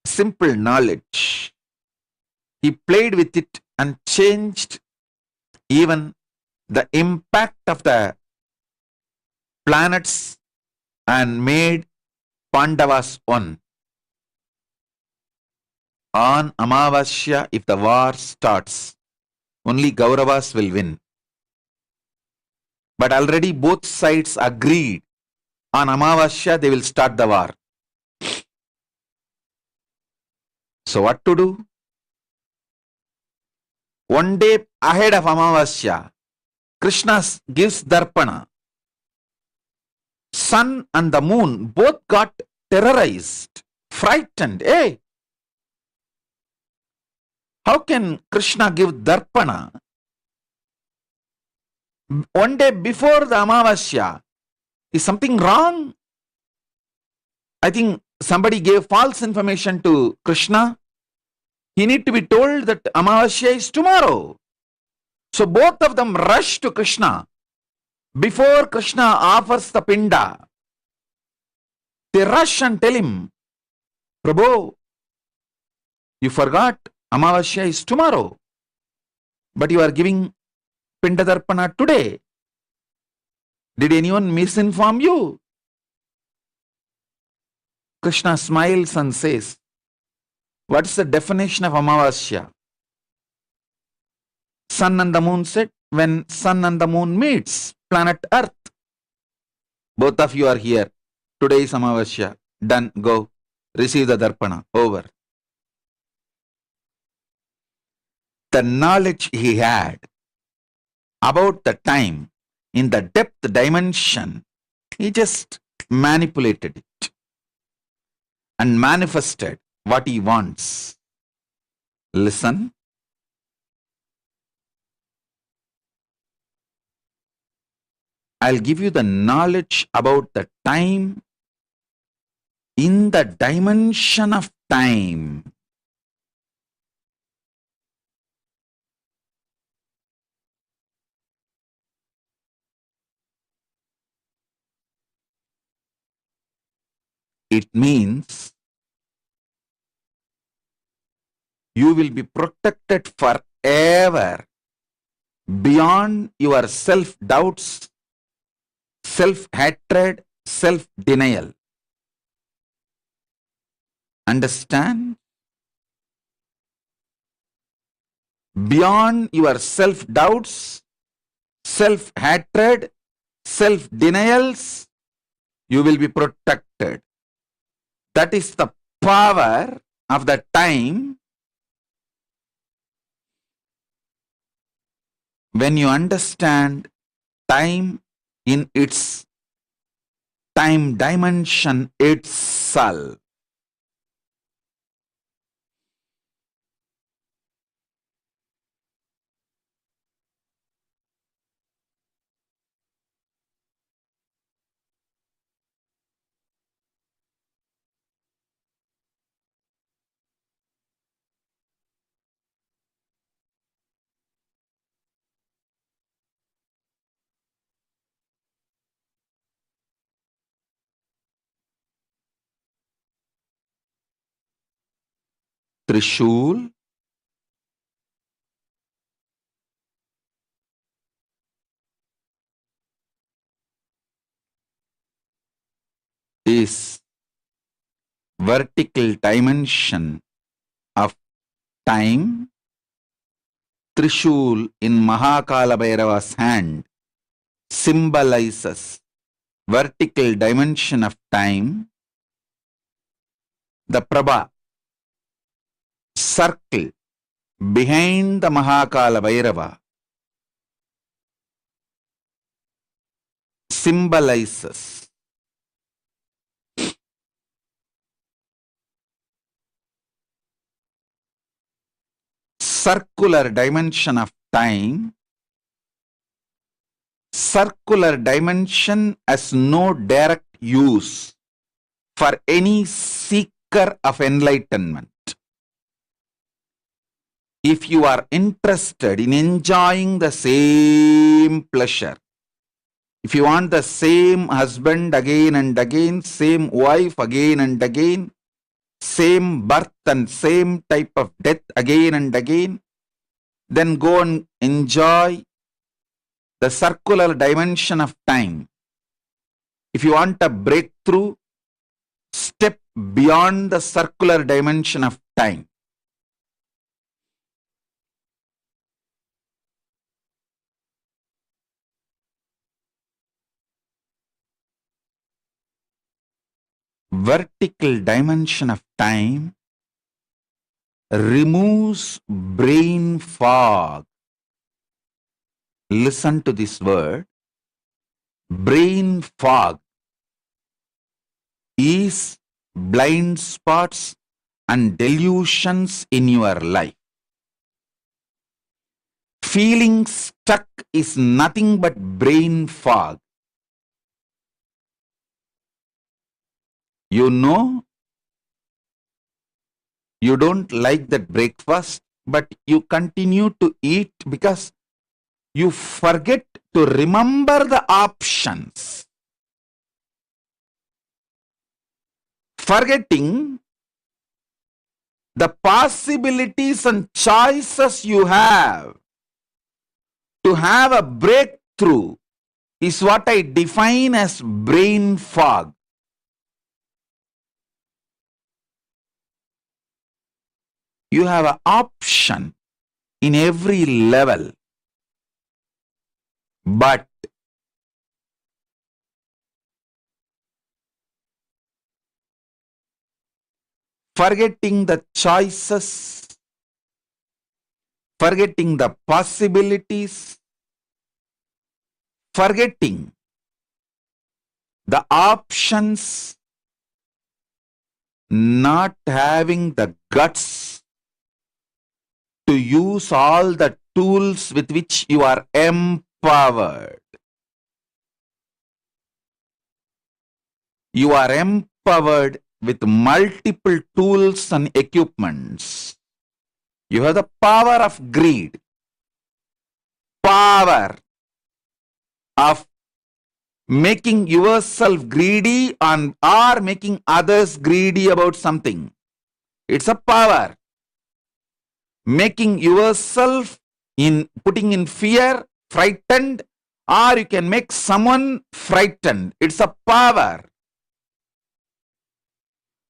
simple knowledge, he played with it and changed even the impact of the planets and made Pandavas one. On Amavasya, if the war starts, only Kauravas will win. But already both sides agreed on Amavasya they will start the war. So what to do? One day ahead of Amavasya, Krishna gives Darpana. Sun and the moon both got terrorized, frightened. Hey, how can Krishna give Darpana one day before the Amavasya? Is something wrong? I think somebody gave false information to Krishna. He need to be told that Amavasya is tomorrow. So both of them rush to Krishna. Before Krishna offers the pinda, they rush and tell him, Prabhu, you forgot Amavasya is tomorrow, but you are giving pinda darpana today. Did anyone misinform you? Krishna smiles and says, what is the definition of Amavasya? Sun and the moon said, when sun and the moon meets, planet Earth. Both of you are here. Today is Amavasya. Done. Go. Receive the darpana. Over. The knowledge he had about the time in the depth dimension, he just manipulated it and manifested what he wants. Listen. I'll give you the knowledge about the time in the dimension of time. It means you will be protected forever beyond your self-doubts, self-hatred, self-denial. Understand? Beyond your self-doubts, self-hatred, self-denials, you will be protected. That is the power of the time. When you understand time in its time dimension itself, Trishul is vertical dimension of time. Trishul in Mahakala Bhairava's hand symbolizes vertical dimension of time. The Prabha circle behind the Mahakala Bhairava symbolizes circular dimension of time. Circular dimension has no direct use for any seeker of enlightenment. If you are interested in enjoying the same pleasure, if you want the same husband again and again, same wife again and again, same birth and same type of death again and again, then go and enjoy the circular dimension of time. If you want a breakthrough, step beyond the circular dimension of time. Vertical dimension of time removes brain fog. Listen to this word. Brain fog is blind spots and delusions in your life. Feeling stuck is nothing but brain fog. You know, you don't like that breakfast, but you continue to eat because you forget to remember the options. Forgetting the possibilities and choices you have to have a breakthrough is what I define as brain fog. You have an option in every level, but forgetting the choices, forgetting the possibilities, forgetting the options, not having the guts to use all the tools with which you are empowered. You are empowered with multiple tools and equipments. You have the power of greed, power of making yourself greedy or making others greedy about something. It's a power. Making yourself putting in fear, frightened, or you can make someone frightened. It's a power.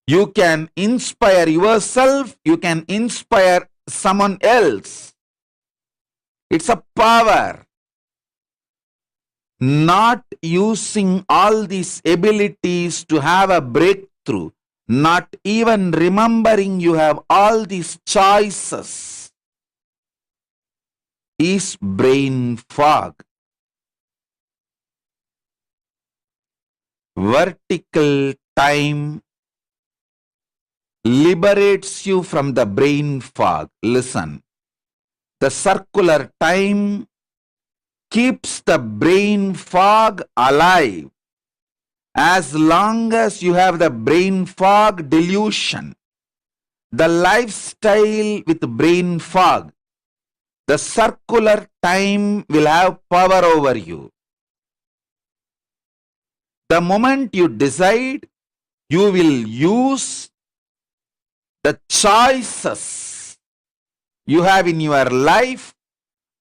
You can inspire yourself, you can inspire someone else. It's a power. Not using all these abilities to have a breakthrough, not even remembering you have all these choices, is brain fog. Vertical time liberates you from the brain fog. Listen, the circular time keeps the brain fog alive. As long as you have the brain fog delusion, the lifestyle with brain fog, the circular time will have power over you. The moment you decide, you will use the choices you have in your life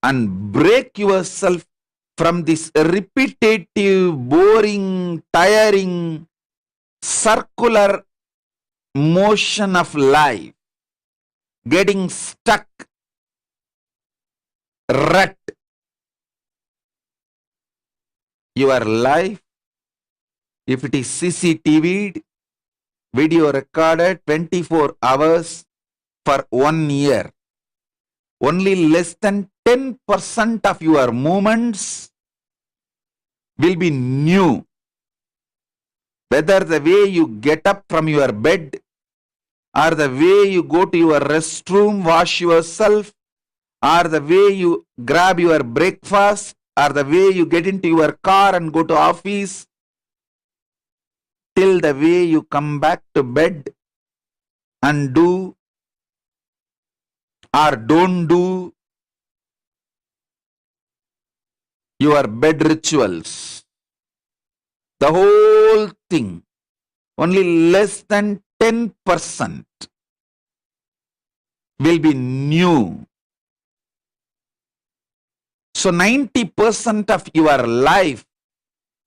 and break yourself from this repetitive, boring, tiring, circular motion of life, getting stuck, rut. Your life, if it is CCTV, video recorded 24 hours for 1 year, only less than 10% of your movements will be new. Whether the way you get up from your bed, or the way you go to your restroom, wash yourself, or the way you grab your breakfast, or the way you get into your car and go to office, till the way you come back to bed and do or don't do your bed rituals. The whole thing, only less than 10% will be new. So 90% of your life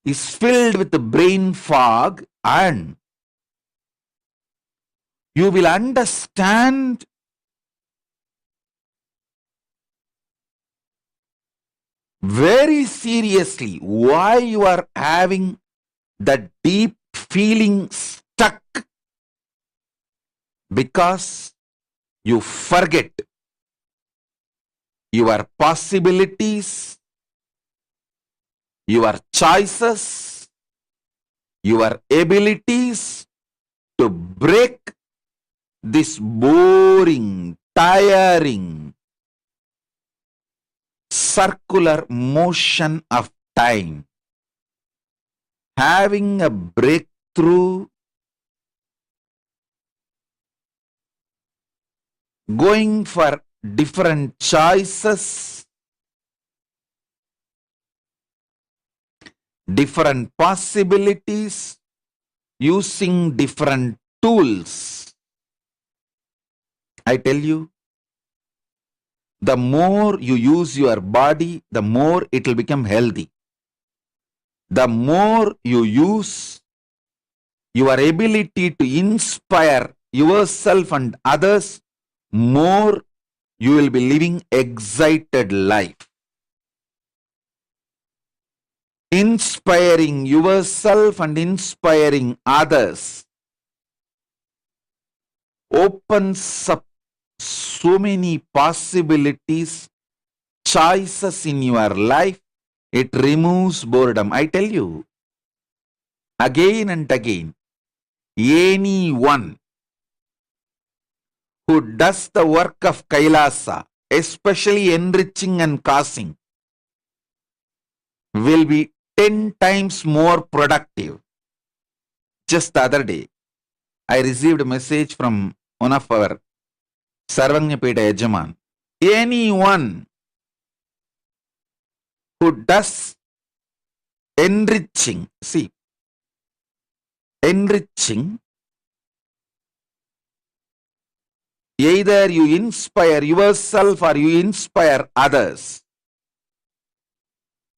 is filled with the brain fog, and you will understand very seriously why you are having that deep feeling stuck, because you forget your possibilities, your choices, your abilities to break this boring, tiring, circular motion of time. Having a breakthrough, going for different choices, different possibilities, using different tools. I tell you, the more you use your body, the more it will become healthy. The more you use your ability to inspire yourself and others, more you will be living excited life. Inspiring yourself and inspiring others opens up so many possibilities, choices in your life. It removes boredom. I tell you, again and again, anyone who does the work of KAILASA, especially enriching and causing, will be 10 times more productive. Just the other day, I received a message from one of our Sarvanyapeta Yajaman. Anyone who does enriching. See, enriching. Either you inspire yourself or you inspire others.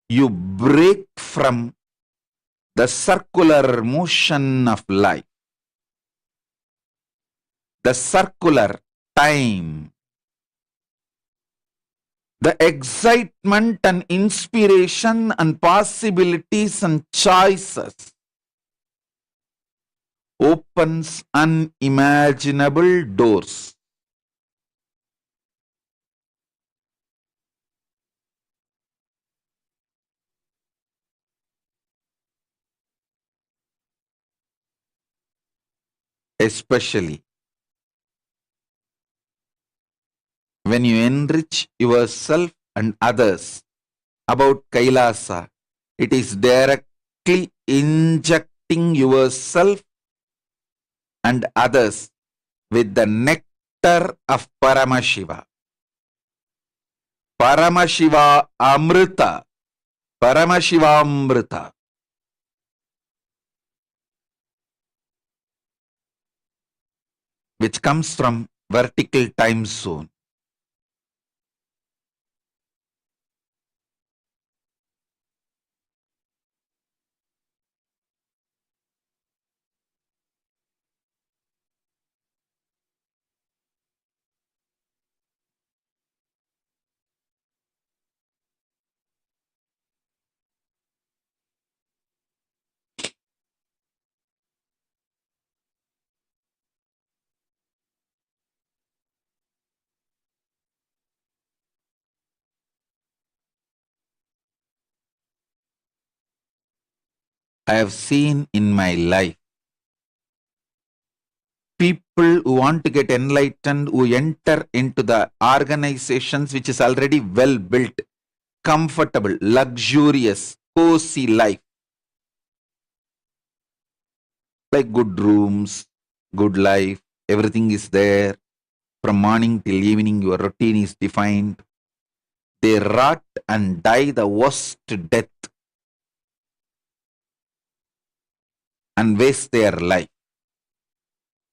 You break from the circular motion of life, the circular time, the excitement and inspiration and possibilities and choices opens unimaginable doors. Especially when you enrich yourself and others about KAILASA, it is directly injecting yourself and others with the nectar of Paramashiva. Paramashiva Amrita. Paramashiva Amrita. Which comes from vertical time zone. I have seen in my life people who want to get enlightened, who enter into the organizations which is already well built, comfortable, luxurious, cozy life. Like good rooms, good life, everything is there. From morning till evening, your routine is defined. They rot and die the worst death and waste their life.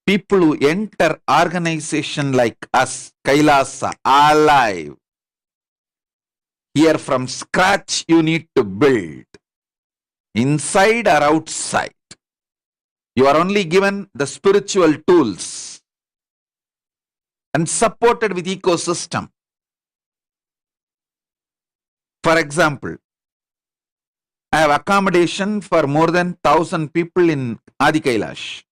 People who enter organization like us, KAILASA, alive. Here from scratch you need to build. Inside or outside. You are only given the spiritual tools and supported with ecosystem. For example, I have accommodation for more than 1,000 people in Adi Kailash.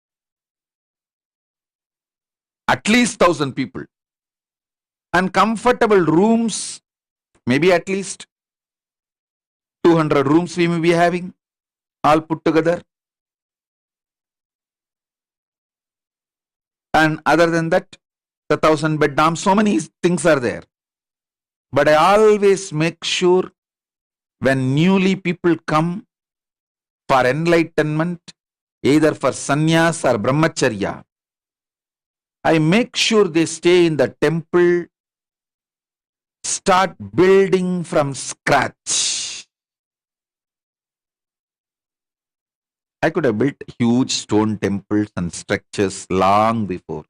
At least 1,000 people. And comfortable rooms, maybe at least 200 rooms we may be having, all put together. And other than that, the 1,000-bed dorm, so many things are there. But I always make sure when newly people come for enlightenment, either for sannyas or brahmacharya, I make sure they stay in the temple, start building from scratch. I could have built huge stone temples and structures long before.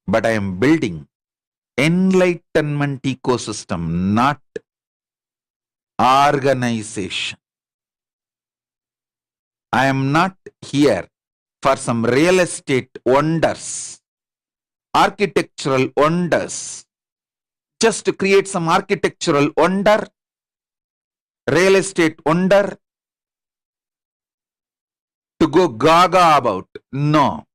But I am building enlightenment ecosystem, not organization. I am not here for some real estate wonders, architectural wonders, just to create some architectural wonder, real estate wonder, to go gaga about. No.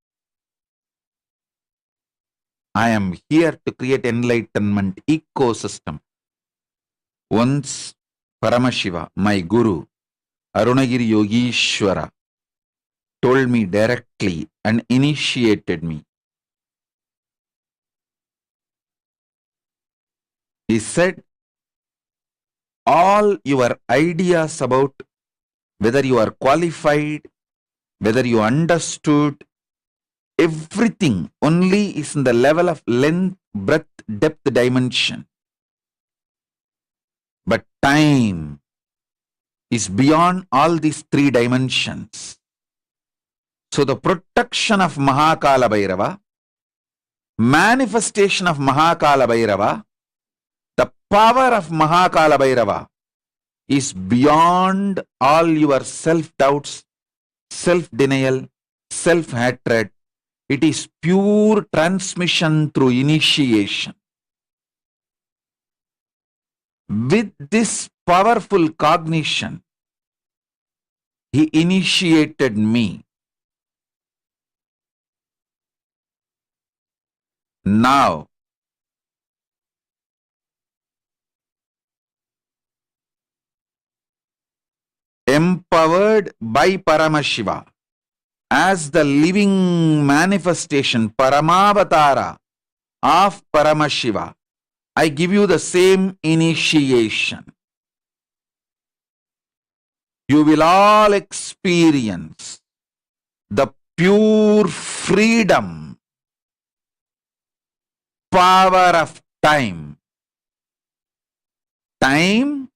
I am here to create enlightenment ecosystem. Once Paramashiva, my guru, Arunagiri Yogishwara, told me directly and initiated me. He said, all your ideas about whether you are qualified, whether you understood, everything only is in the level of length, breadth, depth, dimension. But time is beyond all these three dimensions. So the protection of Mahakala Bhairava, manifestation of Mahakala Bhairava, the power of Mahakala Bhairava is beyond all your self-doubts, self-denial, self-hatred. It is pure transmission through initiation. With this powerful cognition, he initiated me. Now, empowered by Paramashiva as the living manifestation, Paramavatara of Paramashiva, I give you the same initiation. You will all experience the pure freedom, power of time. Time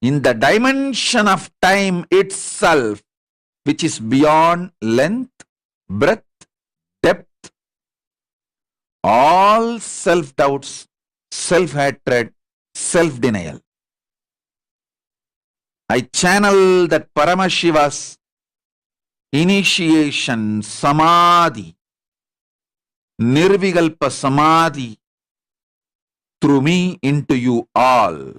in the dimension of time itself, which is beyond length, breadth, depth, all self-doubts, self-hatred, self-denial. I channel that Paramashiva's initiation samadhi, nirvikalpa samadhi, through me into you all.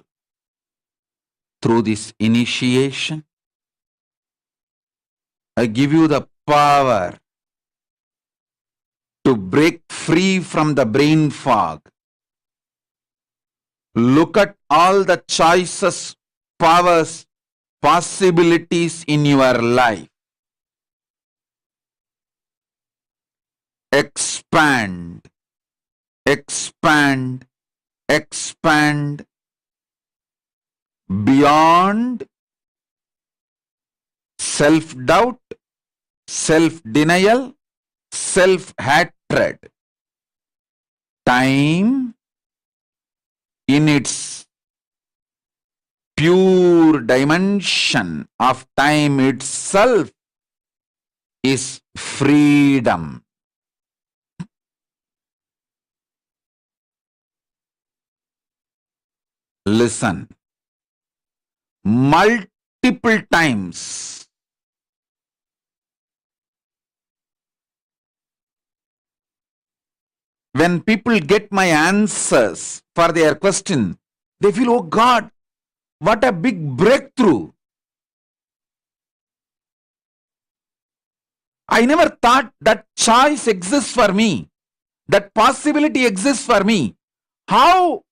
Through this initiation, I give you the power to break free from the brain fog. Look at all the choices, powers, possibilities in your life. Expand, expand, expand beyond self-doubt, self-denial, self-hatred. Time in its pure dimension of time itself is freedom. Listen. Multiple times when people get my answers for their question, they feel, oh God, what a big breakthrough. I never thought that choice exists for me, that possibility exists for me. How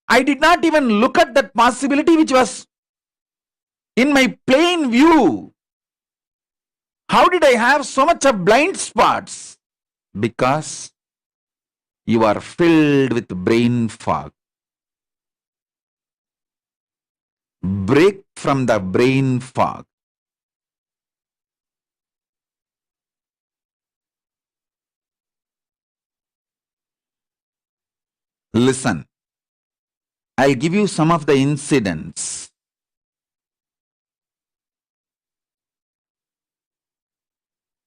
I did not even look at that possibility which was in my plain view. How did I have so much of blind spots? Because you are filled with brain fog. Break from the brain fog. Listen, I'll give you some of the incidents.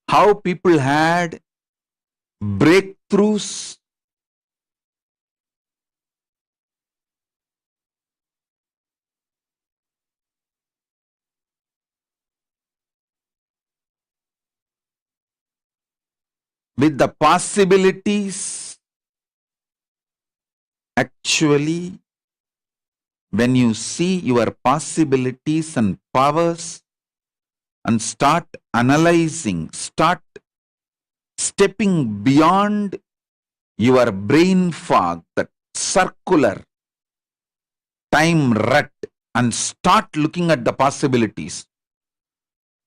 How people had breakthroughs with the possibilities. Actually, when you see your possibilities and powers and start analyzing, start stepping beyond your brain fog, that circular time rut, and start looking at the possibilities,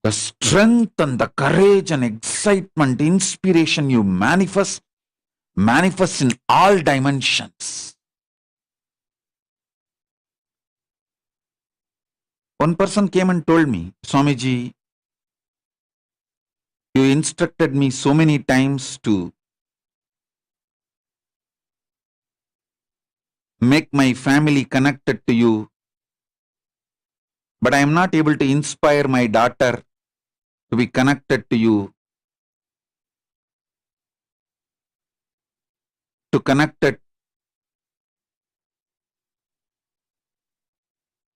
the strength and the courage and excitement, inspiration you manifest in all dimensions. One person came and told me, Swamiji, you instructed me so many times to make my family connected to you. but I am not able to inspire my daughter to be connected to you, to connect it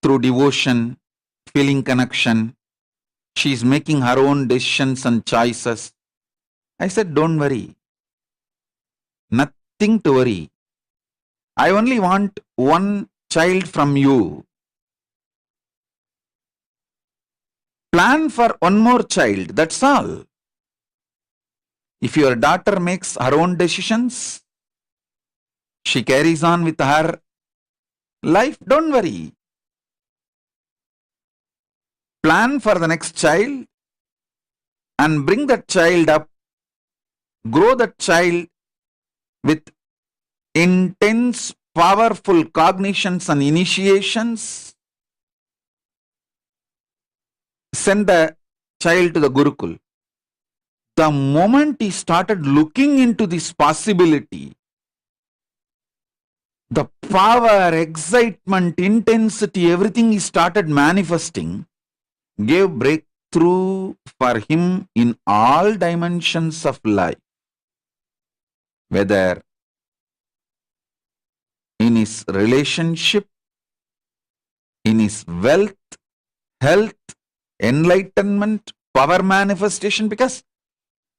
through devotion, feeling connection. She is making her own decisions and choices. I said, don't worry. Nothing to worry. I only want one child from you. Plan for one more child. That's all. If your daughter makes her own decisions, she carries on with her life, don't worry. Plan for the next child and bring that child up, grow that child with intense, powerful cognitions and initiations. Send the child to the Gurukul. The moment he started looking into this possibility, the power, excitement, intensity, everything he started manifesting, gave breakthrough for him in all dimensions of life, whether in his relationship, in his wealth, health, enlightenment, power manifestation. Because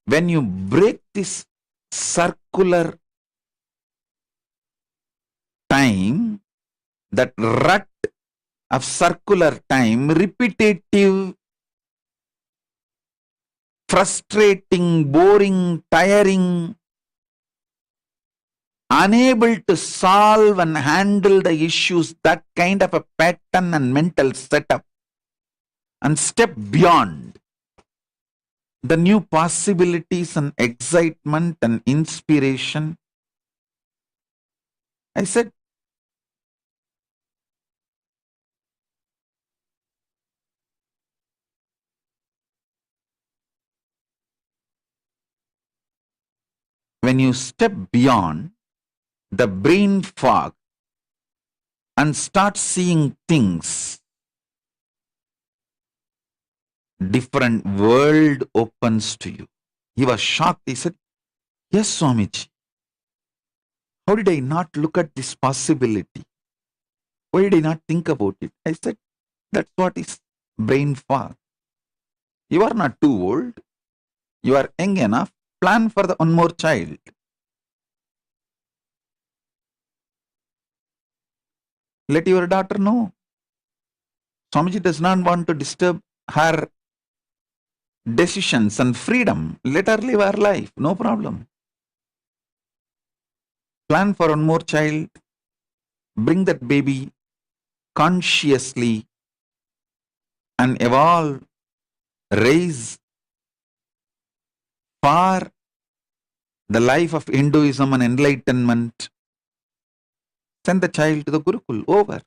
when you break this circular time, that rut of circular time, repetitive, frustrating, boring, tiring, unable to solve and handle the issues, that kind of a pattern and mental setup, and step beyond the new possibilities and excitement and inspiration. I said, when you step beyond the brain fog and start seeing things, different world opens to you. He was shocked. He said, yes, Swamiji. How did I not look at this possibility? Why did I not think about it? I said, that's what is brain fog. You are not too old. You are young enough. Plan for the one more child. Let your daughter know. Swamiji does not want to disturb her decisions and freedom. Let her live her life. No problem. Plan for one more child. Bring that baby consciously and evolve, raise for the life of Hinduism and enlightenment. Send the child to the Gurukul. Over.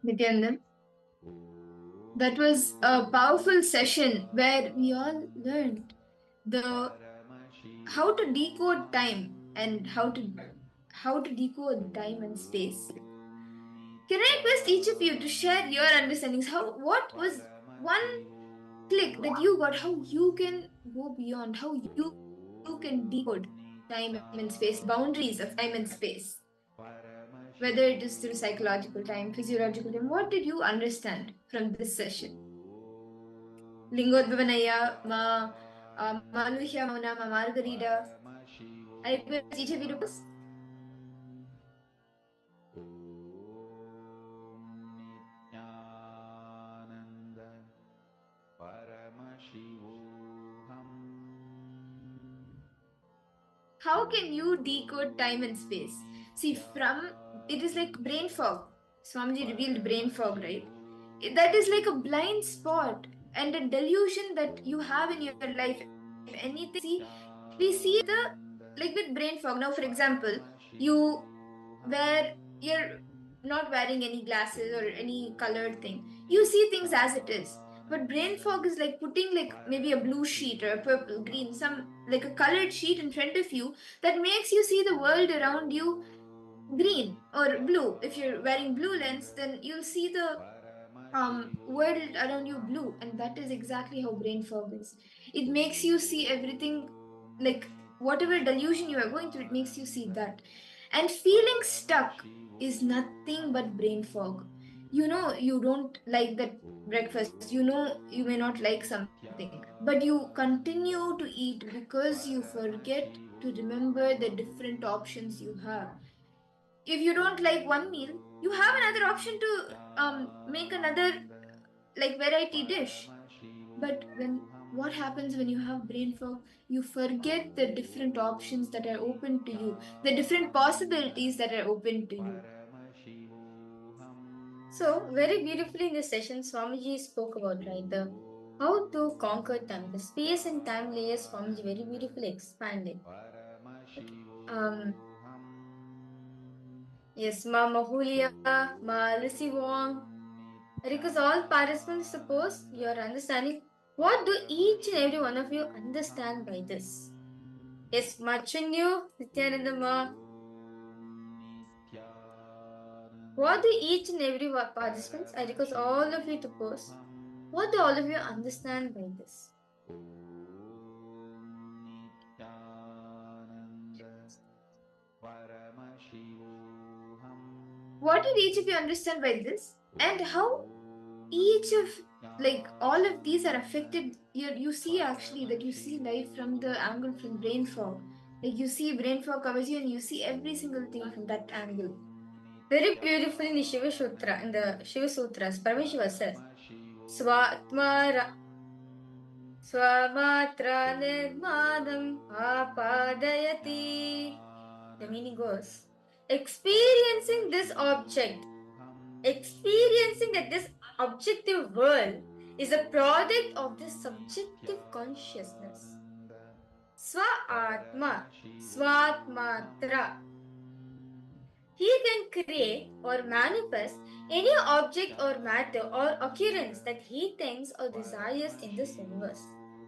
Nityananda, that was a powerful session where we all learned the how to decode time and how to decode time and space. Can I request each of you to share your understandings? What was one click that you got? How you can go beyond? How you can decode time and space, boundaries of time and space? Whether it is through psychological time, physiological time, what did you understand from this session? Lingodvavanaya, Maluhya Mauna, Ma Margarita. I request each of you to pause. Nityananda Paramashivoham. How can you decode time and space? See, it is like brain fog. Swamiji revealed brain fog, right? That is like a blind spot and a delusion that you have in your life. If anything, we see like with brain fog. Now, for example, you're not wearing any glasses or any colored thing. You see things as it is. But brain fog is like putting like maybe a blue sheet or a purple, green, some like a colored sheet in front of you that makes you see the world around you green or blue. If you're wearing blue lens, then you'll see the world around you blue, and that is exactly how brain fog is. It makes you see everything like whatever delusion you are going through, it makes you see that. And feeling stuck is nothing but brain fog. You know you don't like that breakfast, you know you may not like something, but you continue to eat because you forget to remember the different options you have. If you don't like one meal, you have another option to make another like variety dish. But when what happens when you have brain fog? You forget the different options that are open to you, the different possibilities that are open to you. So, very beautifully in this session, Swamiji spoke about, right, the how to conquer time. The space and time layers Swamiji very beautifully expanded. Um, yes, Ma Mahulia, Ma Lucy Wong. Because all participants, suppose you are understanding, what do each and every one of you understand by this? Yes, Machanyu, Nityananda Ma. What do each and every participants, I request all of you to post, what do all of you understand by this? What did each of you understand by this? And how each of like all of these are affected. You see actually that you see life from the angle from brain fog. Like you see brain fog covers you and you see every single thing from that angle. Very beautifully in the Shiva Sutra, in the Shiva Sutras, Paramashiva says, Swatmara Swamatra Nirmadam Apadayati. The meaning goes, experiencing this object, experiencing that this objective world is a product of this subjective consciousness. Swa-atma, Swatmatra. He can create or manifest any object or matter or occurrence that he thinks or desires in this universe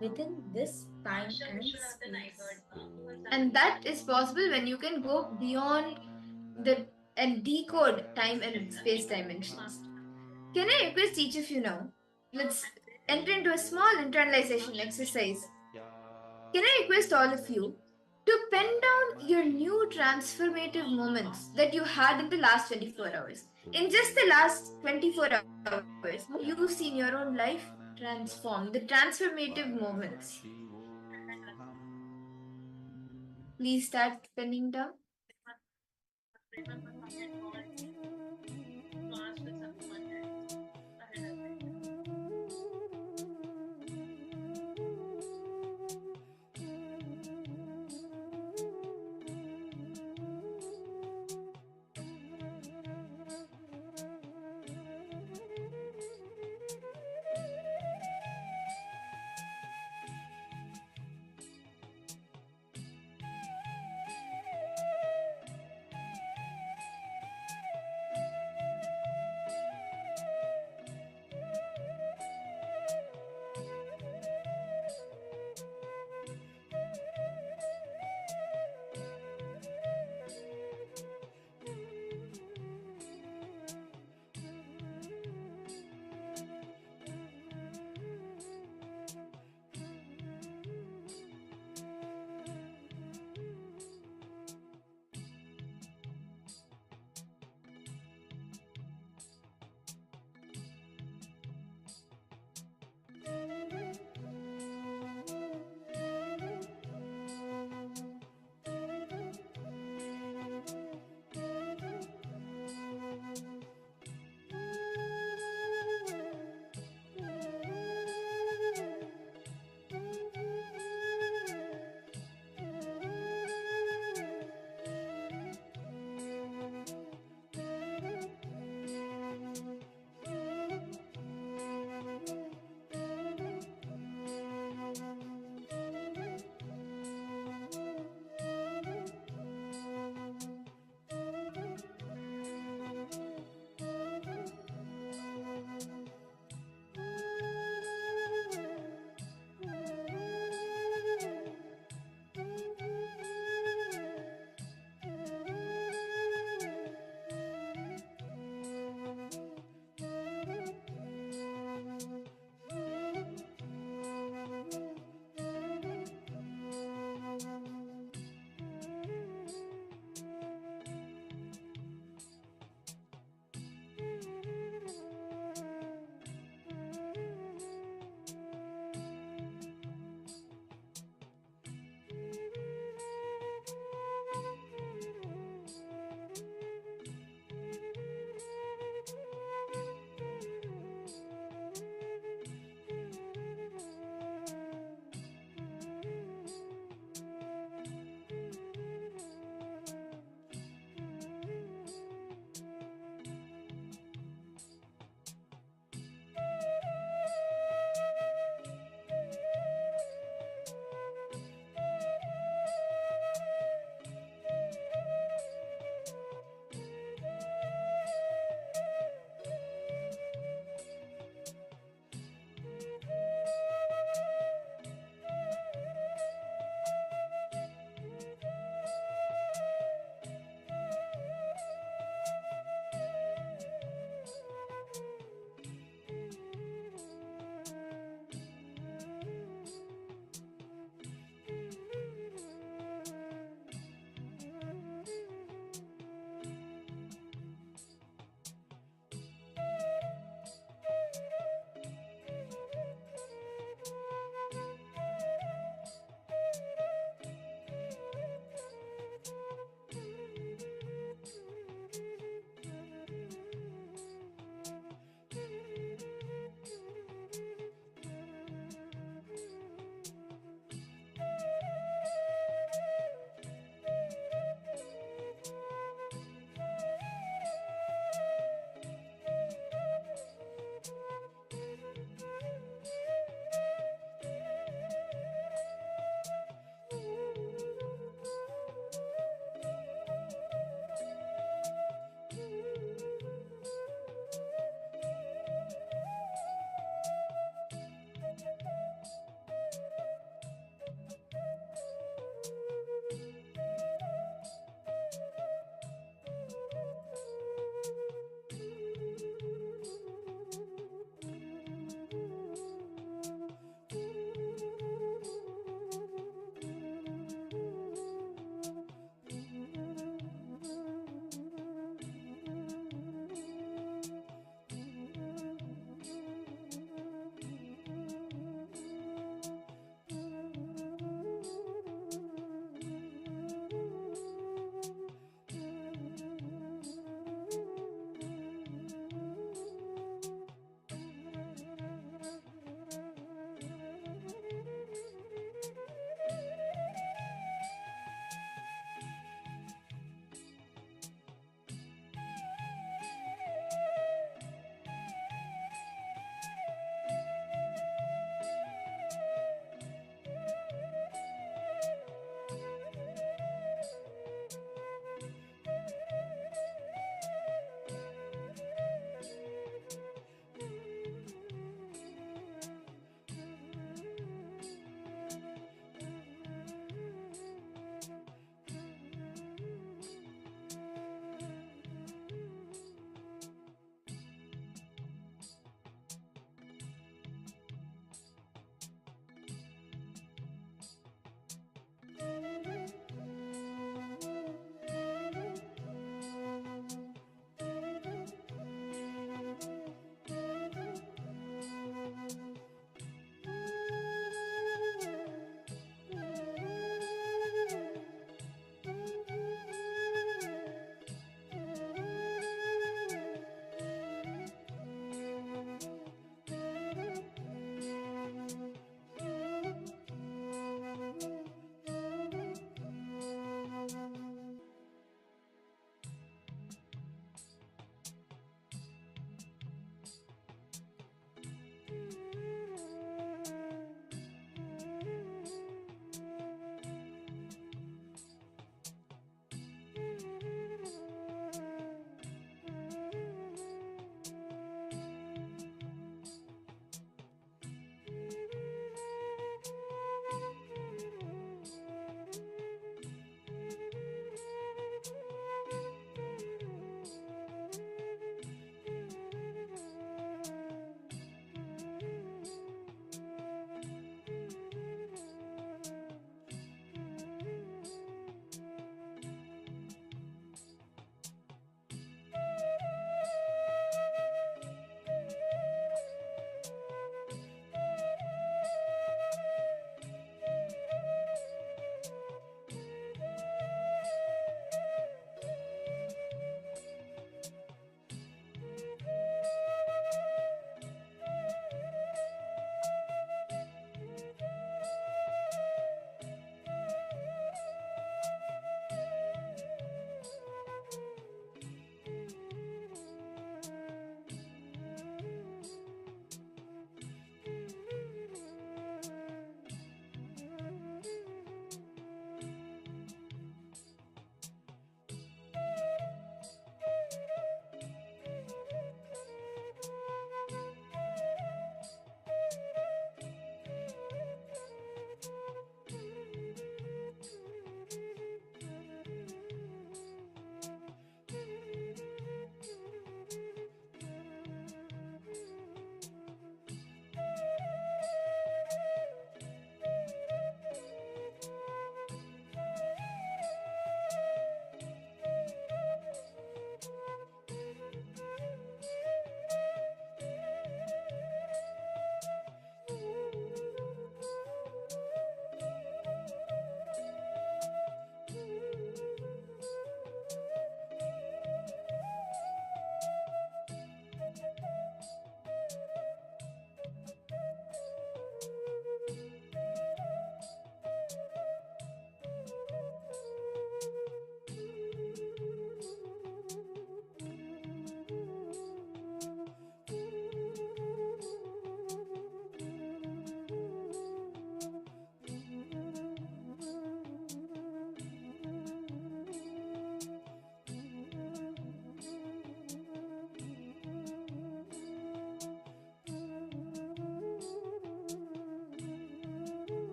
within this time and space. And that is possible when you can go beyond the and decode time and space dimensions. Can I request each of you now? Let's enter into a small internalization exercise. Can I request all of you to pen down your new transformative moments that you had in the last 24 hours? In just the last 24 hours, you've seen your own life transform, the transformative moments. Please start penning down.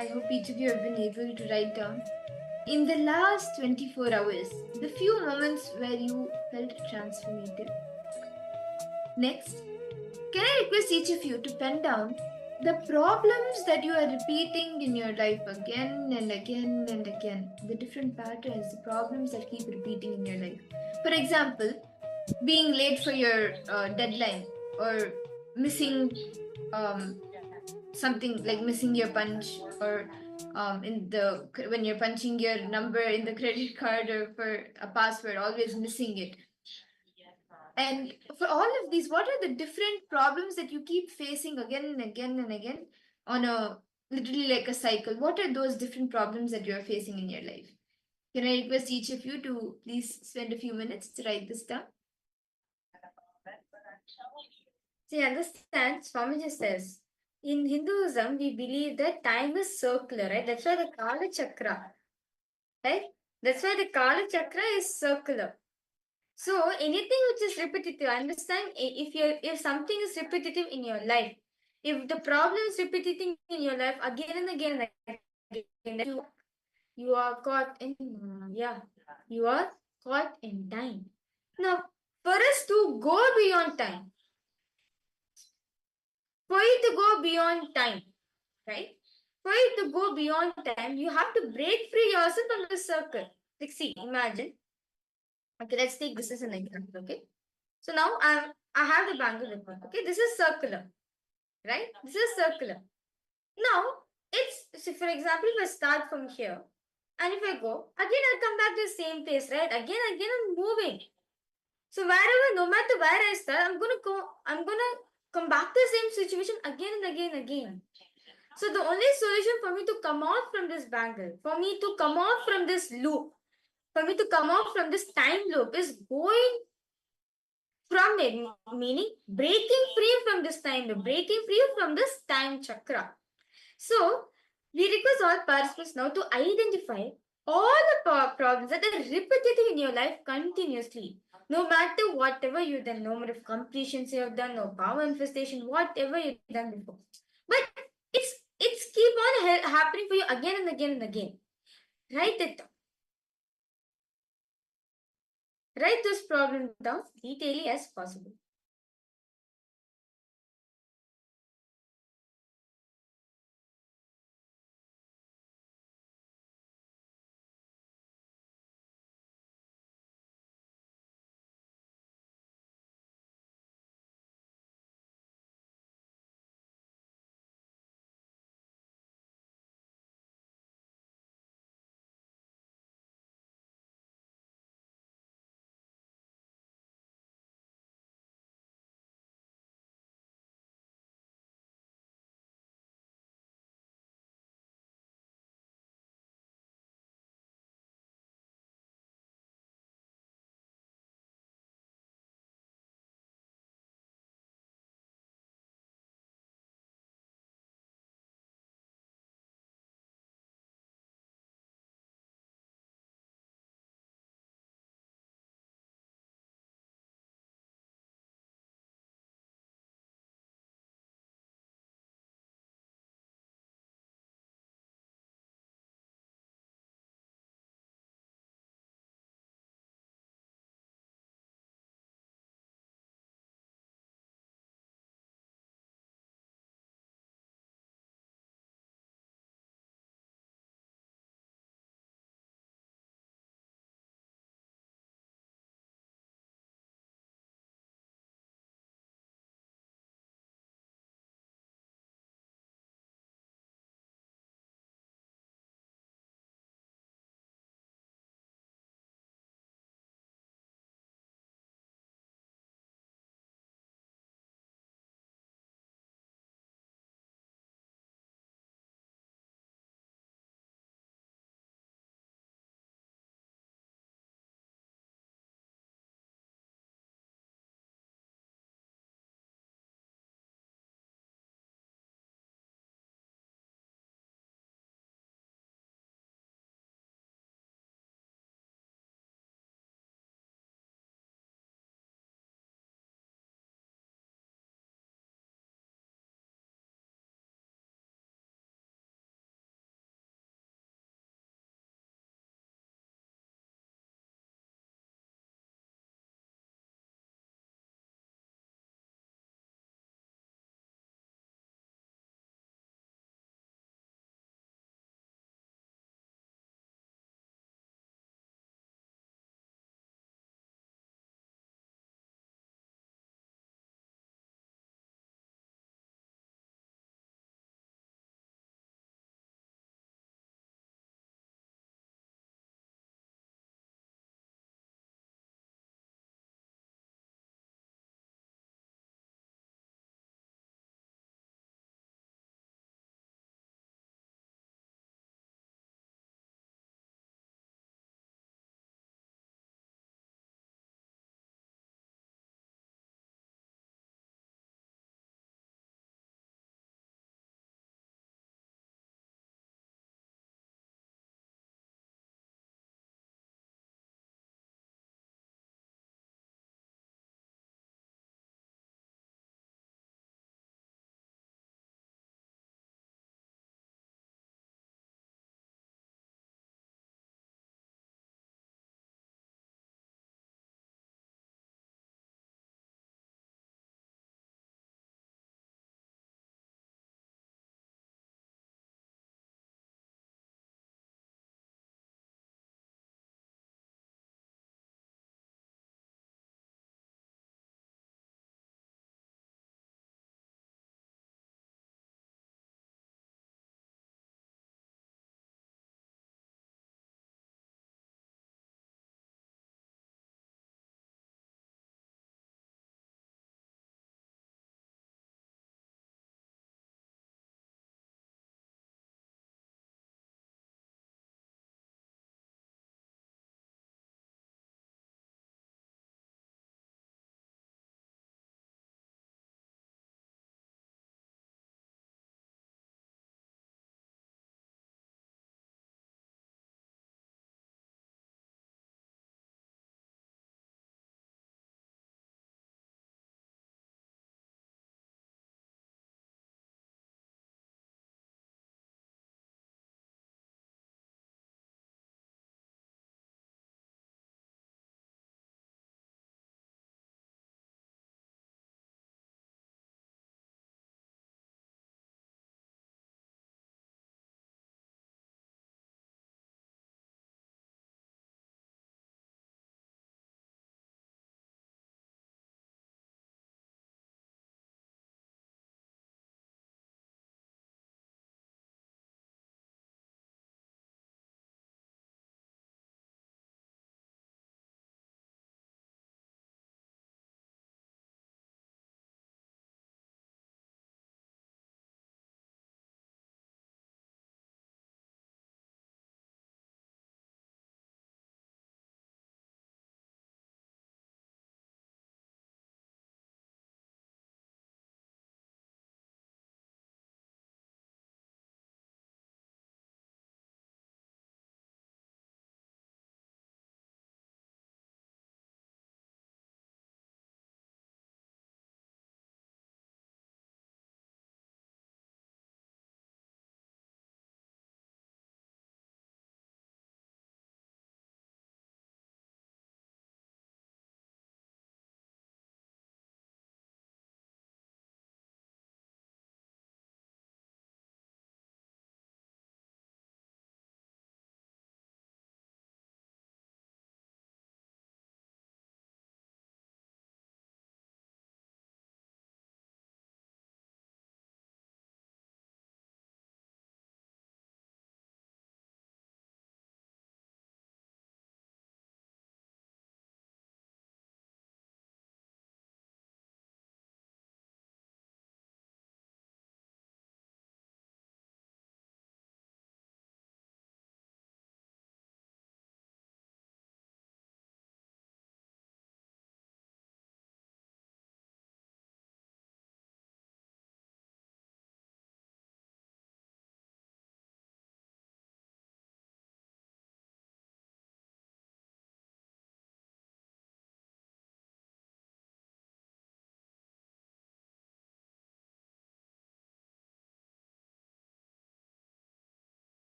I hope each of you have been able to write down. In the last 24 hours, the few moments where you felt transformative. Next, can I request each of you to pen down the problems that you are repeating in your life again and again and again? The different patterns, the problems that keep repeating in your life. For example, being late for your deadline, or missing something like missing your punch, or when you're punching your number in the credit card or for a password, always missing it. And for all of these, what are the different problems that you keep facing again and again and again on a literally like a cycle? What are those different problems that you're facing in your life? Can I request each of you to please spend a few minutes to write this down? See, understand, Swamiji says, in Hinduism, we believe that time is circular, right? That's why the Kala Chakra, right? That's why the Kala Chakra is circular. So anything which is repetitive, understand, if something is repetitive in your life, if the problem is repetitive in your life again and again and again, you are caught in you are caught in time. Now, for us to go beyond time, for you to go beyond time, right? For you to go beyond time, you have to break free yourself from the circle. Like, see, imagine. Okay, let's take this as an example. Okay, so now I have the bangle report. Okay, this is circular, right? This is circular. Now it's, so for example, if I start from here and if I go again, I'll come back to the same place, right? Again, I'm moving. So wherever, no matter where I start, I'm gonna come back to the same situation again and again and again. So the only solution for me to come out from this bangle, for me to come out from this loop, for me to come out from this time loop is going from it, meaning breaking free from this time loop, breaking free from this time chakra. So we request all participants now to identify all the problems that are repetitive in your life continuously. No matter whatever you've done, no matter completions you have done, no power manifestation, whatever you've done before. But it's keep on happening for you again and again and again. Write it down. Write this problem down detailedly as possible.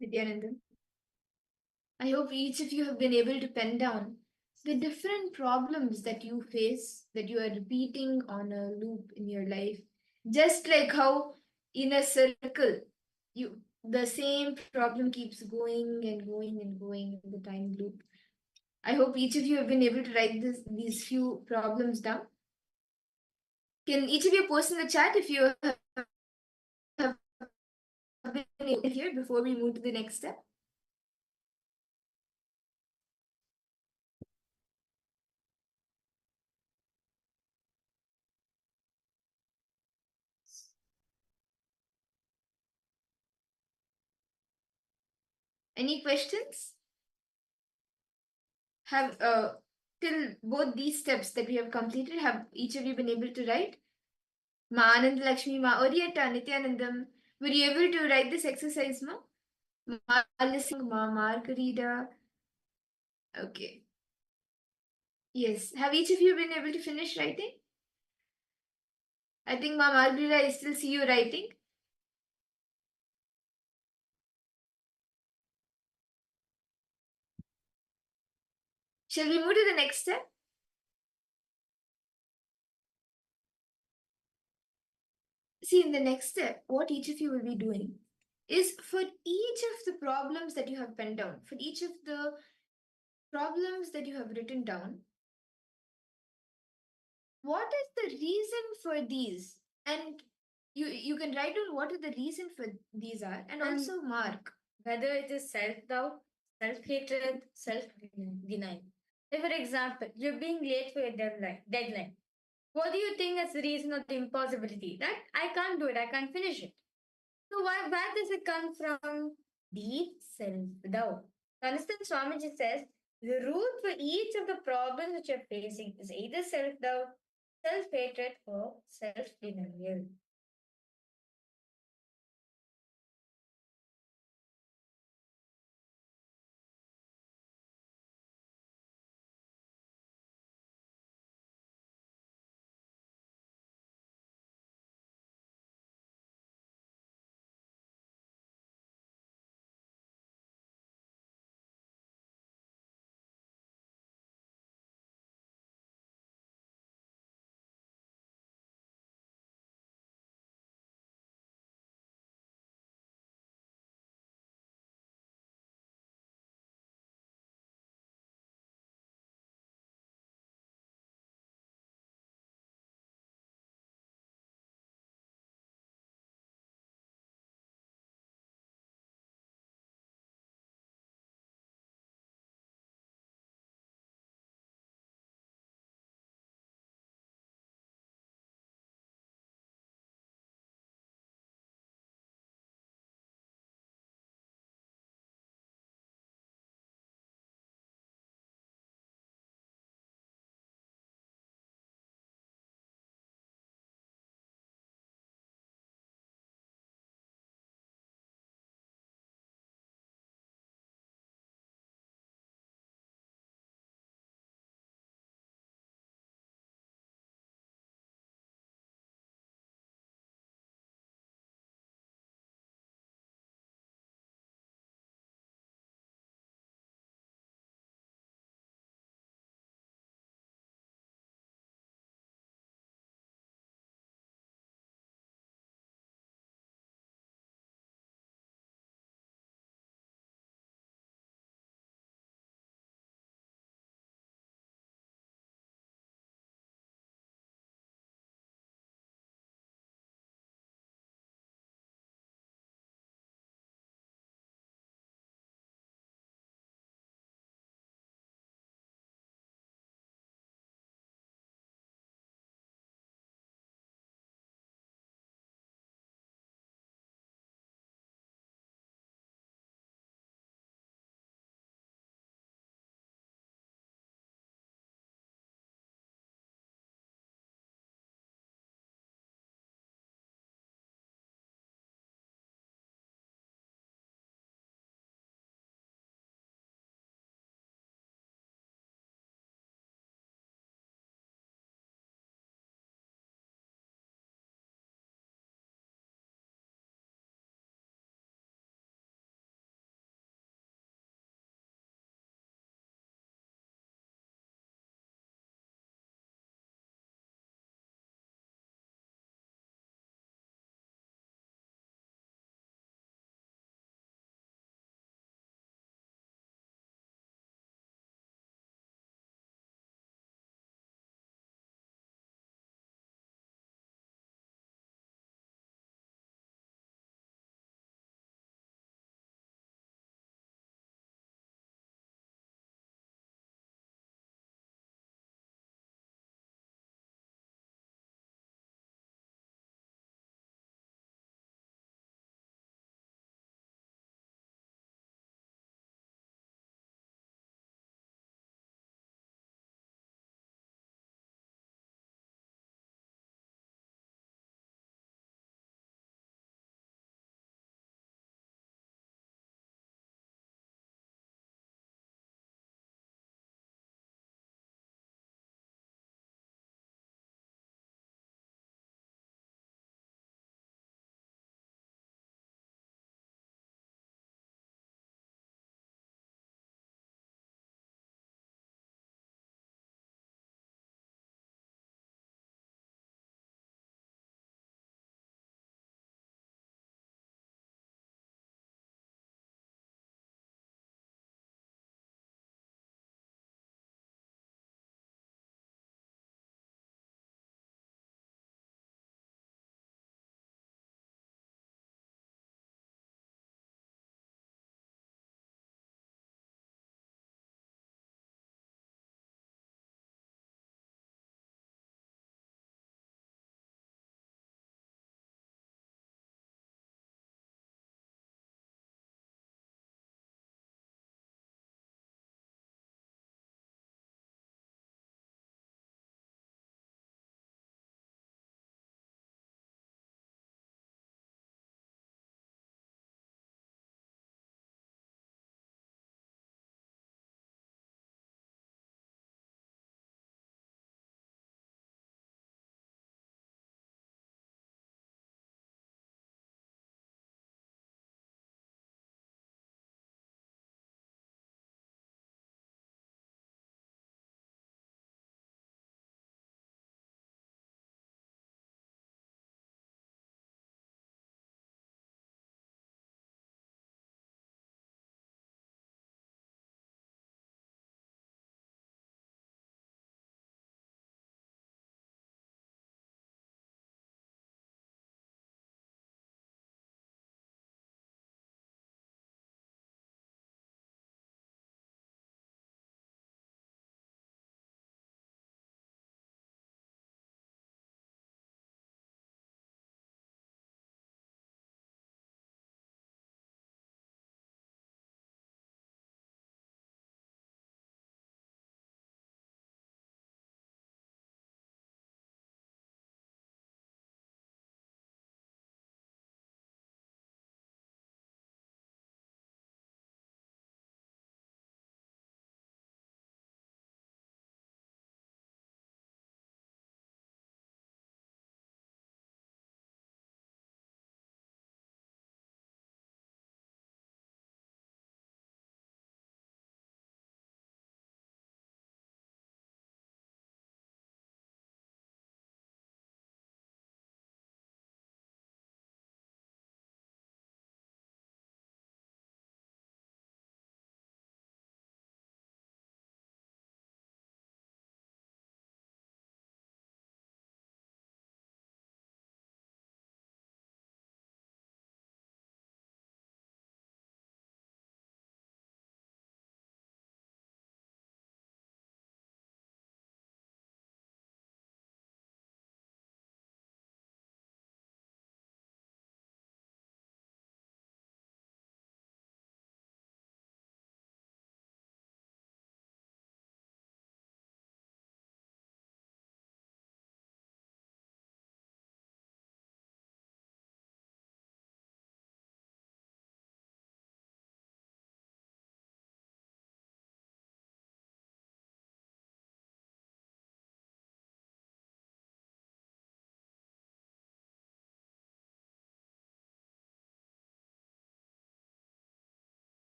Nityananda. I hope each of you have been able to pen down the different problems that you face, that you are repeating on a loop in your life. Just like how in a circle, the same problem keeps going and going and going in the time loop. I hope each of you have been able to write these few problems down. Can each of you post in the chat if you have been able here before we move to the next step? Any questions? Have till both these steps that we have completed, have each of you been able to write? Ma Anand Lakshmi, Ma Orietta, Nityanandam, were you able to write this exercise, Ma? Ma listening, Ma Margarita. Okay. Yes. Have each of you been able to finish writing? I think Ma Margarita, I still see you writing. Shall we move to the next step? See, in the next step, what each of you will be doing is for each of the problems that you have penned down, for each of the problems that you have written down, what is the reason for these? And you can write down what is the reason for these are, and also mark Whether it is self-doubt, self-hatred, self-denial. If, for example, you're being late for your deadline, what do you think is the reason of the impossibility? That I can't do it, I can't finish it. So where does it come from? Deep self-doubt. Understand, Swamiji says, the root for each of the problems which you're facing is either self-doubt, self-hatred, or self-denial.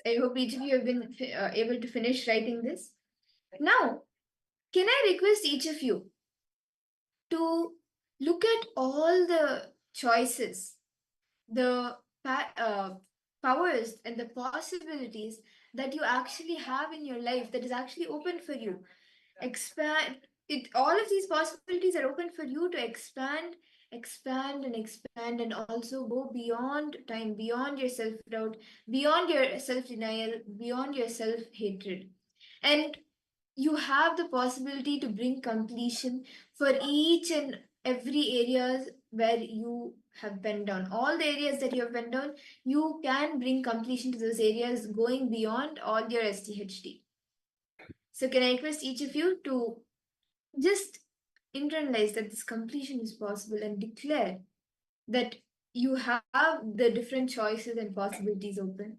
I hope each of you have been able to finish writing this. Now, can I request each of you to look at all the choices, the powers, and the possibilities that you actually have in your life that is actually open for you? Expand it. All of these possibilities are open for you to expand, and also go beyond time, beyond your self doubt, beyond your self denial, beyond your self hatred. And you have the possibility to bring completion for each and every areas where you have bent down. All the areas that you have bent down, you can bring completion to those areas, going beyond all your STHD. So can I request each of you to just internalize that this completion is possible and declare that you have the different choices and possibilities open?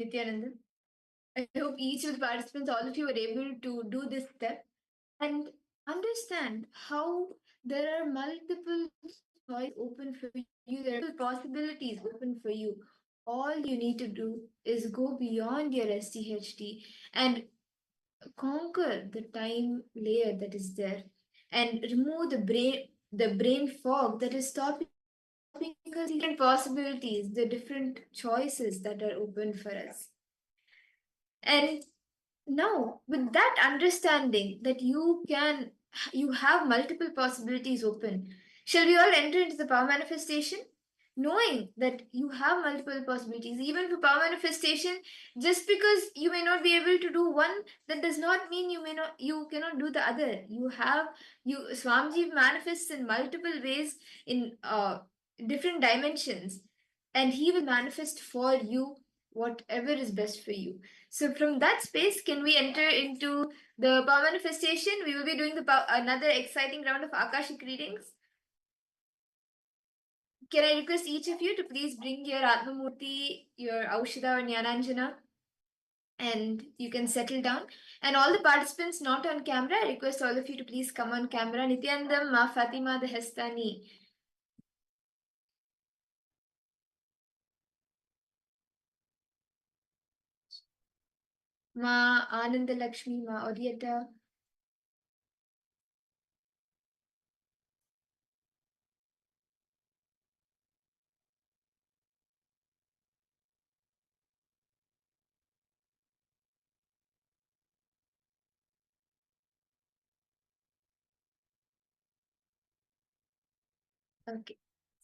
Nityananda. I hope each of the participants, all of you, were able to do this step and understand how there are multiple choices open for you, there are possibilities open for you. All you need to do is go beyond your STHT and conquer the time layer that is there and remove the brain fog that is stopping us different possibilities, the different choices that are open for us. And now, with that understanding that you have multiple possibilities open, shall we all enter into the power manifestation? Knowing that you have multiple possibilities, even for power manifestation, just because you may not be able to do one, that does not mean you cannot do the other. Swamiji manifests in multiple ways in different dimensions, and he will manifest for you whatever is best for you. So from that space, can we enter into the power manifestation? We will be doing another exciting round of Akashic readings. Can I request each of you to please bring your Atmamurti, your Aushada or Jnananjana, and you can settle down. And all the participants not on camera, I request all of you to please come on camera. Nityananda, Ma Fatima the Hestani. Ma Ananda Lakshmi, Ma Orietta. Okay.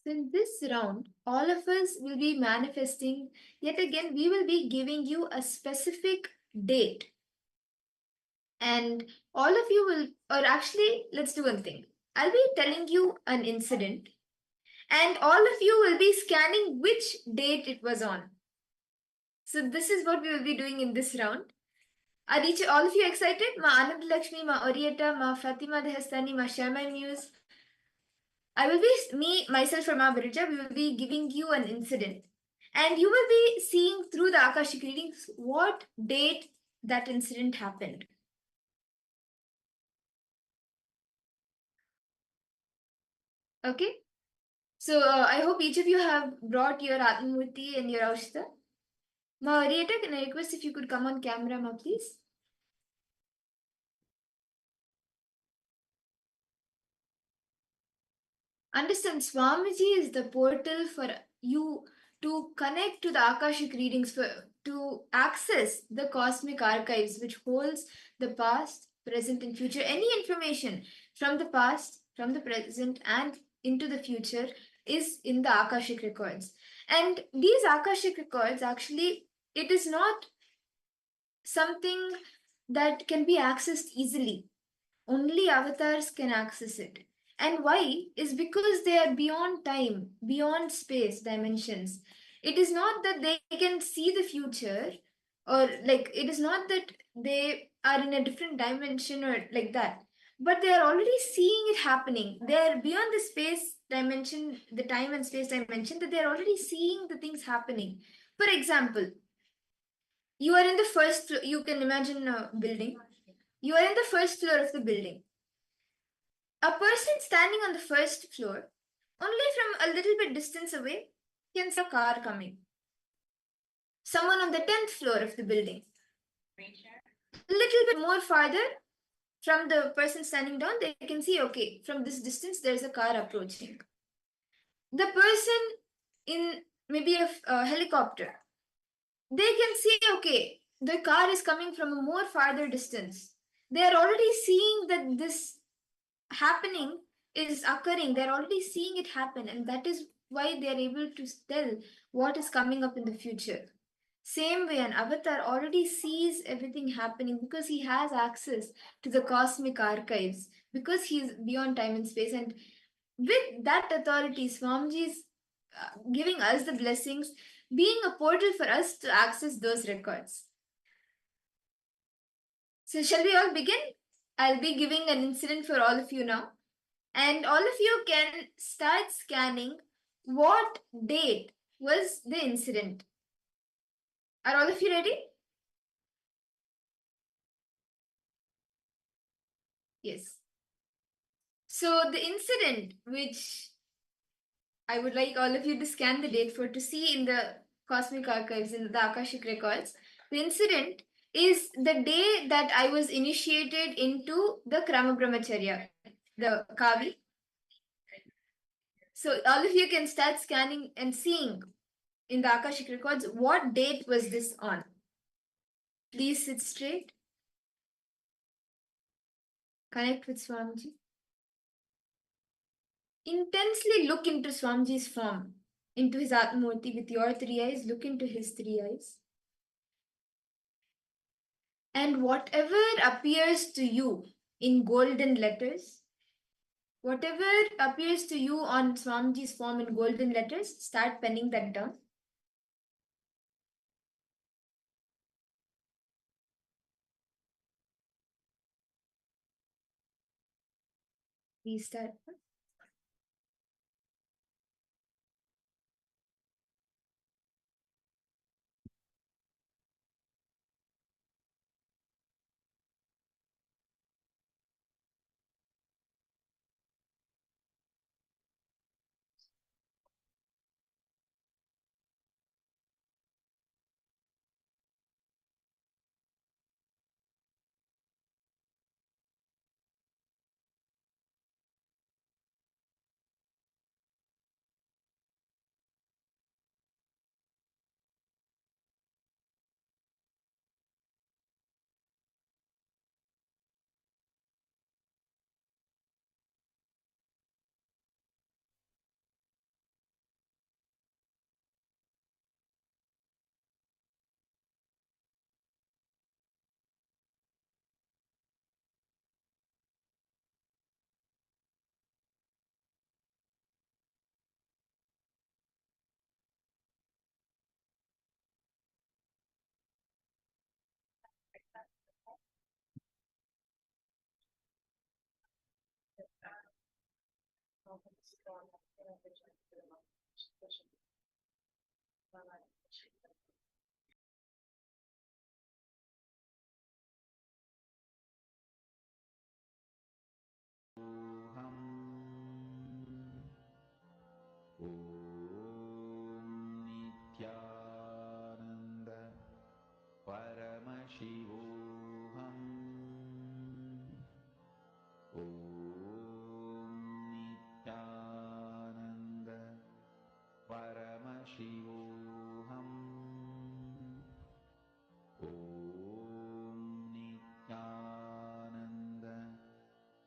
So in this round, all of us will be manifesting. Yet again, we will be giving you a specific date. And all of you will, or actually, let's do one thing. I'll be telling you an incident, and all of you will be scanning which date it was on. So this is what we will be doing in this round. Are all of you excited? Ma Anand Lakshmi, Ma Orietta, Ma Fatima Dehastani, Ma Sharma Muse. I will be, myself from Ma Virja, we will be giving you an incident. And you will be seeing through the Akashic readings what date that incident happened. Okay? So I hope each of you have brought your Atmamurti and your Aushita. Ma Orietta, can I request if you could come on camera, ma, please? Understand, Swamiji is the portal for you to connect to the Akashic readings, to access the cosmic archives, which holds the past, present, and future. Any information from the past, from the present, and into the future is in the Akashic records. And these Akashic records, actually, it is not something that can be accessed easily. Only avatars can access it. And why? Is because they are beyond time, beyond space dimensions. It is not that they can see the future, or like it is not that they are in a different dimension or like that, but they are already seeing it happening. They are beyond the space dimension, the time and space dimension, that they are already seeing the things happening. For example, you are in the first, you can imagine a building. You are in the first floor of the building. A person standing on the first floor, only from a little bit distance away, can see a car coming. Someone on the 10th floor of the building, a little bit more farther from the person standing down, they can see, okay, from this distance, there's a car approaching. The person in maybe a helicopter, they can see, okay, the car is coming from a more farther distance. They are already seeing that this happening is occurring. They're already seeing it happen, and that is why they're able to tell what is coming up in the future. Same way, an avatar already sees everything happening because he has access to the cosmic archives, because he's beyond time and space. And with that authority, Swamiji is giving us the blessings, being a portal for us to access those records. So shall we all begin? I'll be giving an incident for all of you now. And all of you can start scanning what date was the incident. Are all of you ready? Yes. So the incident which I would like all of you to scan the date for to see in the cosmic archives, in the Akashic records, the incident is the day that I was initiated into the Krama Brahmacharya, the Kavi. So all of you can start scanning and seeing in the Akashic records what date was this on. Please sit straight. Connect with Swamiji. Intensely look into Swamiji's form, into his Atmurti with your three eyes. Look into his three eyes. And whatever appears to you in golden letters, whatever appears to you on Swamiji's form in golden letters, start penning that down. Please start. Nityananda Paramashivoham Nityananda Paramashivoham Nityananda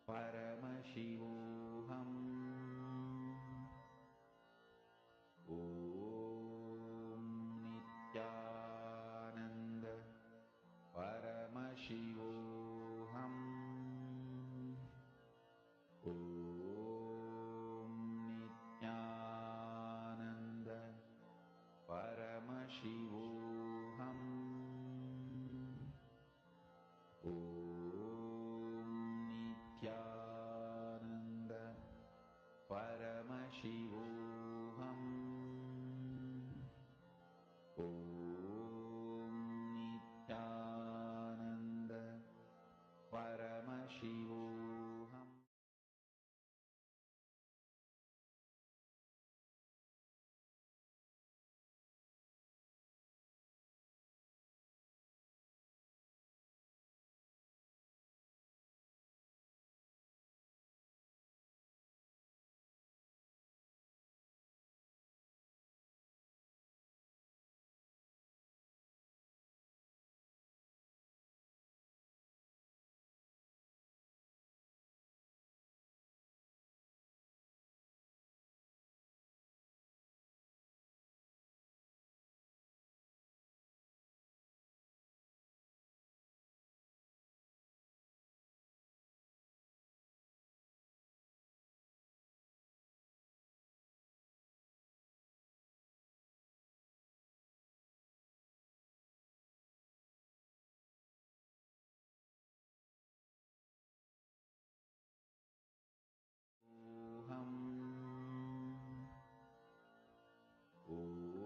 Paramashivoham Nityananda Paramashivoham Nityananda Paramashivoham Nityananda Paramashivoham Nityananda Paramashivoham.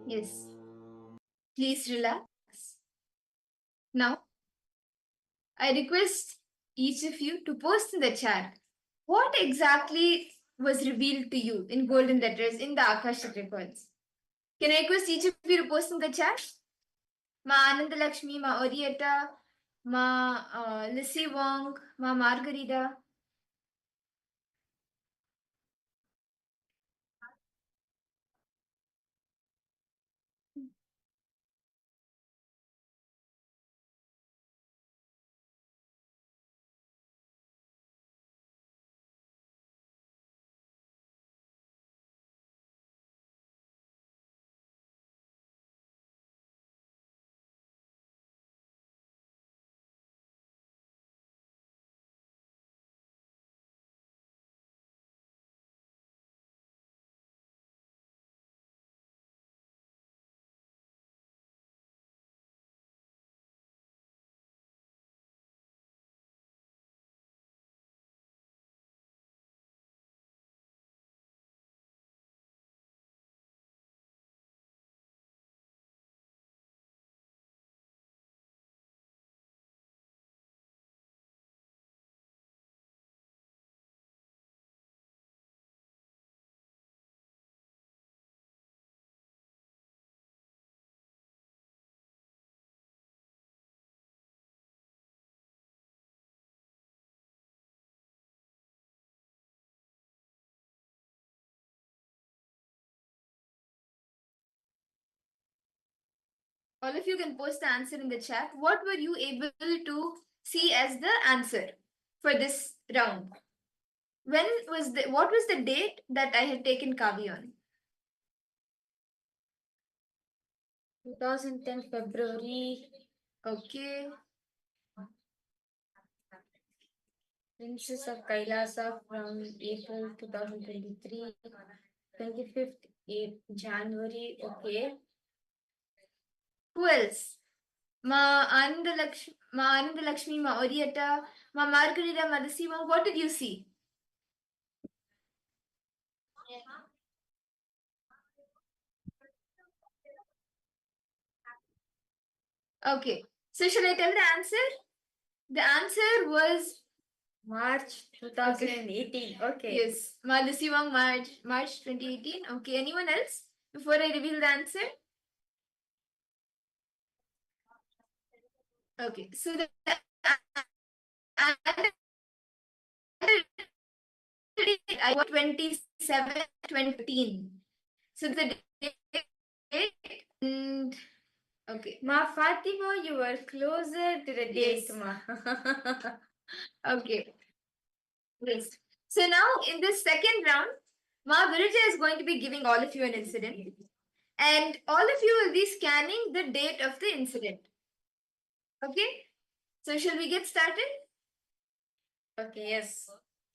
Yes. Please relax. Now, I request each of you to post in the chat what exactly was revealed to you in golden letters in the Akashic records. Can I request each of you to post in the chat? Ma Ananda Lakshmi, Ma Orietta, Ma Lissy Wong, Ma Margarita. All of you can post the answer in the chat. What were you able to see as the answer for this round? What was the date that I had taken Kavi on? 2010 February. Okay. Princess of Kailasa from April 2023. 25th January. Okay. Who else? Ma Ananda Lakshmi, Ma Orietta, Ma Margarita, Ma Dasiva. What did you see? Okay. So shall I tell the answer? The answer was March 2018. Okay. yes, Ma Dasiva, March 2018. Okay. Anyone else before I reveal the answer? Okay. So the I was 27, 2015. So the date and okay. Ma Fatima, you were closer to the date, Yes. Ma. Okay. Yes. So now in this second round, Ma Virija is going to be giving all of you an incident. And all of you will be scanning the date of the incident. Okay? So shall we get started? Okay, yes.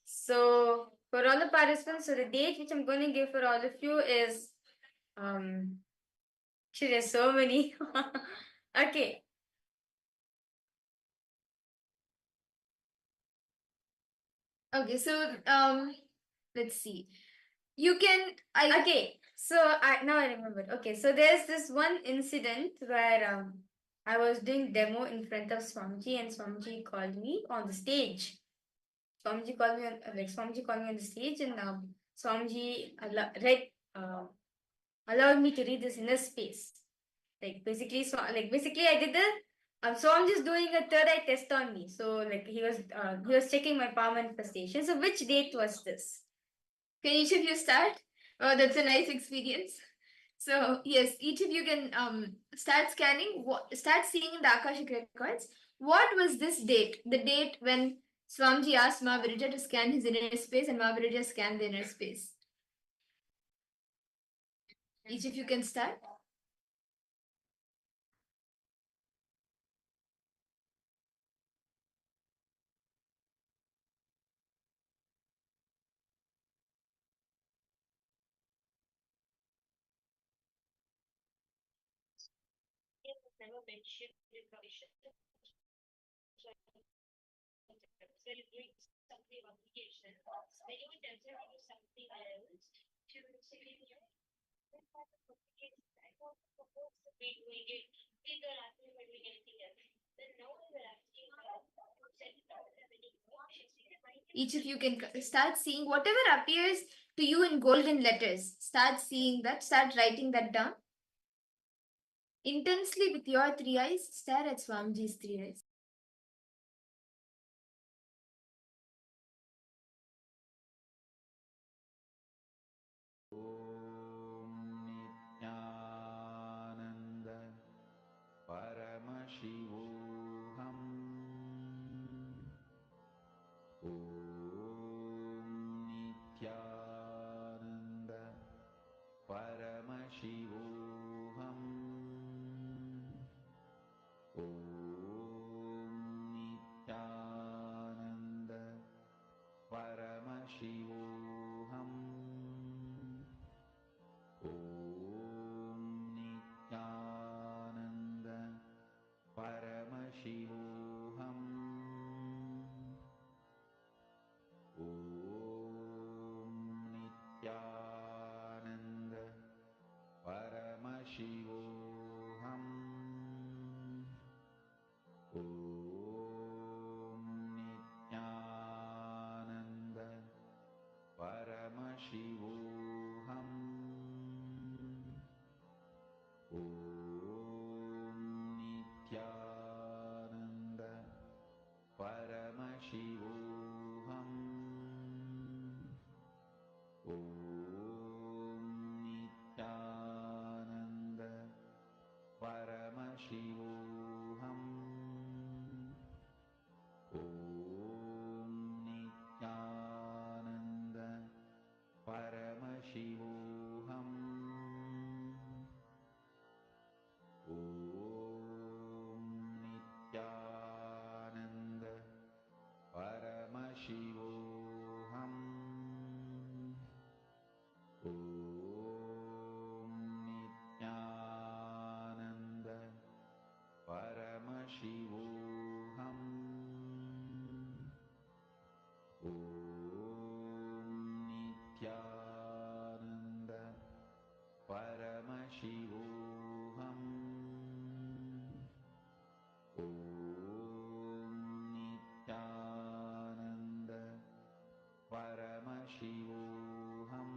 So for all the participants, so the date which I'm going to give for all of you is actually there's so many. Okay. Okay, so let's see. You can Okay, so now I remember. Okay, so there's this one incident where I was doing demo in front of Swamiji and Swamiji called me on the stage. Swamiji called me on the stage and Swamiji allowed me to read this inner space. Basically I did the so I'm just doing a third eye test on me. So he was checking my power manifestation. So which date was this? Can each of you start? Oh, that's a nice experience. So yes, each of you can start scanning. Start seeing in the Akashic records. What was this date? The date when Swamiji asked Mahavirija to scan his inner space and Mahavirija scanned the inner space. Each of you can start. never mentioned information. So when you're doing something application, when you attempt to do something else, to say be doing it, either asking for doing anything else. Then now we are asking self-gravity. You should see the mind. Each of you can start seeing whatever appears to you in golden letters. Start seeing that, start writing that down. Intensely with your three eyes, stare at Swamiji's three eyes. Nityananda Paramashivoham Nityananda Paramashivoham Nityananda Paramashivoham Nityananda Paramashivoham Nityananda Paramashivoham Nityananda Paramashivoham Nityananda Paramashivoham Nityananda Paramashivoham Nityananda Paramashivoham Nityananda Paramashivoham Nityananda Paramashivoham Nityananda Paramashivoham Nityananda Paramashivoham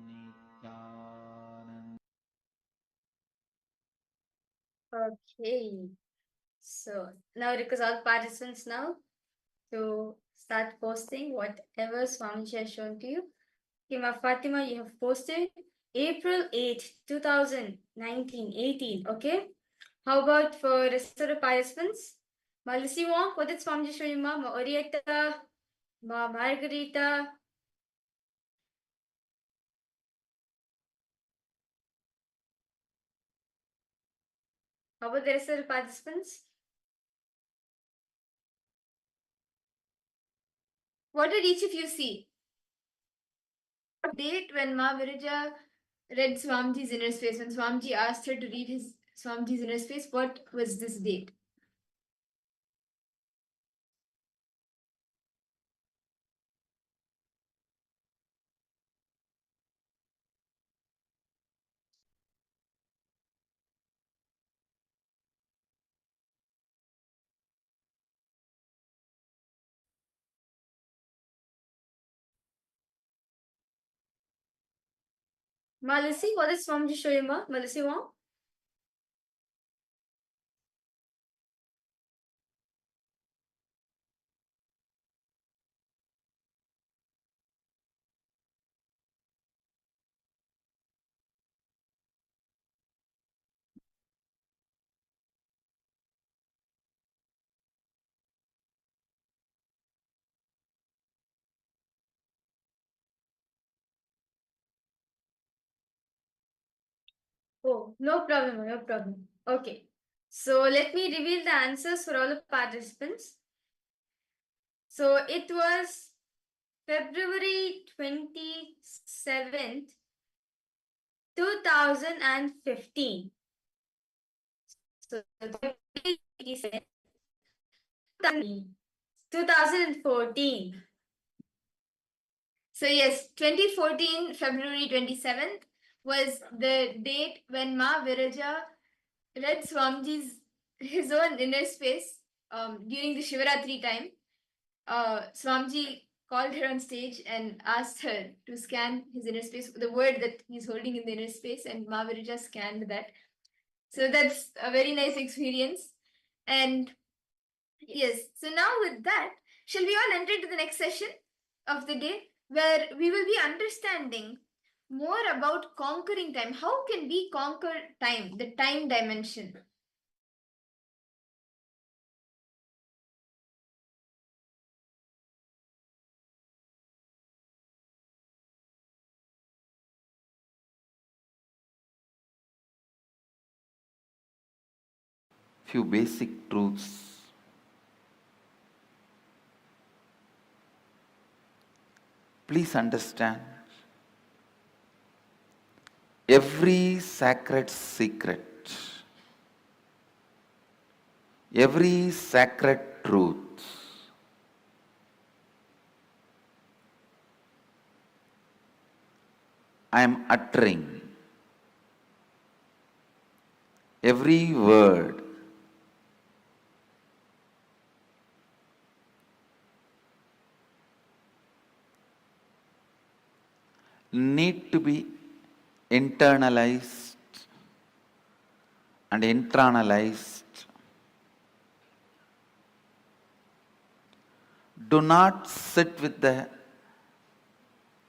Nityananda. Okay. So now request all participants now to start posting whatever Swamiji has shown to you. Kima Fatima, you have posted April 8, 2019, 18. Okay. How about for rest of the participants? Ma Lucy Wong, what did Swamiji show you, Ma? Ma Orietta, Ma Margarita. How about the rest of the participants? What did each of you see? What date when Ma Virija read Swamiji's inner space? When Swamiji asked her to read his Swamiji's inner space, what was this date? Malisi, what did Swamiji show you, Ma? Malisi Wong? Oh, no problem, no problem. Okay. So let me reveal the answers for all the participants. So it was February 27th, 2015. So 2014. So yes, 2014, February 27th was the date when Ma Viraja read Swamiji's his own inner space during the Shivaratri time. Swamiji called her on stage and asked her to scan his inner space, the word that he's holding in the inner space, and Ma Viraja scanned that. So that's a very nice experience. And yes, so now with that, shall we all enter into the next session of the day, where we will be understanding more about conquering time. How can we conquer time, the time dimension? Few basic truths. Please understand, every sacred secret, every sacred truth I am uttering, every word need to be internalized and internalized. Do not sit with the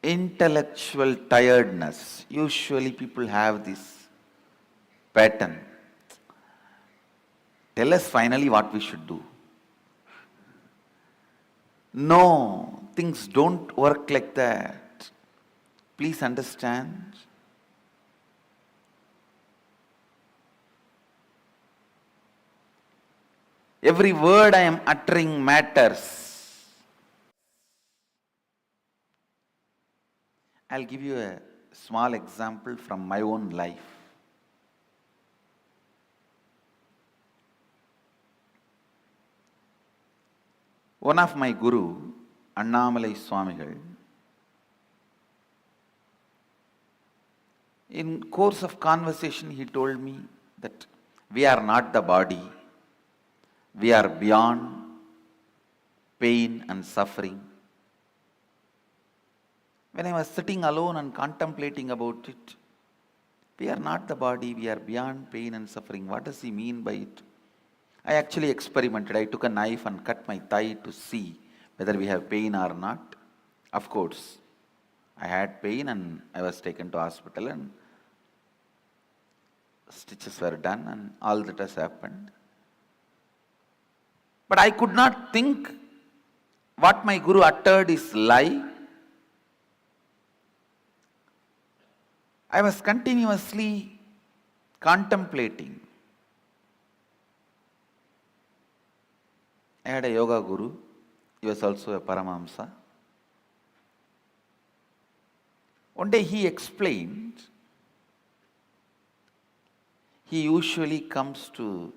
intellectual tiredness. Usually people have this pattern. Tell us finally what we should do. No, things don't work like that. Please understand. Every word I am uttering matters. I'll give you a small example from my own life. One of my guru, Annamalai Swamigal, in course of conversation he told me that we are not the body, we are beyond pain and suffering. When I was sitting alone and contemplating about it, we are not the body, we are beyond pain and suffering. What does he mean by it? I actually experimented. I took a knife and cut my thigh to see whether we have pain or not. Of course, I had pain and I was taken to hospital and stitches were done and all that has happened. But I could not think what my guru uttered is lie. I was continuously contemplating. I had a yoga guru. He was also a Paramahamsa. One day he explained, he usually comes to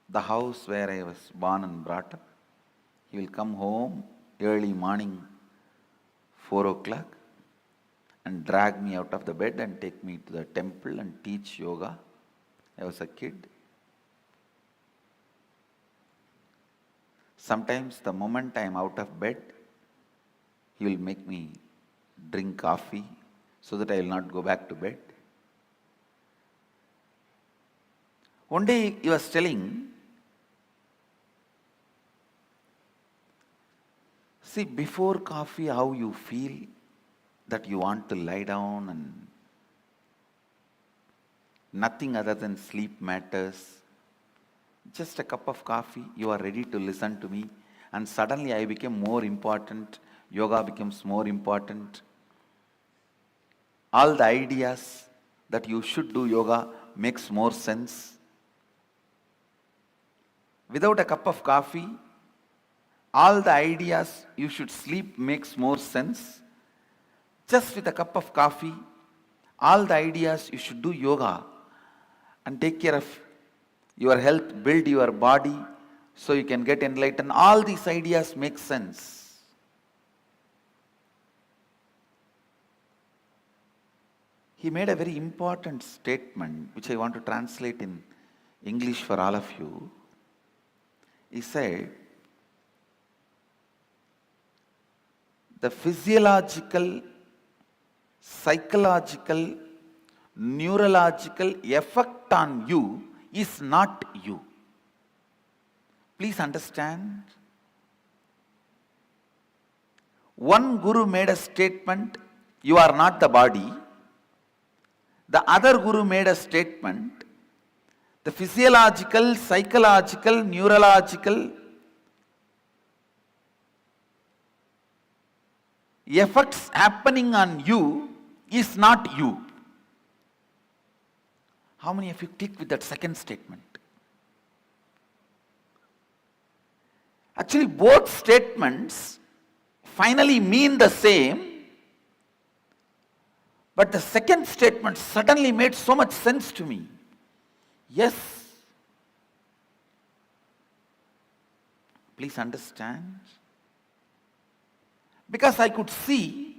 the house where I was born and brought up. He will come home early morning, 4 o'clock, and drag me out of the bed and take me to the temple and teach yoga. I was a kid. Sometimes the moment I am out of bed, he will make me drink coffee so that I will not go back to bed. One day he was telling, see, before coffee, how you feel that you want to lie down and nothing other than sleep matters. Just a cup of coffee, you are ready to listen to me, and suddenly I became more important. Yoga becomes more important. All the ideas that you should do yoga makes more sense. Without a cup of coffee, all the ideas you should sleep makes more sense. Just with a cup of coffee, all the ideas you should do yoga and take care of your health, build your body so you can get enlightened. All these ideas make sense. he made a very important statement which I want to translate in English for all of you. He said, the physiological, psychological, neurological effect on you is not you. Please understand. One guru made a statement, you are not the body. The other guru made a statement, the physiological, psychological, neurological effects happening on you is not you. How many of you click with that second statement? Actually, both statements finally mean the same, but the second statement suddenly made so much sense to me. Yes. Please understand. Because I could see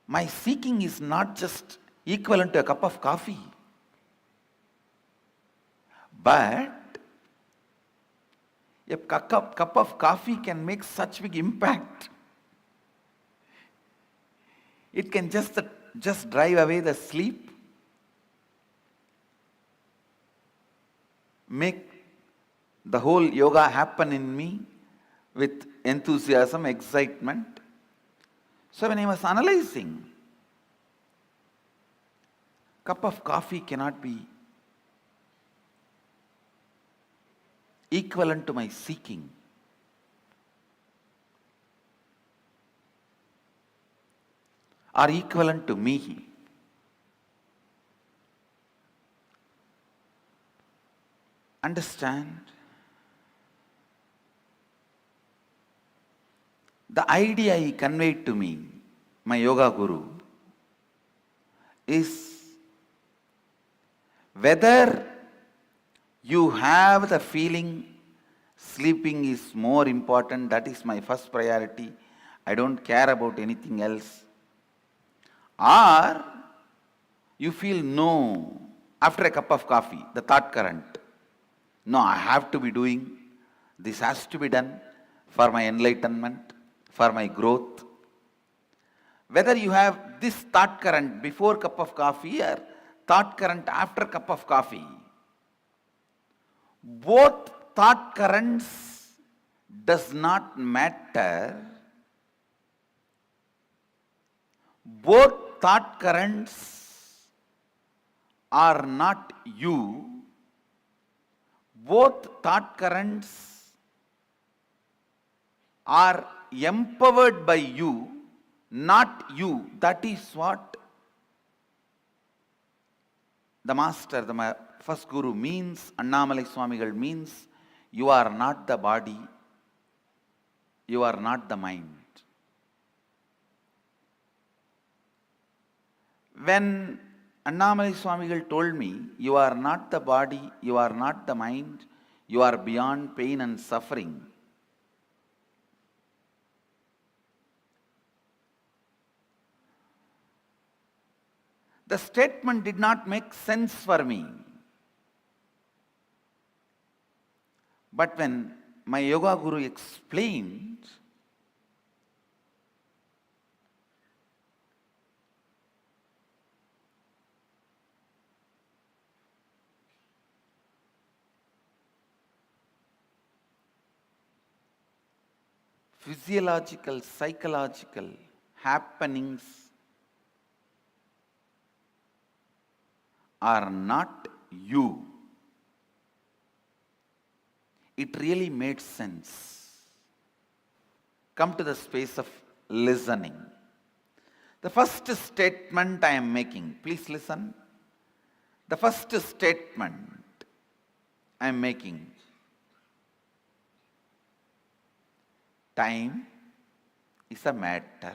my seeking is not just equivalent to a cup of coffee, but a cup of coffee can make such big impact. It can just drive away the sleep, make the whole yoga happen in me with enthusiasm, excitement. So when I was analyzing, cup of coffee cannot be equivalent to my seeking. Or equivalent to me. Understand? The idea he conveyed to me, my yoga guru, is whether you have the feeling sleeping is more important, that is my first priority, I don't care about anything else, or you feel no, after a cup of coffee, the thought current, no, I have to be doing, this has to be done for my enlightenment, for my growth. Whether you have this thought current before cup of coffee or thought current after cup of coffee, both thought currents does not matter. Both thought currents are not you. Both thought currents are empowered by you, not you. That is what the master, the first guru means, Annamalai Swamigal means, you are not the body, you are not the mind. When Annamalai Swamigal told me, you are not the body, you are not the mind, you are beyond pain and suffering, the statement did not make sense for me. But when my yoga guru explained, physiological, psychological happenings are not you, it really made sense. Come to the space of listening. The first statement I am making, please listen. The first statement I am making, time is a matter.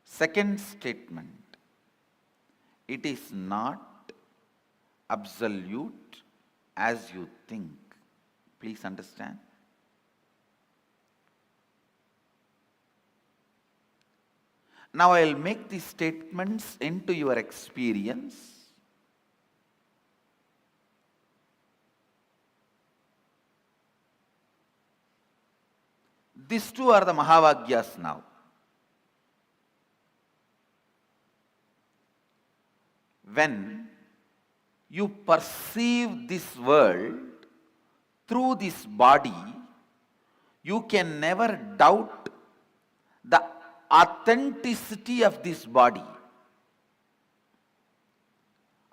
Second statement, it is not absolute as you think. Please understand. Now I will make these statements into your experience. These two are the Mahavagyas now. When you perceive this world through this body, you can never doubt the authenticity of this body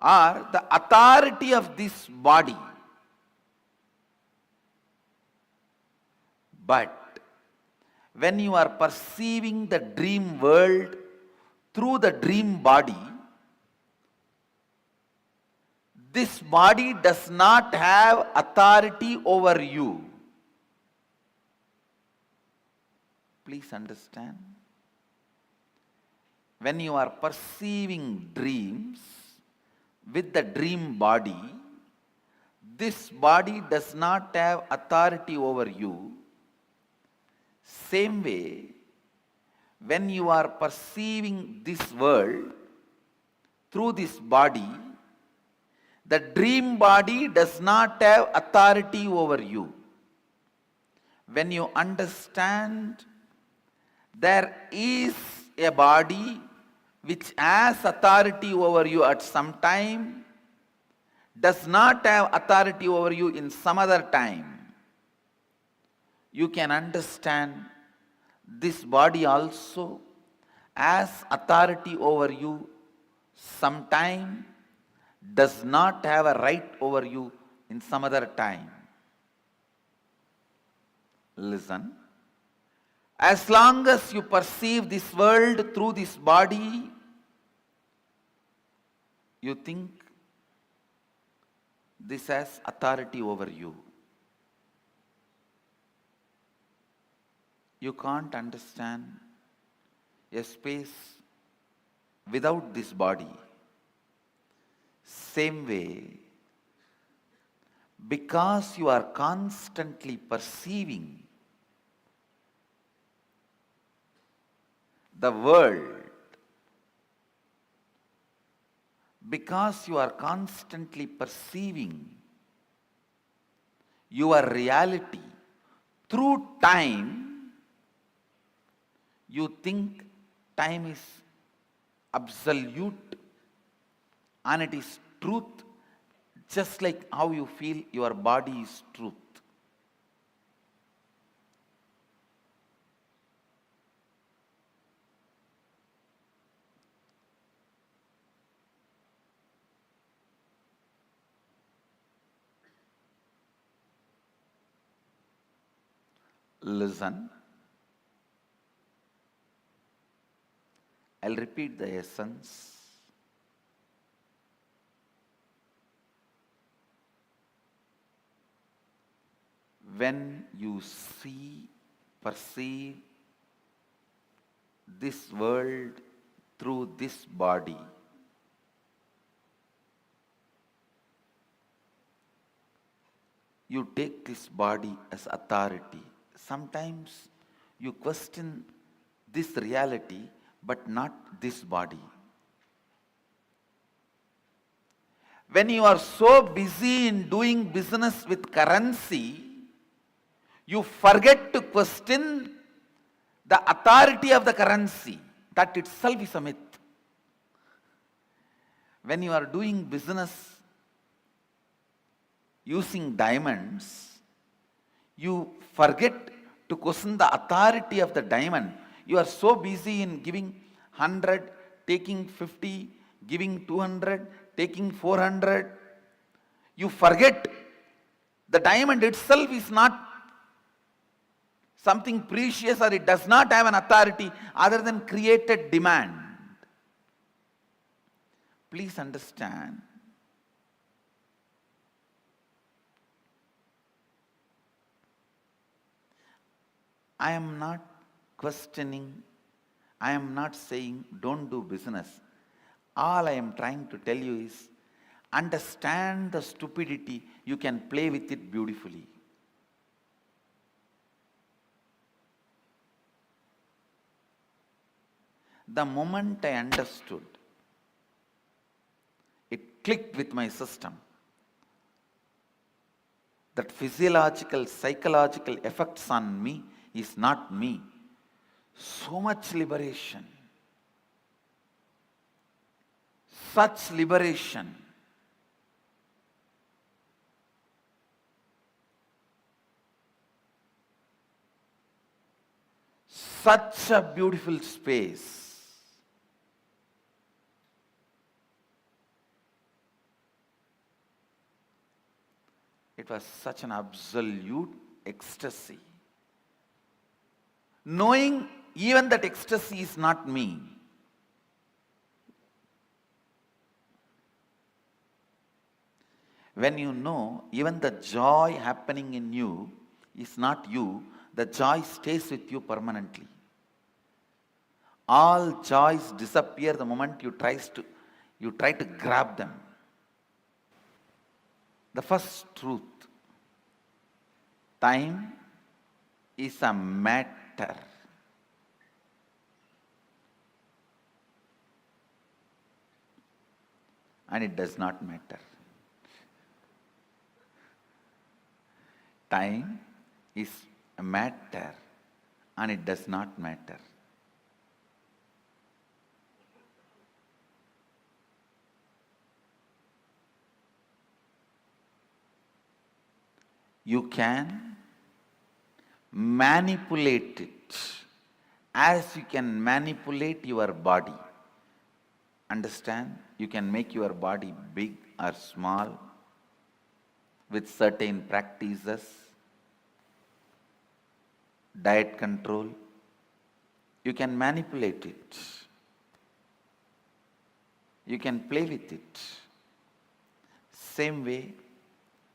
or the authority of this body. But when you are perceiving the dream world through the dream body, this body does not have authority over you. Please understand. When you are perceiving dreams with the dream body, this body does not have authority over you. Same way, when you are perceiving this world through this body, the dream body does not have authority over you. When you understand there is a body which has authority over you at some time, does not have authority over you in some other time, you can understand this body also has authority over you sometime, does not have a right over you in some other time. Listen. As long as you perceive this world through this body, you think this has authority over you. You can't understand a space without this body. Same way, because you are constantly perceiving the world, because you are constantly perceiving your reality through time, you think time is absolute and it is truth, just like how you feel your body is truth. Listen. I'll repeat the essence. When you see, perceive this world through this body, you take this body as authority. Sometimes you question this reality, but not this body. When you are so busy in doing business with currency, you forget to question the authority of the currency. That itself is a myth. When you are doing business using diamonds, you forget to question the authority of the diamond. You are so busy in giving 100, taking 50, giving 200, taking 400. You forget the diamond itself is not something precious, or it does not have an authority other than created demand. Please understand. I am not questioning, I am not saying don't do business. All I am trying to tell you is understand the stupidity, you can play with it beautifully. The moment I understood, it clicked with my system that physiological, psychological effects on me is not me. So much liberation. Such liberation. Such a beautiful space. It was such an absolute ecstasy. Knowing even that ecstasy is not me. When you know even the joy happening in you is not you, the joy stays with you permanently. All joys disappear the moment you try to grab them. The first truth, time is a matter. And it does not matter. Time is a matter and it does not matter. You can manipulate it as you can manipulate your body. Understand? You can make your body big or small with certain practices, diet control. You can manipulate it. You can play with it. Same way,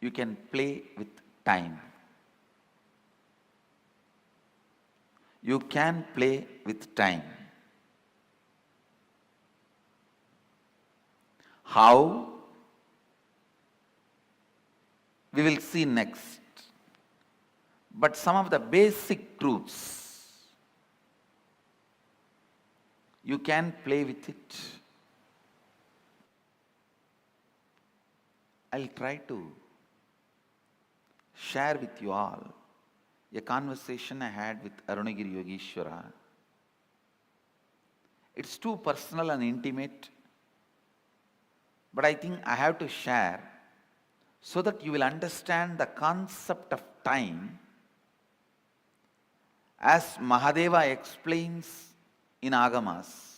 you can play with time. You can play with time. How? We will see next. But some of the basic truths, you can play with it. I'll try to share with you all a conversation I had with Arunagiri Yogeshwara. It's too personal and intimate, but I think I have to share so that you will understand the concept of time as Mahadeva explains in Agamas.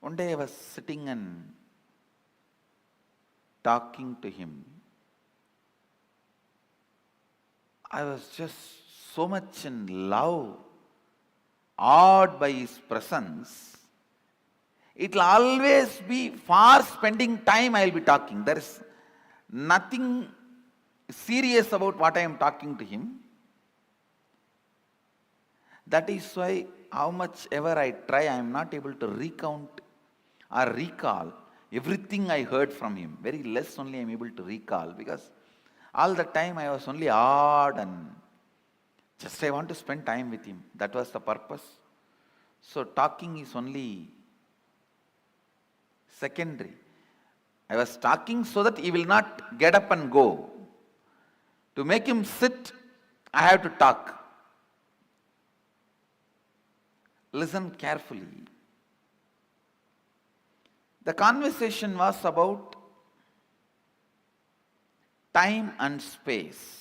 One day I was sitting and talking to him. I was just so much in love, awed by his presence. It will always be for spending time I will be talking. There is nothing serious about what I am talking to him. That is why how much ever I try, I am not able to recount or recall everything I heard from him. Very less only I am able to recall, because all the time I was only awed and just I want to spend time with him. That was the purpose. So talking is only secondary. I was talking so that he will not get up and go. To make him sit, I have to talk. Listen carefully. The conversation was about time and space.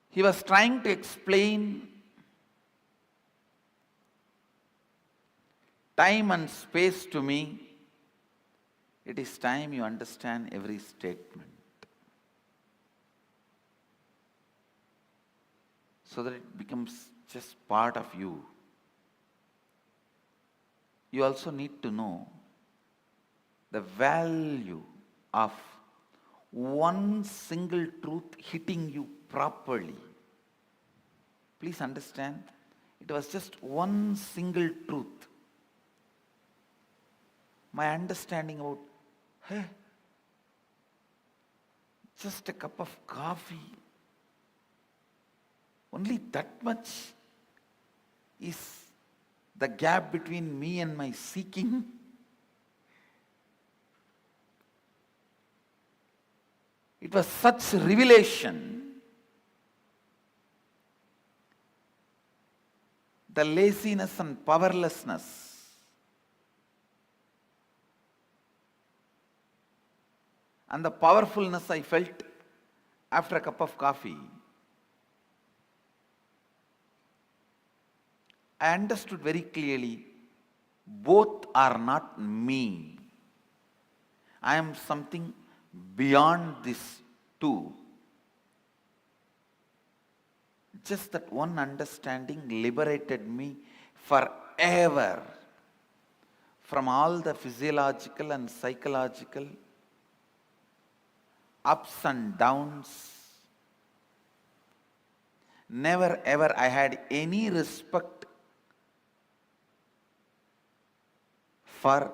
He was trying to explain time and space to me. It is time you understand every statement, so that it becomes just part of you. You also need to know the value of one single truth hitting you properly. Please understand, It was just one single truth. My understanding about, hey, just a cup of coffee, only that much is the gap between me and my seeking. It was such revelation. The laziness and powerlessness and the powerfulness I felt after a cup of coffee, I understood very clearly, both are not me. I am something beyond this too. Just that one understanding liberated me forever from all the physiological and psychological ups and downs. Never ever I had any respect for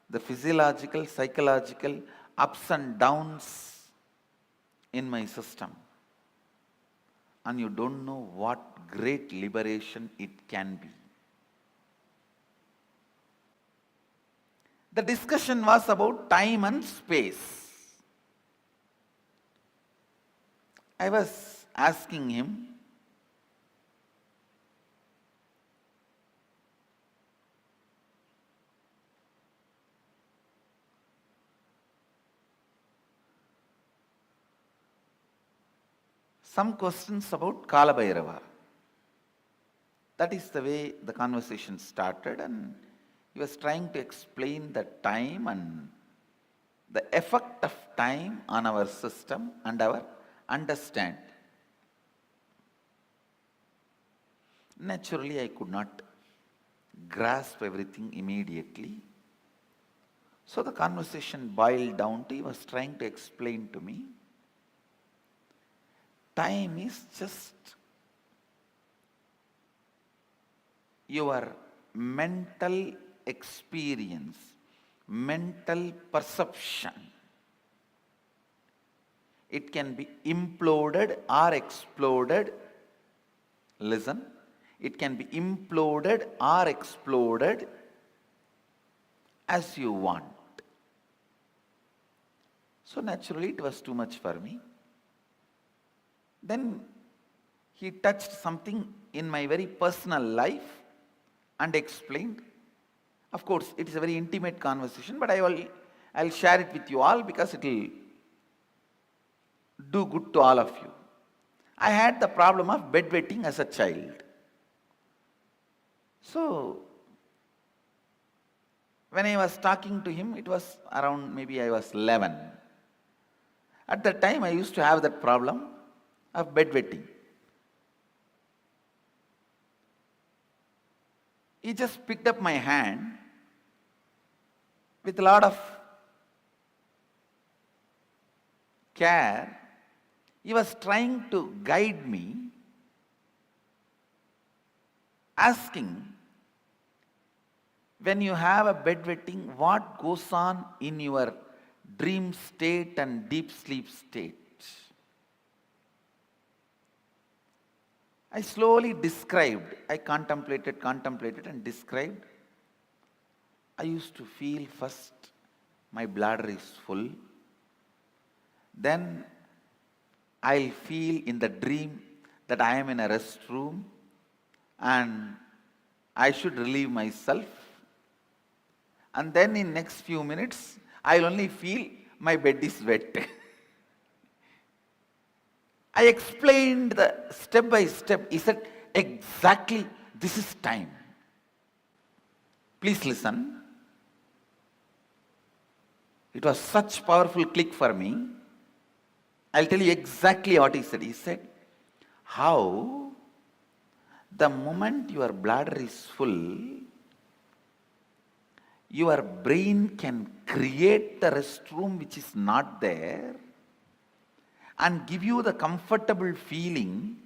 the physiological, psychological ups and downs in my system. And you don't know what great liberation it can be. The discussion was about time and space. I was asking him, some questions about Kala Bhairava. That is the way the conversation started, and he was trying to explain the time and the effect of time on our system and our understand. Naturally, I could not grasp everything immediately. So the conversation boiled down to, he was trying to explain to me, time is just your mental experience, mental perception. It can be imploded or exploded. Listen, it can be imploded or exploded as you want. So naturally it was too much for me. Then he touched something in my very personal life and explained. Of course, it is a very intimate conversation, but I'll share it with you all because it will do good to all of you. I had the problem of bedwetting as a child. So, when I was talking to him, it was around maybe I was 11. At that time, I used to have that problem of bedwetting. He just picked up my hand with a lot of care. He was trying to guide me, asking, when you have a bedwetting, what goes on in your dream state and deep sleep state? I slowly described, I contemplated and described. I used to feel first my bladder is full. Then I'll feel in the dream that I am in a restroom and I should relieve myself. And then in next few minutes, I'll only feel my bed is wet. I explained the step by step. He said, exactly, this is time. Please listen. It was such powerful click for me. I'll tell you exactly what he said. He said, how the moment your bladder is full, your brain can create the restroom which is not there and give you the comfortable feeling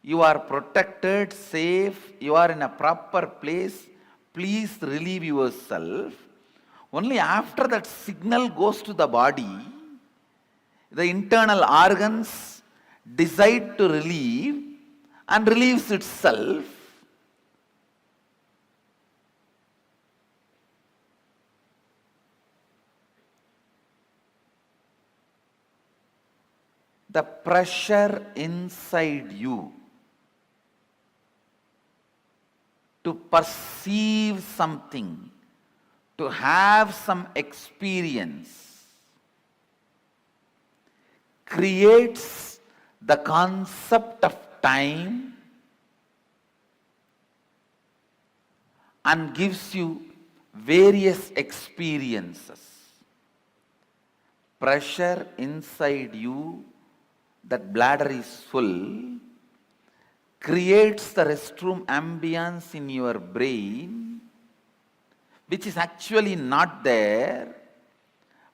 you are protected, safe, you are in a proper place, please relieve yourself. Only after that signal goes to the body, the internal organs decide to relieve and relieves itself. The pressure inside you to perceive something, to have some experience, creates the concept of time and gives you various experiences. Pressure inside you, that bladder is full, creates the restroom ambience in your brain, which is actually not there,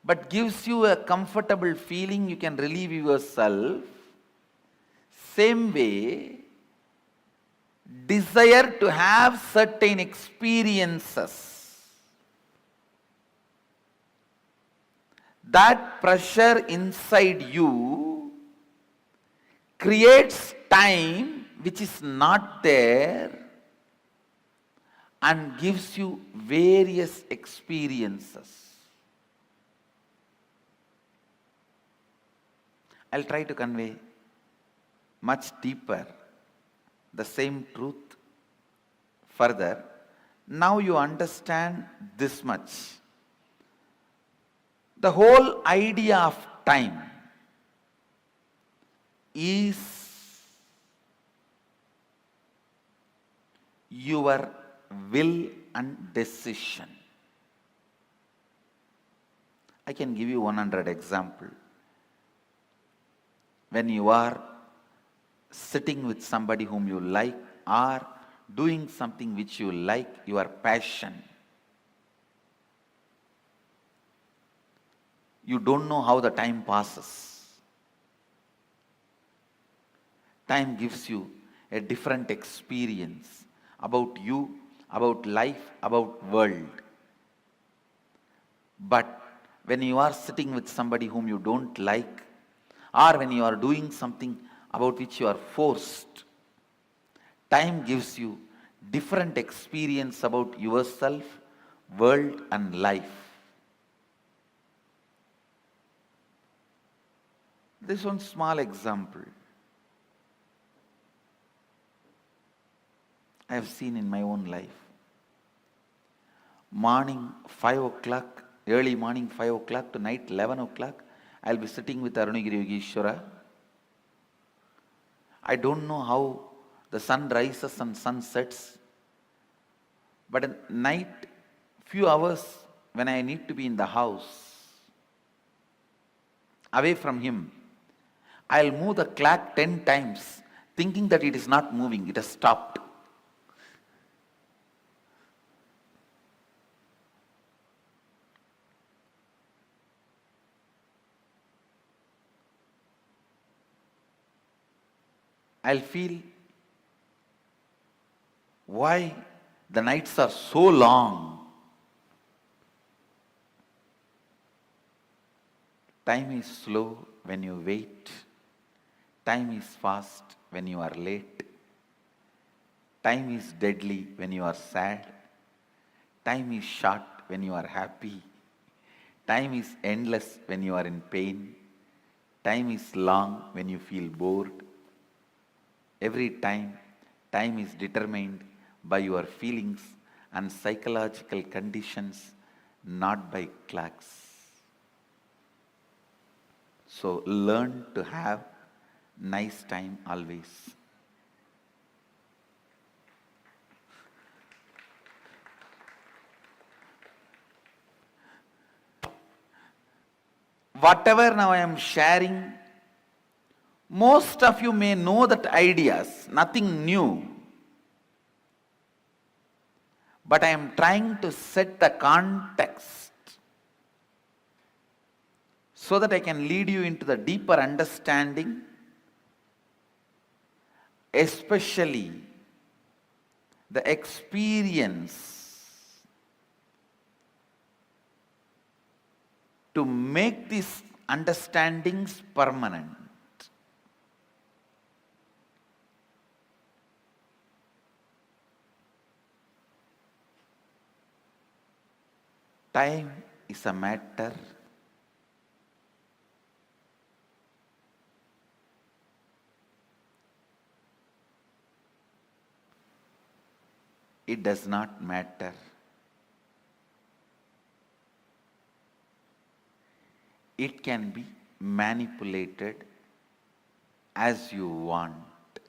but gives you a comfortable feeling, you can relieve yourself. Same way, desire to have certain experiences, that pressure inside you creates time which is not there and gives you various experiences. I'll try to convey much deeper the same truth further. Now you understand this much. The whole idea of time is your will and decision. I can give you 100 examples. When you are sitting with somebody whom you like or doing something which you like, your passion, you don't know how the time passes. Time gives you a different experience about you, about life, about world. But when you are sitting with somebody whom you don't like, or when you are doing something about which you are forced, time gives you different experience about yourself, world and life. This one small example I have seen in my own life. Morning 5 o'clock, early morning 5 o'clock to night 11 o'clock, I'll be sitting with Arunagiri Yogeshwara. I don't know how the sun rises and sun sets, but at night, few hours when I need to be in the house, away from him, I'll move the clock 10 times, thinking that it is not moving, it has stopped. I'll feel why the nights are so long. Time is slow when you wait. Time is fast when you are late. Time is deadly when you are sad. Time is short when you are happy. Time is endless when you are in pain. Time is long when you feel bored. Every time, time is determined by your feelings and psychological conditions, not by clocks. So learn to have nice time always. Whatever now I am sharing, most of you may know that ideas, nothing new. But I am trying to set the context so that I can lead you into the deeper understanding, especially the experience to make these understandings permanent. Time is a matter it does not matter. It can be manipulated as you want.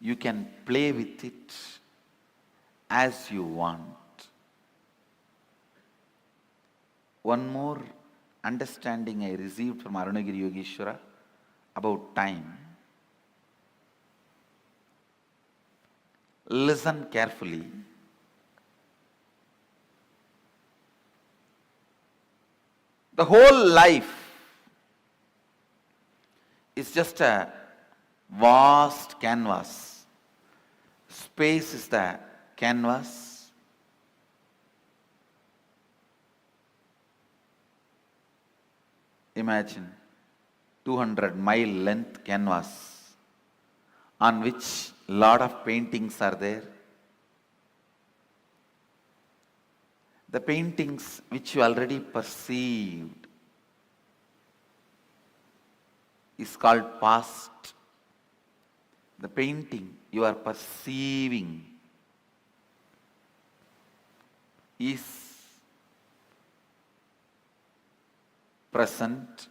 You can play with it as you want. One more understanding I received from Arunagiri Yogeshwara about time. Listen carefully. The whole life is just a vast canvas. Space is the canvas. Imagine 200-mile length canvas on which lot of paintings are there. The paintings which you already perceived is called past. The painting you are perceiving is present.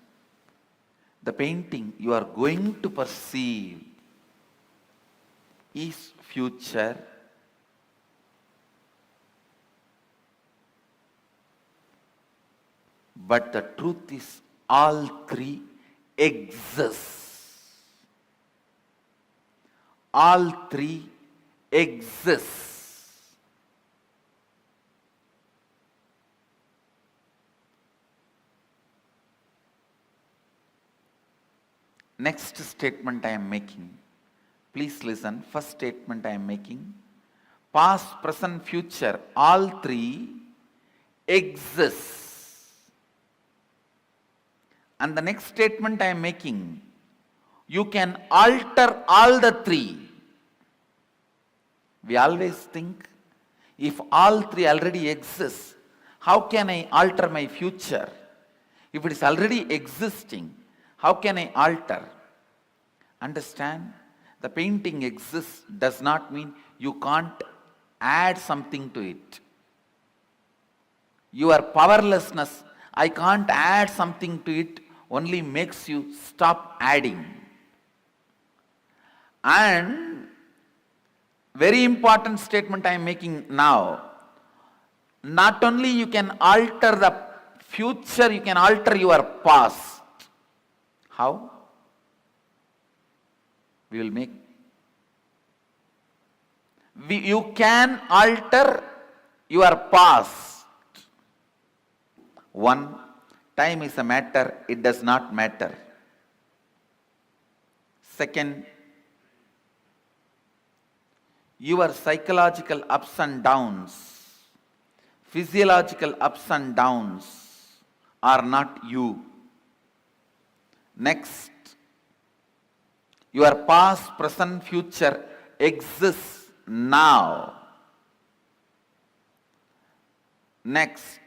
The painting you are going to perceive is future. But the truth is all three exist. All three exist. Next statement I am making. Please listen. First statement I am making. Past, present, future, all three exist. And the next statement I am making, you can alter all the three. We always think, if all three already exist, how can I alter my future? If it is already existing, how can I alter? Understand? The painting exists does not mean you can't add something to it. Your powerlessness, I can't add something to it, only makes you stop adding. And very important statement I am making now. Not only you can alter the future, you can alter your past. How? We will make. You can alter your past. One, time is a matter, it does not matter. Second, your psychological ups and downs, physiological ups and downs are not you. Next, your past, present, future exists now. Next,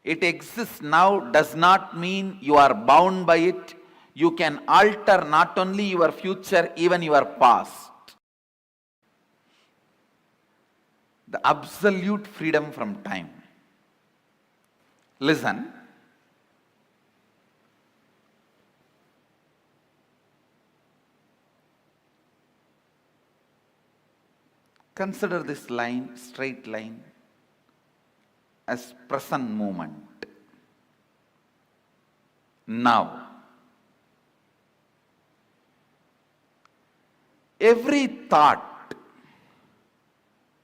it exists now does not mean you are bound by it. You can alter not only your future, even your past. The absolute freedom from time. Listen. Consider this line, straight line, as present moment. Now, every thought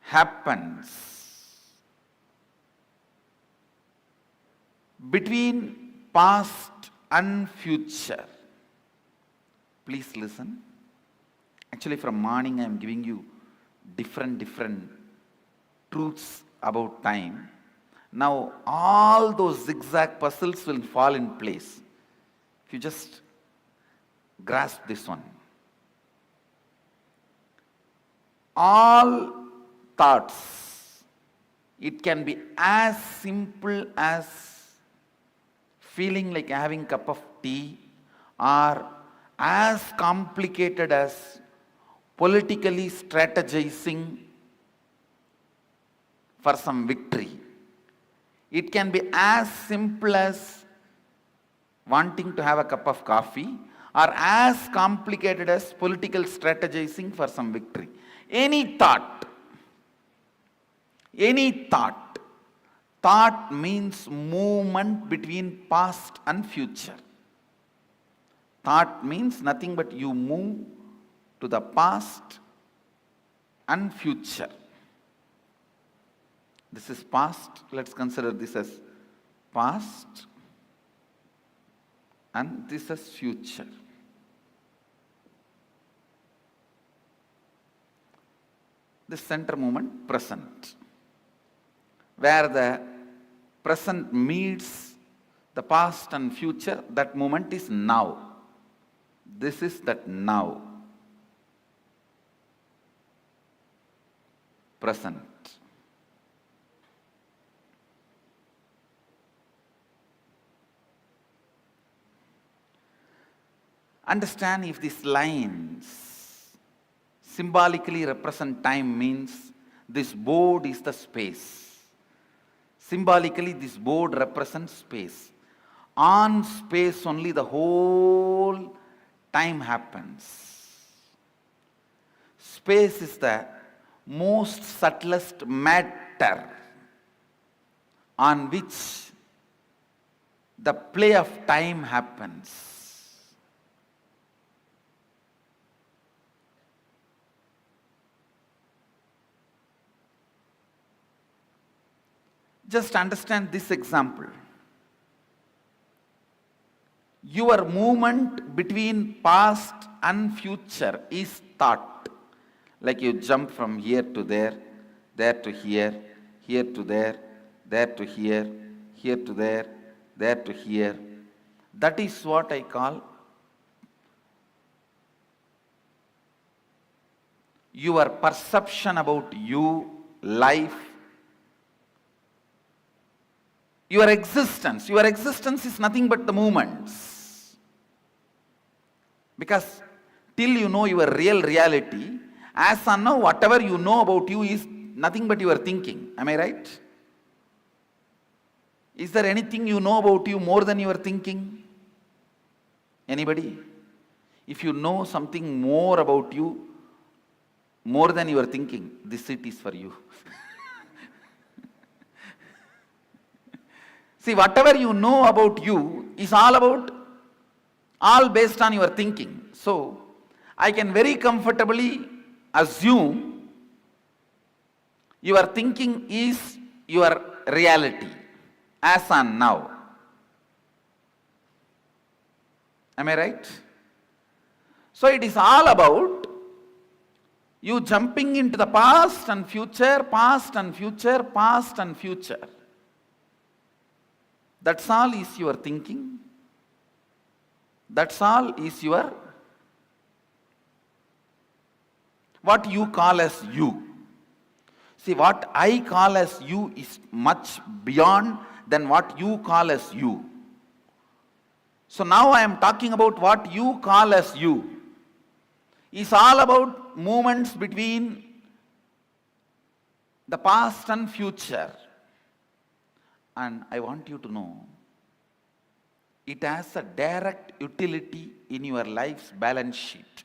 happens between past and future. Please listen. Actually, from morning I am giving you different truths about time. Now all those zigzag puzzles will fall in place if you just grasp this one. All thoughts, it can be as simple as feeling like having a cup of tea, or as complicated as politically strategizing for some victory. It can be as simple as wanting to have a cup of coffee, or as complicated as political strategizing for some victory. Any thought, thought means movement between past and future. Thought means nothing but you move to the past and future. This is past. Let's consider this as past, and this as future. The center moment, present, where the present meets the past and future. That moment is now. This is that now. Present. Understand, if these lines symbolically represent time, means this board is the space. Symbolically, this board represents space. On space only the whole time happens. Space is the most subtlest matter on which the play of time happens. Just understand this example. Your movement between past and future is thought. Like you jump from here to there to here to there to here to there to here. That is what I call your perception about you, life, your existence. Your existence is nothing but the movements. Because till you know your real reality, as on now, whatever you know about you is nothing but your thinking. Am I right? Is there anything you know about you more than your thinking? Anybody? If you know something more about you, more than your thinking, this seat is for you. See, whatever you know about you is all based on your thinking. So, I can very comfortably assume your thinking is your reality, as on now. Am I right? So, it is all about you jumping into the past and future, past and future, past and future. That's all is your thinking. That's all is your, what you call as you. See, what I call as you is much beyond than what you call as you. So now I am talking about what you call as you. It's all about movements between the past and future. And I want you to know, it has a direct utility in your life's balance sheet.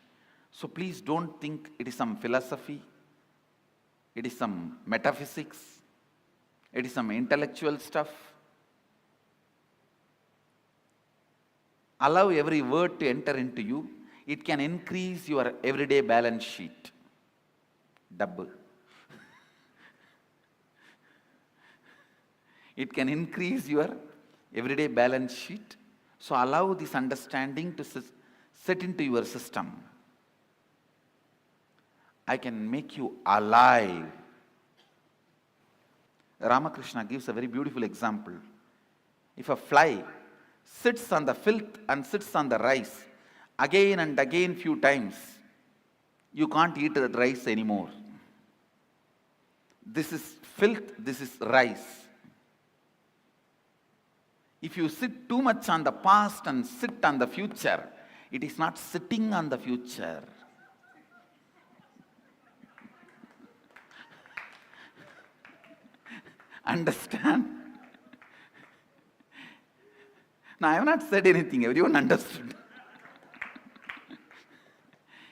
So please don't think it is some philosophy, it is some metaphysics, it is some intellectual stuff. Allow every word to enter into you. It can increase your everyday balance sheet. Double. It can increase your everyday balance sheet. So allow this understanding to set into your system, I can make you alive. Ramakrishna gives a very beautiful example. If a fly sits on the filth and sits on the rice again and again few times, you can't eat the rice anymore. This is filth, this is rice. If you sit too much on the past and sit on the future, it is not sitting on the future. Understand? Now, I have not said anything, everyone understood.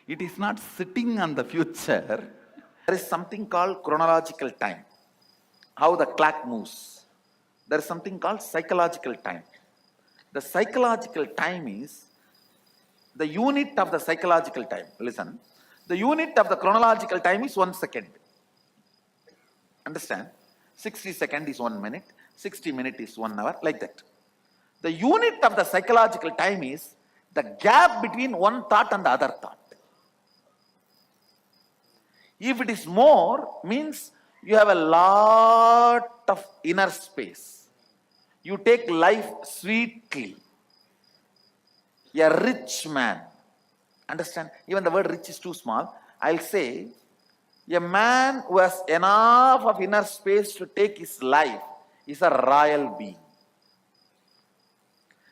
It is not sitting on the future. There is something called chronological time, how the clock moves. There is something called psychological time. The psychological time is the unit of the psychological time. Listen, the unit of the chronological time is 1 second. Understand? 60 seconds is 1 minute, 60 minutes is 1 hour, like that. The unit of the psychological time is the gap between one thought and the other thought. If it is more, means you have a lot of inner space. You take life sweetly. A rich man. Understand? Even the word rich is too small. I'll say, a man who has enough of inner space to take his life is a royal being.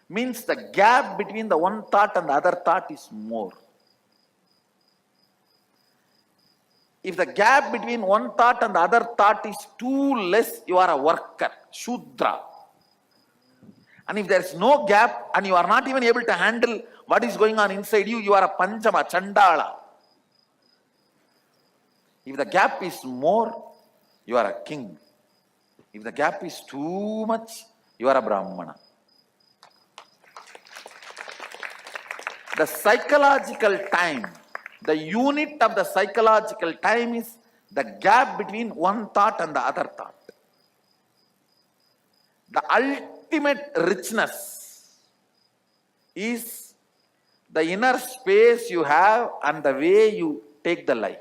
Means the gap between the one thought and the other thought is more. If the gap between one thought and the other thought is too less, you are a worker, Shudra. And if there is no gap and you are not even able to handle what is going on inside you, you are a Panchama, Chandala. If the gap is more, you are a king. If the gap is too much, you are a Brahmana. The psychological time, the unit of the psychological time is the gap between one thought and the other thought. The ultimate richness is the inner space you have and the way you take the life.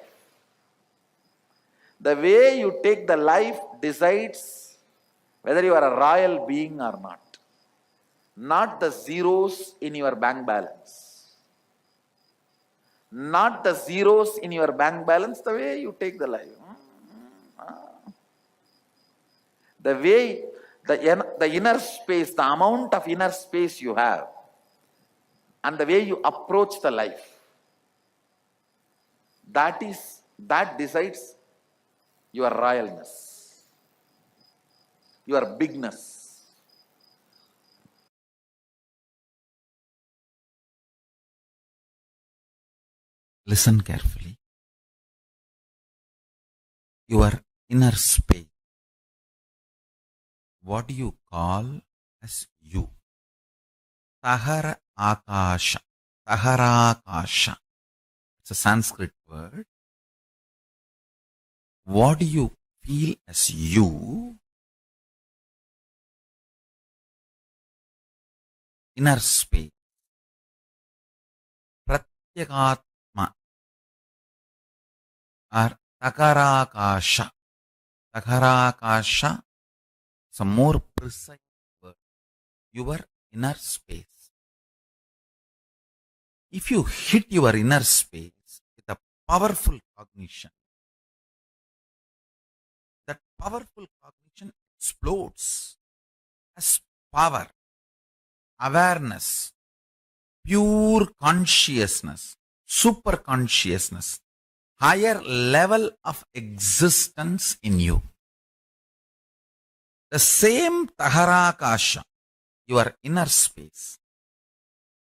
The way you take the life decides whether you are a royal being or not. Not the zeros in your bank balance. Not the zeros in your bank balance, the way you take the life. The way, the inner space, the amount of inner space you have, and the way you approach the life, that decides your royalness, your bigness. Listen carefully. Your inner space. What do you call as you? Tahara Akasha. Tahara Akasha. It's a Sanskrit word. What do you feel as you? Inner space. Pratyagatma or Takarakasha. Takarakasha is a more precise word. Your inner space. If you hit your inner space with a powerful cognition, that powerful cognition explodes as power, awareness, pure consciousness, super consciousness, higher level of existence in you. The same Taharakasha, your inner space,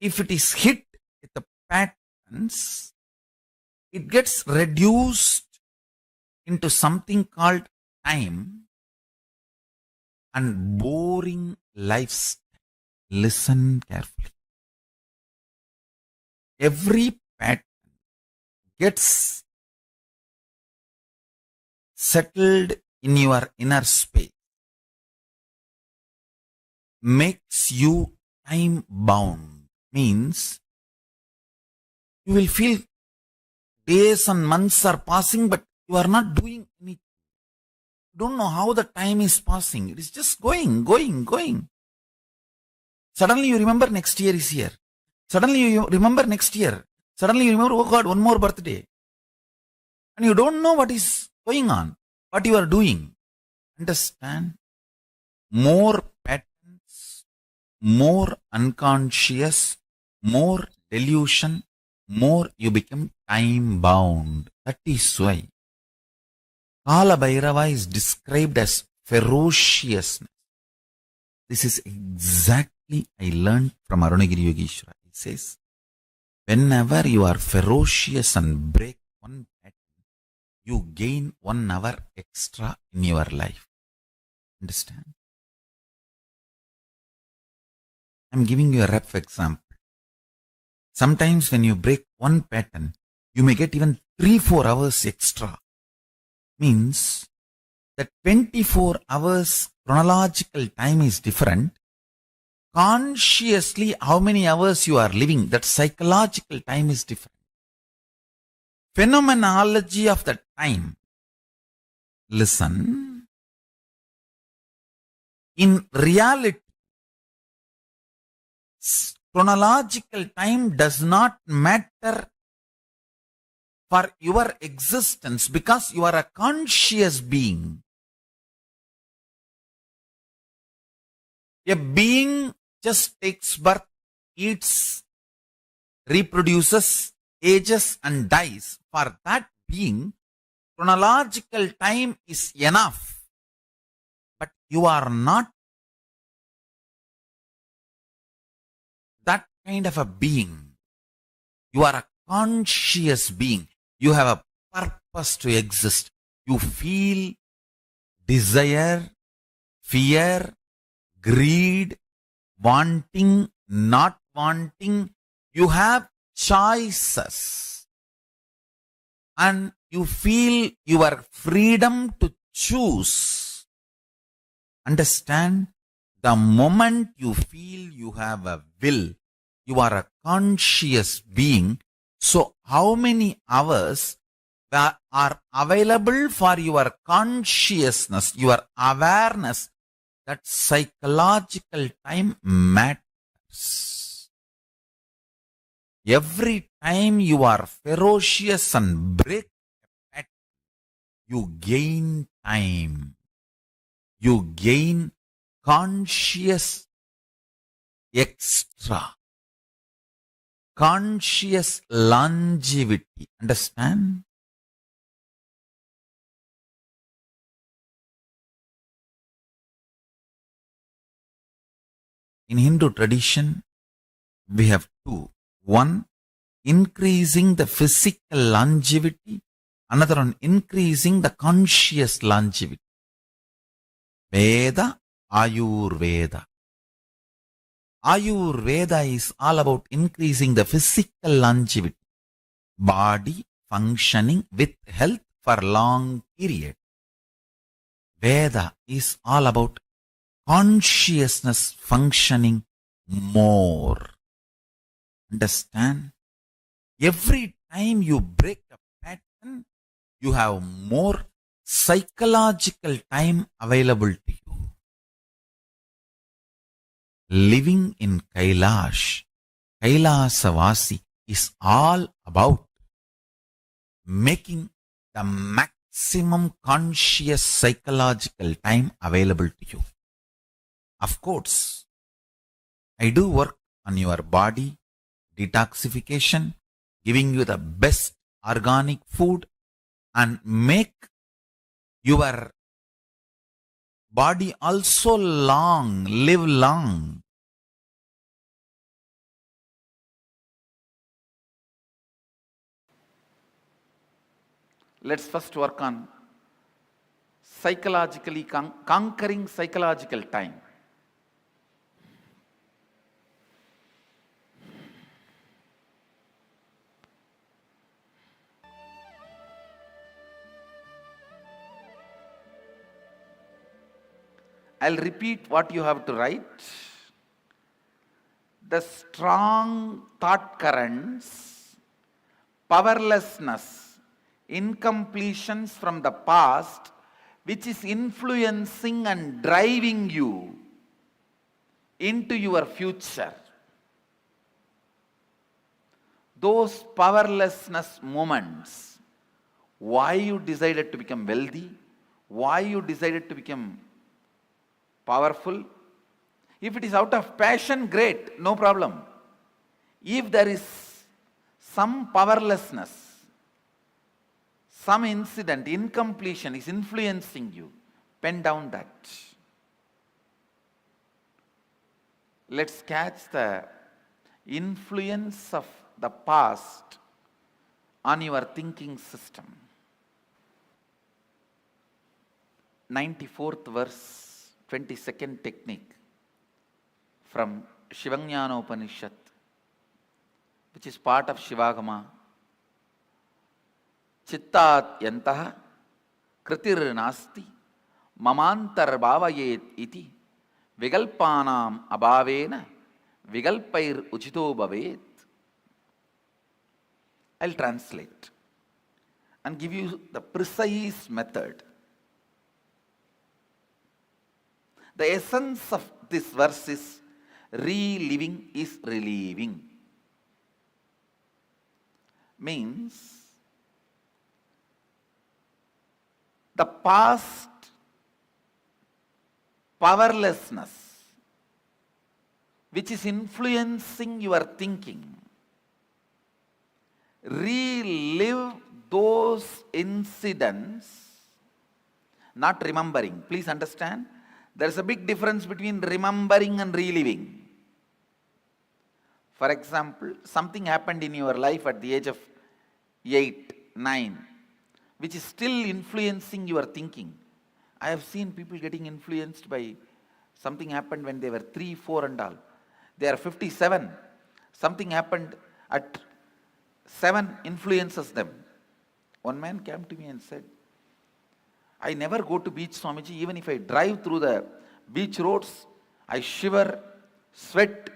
if it is hit with the patterns, it gets reduced into something called time and boring lifestyle. Listen carefully. Every pattern gets settled in your inner space, makes you time bound, means You will feel days and months are passing, but you are not doing anything. You don't know how the time is passing. It is just going. Suddenly you remember next year is here. Suddenly you remember next year. Suddenly you remember, oh God, one more birthday. And you don't know what is going on, what you are doing. Understand? More patterns, more unconscious, more delusion, more you become time bound. That is why Kala Bhairava is described as ferociousness. This is exactly I learned from Arunagiri Yogeshwara. He says, whenever you are ferocious and break one pattern, you gain 1 hour extra in your life. Understand? I'm giving you a rough example. Sometimes when you break one pattern, you may get even 3-4 hours extra. Means that 24 hours chronological time is different. Consciously, how many hours you are living, that psychological time is different. Phenomenology of the time. Listen. In reality, chronological time does not matter for your existence because you are a conscious being. A being just takes birth, eats, reproduces, ages and dies. For that being, chronological time is enough. But you are not that kind of a being. You are a conscious being. You have a purpose to exist. You feel desire, fear, greed, wanting, not wanting. You have choices. And you feel your freedom to choose. Understand? The moment you feel you have a will, you are a conscious being. So how many hours that are available for your consciousness, your awareness, that psychological time matters. Every time you are ferocious and break a pattern, you gain time. You gain conscious extra. Conscious longevity. Understand? In Hindu tradition, we have two. One, increasing the physical longevity. Another one, increasing the conscious longevity. Veda, Ayurveda. Ayurveda is all about increasing the physical longevity. Body functioning with health for long period. Veda is all about consciousness functioning more. Understand? Every time you break a pattern, you have more psychological time available to you. Living in Kailash, Kailasa Vasi is all about making the maximum conscious psychological time available to you. Of course, I do work on your body, detoxification, giving you the best organic food and make your body also long, live long. Let's first work on psychologically conquering psychological time. I'll repeat what you have to write. The strong thought currents powerlessness, incompletions from the past, which is influencing and driving you into your future. Those powerlessness moments, why you decided to become wealthy, why you decided to become powerful. If it is out of passion, great, no problem. If there is some powerlessness, some incident, incompletion is influencing you, pen down that. Let's catch the influence of the past on your thinking system. 94th verse, 22nd technique from Shivanyana Upanishad, which is part of Shivagama. Chittat yantaha kritir nasti mamantar bhavayet iti vigalpanam abhavena vigalpair uchito bhavet. I'll translate and give you the precise method. The essence of this verse is reliving is relieving. Means the past powerlessness which is influencing your thinking, relive those incidents, not remembering. Please understand, there is a big difference between remembering and reliving. For example, something happened in your life at the age of 8, 9, which is still influencing your thinking. I have seen people getting influenced by something happened when they were 3, 4 and all. They are 57. Something happened at 7 influences them. One man came to me and said, I never go to beach, Swamiji. Even if I drive through the beach roads, I shiver, sweat.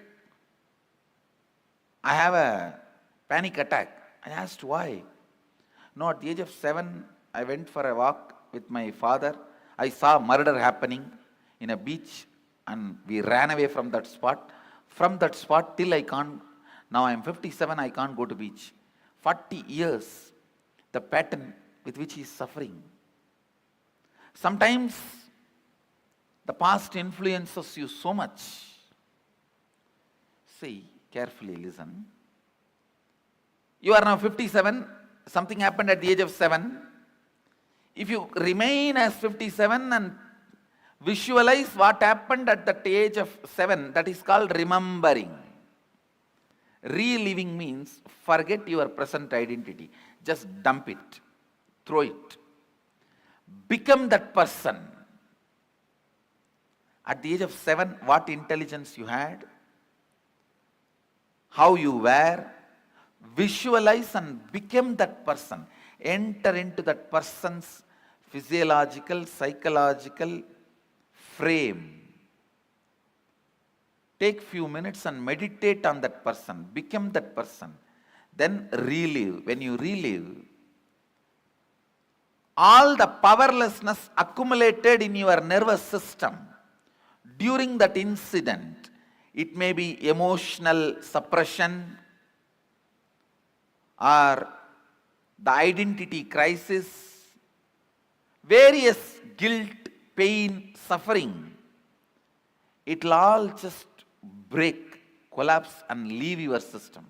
I have a panic attack. I asked why. No, at the age of 7, I went for a walk with my father. I saw murder happening in a beach and we ran away from that spot. From that spot till I can't, now I am 57, I can't go to beach. 40 years, the pattern with which he is suffering. Sometimes the past influences you so much. See, carefully listen. You are now 57, something happened at the age of 7. If you remain as 57 and visualize what happened at that age of 7, that is called remembering. Reliving means forget your present identity. Just dump it, throw it. Become that person. At the age of 7, what intelligence you had, how you were, visualize and become that person. Enter into that person's physiological, psychological frame. Take few minutes and meditate on that person. Become that person. Then relive. When you relive, all the powerlessness accumulated in your nervous system during that incident, it may be emotional suppression or the identity crisis, various guilt, pain, suffering, it will all just break, collapse and leave your system.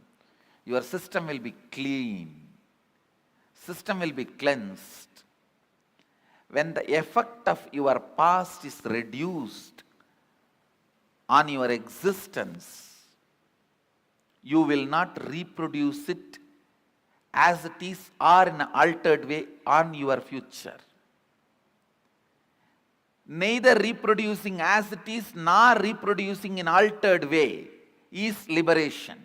Your system will be clean. System will be cleansed. When the effect of your past is reduced on your existence, you will not reproduce it as it is or in an altered way on your future. Neither reproducing as it is nor reproducing in altered way is liberation.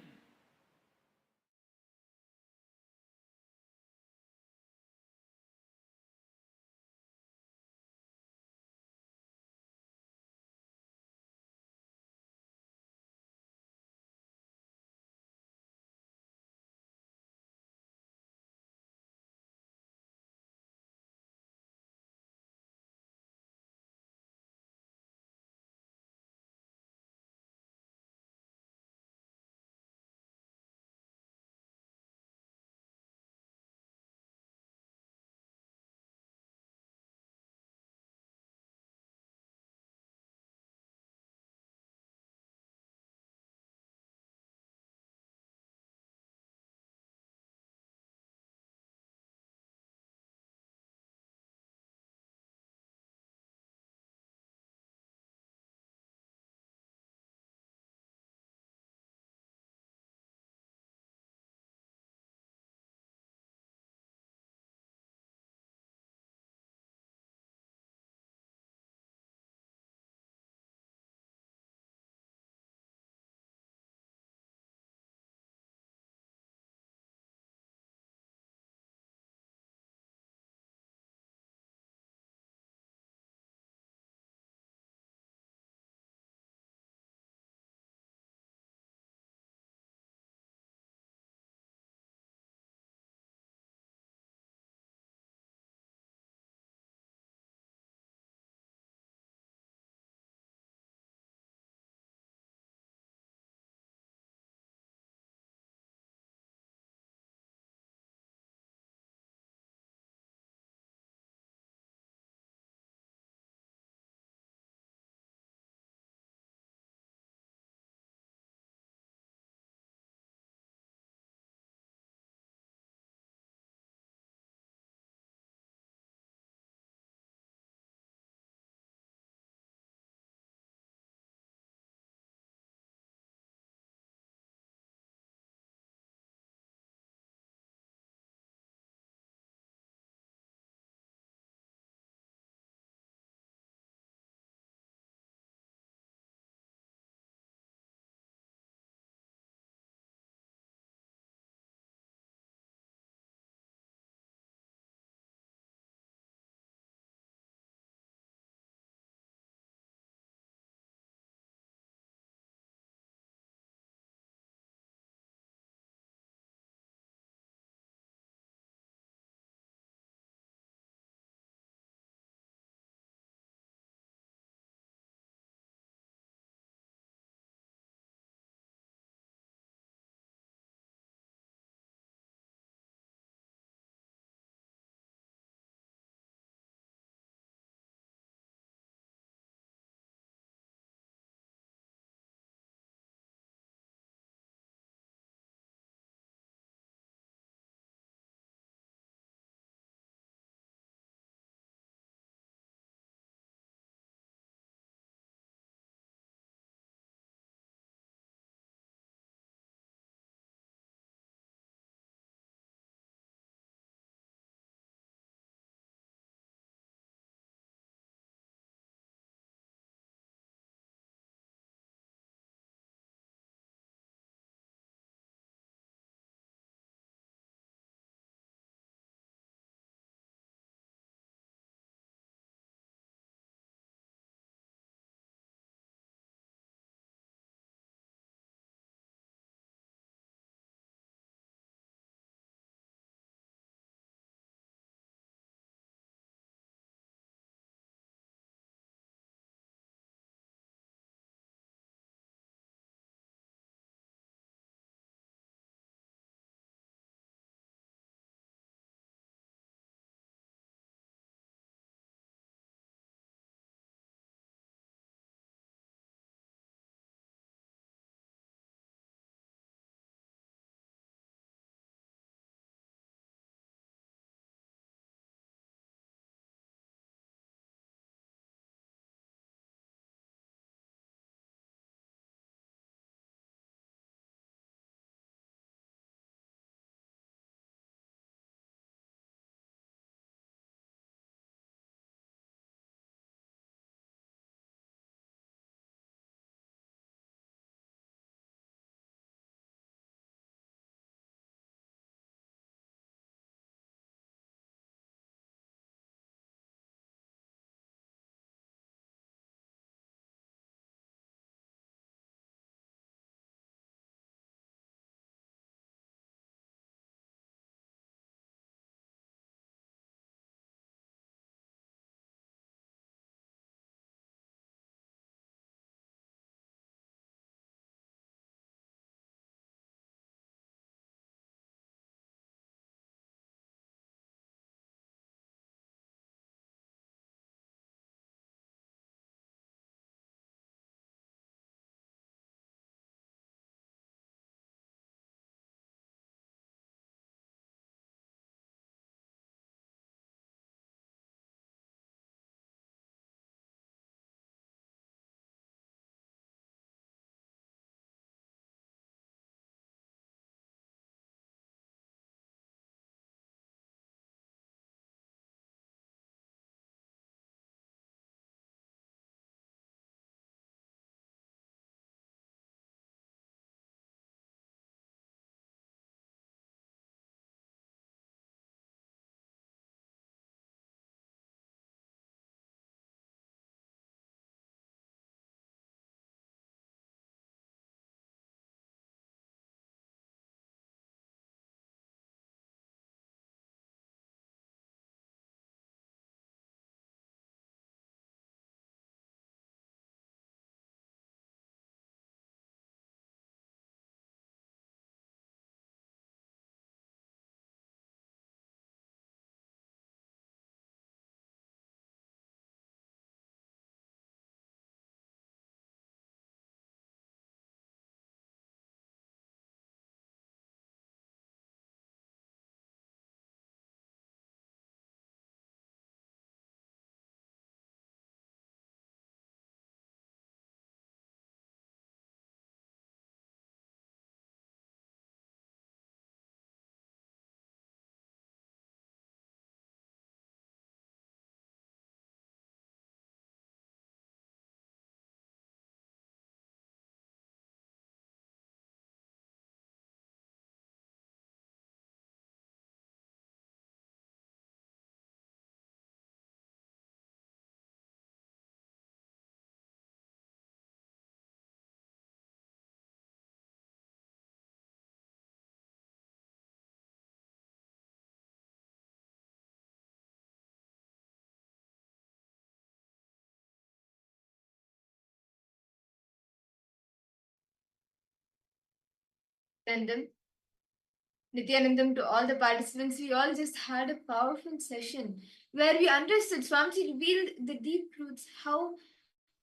Nityanandam, to all the participants, we all just had a powerful session where we understood Swamiji revealed the deep truths, how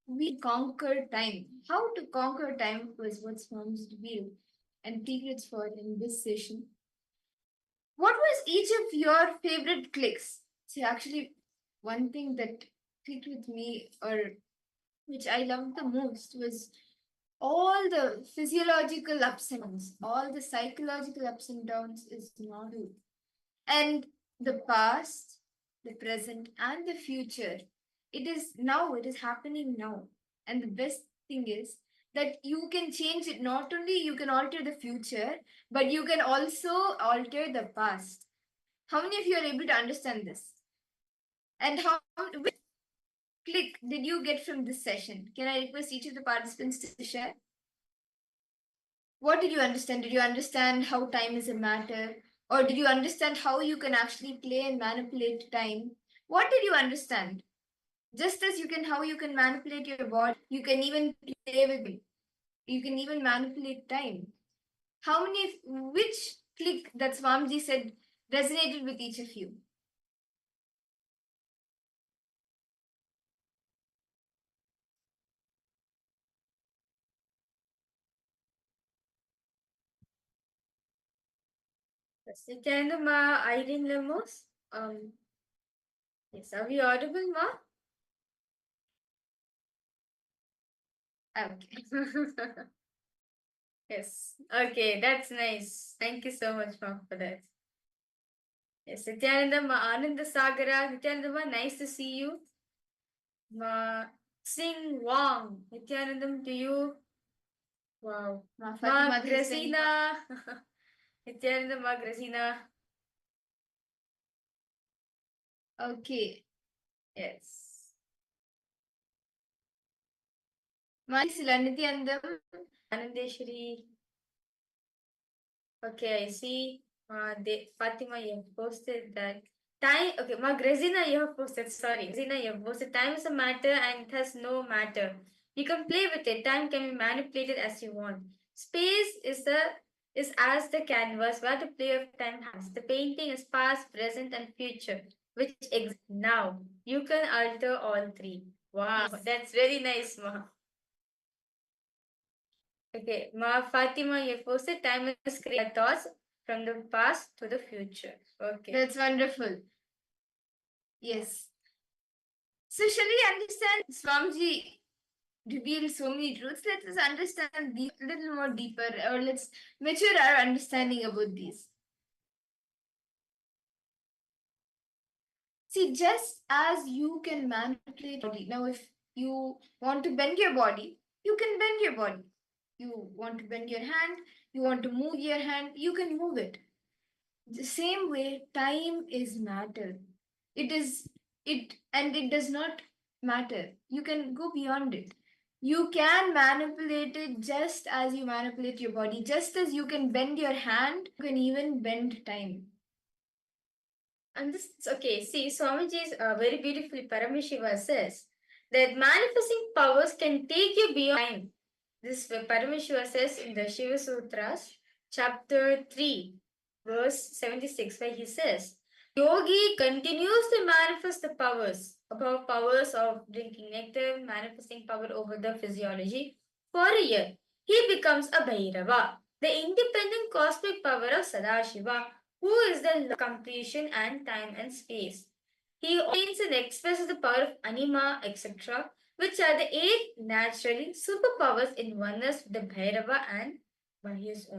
we conquer time. How to conquer time was what Swamiji revealed and secrets for in this session. What was each of your favorite clicks? See, actually, one thing that clicked with me, or which I loved the most, was all the physiological ups and downs, all the psychological ups and downs is model. And the past, the present, and the future, it is happening now. And the best thing is that you can change it. Not only you can alter the future, but you can also alter the past. How many of you are able to understand this? And which click did you get from this session? Can I request each of the participants to share? What did you understand? Did you understand how time is a matter? Or did you understand how you can actually play and manipulate time? What did you understand? Just as how you can manipulate your body, you can even play with it. You can even manipulate time. Which click that Swamiji said resonated with each of you? Nityananda Ma Irene Lemos. Yes, are we audible, Ma? Okay. Yes. Okay, that's nice. Thank you so much, Ma, for that. Yes, Nityananda Ma Ananda Sagara. Nityananda Ma, nice to see you. Ma Sing Wong. Nityanandam to you. Wow. Ma Grazina. Nityananda Ma Grazina. Okay. Yes. Manisila Nityanandam. Anandeshwari. Okay, I see. Fatima, you have posted that. Time, okay, Ma Grazina, you have posted, sorry. Grazina, you have posted. Time is a matter and it has no matter. You can play with it. Time can be manipulated as you want. Space is as the canvas where the play of time happens. The painting is past, present, and future, which exists now. You can alter all three. Wow, that's very nice, Ma. Okay, Ma Fatima, you posted time is created thoughts from the past to the future. Okay. That's wonderful. Yes. So shall we understand Swamiji revealed so many truths? Let us understand these a little more deeper, or let's mature our understanding about these. See, just as you can manipulate your body. Now, if you want to bend your body, you can bend your body. You want to bend your hand, you want to move your hand, you can move it. The same way, time is matter. It does not matter. You can go beyond it. You can manipulate it just as you manipulate your body. Just as you can bend your hand, you can even bend time. And this, okay, see, Swamiji's very beautifully Paramashiva says that manifesting powers can take you beyond time. This Paramashiva says in the Shiva Sutras, chapter 3, verse 76, where he says, Yogi continues to manifest the powers, above powers of drinking nectar, manifesting power over the physiology. For a year, he becomes a Bhairava, the independent cosmic power of Sadashiva, who is the law of completion and time and space. He obtains and expresses the power of Anima, etc., which are the eight naturally superpowers in oneness with the Bhairava and by his own.